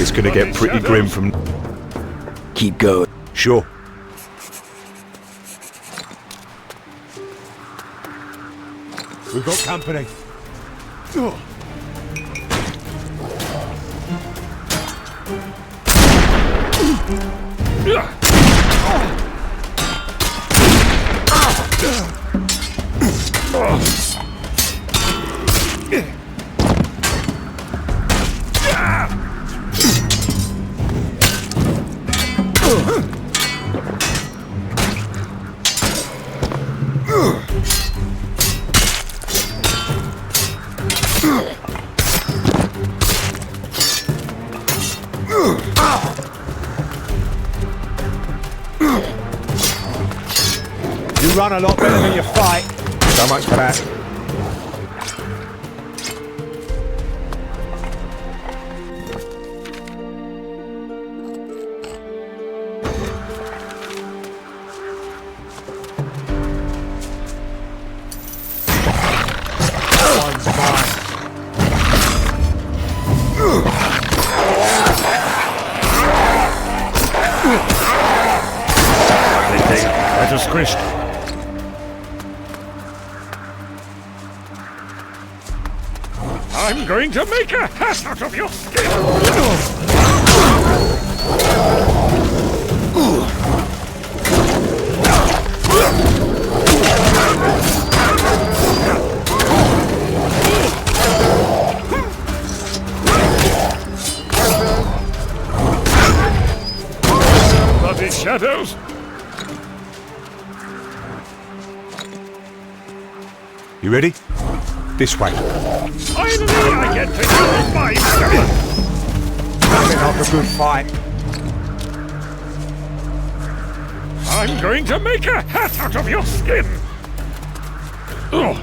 It's gonna get pretty grim from... Keep going. Sure. We've got company. You run a lot better than you fight. So much for that. Let us squished. I'm going to make a hat out of your skin! Bloody shadows! You ready? This way. Finally, I get to use my weapon! Nothing like a good fight. I'm going to make a hat out of your skin! Ugh.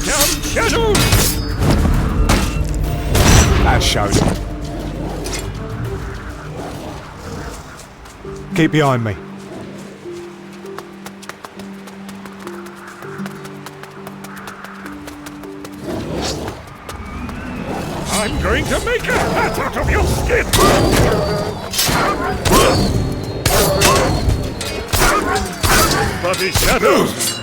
Down, Shadows! That shows. Keep behind me. I'm going to make a hat out of your skin! Bloody Shadows!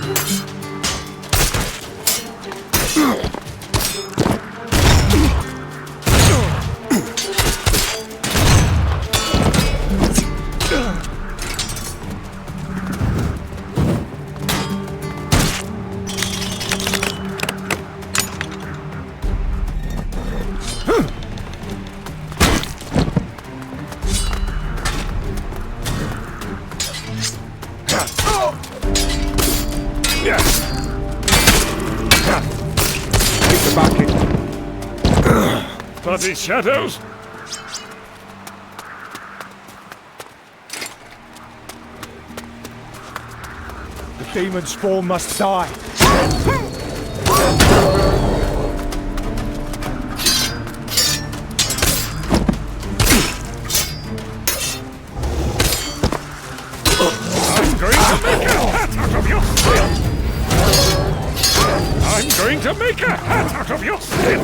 Bloody Shadows! The demon spawn must die. I'm going to make a hat out of your skin! I'm going to make a hat out of your skin!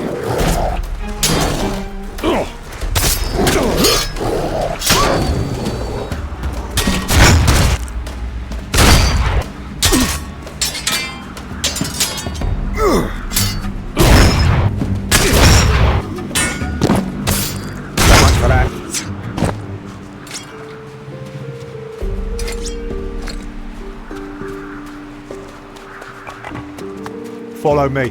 Follow me.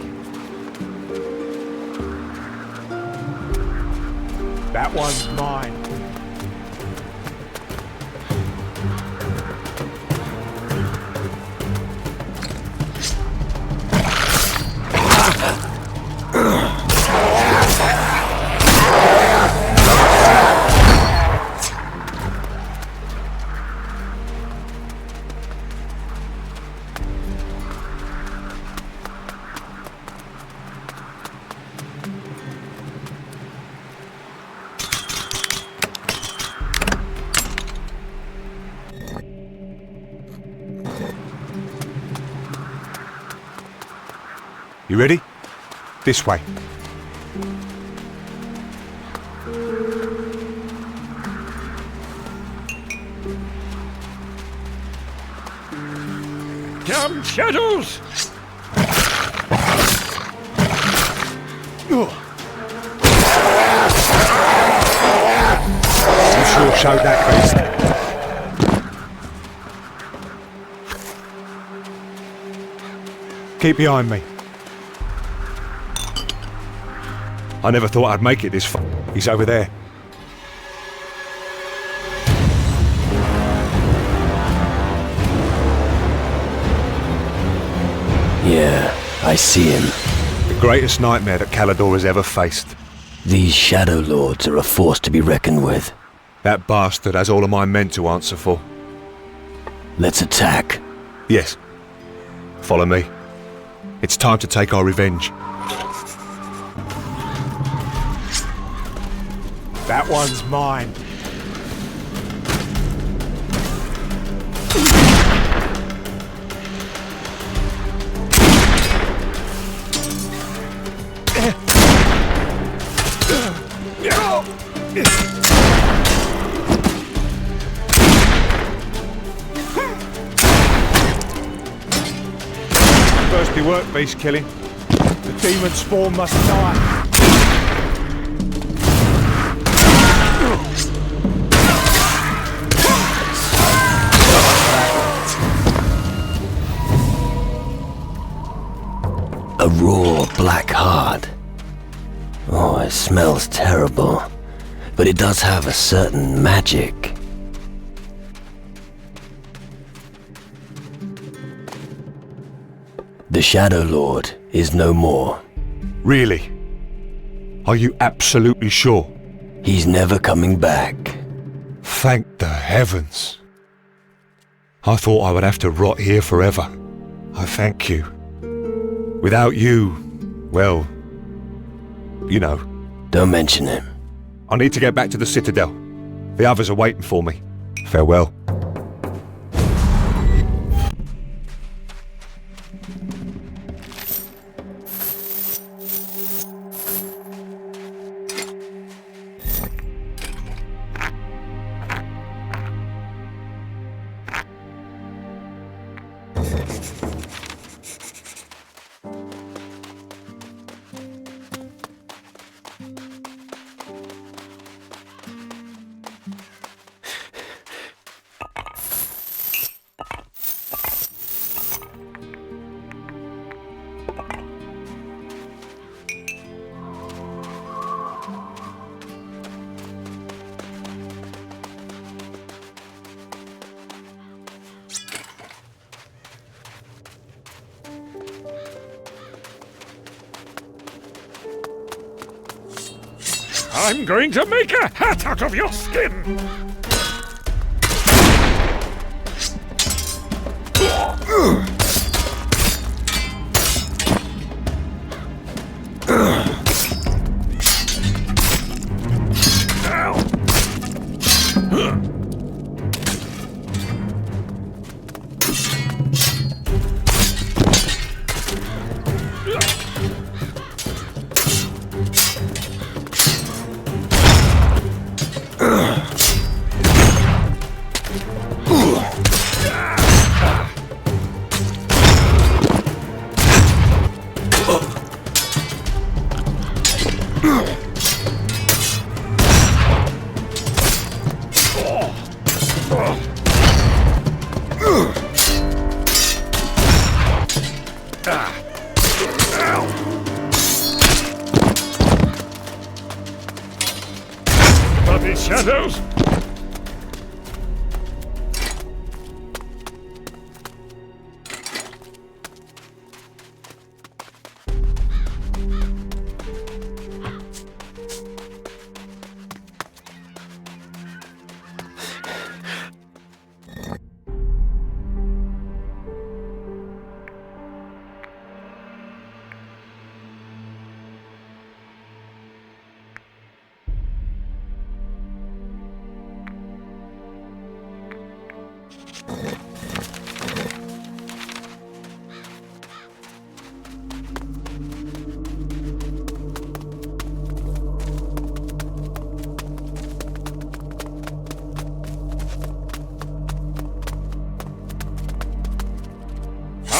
That one's mine. You ready? This way. Damn Shadows! You sure showed that beast. Keep behind me. I never thought I'd make it this far. He's over there. Yeah, I see him. The greatest nightmare that Calador has ever faced. These Shadow Lords are a force to be reckoned with. That bastard has all of my men to answer for. Let's attack. Yes. Follow me. It's time to take our revenge. That one's mine. Thirsty work, beast killing. The demon spawn must die. A raw black heart. Oh, it smells terrible. But it does have a certain magic. The Shadow Lord is no more. Really? Are you absolutely sure? He's never coming back. Thank the heavens. I thought I would have to rot here forever. I thank you. Without you, well, you know. Don't mention him. I need to get back to the Citadel. The others are waiting for me. Farewell. I'm going to make a hat out of your skin! Bloody shadows!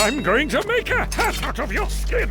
I'm going to make a hat out of your skin!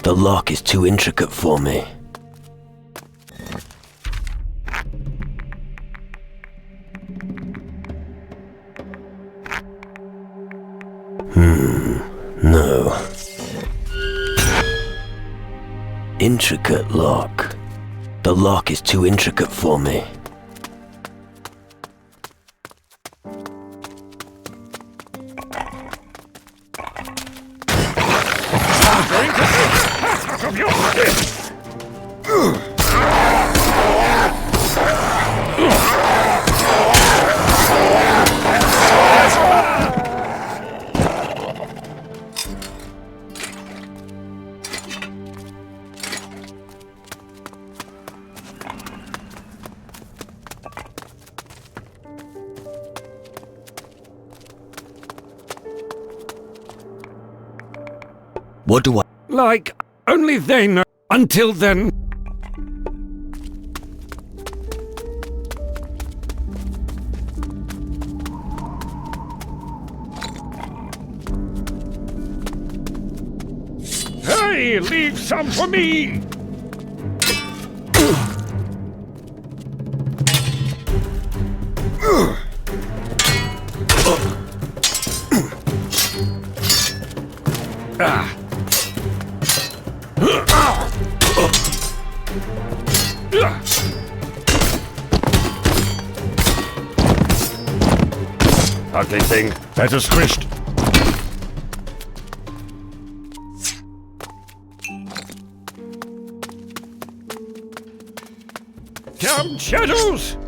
The lock is too intricate for me. No. Intricate lock. The lock is too intricate for me. Of your skin! What do I... Like, only they know. Until then... Hey, leave some for me! Ugly thing. Better squished. Come, shadows!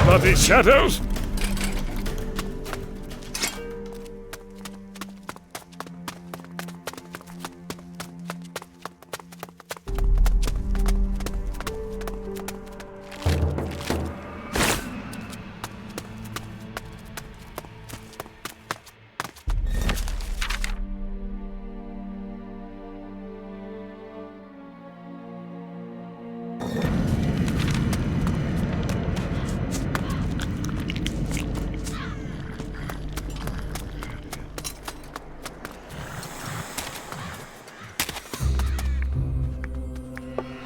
Bloody shadows!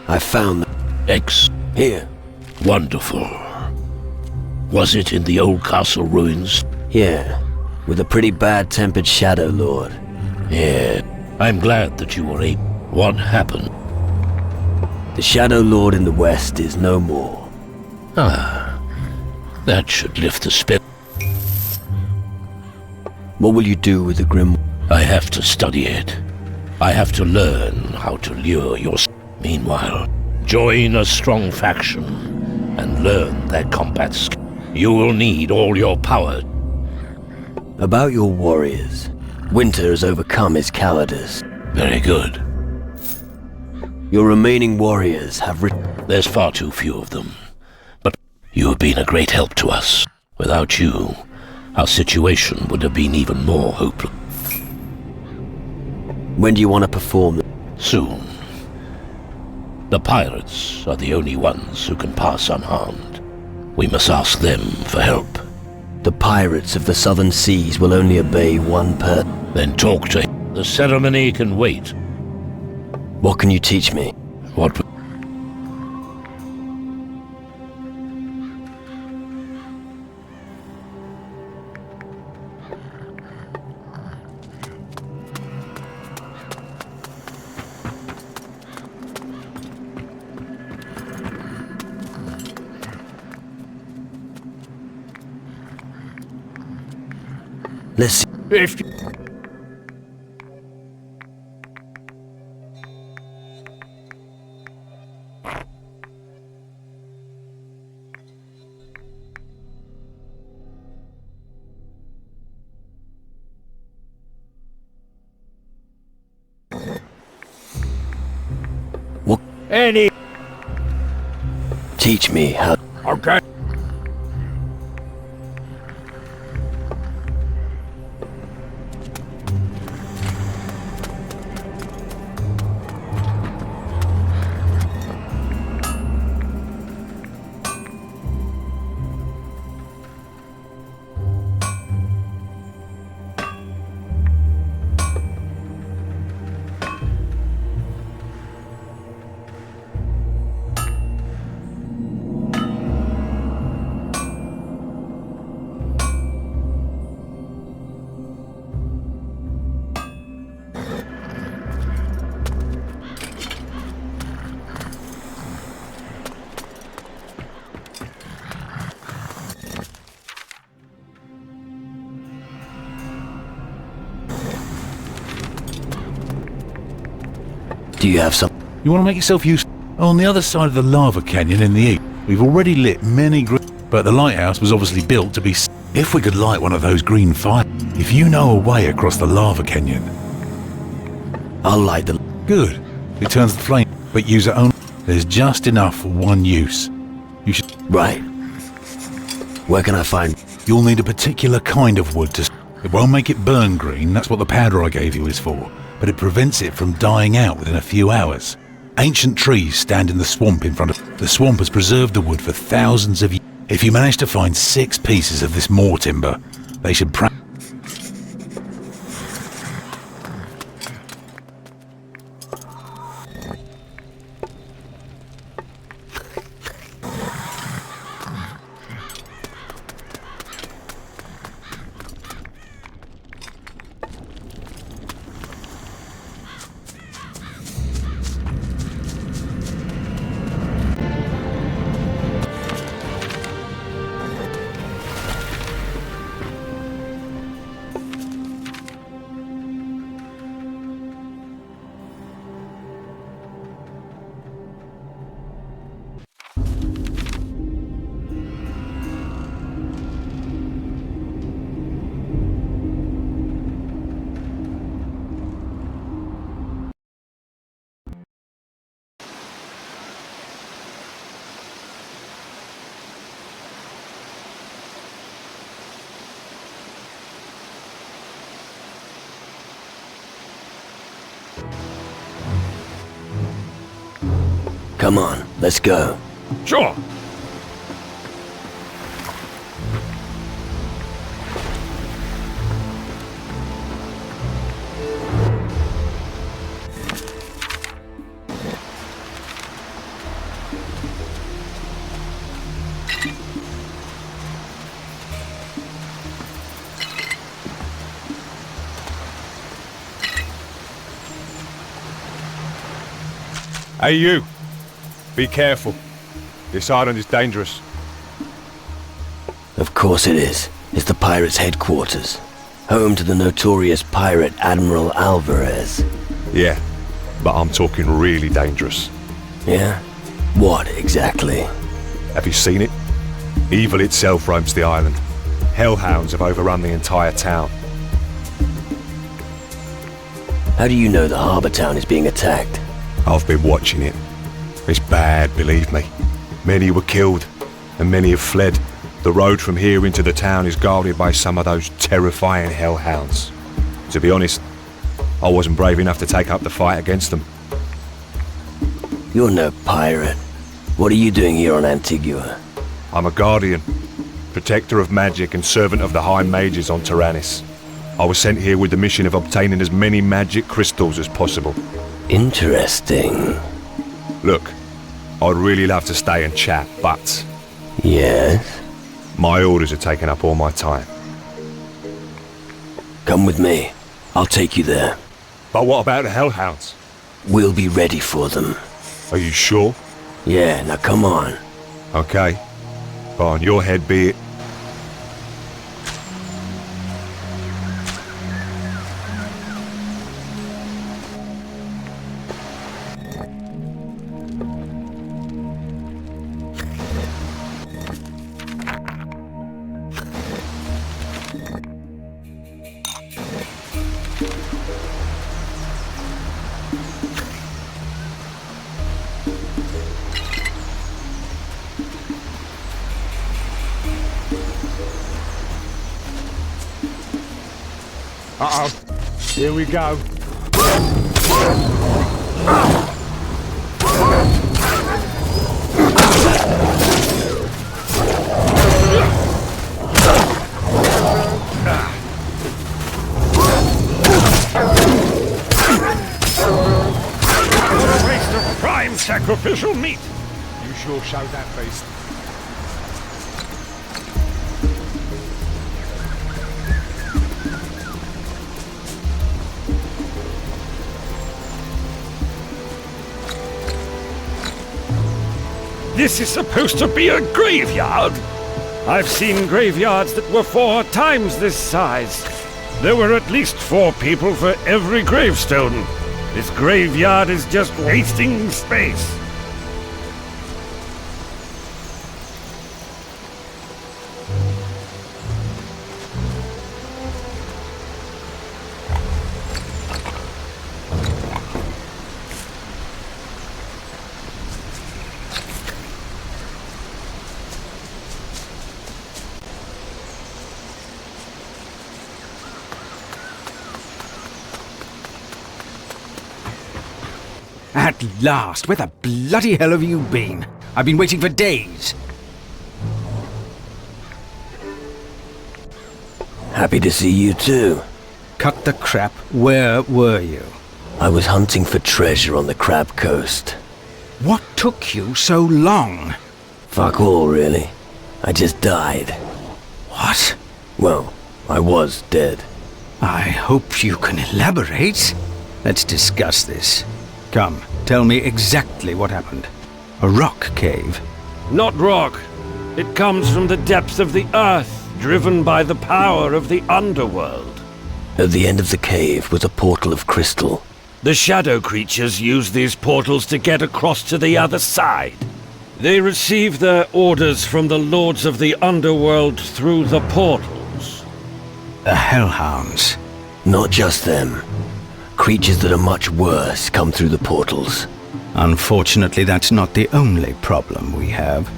I found X. Here. Wonderful. Was it in the old castle ruins? Yeah, with a pretty bad-tempered Shadow Lord. Yeah, I'm glad that you were able. What happened? The Shadow Lord in the west is no more. Ah, that should lift the spirit. What will you do with the Grim? I have to study it. I have to learn how to lure your... Meanwhile, join a strong faction and learn their combat skill. You will need all your power. About your warriors. Winter has overcome his cowardice. Very good. Your remaining warriors have There's far too few of them. But you have been a great help to us. Without you, our situation would have been even more hopeless. When do you want to perform? Soon. The pirates are the only ones who can pass unharmed. We must ask them for help. The pirates of the southern seas will only obey one person. Then talk to him. The ceremony can wait. What can you teach me? What? Let's see. If What? Any. Teach me how. Okay. Do you have some? You want to make yourself useful? On the other side of the lava canyon in the east, we've already lit many but the lighthouse was obviously built to be... If we could light one of those green fires... If you know a way across the lava canyon... I'll light the... Good. It turns the flame, but use it only... There's just enough for one use. You should... Right. Where can I find... You'll need a particular kind of wood to... It won't make it burn green, that's what the powder I gave you is for. But it prevents it from dying out within a few hours. Ancient trees stand in the swamp in front of... The swamp has preserved the wood for thousands of years. If you manage to find 6 pieces of this moor timber, they should Come on, let's go. Sure. Hey, you. Be careful. This island is dangerous. Of course it is. It's the pirates' headquarters. Home to the notorious pirate Admiral Alvarez. Yeah, but I'm talking really dangerous. Yeah? What exactly? Have you seen it? Evil itself roams the island. Hellhounds have overrun the entire town. How do you know the harbour town is being attacked? I've been watching it. It's bad, believe me. Many were killed, and many have fled. The road from here into the town is guarded by some of those terrifying hellhounds. To be honest, I wasn't brave enough to take up the fight against them. You're no pirate. What are you doing here on Antigua? I'm a guardian, protector of magic and servant of the High Mages on Tyrannus. I was sent here with the mission of obtaining as many magic crystals as possible. Interesting. Look, I'd really love to stay and chat, but... Yes? My orders are taking up all my time. Come with me. I'll take you there. But what about the hellhounds? We'll be ready for them. Are you sure? Yeah, now come on. Okay. But on your head be it. Uh-oh. Here we go. What a waste of prime sacrificial meat! You sure showed that face. This is supposed to be a graveyard. I've seen graveyards that were 4 times this size. There were at least 4 people for every gravestone. This graveyard is just wasting space. At last! Where the bloody hell have you been? I've been waiting for days. Happy to see you too. Cut the crap. Where were you? I was hunting for treasure on the Crab Coast. What took you so long? Fuck all, really. I just died. What? Well, I was dead. I hope you can elaborate. Let's discuss this. Come, tell me exactly what happened. A rock cave? Not rock. It comes from the depths of the earth, driven by the power of the underworld. At the end of the cave was a portal of crystal. The shadow creatures use these portals to get across to the other side. They receive their orders from the lords of the underworld through the portals. The Hellhounds? Not just them. Creatures that are much worse come through the portals. Unfortunately, that's not the only problem we have.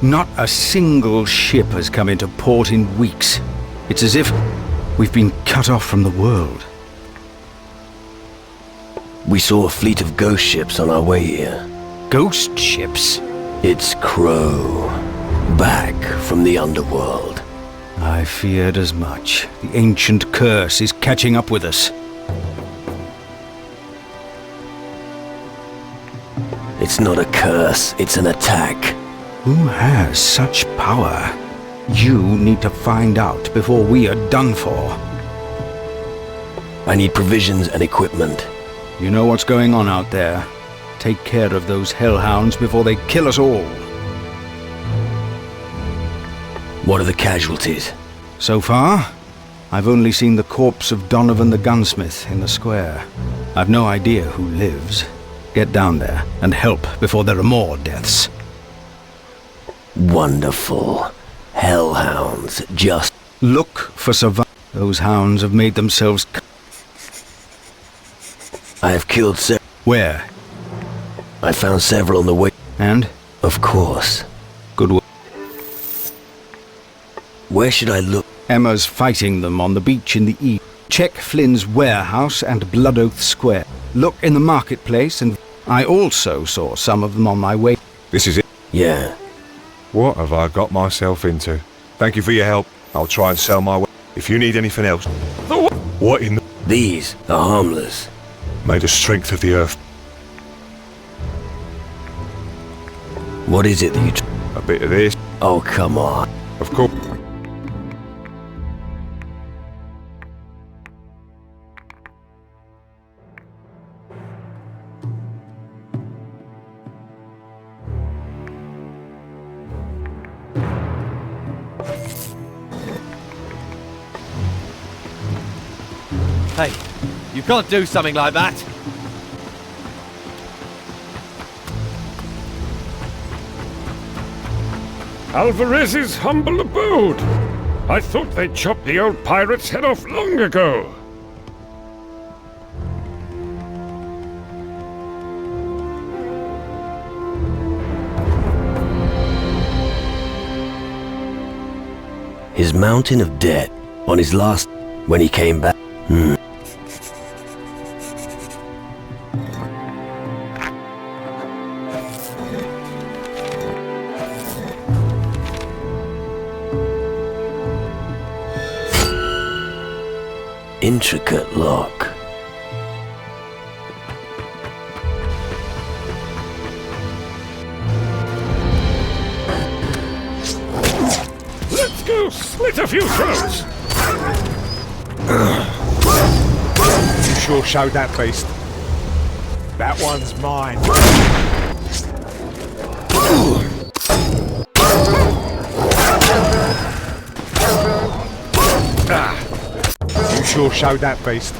Not a single ship has come into port in weeks. It's as if we've been cut off from the world. We saw a fleet of ghost ships on our way here. Ghost ships? It's Crow. Back from the underworld. I feared as much. The ancient curse is catching up with us. It's not a curse, it's an attack. Who has such power? You need to find out before we are done for. I need provisions and equipment. You know what's going on out there. Take care of those hellhounds before they kill us all. What are the casualties? So far, I've only seen the corpse of Donovan the gunsmith in the square. I've no idea who lives. Get down there and help before there are more deaths. Wonderful. Hellhounds, just... Look for survivors. Those hounds have made themselves... I have killed several. Where? I found several on the way. And? Of course. Good work. Where should I look? Emma's fighting them on the beach in the east. Check Flynn's warehouse and Blood Oath Square. Look in the marketplace, and I also saw some of them on my way. This is it? Yeah. What have I got myself into? Thank you for your help. I'll try and sell my way. If you need anything else... What in the... These are harmless. May the strength of the earth... What is it that you... A bit of this. Oh, come on. Of course. Hey, you can't do something like that. Alvarez's humble abode. I thought they chopped the old pirate's head off long ago. His mountain of debt on his last... when he came back. Intricate lock. Let's go slit a few throats. You sure showed that beast. That one's mine. You sure showed that beast.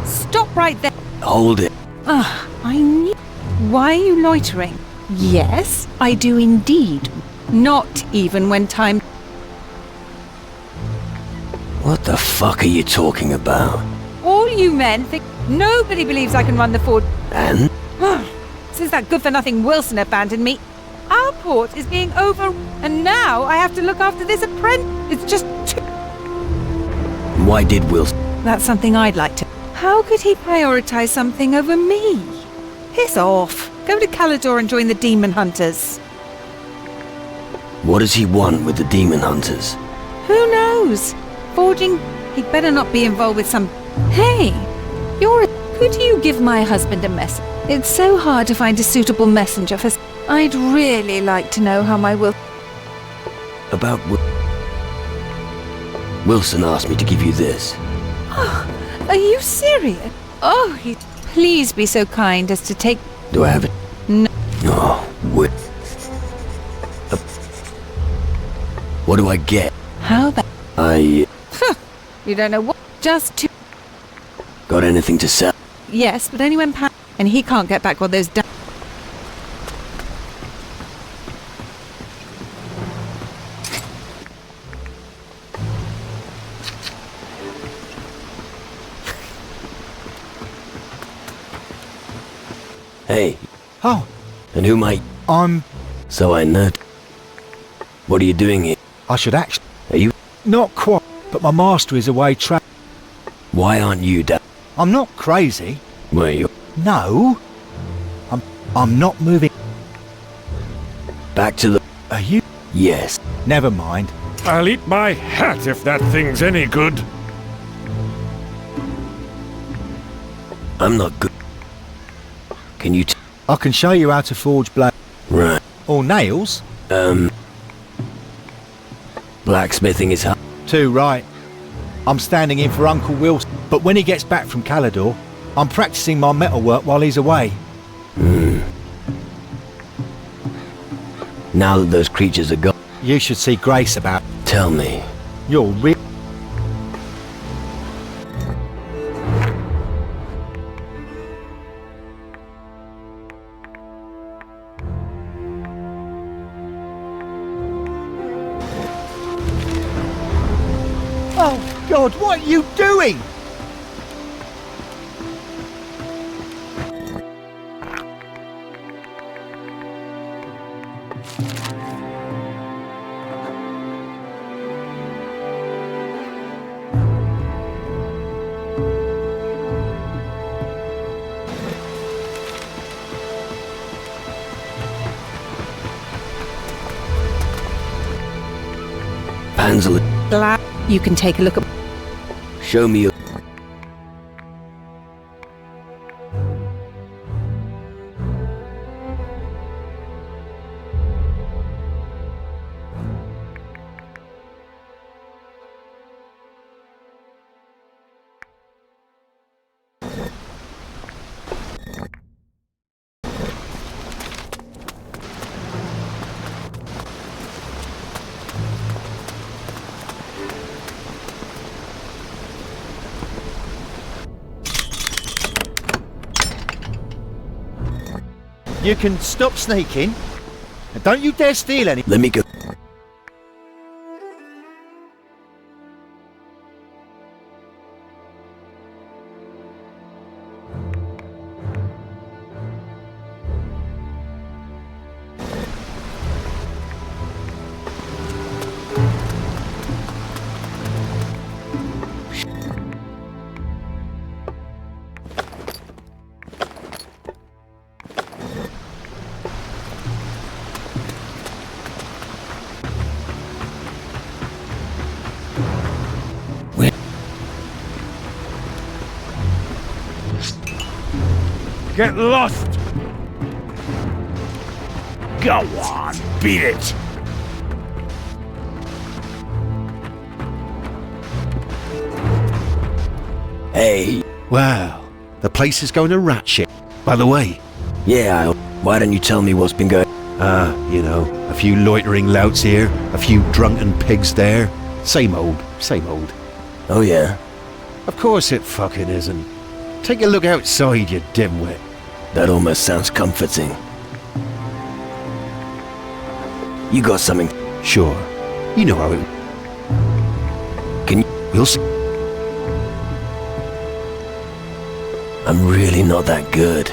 Stop right there. Hold it. I knew. Why are you loitering? Yes, I do indeed. Not even when time... What the fuck are you talking about? All you men think... Nobody believes I can run the fort. And? Since that good-for-nothing Wilson abandoned me, our port is being over... And now I have to look after this apprentice. It's just too... Why did Wilson? That's something I'd like to... How could he prioritize something over me? Piss off. Go to Calador and join the Demon Hunters. What does he want with the Demon Hunters? Who knows? Forging... He'd better not be involved with some... Hey! You're a... Could you give my husband a message? It's so hard to find a suitable messenger for... I'd really like to know how my will... About Wilson asked me to give you this. Are you serious? Oh, please be so kind as to take... Do I have it? No. Oh, wait. What do I get? How about... You don't know what... Just to... Got anything to sell? Yes, but only when and he can't get back what those... Hey. Oh. And who might... I'm... So I know. What are you doing here? I should actually... Are you... Not quite, but my master is away Why aren't you down? I'm not crazy. Were you? No. I'm not moving. Back to the... Are you? Yes. Never mind. I'll eat my hat if that thing's any good. I'm not good. Can you... I can show you how to forge blade. Right. Or nails. Blacksmithing is hard. Too right. I'm standing in for Uncle Wilson, but when he gets back from Calador, I'm practicing my metalwork while he's away. Now that those creatures are gone... You should see Grace about... Tell me. You're real... Oh, God, what are you doing? Panzel... Glad you can take a look at... Show me your... You can stop sneaking. And don't you dare steal any... Let me go. Get lost! Go on, beat it! Hey. Wow, the place is going to rat shit. By the way. Yeah, why don't you tell me what's been going... You know, a few loitering louts here, a few drunken pigs there. Same old, same old. Oh yeah? Of course it fucking isn't. Take a look outside, you dimwit. That almost sounds comforting. You got something? Sure. You know how it... Can you... We'll see. I'm really not that good.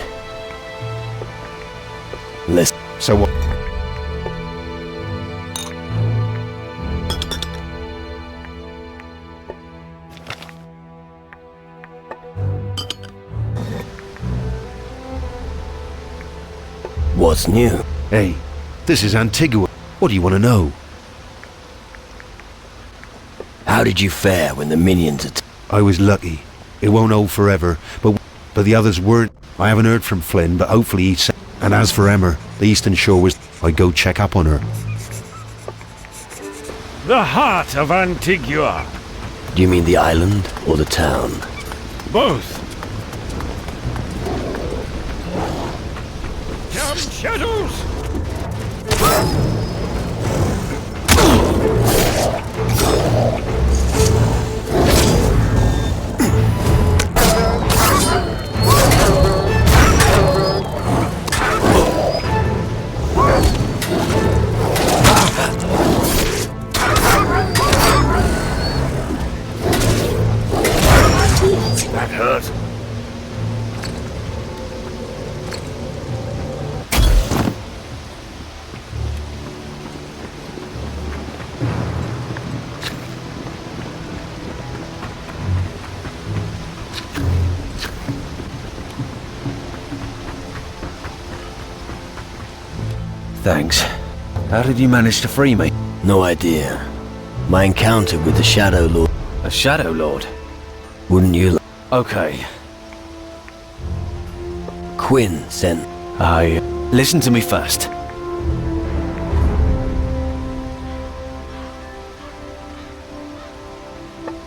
Listen. So what? What's new? Hey, this is Antigua. What do you want to know? How did you fare when the minions attacked? I was lucky. It won't hold forever, but the others weren't. I haven't heard from Flynn, but hopefully he's... And as for Emma, the Eastern Shore was... I'd go check up on her. The heart of Antigua. Do you mean the island or the town? Both. Damn shadows! That hurt. Thanks. How did you manage to free me? No idea. My encounter with the Shadow Lord. A Shadow Lord? Wouldn't you? Okay. Quinn sent. Listen to me first.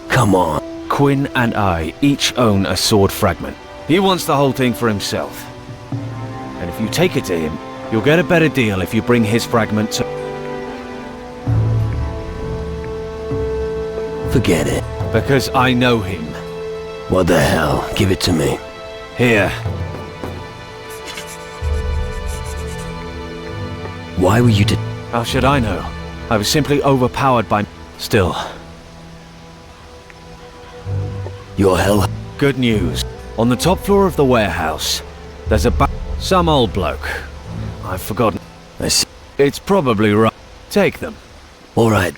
Come on. Quinn and I each own a sword fragment. He wants the whole thing for himself. And if you take it to him, you'll get a better deal if you bring his fragment to... Forget it. Because I know him. What the hell? Give it to me. Here. Why were you How should I know? I was simply overpowered by... Still. Your hell? Good news. On the top floor of the warehouse, there's some old bloke. I've forgotten. I see. It's probably right. Take them. All right.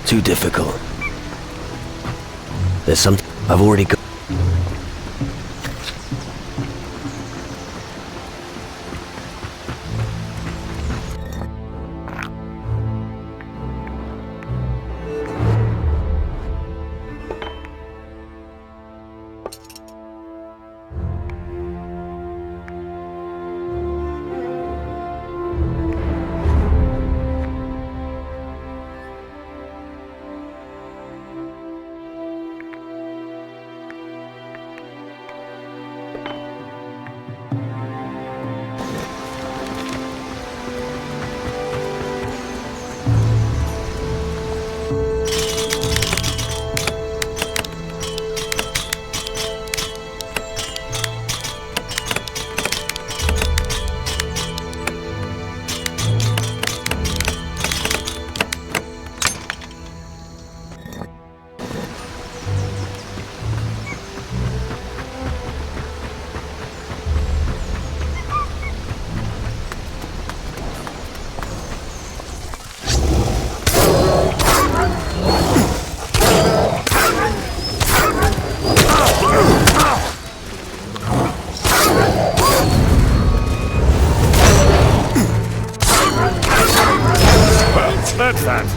Too difficult. There's something I've already got. That's that.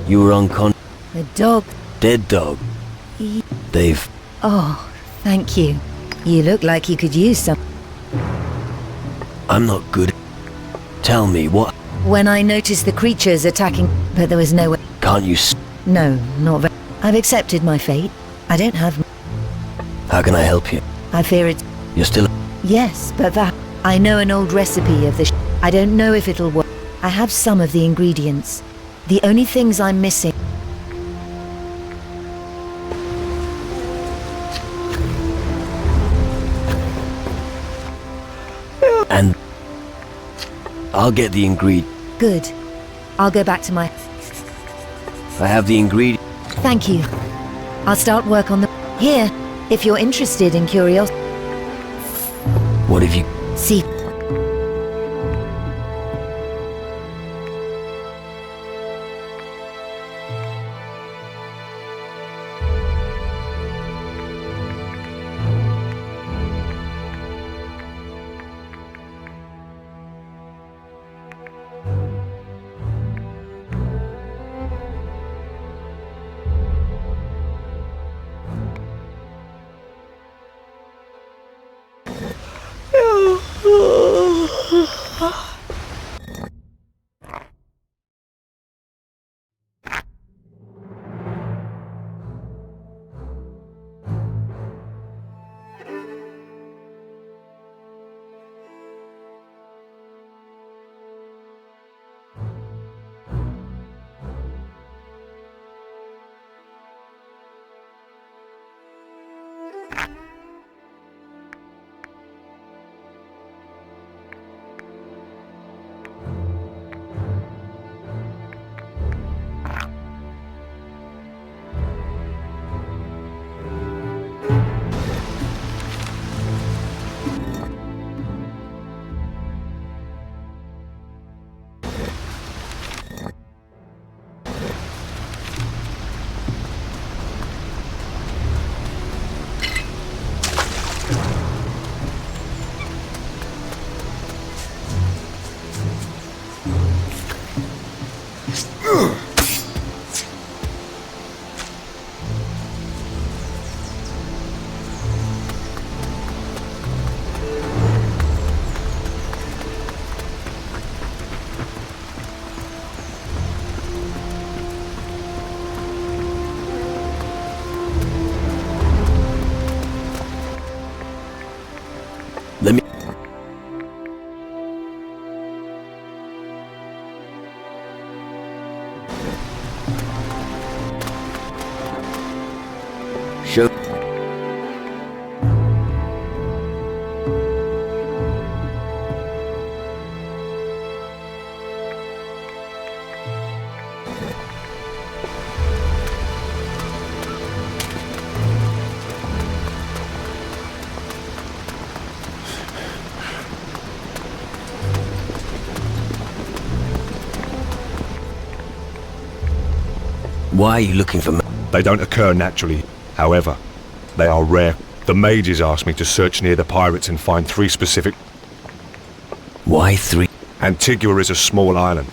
You were unconscious. The dog. Dead dog. They've... Oh, thank you. You look like you could use some. I'm not good. Tell me, what... When I noticed the creatures attacking, but there was no way. Can't you No, not very. I've accepted my fate. I don't have... How can I help you? I fear it's... You're still... Yes, but that... I know an old recipe of the I don't know if it'll work. I have some of the ingredients. The only things I'm missing... And... I'll get the ingredient. Good. I'll go back to my... I have the ingredient. Thank you. I'll start work on the... Here, if you're interested in curiosity. What have you... See... Let me... Show... Why are you looking for... They don't occur naturally. However, they are rare. The mages asked me to search near the pirates and find 3 specific... Why 3? Antigua is a small island.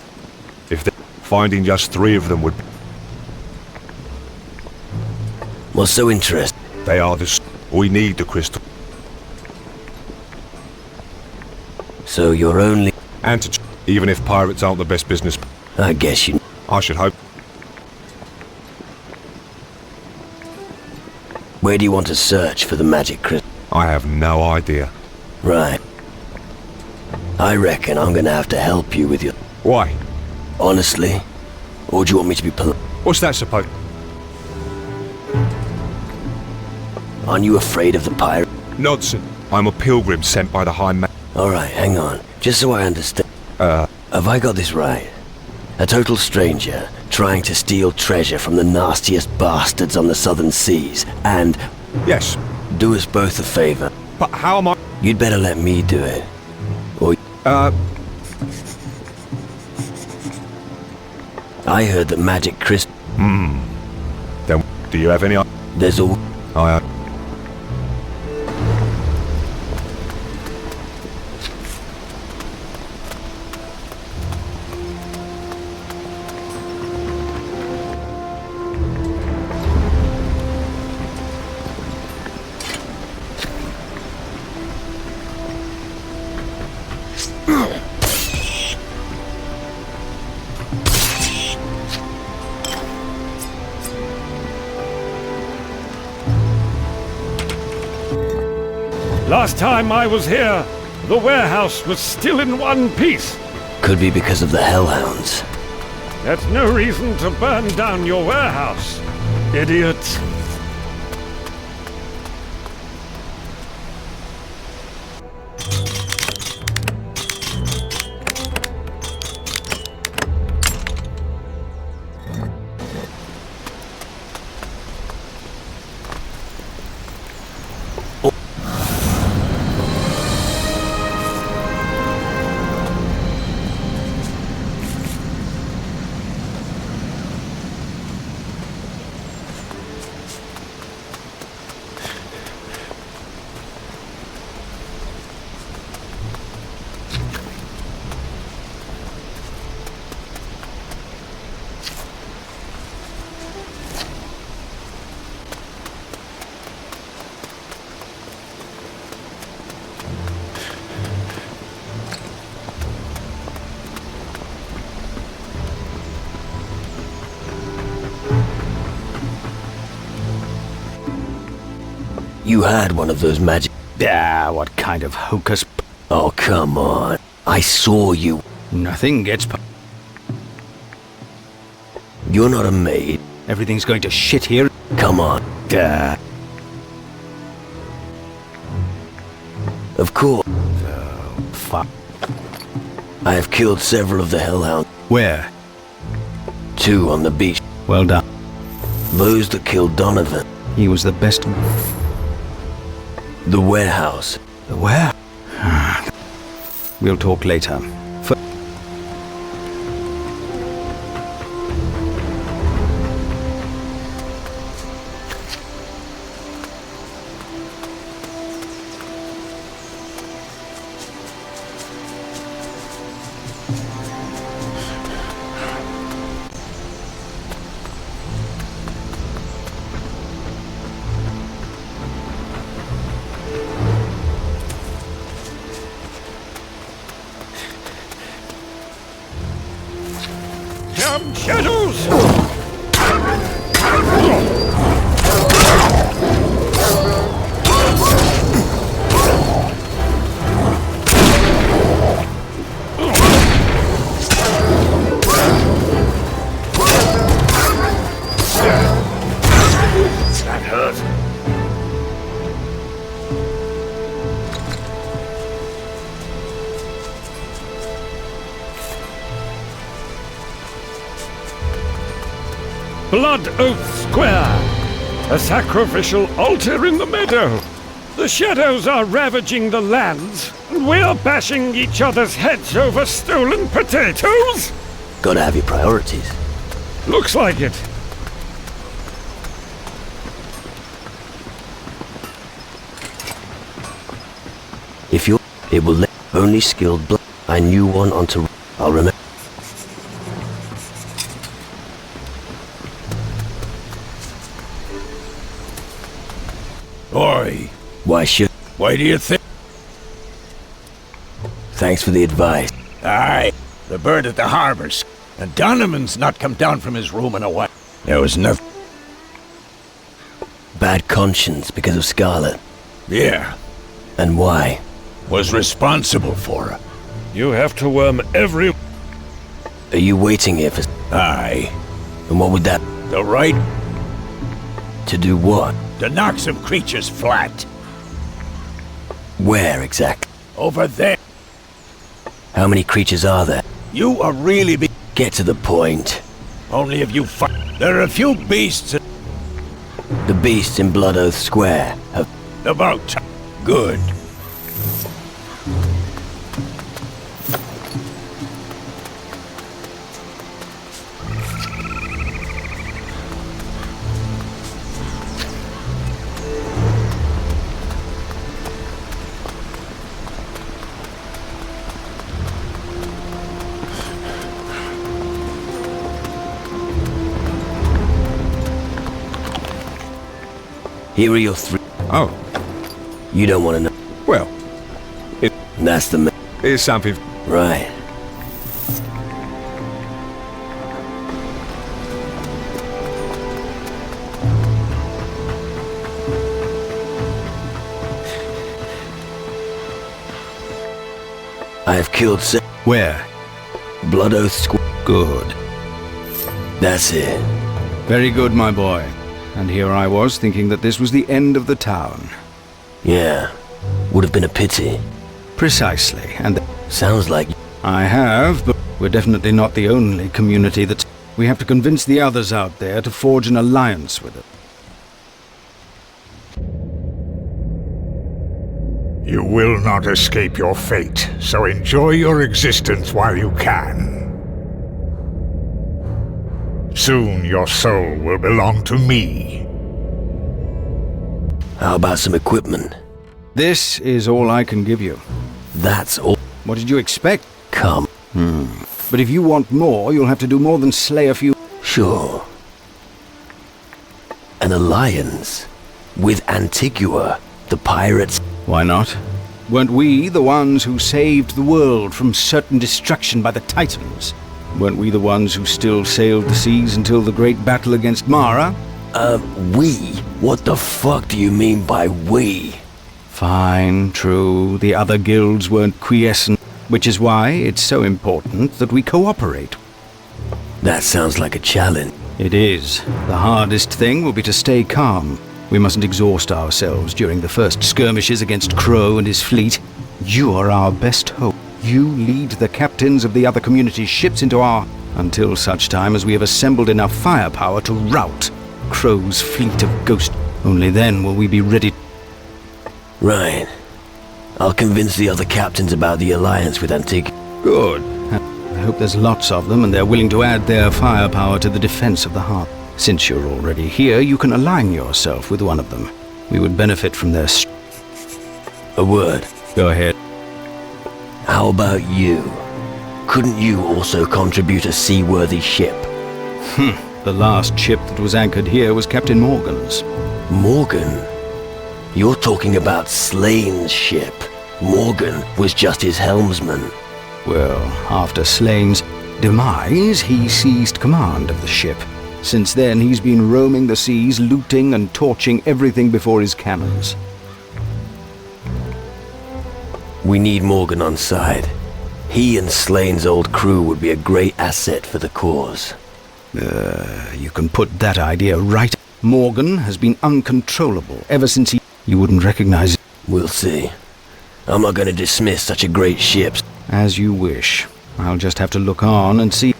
If finding just 3 of them would... What's so interesting? They are the... We need the crystal. So you're only... And to... Even if pirates aren't the best business... I guess you... I should hope... Where do you want to search for the magic crystal? I have no idea. Right. I reckon I'm gonna have to help you with your... Why? Honestly? Or do you want me to be polite? What's that supposed... Aren't you afraid of the pirate? Nonsense. I'm a pilgrim sent by the High Man. Alright, hang on. Just so I understand. Have I got this right? A total stranger, trying to steal treasure from the nastiest bastards on the southern seas, and... Yes. Do us both a favor. But how am I... You'd better let me do it. Or... I heard that magic crystal... Then, do you have any... There's a... Last time I was here, the warehouse was still in one piece. Could be because of the hellhounds. That's no reason to burn down your warehouse, idiot. You had one of those magic... Ah, what kind of hocus... Oh, come on. I saw you. Nothing gets... You're not a maid. Everything's going to shit here. Come on. Duh. Of course. Oh, fuck. I have killed several of the hellhounds. Where? 2 on the beach. Well done. Those that killed Donovan. He was the best... The warehouse. The where? We'll talk later. Damn shadows! That hurt. Blood Oath Square! A sacrificial altar in the meadow! The shadows are ravaging the lands, and we're bashing each other's heads over stolen potatoes? Gotta have your priorities. Looks like it. If you're... It will let only skilled blood. I knew one onto... I'll remember. Oi. Why should... Why do you think? Thanks for the advice. Aye. The bird at the harbours. And Donovan's not come down from his room in a while. There was nothing. Bad conscience because of Scarlet. Yeah. And why? Was responsible for her. You have to worm every... Are you waiting here for... Aye. And what would that... The right... To do what? To knock some creatures flat. Where exactly? Over there. How many creatures are there? You are really big. Get to the point. Only if you There are a few beasts. The beasts in Blood Oath Square have... About time. Good. Here are your 3... Oh. You don't want to know. Well, that's the... Here's something. Right. I have killed Where? Blood Oath Square. Good. That's it. Very good, my boy. And here I was thinking that this was the end of the town. Yeah. Would have been a pity. Precisely, and sounds like I have, but we're definitely not the only community that's... We have to convince the others out there to forge an alliance with it. You will not escape your fate, so enjoy your existence while you can. Soon your soul will belong to me. How about some equipment? This is all I can give you. That's all. What did you expect? Come. But if you want more, you'll have to do more than slay a few... Sure. An alliance with Antigua, the pirates. Why not? Weren't we the ones who saved the world from certain destruction by the Titans? Weren't we the ones who still sailed the seas until the great battle against Mara? We? What the fuck do you mean by we? Fine, true. The other guilds weren't quiescent, which is why it's so important that we cooperate. That sounds like a challenge. It is. The hardest thing will be to stay calm. We mustn't exhaust ourselves during the first skirmishes against Crow and his fleet. You are our best hope. You lead the captains of the other community's ships into our... until such time as we have assembled enough firepower to rout Crow's fleet of ghosts. Only then will we be ready. Right. I'll convince the other captains about the alliance with Antigua. Good. I hope there's lots of them and they're willing to add their firepower to the defense of the heart. Since you're already here, you can align yourself with one of them. We would benefit from their... A word. Go ahead. How about you? Couldn't you also contribute a seaworthy ship? The last ship that was anchored here was Captain Morgan's. Morgan? You're talking about Slane's ship. Morgan was just his helmsman. Well, after Slane's demise, he seized command of the ship. Since then, he's been roaming the seas, looting and torching everything before his cannons. We need Morgan on side. He and Slane's old crew would be a great asset for the cause. You can put that idea right. Morgan has been uncontrollable ever since he... You wouldn't recognize it. We'll see. I'm not going to dismiss such a great ship. As you wish. I'll just have to look on and see...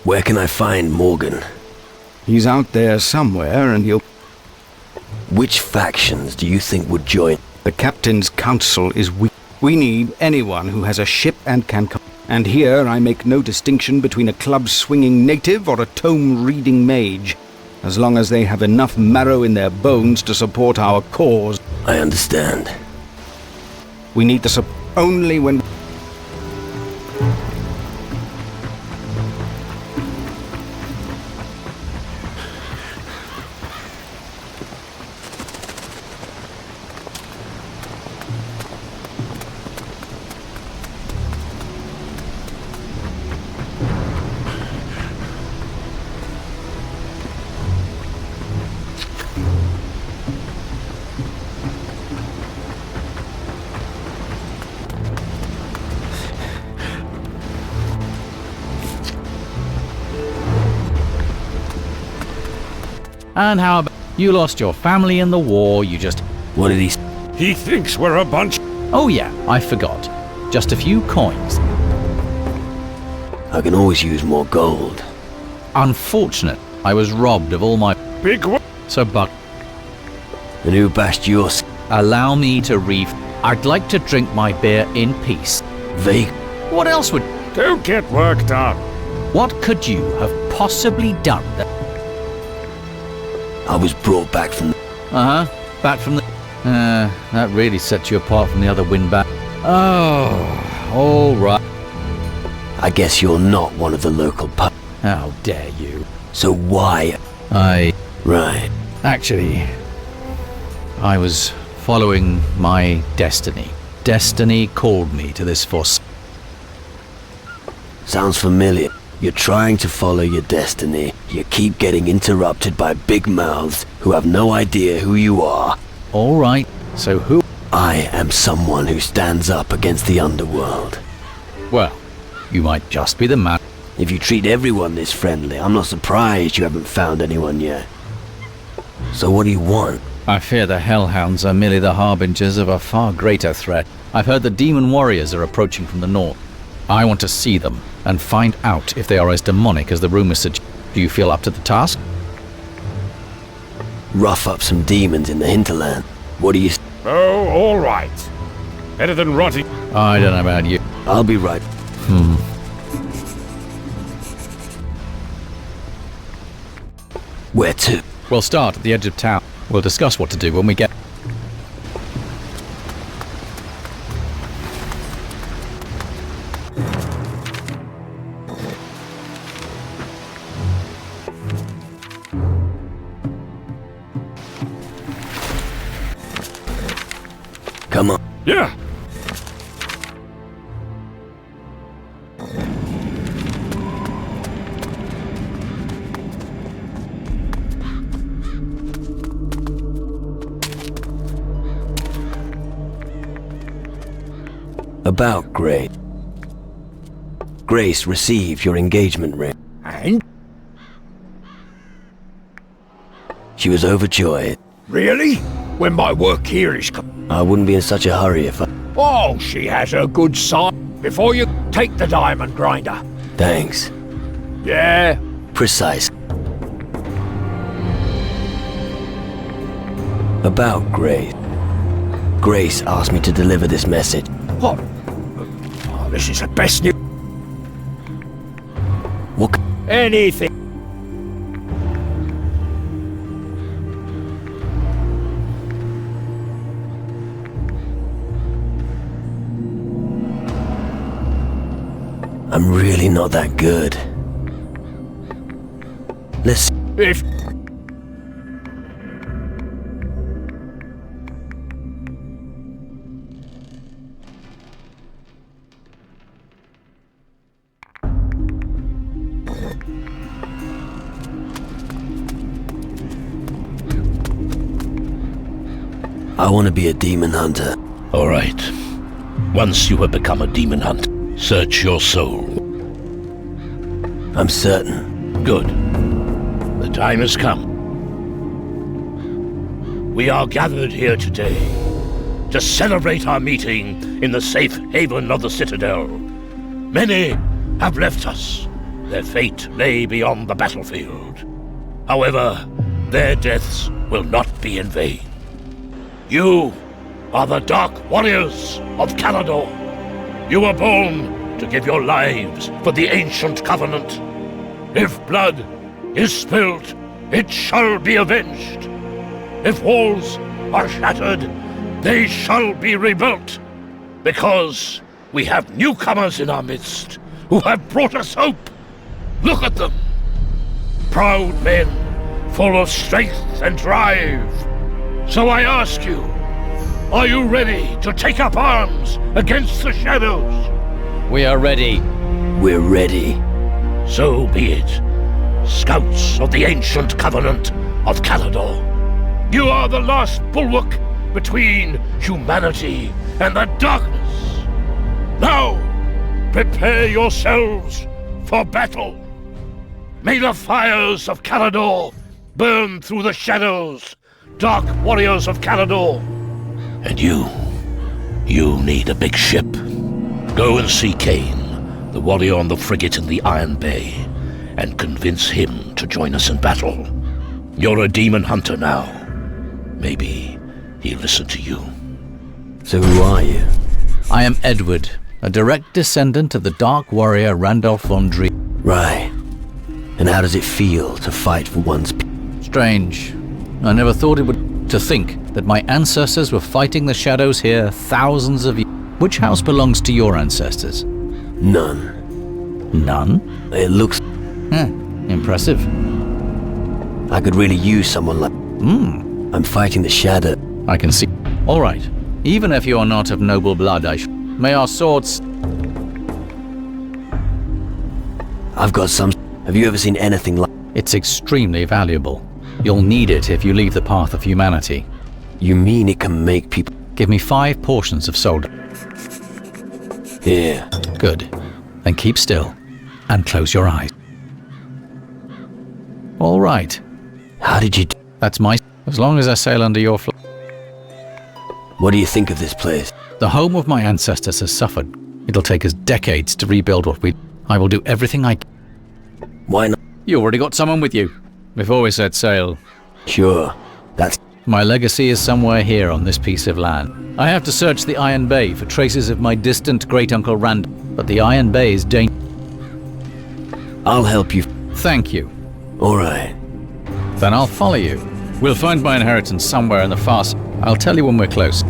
Where can I find Morgan? He's out there somewhere and he'll... Which factions do you think would join? The Captain's Council is weak. We need anyone who has a ship and can come. And here I make no distinction between a club-swinging native or a tome-reading mage. As long as they have enough marrow in their bones to support our cause. I understand. We need the support only when... And how about you lost your family in the war, you just... What did he... He thinks we're a bunch... Oh yeah, I forgot. Just a few coins. I can always use more gold. Unfortunate, I was robbed of all my... Big one. So Buck... And who bashed your... Allow me to I'd like to drink my beer in peace. Vague. What else would... Don't get worked up. What could you have possibly done that... I was brought back from... Back from the... that really sets you apart from the other windbag. Oh, all right. I guess you're not one of the local pub... How dare you? So why... Right. Actually, I was following my destiny. Destiny called me to this force. Sounds familiar. You're trying to follow your destiny. You keep getting interrupted by big mouths who have no idea who you are. All right, so who... I am someone who stands up against the underworld. Well, you might just be the man. If you treat everyone this friendly, I'm not surprised you haven't found anyone yet. So what do you want? I fear the Hellhounds are merely the harbingers of a far greater threat. I've heard the demon warriors are approaching from the north. I want to see them and find out if they are as demonic as the rumors suggest. Do you feel up to the task? Rough up some demons in the hinterland. What do you... Oh, all right. Better than rotting. I don't know about you. I'll be right. Where to? We'll start at the edge of town. We'll discuss what to do when we get... Come on. Yeah. About Grace. Grace received your engagement ring. And? She was overjoyed. Really? When my work here is I wouldn't be in such a hurry if I... Oh, she has a good side. Before you take the diamond grinder. Thanks. Yeah. Precise. About Grace. Grace asked me to deliver this message. What? Oh, this is the best news. What? Anything. I'm really not that good. Let's... If... I want to be a demon hunter. All right. Once you have become a demon hunter, search your soul. I'm certain. Good. The time has come. We are gathered here today to celebrate our meeting in the safe haven of the Citadel. Many have left us. Their fate lay beyond the battlefield. However, their deaths will not be in vain. You are the Dark Warriors of Calador. You were born to give your lives for the ancient covenant. If blood is spilled, it shall be avenged. If walls are shattered, they shall be rebuilt. Because we have newcomers in our midst who have brought us hope. Look at them. Proud men, full of strength and drive. So I ask you, are you ready to take up arms against the shadows? We are ready. We're ready. So be it. Scouts of the ancient covenant of Calador. You are the last bulwark between humanity and the darkness. Now, prepare yourselves for battle. May the fires of Calador burn through the shadows, Dark Warriors of Calador. And you need a big ship. Go and see Kane, the warrior on the frigate in the Iron Bay, and convince him to join us in battle. You're a demon hunter now. Maybe he'll listen to you. So who are you? I am Edward, a direct descendant of the Dark Warrior Randolph von Drie. Right. And how does it feel to fight for one's... Strange. I never thought it would... To think that my ancestors were fighting the shadows here thousands of years. Which house belongs to your ancestors? None. None? It looks... Impressive. I could really use someone like... I'm fighting the shadow. I can see. All right. Even if you are not of noble blood, may our swords... I've got some... Have you ever seen anything like... It's extremely valuable. You'll need it if you leave the path of humanity. You mean it can make people... Give me 5 portions of solder. Here. Good. Then keep still and close your eyes. All right. How did you do? That's my... As long as I sail under your flag. What do you think of this place? The home of my ancestors has suffered. It'll take us decades to rebuild what we... I will do everything I can. Why not? You already got someone with you. Before we set sail. Sure. That's... My legacy is somewhere here on this piece of land. I have to search the Iron Bay for traces of my distant great-uncle Rand, but the Iron Bay is dangerous. I'll help you. Thank you. All right. Then I'll follow you. We'll find my inheritance somewhere in the far side. I'll tell you when we're close.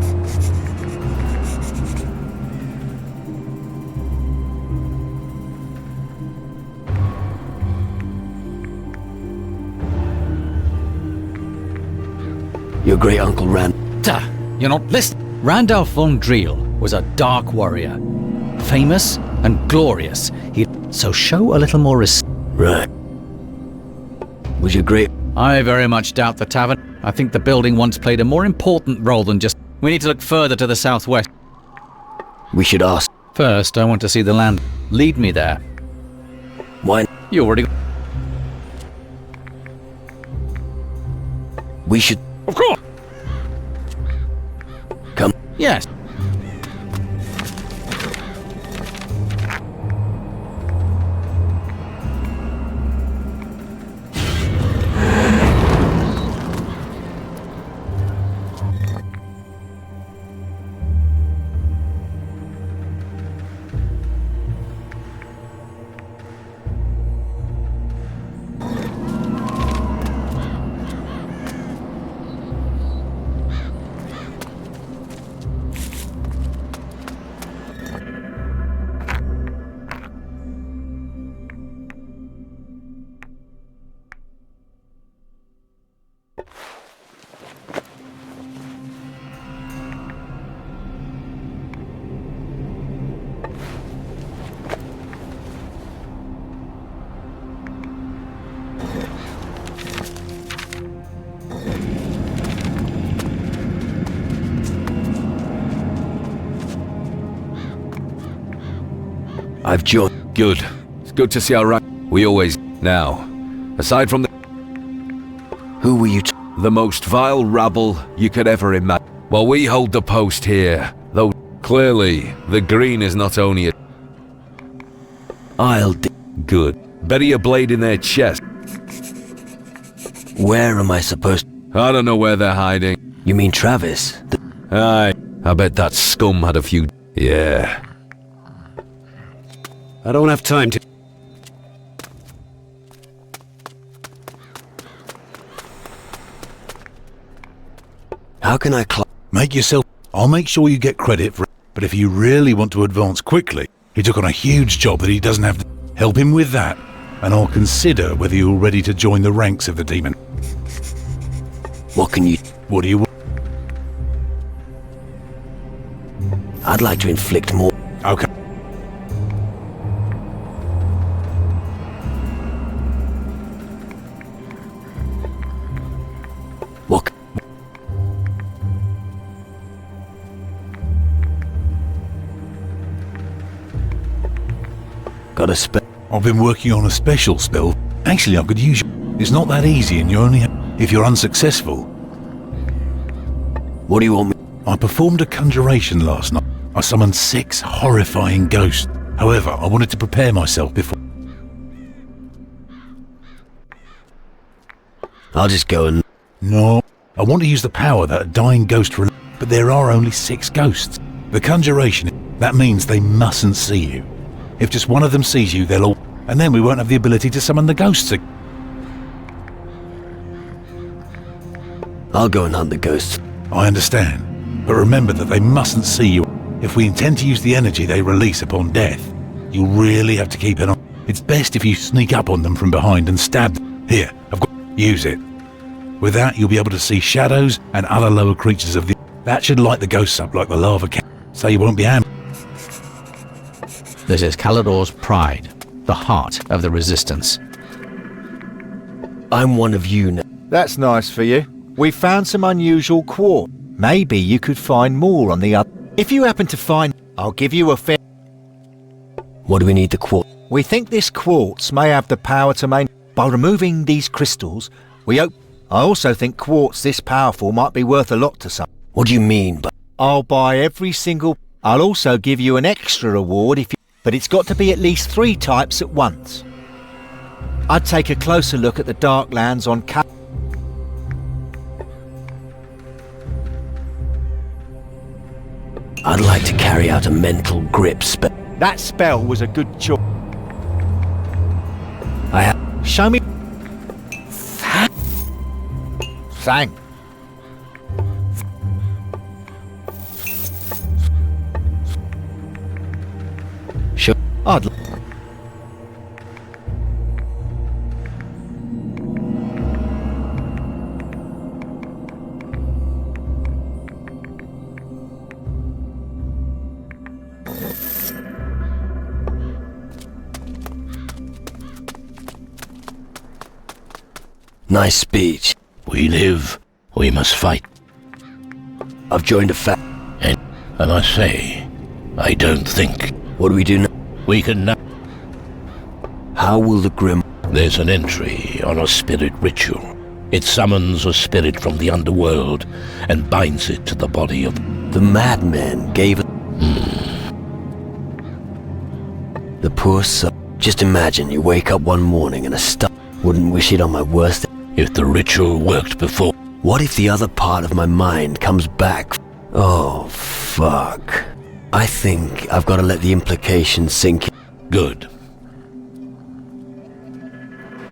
Your great-uncle Rand... You're not listening. Randolph von Driel was a dark warrior. Famous and glorious. So show a little more respect. Right. Was your great... I very much doubt the tavern. I think the building once played a more important role than just... We need to look further to the southwest. We should ask... First, I want to see the land. Lead me there. Why? You already... We should... Of course! Come. Yes. I've joined. Good. It's good to see our right. We always... Now, aside from the... Who were you the most vile rabble you could ever imagine. While we hold the post here, though clearly the green is not only a... I'll Good. Bury a blade in their chest. Where am I supposed... I don't know where they're hiding. You mean Travis? Aye. I bet that scum had a few... Yeah. I don't have time to... How can I Make yourself... I'll make sure you get credit for it, but if you really want to advance quickly, he took on a huge job that he doesn't have to... Help him with that, and I'll consider whether you're ready to join the ranks of the demon. What can you... What do you want? I'd like to inflict more... Okay. What? Got a spell? I've been working on a special spell. Actually, I could use you. It's not that easy, and you only if you're unsuccessful. What do you want me? I performed a conjuration last night. I summoned 6 horrifying ghosts. However, I wanted to prepare myself before. I'll just go and... No, I want to use the power that a dying ghost but there are only 6 ghosts. The conjuration, that means they mustn't see you. If just one of them sees you, they'll all... And then we won't have the ability to summon the ghosts again. I'll go and hunt the ghosts. I understand, but remember that they mustn't see you. If we intend to use the energy they release upon death, you really have to keep an eye. It's best if you sneak up on them from behind and stab them. Here, I've got... Use it. With that, you'll be able to see shadows and other lower creatures of the... That should light the ghosts up like the lava can, so you won't be ambushed. This is Calador's pride, the heart of the Resistance. I'm one of you now. That's nice for you. We found some unusual quartz. Maybe you could find more on the other. If you happen to find, I'll give you a fair. What do we need the quartz? We think this quartz may have the power to main. By removing these crystals, we hope. I also think quartz this powerful might be worth a lot to some. What do you mean? I'll buy every single. I'll also give you an extra reward if you. But it's got to be at least 3 types at once. I'd take a closer look at the Darklands on. I'd like to carry out a mental grip spell. That spell was a good choice. I have. Show me. Thank. Sure. I'd. Nice speech. We live, we must fight. I've joined a And I say, I don't think. What do we do now? We can now. How will the Grim... There's an entry on a spirit ritual. It summons a spirit from the underworld and binds it to the body of... The madman gave it... The poor soul. Just imagine you wake up one morning and a stuff. Wouldn't wish it on my worst... If the ritual worked before... What if the other part of my mind comes back? Oh, fuck. I think I've got to let the implications sink in. Good.